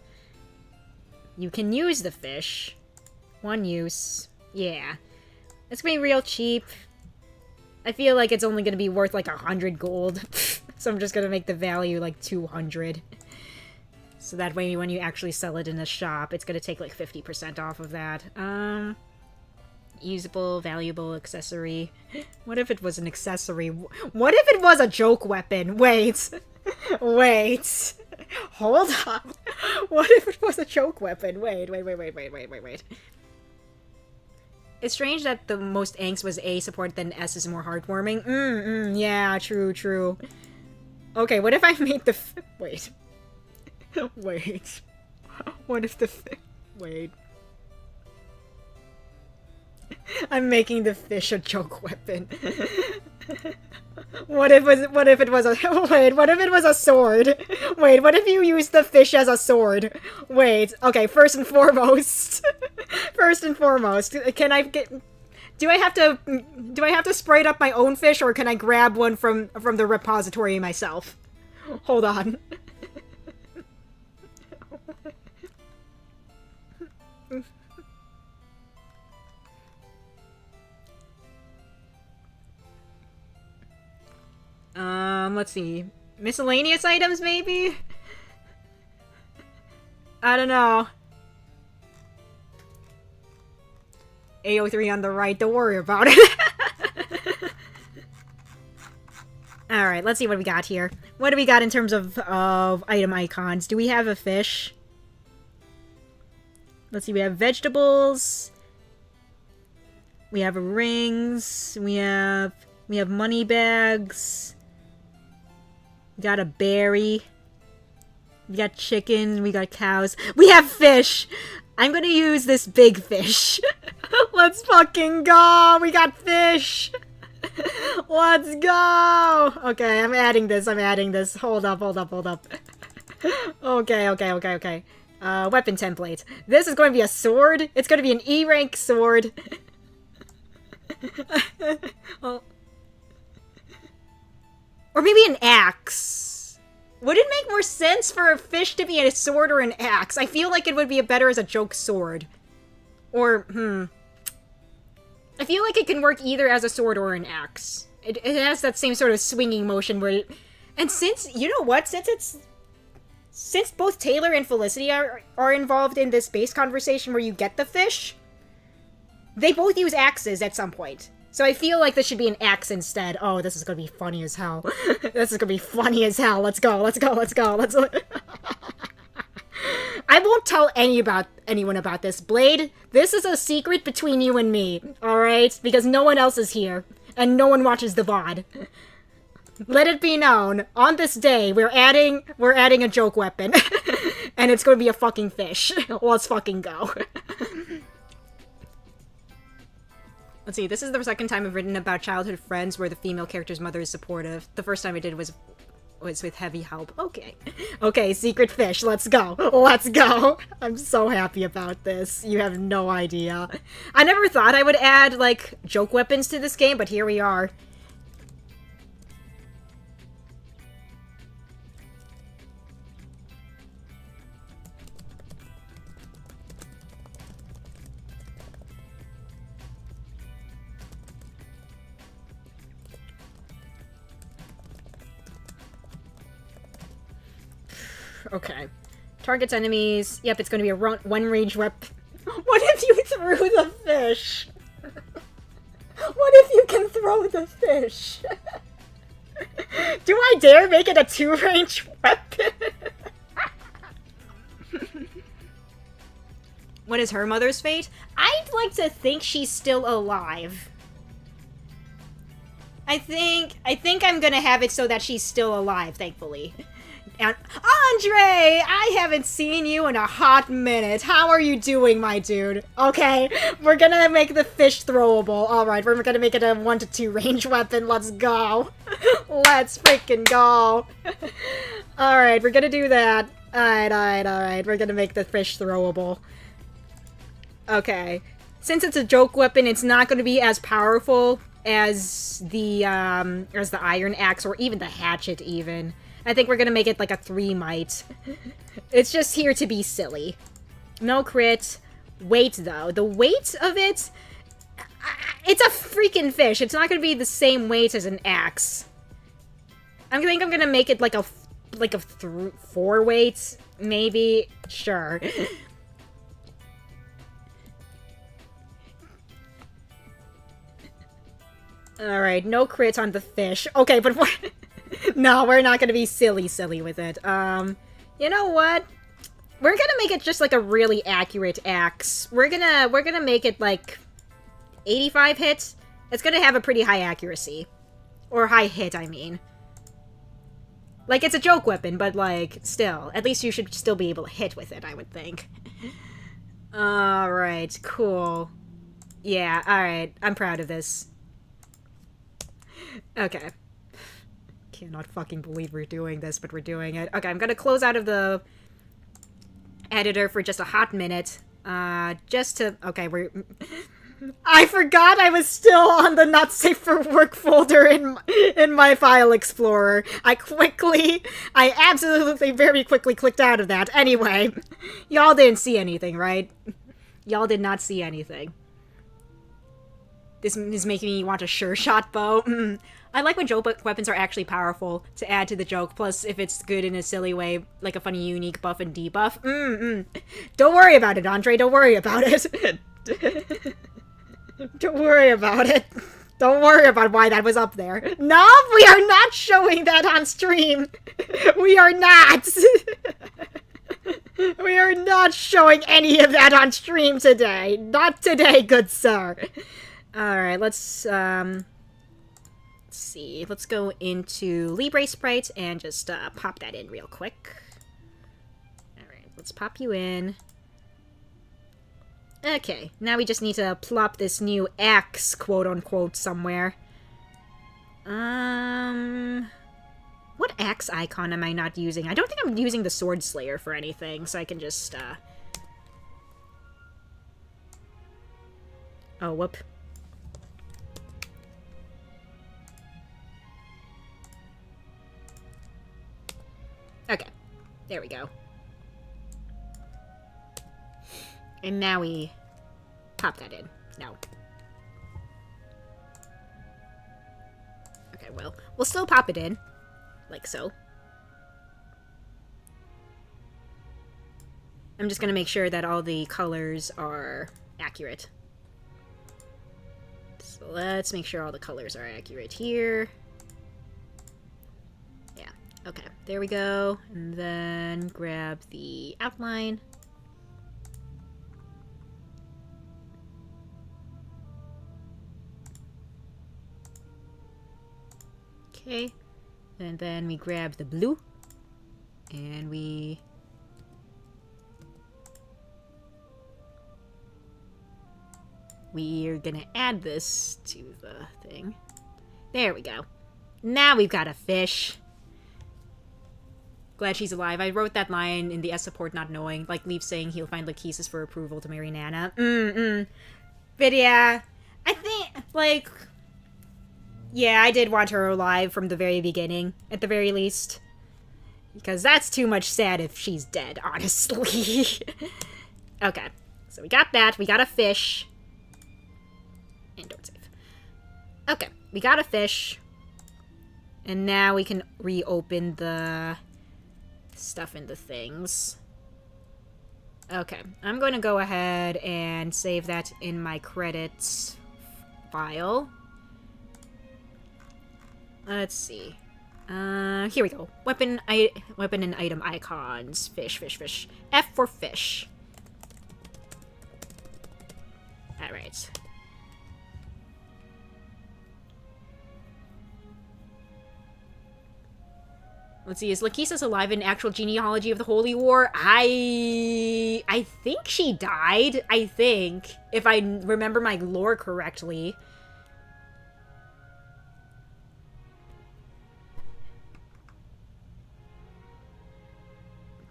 You can use the fish. One use. Yeah. It's gonna be real cheap. I feel like it's only gonna be worth like 100 gold. So I'm just gonna make the value like 200. So that way when you actually sell it in a shop, it's gonna take like 50% off of that. Usable, valuable accessory. What if it was an accessory? What if it was a joke weapon? Wait. Wait. Hold on. What if it was a joke weapon? Wait. It's strange that the most angst was A support, then S is more heartwarming. Yeah, true. Okay, what if I made the wait. Wait. What if the wait. I'm making the fish a joke weapon. What if it was a wait, what if it was a sword? Wait, what if you used the fish as a sword? Wait, okay, first and foremost, can I get do I have to sprite up my own fish, or can I grab one from the repository myself? Hold on. Let's see. Miscellaneous items, maybe? I don't know. AO3 on the right, don't worry about it. Alright, let's see what we got here. What do we got in terms of item icons? Do we have a fish? Let's see, we have vegetables. We have rings. We have money bags. We got a berry. We got chickens. We got cows. We have fish! I'm gonna use this big fish. Let's fucking go! We got fish! Let's go! Okay, I'm adding this. Hold up. Okay. Weapon template. This is going to be a sword. It's going to be an E rank sword. Well, or maybe an axe. Would it make more sense for a fish to be a sword or an axe? I feel like it would be better as a joke sword. Or, I feel like it can work either as a sword or an axe. It has that same sort of swinging motion where and since, you know what, since both Taylor and Felicity are involved in this base conversation where you get the fish, They both use axes at some point. So I feel like this should be an axe instead. Oh, this is gonna be funny as hell. This is gonna be funny as hell. Let's go, let's go, let's go, let's... I won't tell anyone about this. Blade, this is a secret between you and me, alright? Because no one else is here, and no one watches the VOD. Let it be known, on this day, we're adding a joke weapon. And it's gonna be a fucking fish. Let's fucking go. Let's see, this is the second time I've written about childhood friends where the female character's mother is supportive. The first time I did was with heavy help. Okay. Okay, secret fish, let's go. Let's go! I'm so happy about this. You have no idea. I never thought I would add, like, joke weapons to this game, but here we are. Okay. Targets enemies. Yep, it's gonna be a one range weapon. What if you threw the fish? What if you can throw the fish? Do I dare make it a 2-range weapon? What is her mother's fate? I'd like to think she's still alive. I think I'm gonna have it so that she's still alive, thankfully. And Andre! I haven't seen you in a hot minute. How are you doing, my dude? Okay, we're gonna make the fish throwable. Alright, we're gonna make it a 1 to 2 range weapon. Let's go. Let's freaking go. Alright, we're gonna do that. Alright. We're gonna make the fish throwable. Okay. Since it's a joke weapon, it's not gonna be as powerful as the iron axe or even the hatchet even. I think we're gonna make it like a 3 might. It's just here to be silly. No crit. Weight, though. The weight of it... It's a freaking fish. It's not gonna be the same weight as an axe. I think I'm gonna make it like a 4 weight, maybe. Sure. Alright, no crit on the fish. Okay, but what... No, we're not gonna be silly with it. You know what? We're gonna make it just like a really accurate axe. We're gonna make it like 85 hits. It's gonna have a pretty high accuracy. Or high hit, I mean. Like, it's a joke weapon, but like, still. At least you should still be able to hit with it, I would think. Alright, cool. Yeah, alright. I'm proud of this. Okay. Cannot fucking believe we're doing this, but we're doing it. Okay, I'm gonna close out of the editor for just a hot minute. Just to... Okay, we're... I forgot I was still on the not safe for work folder in my file explorer. I absolutely very quickly clicked out of that. Anyway, y'all didn't see anything, right? Y'all did not see anything. This is making me want a sure shot bow. I like when joke weapons are actually powerful to add to the joke, plus if it's good in a silly way, like a funny unique buff and debuff. Don't worry about it, Andre, don't worry about it. Don't worry about it. Don't worry about why that was up there. No, we are not showing that on stream. We are not. We are not showing any of that on stream today. Not today, good sir. Alright, let's see. Let's go into Libre Sprite and just pop that in real quick. Alright, let's pop you in. Okay, now we just need to plop this new axe, quote-unquote, somewhere. What axe icon am I not using? I don't think I'm using the Sword Slayer for anything, so I can just, Oh, whoop. Okay, there we go. And now we pop that in. No. Okay, well, we'll still pop it in. Like so. I'm just gonna make sure that all the colors are accurate. So let's make sure all the colors are accurate here. Yeah, okay, there we go. And then grab the outline. Okay, and then we grab the blue, and we're gonna add this to the thing. There we go. Now we've got a fish. Glad she's alive. I wrote that line in the S support not knowing, like Leaf saying he'll find Lachesis for approval to marry Nana. But yeah, I think, like... Yeah, I did want her alive from the very beginning, at the very least. Because that's too much sad if she's dead, honestly. Okay, so we got that. We got a fish. And don't save. Okay, we got a fish. And now we can reopen the stuff in the things. Okay, I'm going to go ahead and save that in my credits file. Let's see. Here we go. Weapon and item icons. Fish, fish, fish. F for fish. Alright. Let's see, is Lachesis alive in actual genealogy of the Holy War? I think she died. I think. If I remember my lore correctly.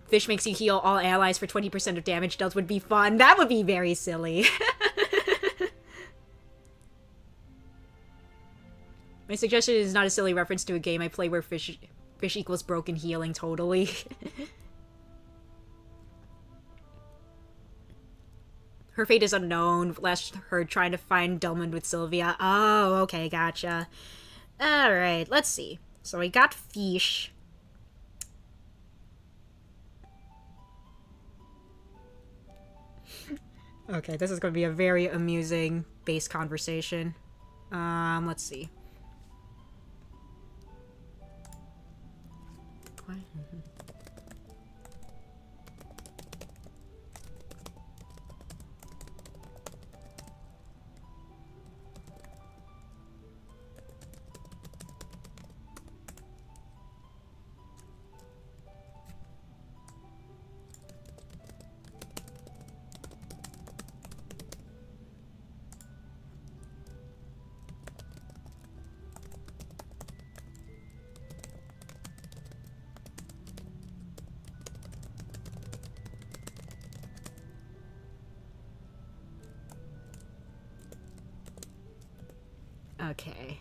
Fish makes you heal all allies for 20% of damage dealt would be fun. That would be very silly. My suggestion is not a silly reference to a game I play where fish equals broken healing, totally. Her fate is unknown. Last heard trying to find Delmond with Sylvia. Oh, okay, gotcha. Alright, let's see. So we got fish. Okay, this is going to be a very amusing base conversation. Let's see. Okay.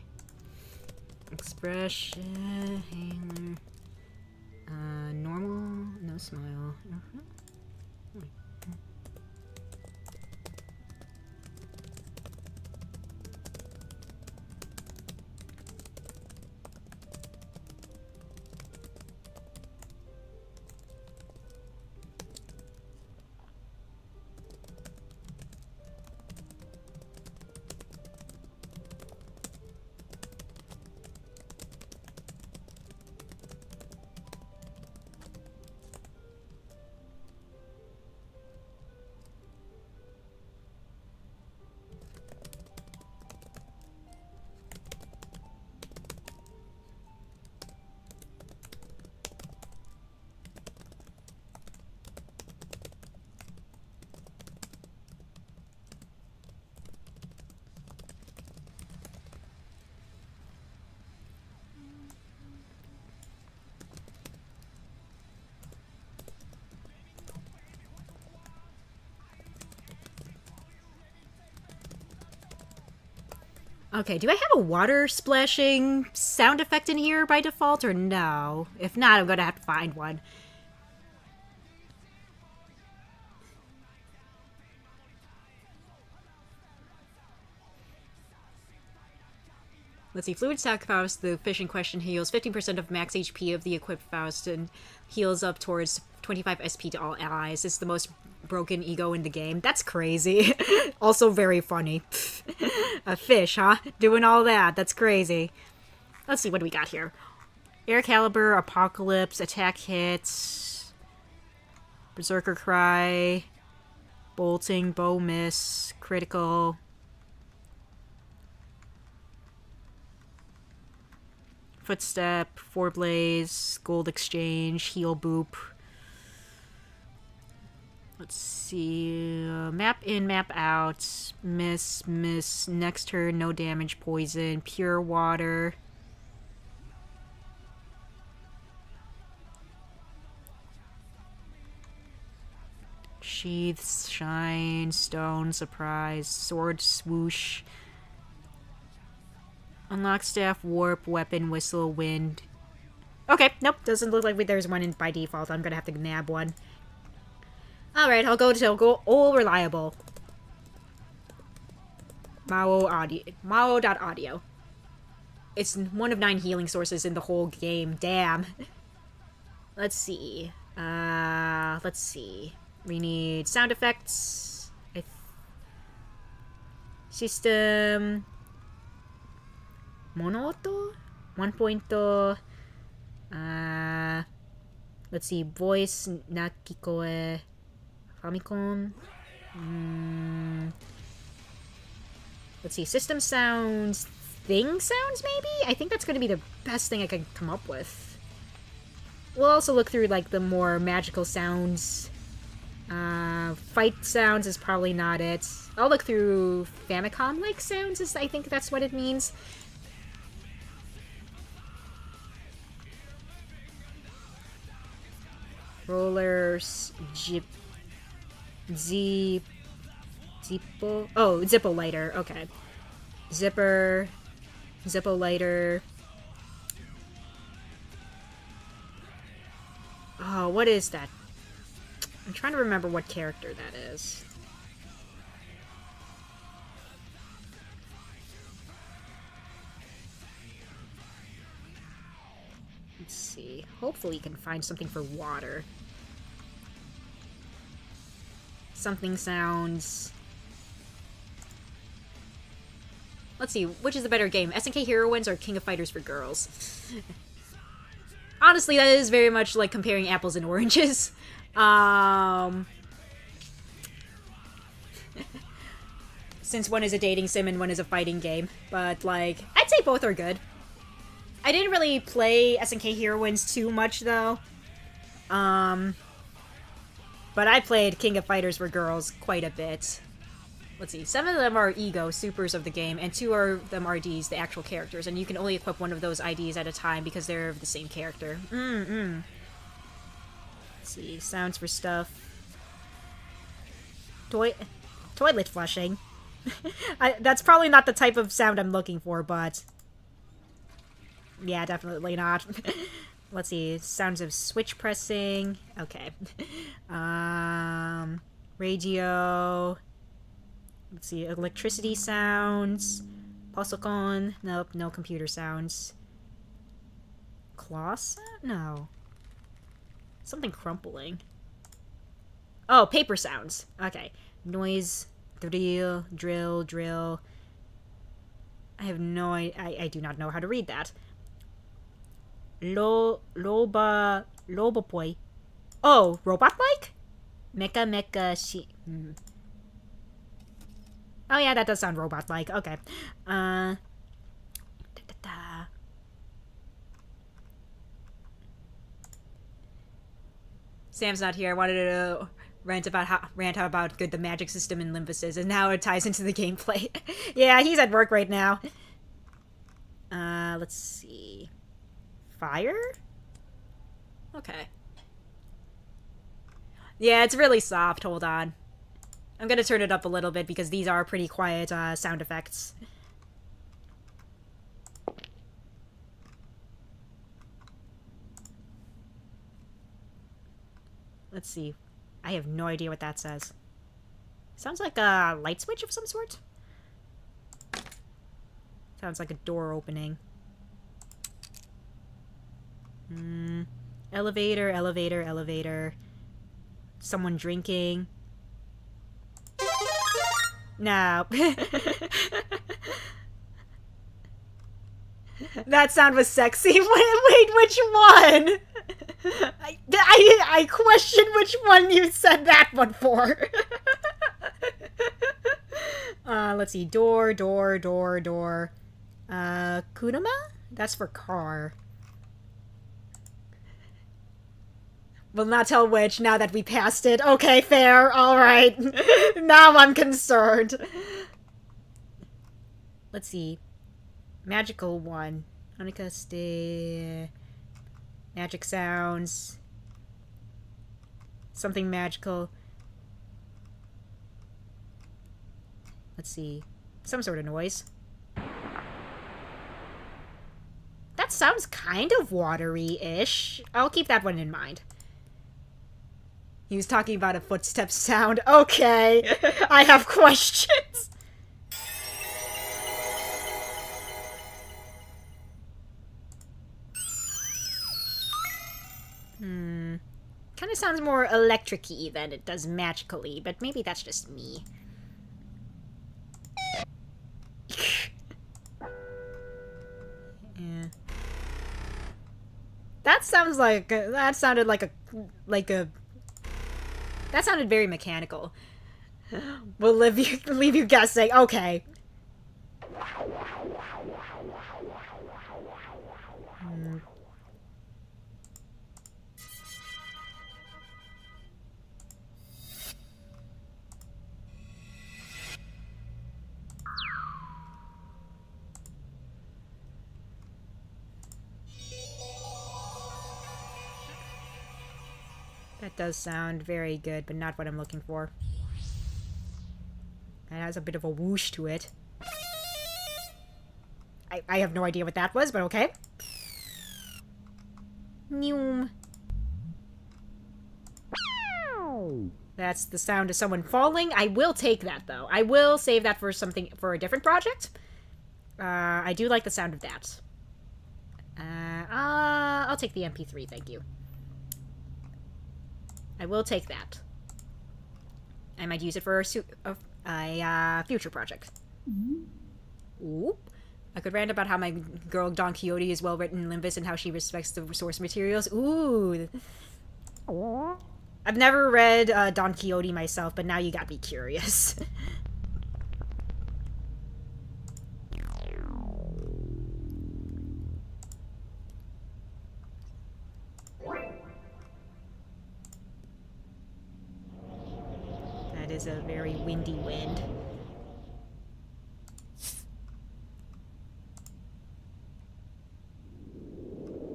Expression, handler. Normal, no smile. Okay, do I have a water splashing sound effect in here by default, or no? If not, I'm gonna have to find one. Let's see, Fluid Sac Faust, the fish in question, heals 15% of max HP of the equipped Faust and heals up towards 25 SP to all allies. It's the most broken ego in the game. That's crazy. Also very funny. A fish, huh? Doing all that. That's crazy. Let's see, what do we got here? Air Caliber, Apocalypse, Attack Hits, Berserker Cry, Bolting, Bow Miss, Critical, Footstep, Four Blaze, Gold Exchange, Heal Boop. Let's see, map in, map out, miss, next turn, no damage, poison, pure water. Sheaths, shine, stone, surprise, sword, swoosh. Unlock staff, warp, weapon, whistle, wind. Okay, nope, doesn't look like there's one in by default. I'm gonna have to nab one. Alright, I'll go all reliable. Mao.audio. It's one of 9 healing sources in the whole game. Damn. Let's see. Let's see. We need sound effects. System. Monoto? 1.0. Let's see. Voice, Nakikoe. Famicom. Let's see. System sounds. Thing sounds, maybe? I think that's going to be the best thing I can come up with. We'll also look through, like, the more magical sounds. Fight sounds is probably not it. I'll look through Famicom-like sounds, I think that's what it means. Rollers, Zippo. Oh, Zippo lighter. Okay. Zippo lighter. Oh, what is that? I'm trying to remember what character that is. Let's see. Hopefully you can find something for water. Something sounds... Let's see, which is the better game? SNK Heroines or King of Fighters for Girls? Honestly, that is very much like comparing apples and oranges. Since one is a dating sim and one is a fighting game. But, like, I'd say both are good. I didn't really play SNK Heroines too much, though. But I played King of Fighters for Girls quite a bit. Let's see, 7 of them are Ego, supers of the game, and 2 of them are IDs, the actual characters, and you can only equip one of those IDs at a time because they're of the same character. Let's see, sounds for stuff. Toilet flushing. That's probably not the type of sound I'm looking for, but... Yeah, definitely not. Let's see, sounds of switch pressing. Okay. Radio... Let's see, electricity sounds. Posocon. Nope, no computer sounds. Claw sound? No. Something crumpling. Oh, paper sounds. Okay. Noise, drill. I have no idea. I do not know how to read that. Lobopoi. Oh, robot-like? Mecha, she... Oh yeah, that does sound robot-like. Okay. Sam's not here. I wanted to rant how about good the magic system in Limbus is, and how it ties into the gameplay. Yeah, he's at work right now. Let's see. Fire? Okay. Yeah, it's really soft. Hold on. I'm gonna turn it up a little bit because these are pretty quiet sound effects. Let's see. I have no idea what that says. Sounds like a light switch of some sort? Sounds like a door opening. Elevator. Someone drinking. No. That sound was sexy. Wait, which one? I question which one you said that one for. Let's see. Door. Kunama? That's for car. Will not tell which now that we passed it. Okay, fair. Alright. Now I'm concerned. Let's see. Magical one. Hanukkah stay. Magic sounds. Something magical. Let's see. Some sort of noise. That sounds kind of watery-ish. I'll keep that one in mind. He was talking about a footstep sound. Okay. I have questions. Kind of sounds more electric-y than it does magically, but maybe that's just me. Yeah. That sounds like that sounded like a that sounded very mechanical. We'll leave you guessing. Okay. That does sound very good, but not what I'm looking for. It has a bit of a whoosh to it. I have no idea what that was, but okay. Noom. That's the sound of someone falling. I will take that, though. I will save that for something, for a different project. I do like the sound of that. I'll take the MP3, thank you. I will take that. I might use it for a future project. Ooh. I could rant about how my girl Don Quixote is well written in Limbus and how she respects the source materials. Ooh. I've never read Don Quixote myself, but now you got me curious. That is a very windy wind.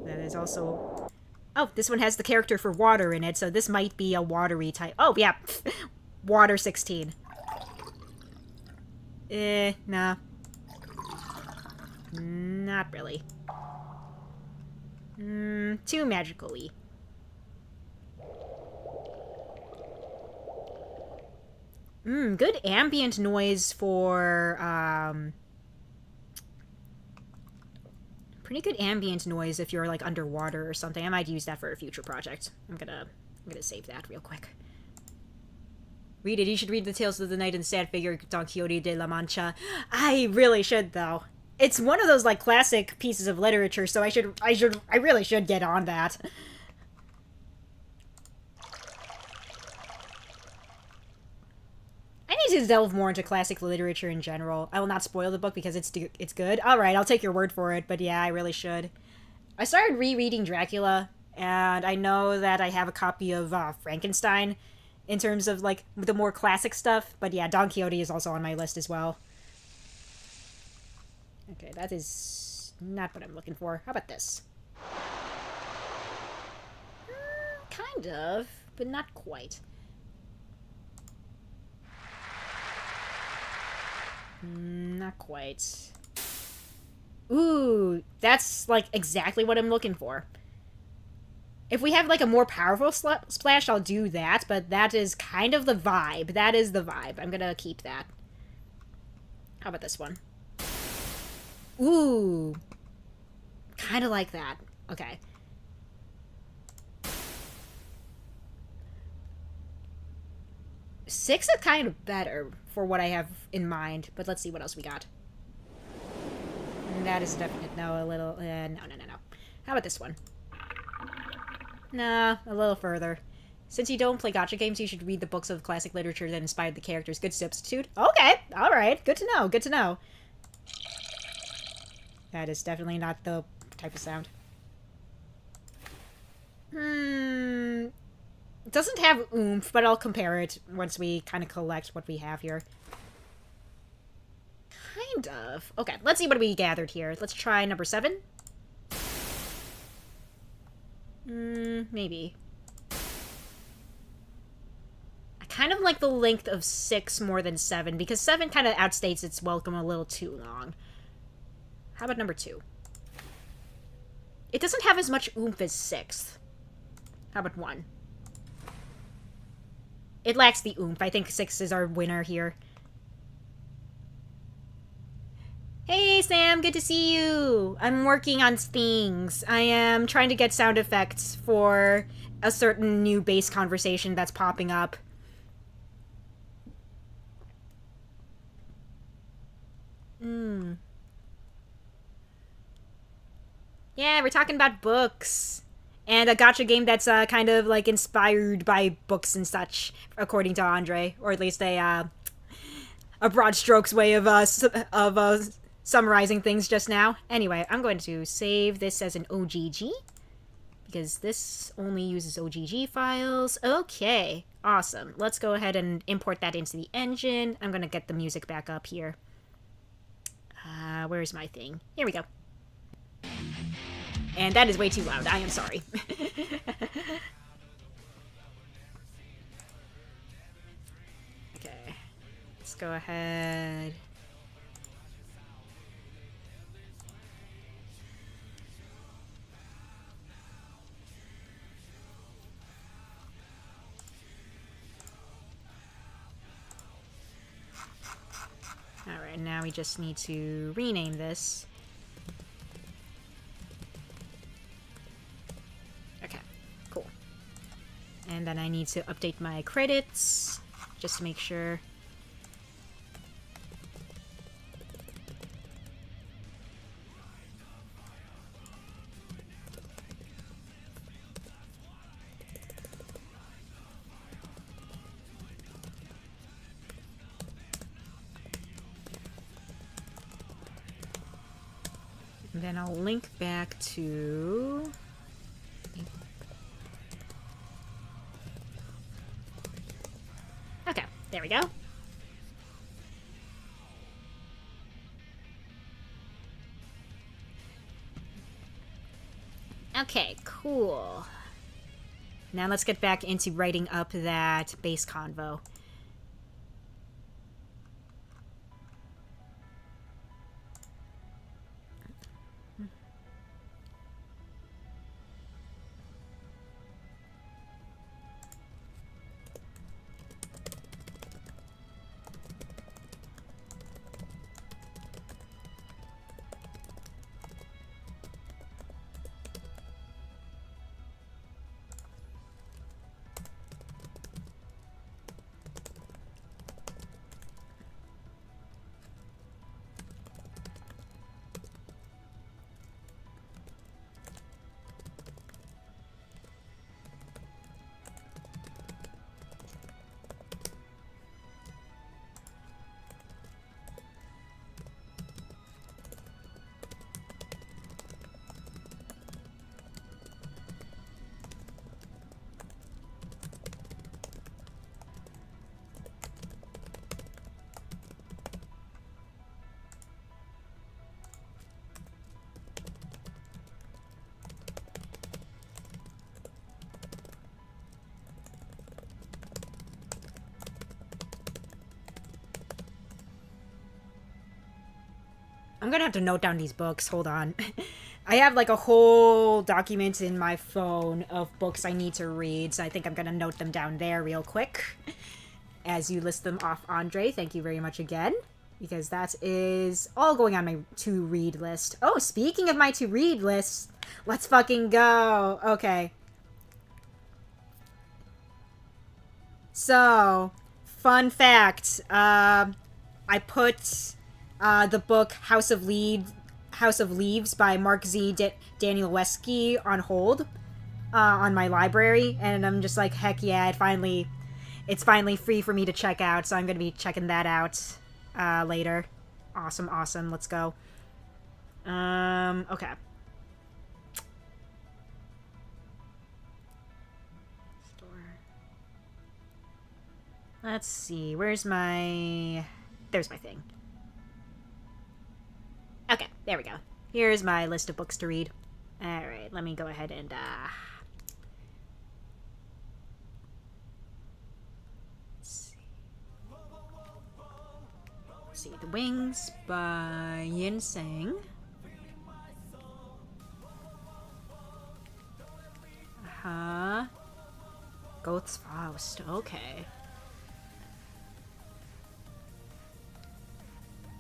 That is also... Oh, this one has the character for water in it, so this might be a watery type. Oh, yeah. Water 16. Nah. Not really. Too magical-y. Good ambient noise for, pretty good ambient noise if you're, like, underwater or something. I might use that for a future project. I'm gonna save that real quick. Read it. You should read the Tales of the Knight and Sad Figure Don Quixote de la Mancha. I really should, though. It's one of those, like, classic pieces of literature, so I really should get on that. I need to delve more into classic literature in general. I will not spoil the book because it's good. Alright, I'll take your word for it, but yeah, I really should. I started rereading Dracula, and I know that I have a copy of Frankenstein in terms of, like, the more classic stuff, but yeah, Don Quixote is also on my list as well. Okay, that is not what I'm looking for. How about this? Kind of, but not quite. Not quite. Ooh, that's, like, exactly what I'm looking for. If we have, like, a more powerful splash, I'll do that, but that is kind of the vibe. That is the vibe. I'm gonna keep that. How about this one? Ooh. Kind of like that. Okay. Six is kind of better for what I have in mind, but let's see what else we got. That is a definite no. A little... no. How about this one? Nah, a little further. Since you don't play gacha games, you should read the books of classic literature that inspired the characters. Good substitute. Okay, alright. Good to know, good to know. That is definitely not the type of sound. It doesn't have oomph, but I'll compare it once we kind of collect what we have here. Kind of. Okay, let's see what we gathered here. Let's try number 7. Maybe. I kind of like the length of 6 more than 7, because 7 kind of outstates its welcome a little too long. How about number 2? It doesn't have as much oomph as 6. How about 1? It lacks the oomph. I think 6 is our winner here. Hey, Sam, good to see you. I'm working on things. I am trying to get sound effects for a certain new bass conversation that's popping up. Yeah, we're talking about books. And a gacha game that's kind of like inspired by books and such, according to Andre. Or at least a broad strokes way of summarizing things just now. Anyway, I'm going to save this as an OGG, because this only uses OGG files. Okay, awesome. Let's go ahead and import that into the engine. I'm going to get the music back up here. Where's my thing? Here we go. And that is way too loud. I am sorry. Okay, let's go ahead. Alright, now we just need to rename this. Okay, cool. And then I need to update my credits, just to make sure. And then I'll link back to... Okay, there we go. Okay, cool. Now let's get back into writing up that base convo. I'm gonna have to note down these books. Hold on. I have like a whole document in my phone of books I need to read, so I think I'm gonna note them down there real quick. As you list them off, Andre, thank you very much again. Because that is all going on my to-read list. Oh, speaking of my to-read list, let's fucking go. Okay. So, fun fact. I put... the book House House of Leaves by Mark Z. Daniel Wesky on hold on my library, and I'm just like, heck yeah, it's finally free for me to check out, so I'm gonna be checking that out later. Awesome, awesome. Let's go. Okay. Let's see, where's my... There's my thing. Okay, there we go. Here's my list of books to read. Alright, let me go ahead and, let's see. The Wings by Yin Sang. Goat's Faust, okay.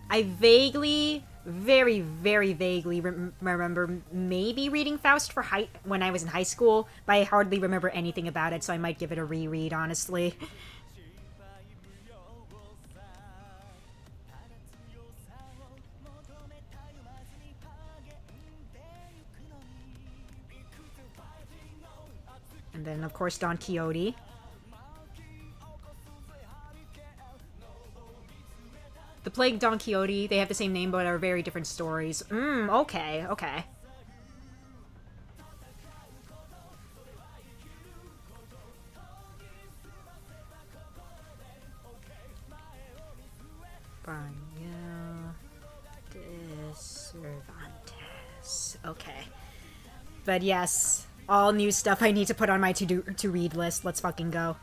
I vaguely, very, very vaguely remember maybe reading Faust for when I was in high school, but I hardly remember anything about it, so I might give it a reread, honestly. And then, of course, Don Quixote. The Plague Don Quixote, they have the same name but are very different stories. Okay, okay. Bernal de Cervantes. Okay. But yes, all new stuff I need to put on my to-read list. Let's fucking go.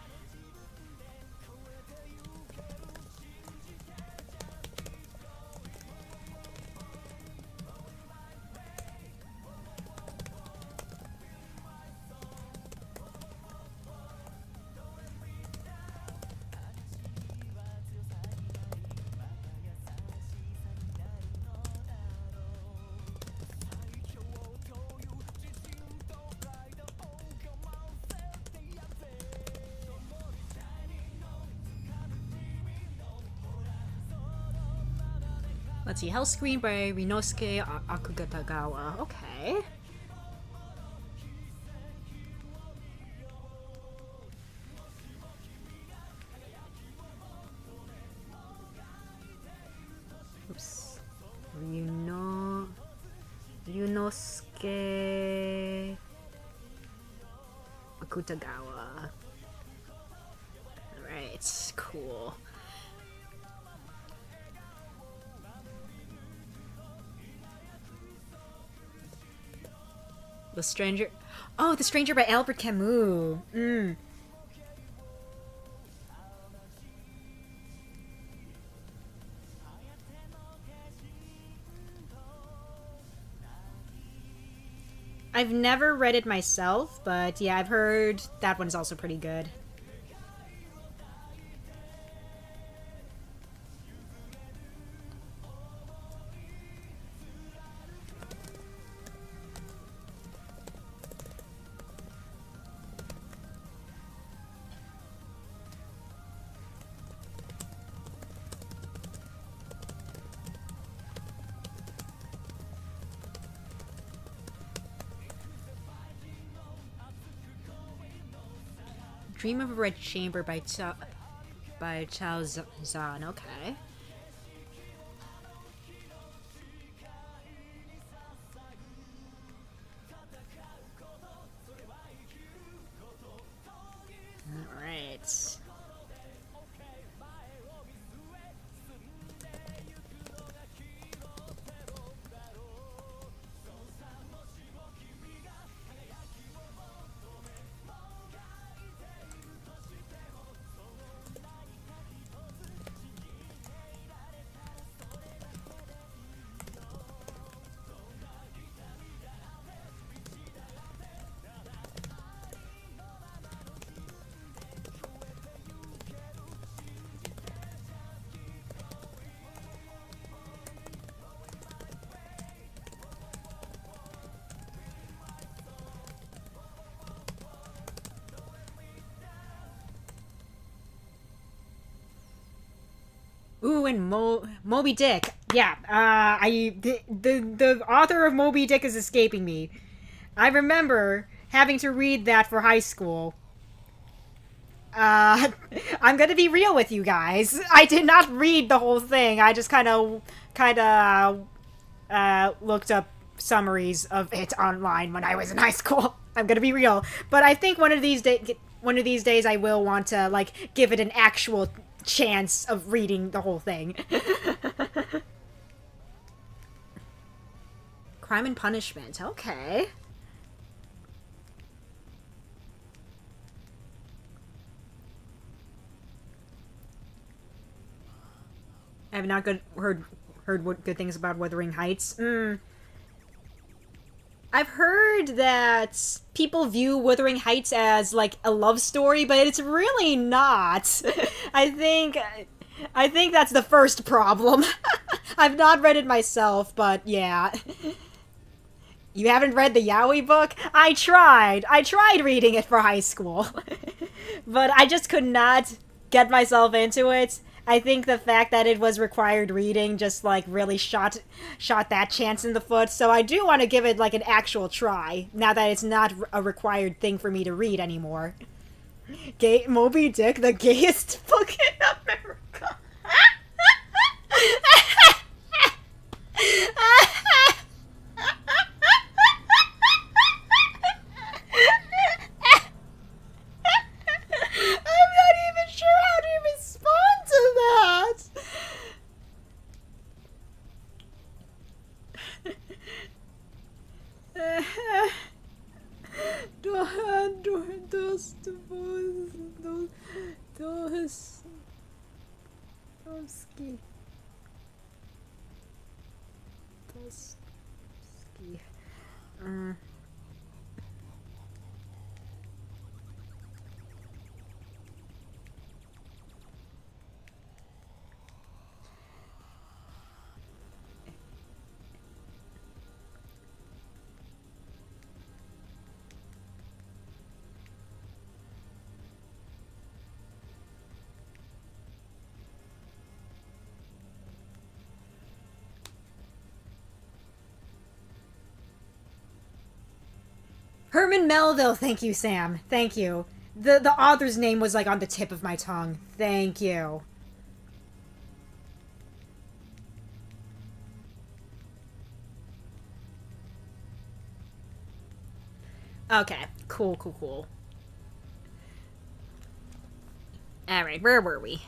Let's see, Hell Screen by Rinosuke Akutagawa. Okay. Oops. Rinosuke Akutagawa. Alright, cool. The Stranger... Oh, The Stranger by Albert Camus. I've never read it myself, but yeah, I've heard that one's also pretty good. Dream of a Red Chamber by Chao Zhan. Okay. All right. Ooh, and Moby Dick. yeah, the author of Moby Dick is escaping me. I remember having to read that for high school. I'm gonna be real with you guys. I did not read the whole thing. I just kind of looked up summaries of it online when I was in high school. I'm gonna be real, but I think one of these days I will want to like give it an actual chance of reading the whole thing. Crime and Punishment. Okay. I have not heard good things about Wuthering Heights. I've heard that people view Wuthering Heights as like a love story, but it's really not. I think that's the first problem. I've not read it myself, but yeah. You haven't read the Yaoi book? I tried reading it for high school. But I just could not get myself into it. I think the fact that it was required reading just, like, really shot that chance in the foot, so I do want to give it, like, an actual try, now that it's not a required thing for me to read anymore. Moby Dick, the gayest book in America. I'm not even sure how to respond to that. Herman Melville, thank you, Sam. Thank you. The author's name was like on the tip of my tongue. Thank you. Okay, cool. Alright, where were we?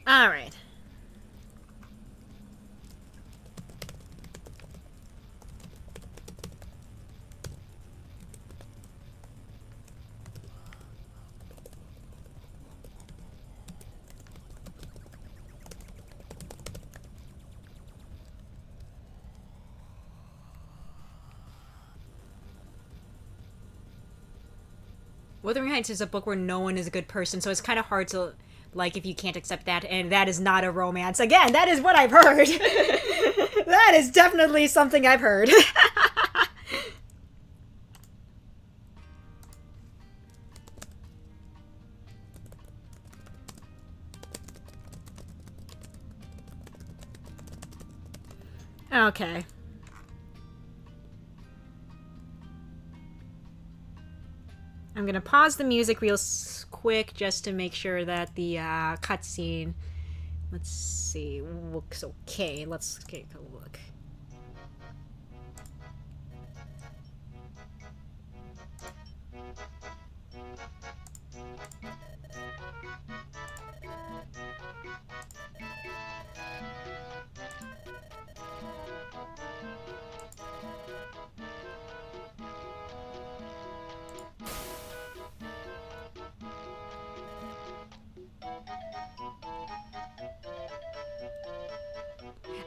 Alright. Wuthering Heights is a book where no one is a good person, so it's kind of hard to, like, if you can't accept that, and that is not a romance. Again, that is what I've heard! That is definitely something I've heard. Okay. I'm gonna pause the music real quick just to make sure that the cutscene, let's see, looks okay. Let's take a look.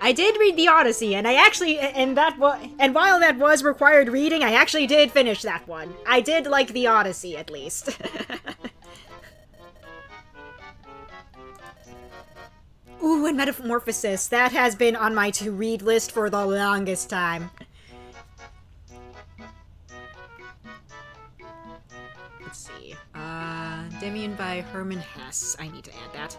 I did read the Odyssey, and I actually, and while that was required reading, I actually did finish that one. I did like the Odyssey, at least. Ooh, Ooh, and Metamorphosis. That has been on my to-read list for the longest time. Let's see. Demian by Herman Hesse. I need to add that.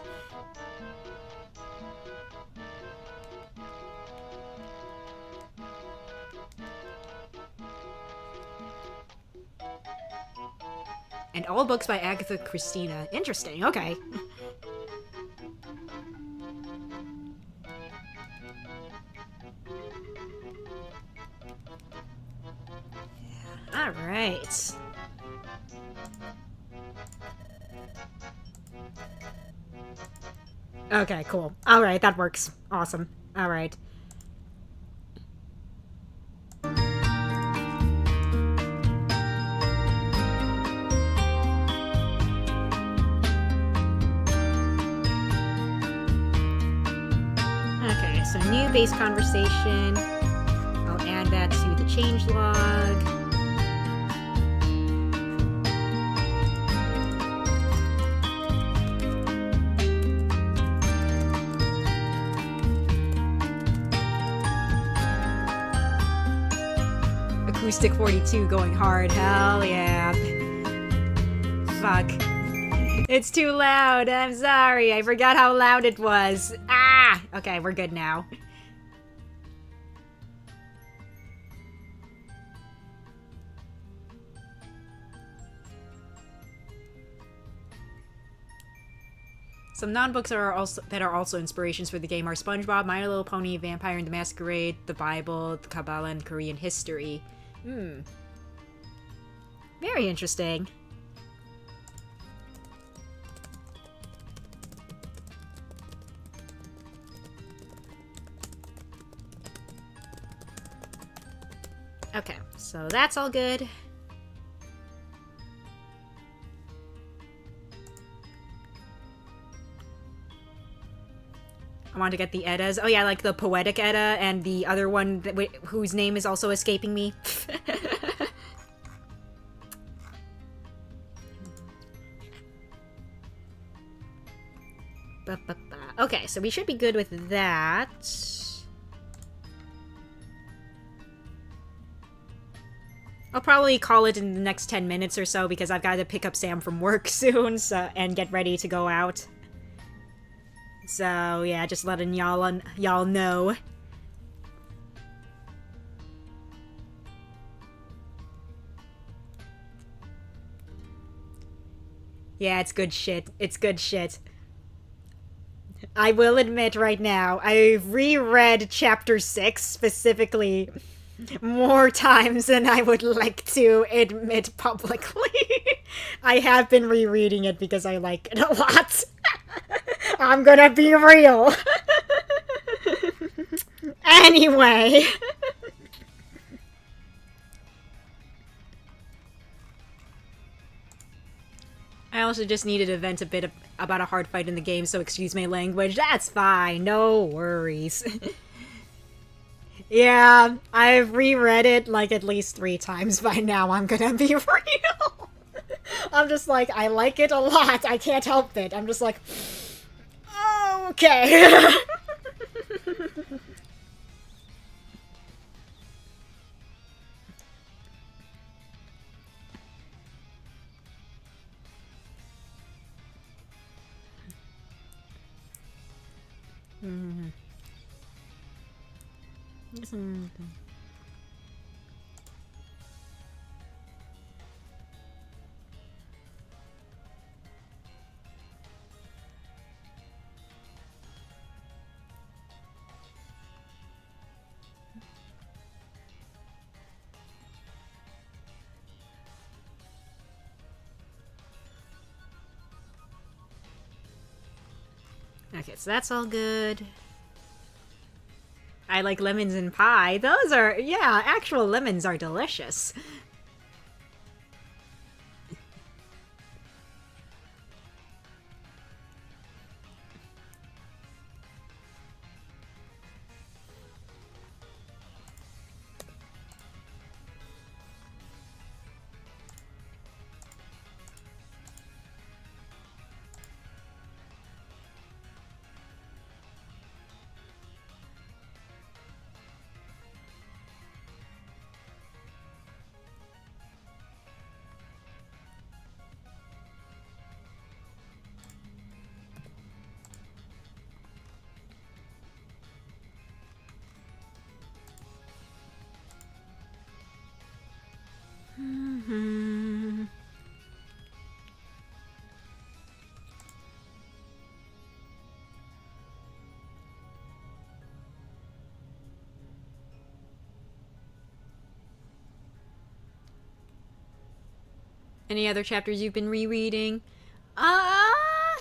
And all books by Agatha Christina. Interesting, okay. Alright. Okay, cool. Alright, that works. Awesome. Alright. Okay, so new base conversation. I'll add that to the changelog. Acoustic 42 going hard. Hell yeah. Fuck. It's too loud. I'm sorry. I forgot how loud it was. Ah! Okay, we're good now. Some non-books that are also inspirations for the game are SpongeBob, My Little Pony, Vampire and the Masquerade, the Bible, the Kabbalah, and Korean history. Very interesting. Okay, so that's all good. I want to get the Eddas. Oh yeah, like the Poetic Edda and the other one that, whose name is also escaping me. Okay, so we should be good with that. I'll probably call it in the next 10 minutes or so because I've got to pick up Sam from work soon and get ready to go out. So, yeah, just letting y'all know. Yeah, it's good shit. It's good shit. I will admit right now, I've reread Chapter 6 specifically more times than I would like to admit publicly. I have been rereading it because I like it a lot. I'm gonna be real. Anyway. I also just needed to vent a bit about a hard fight in the game, so excuse my language. That's fine. No worries. Yeah, I've reread it like at least 3 times by now. I'm gonna be real. I'm just like, I like it a lot. I can't help it. I'm just like, okay. Okay, so that's all good. I like lemons in pie. Those are, yeah, actual lemons are delicious. Any other chapters you've been rereading? I'm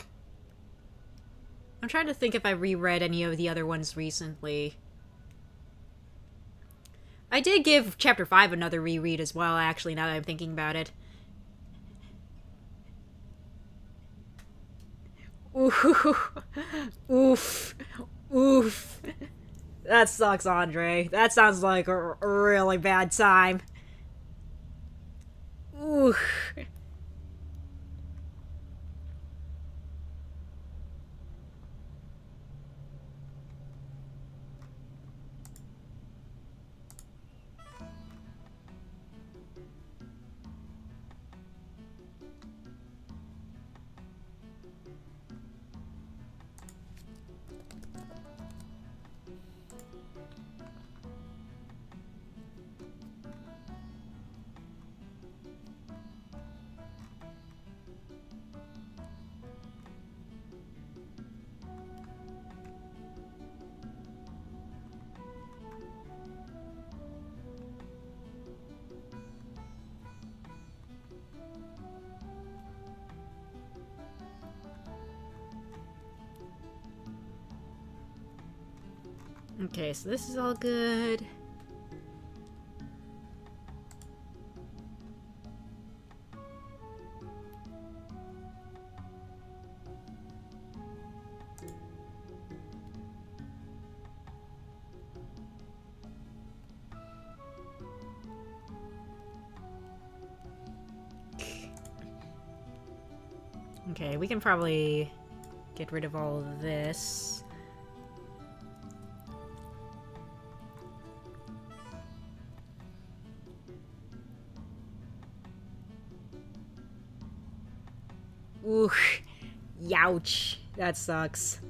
trying to think if I reread any of the other ones recently. I did give Chapter 5 another reread as well, actually, now that I'm thinking about it. Oof. Oof. Oof. That sucks, Andre. That sounds like a really bad time. Oof. Okay, so this is all good. Okay, we can probably get rid of all of this. Ooh, youch. That sucks.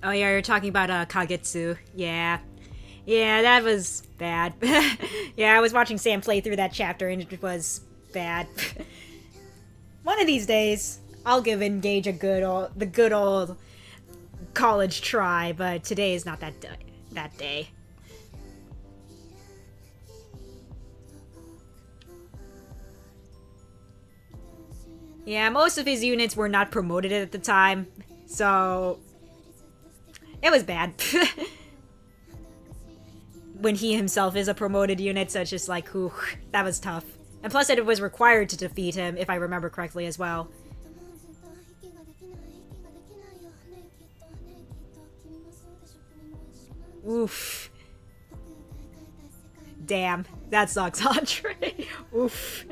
Oh yeah, you're talking about Kagetsu. Yeah. Yeah, that was bad. Yeah, I was watching Sam play through that chapter and it was bad. One of these days, I'll give Engage the good old college try, but today is not that day. Yeah, most of his units were not promoted at the time, so it was bad. When he himself is a promoted unit, so it's just like, ooh, that was tough. And plus it was required to defeat him, if I remember correctly as well. Oof. Damn, that sucks, Andre. Oof.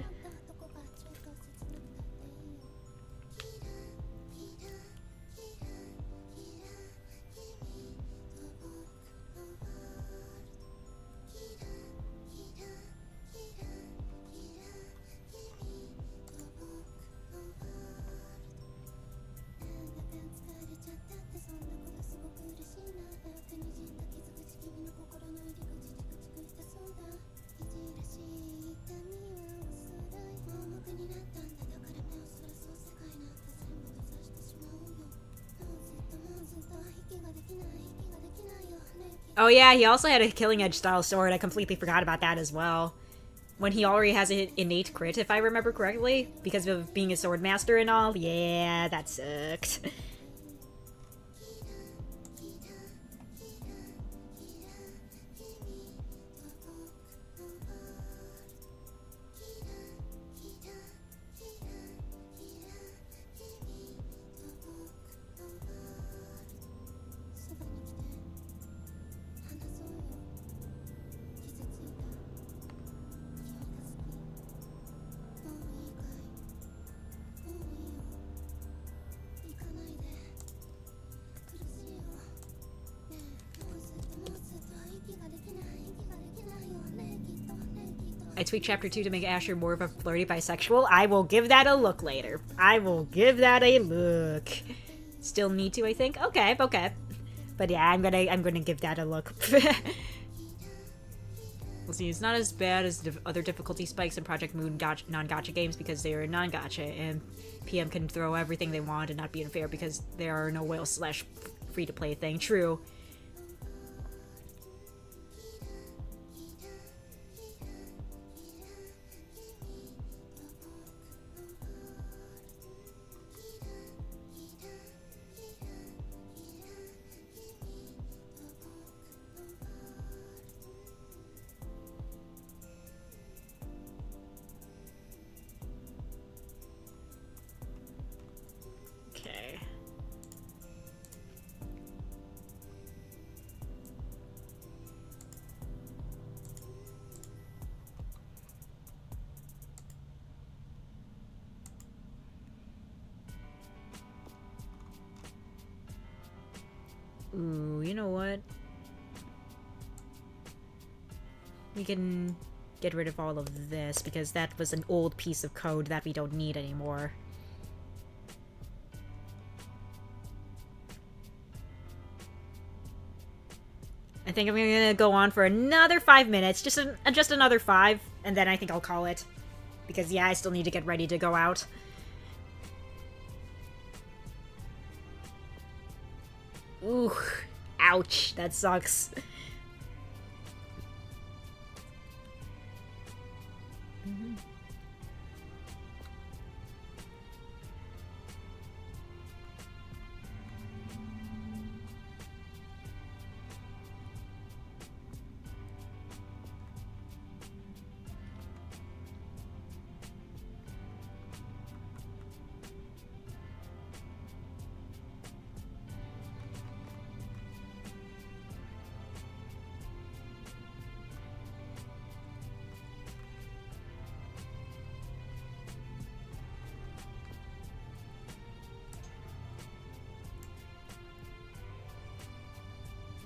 Oh yeah, he also had a Killing Edge style sword. I completely forgot about that as well. When he already has an innate crit, if I remember correctly, because of being a sword master and all. Yeah, that sucked. I tweaked Chapter 2 to make Asher more of a flirty bisexual. I will give that a look later. I will give that a look. Still need to, I think? Okay, okay. But yeah, I'm gonna give that a look. We'll see, it's not as bad as other difficulty spikes in Project Moon non-gacha games because they are non-gacha, and PM can throw everything they want and not be unfair because there are no whale slash free-to-play thing. True. Okay. Ooh, you know what? We can get rid of all of this because that was an old piece of code that we don't need anymore. I think I'm gonna go on for another 5 minutes, just another 5, and then I think I'll call it. Because yeah, I still need to get ready to go out. Ooh, ouch, that sucks.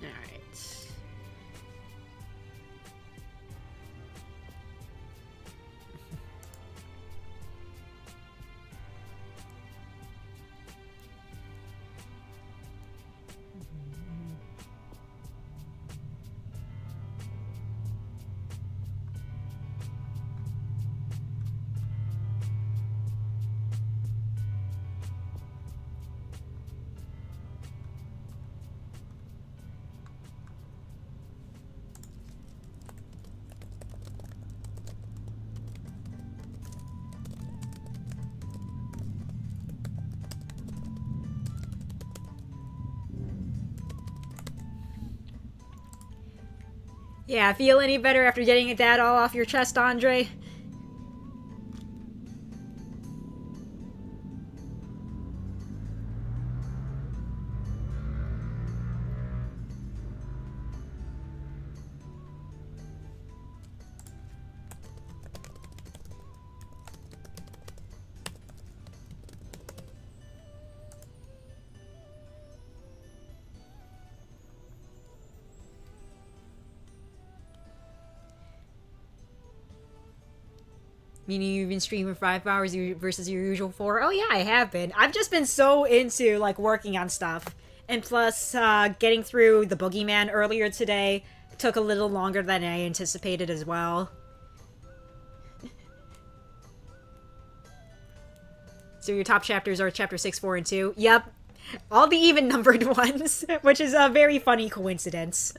Alright. Yeah, feel any better after getting that all off your chest, Andre? Meaning you've been streaming 5 hours versus your usual 4? Oh yeah, I have been. I've just been so into, like, working on stuff. And plus, getting through the Boogeyman earlier today took a little longer than I anticipated as well. So your top chapters are chapter 6, 4, and 2? Yep. All the even-numbered ones, which is a very funny coincidence.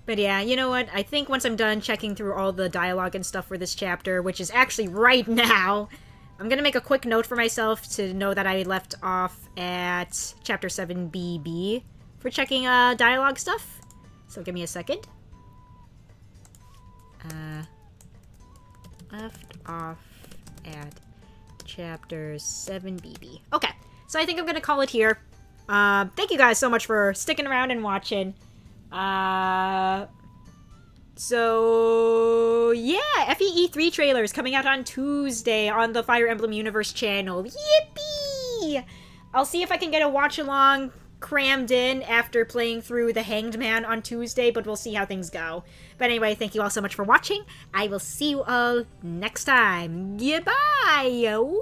But yeah, you know what? I think once I'm done checking through all the dialogue and stuff for this chapter, which is actually right now, I'm gonna make a quick note for myself to know that I left off at chapter 7BB for checking dialogue stuff. So give me a second. Left off at chapter 7BB. Okay, so I think I'm gonna call it here. Thank you guys so much for sticking around and watching. So yeah, FEE3 trailer is coming out on Tuesday on the Fire Emblem Universe channel. Yippee! I'll see if I can get a watch along crammed in after playing through the Hanged Man on Tuesday, but we'll see how things go. But anyway, thank you all so much for watching. I will see you all next time. Goodbye! Woo!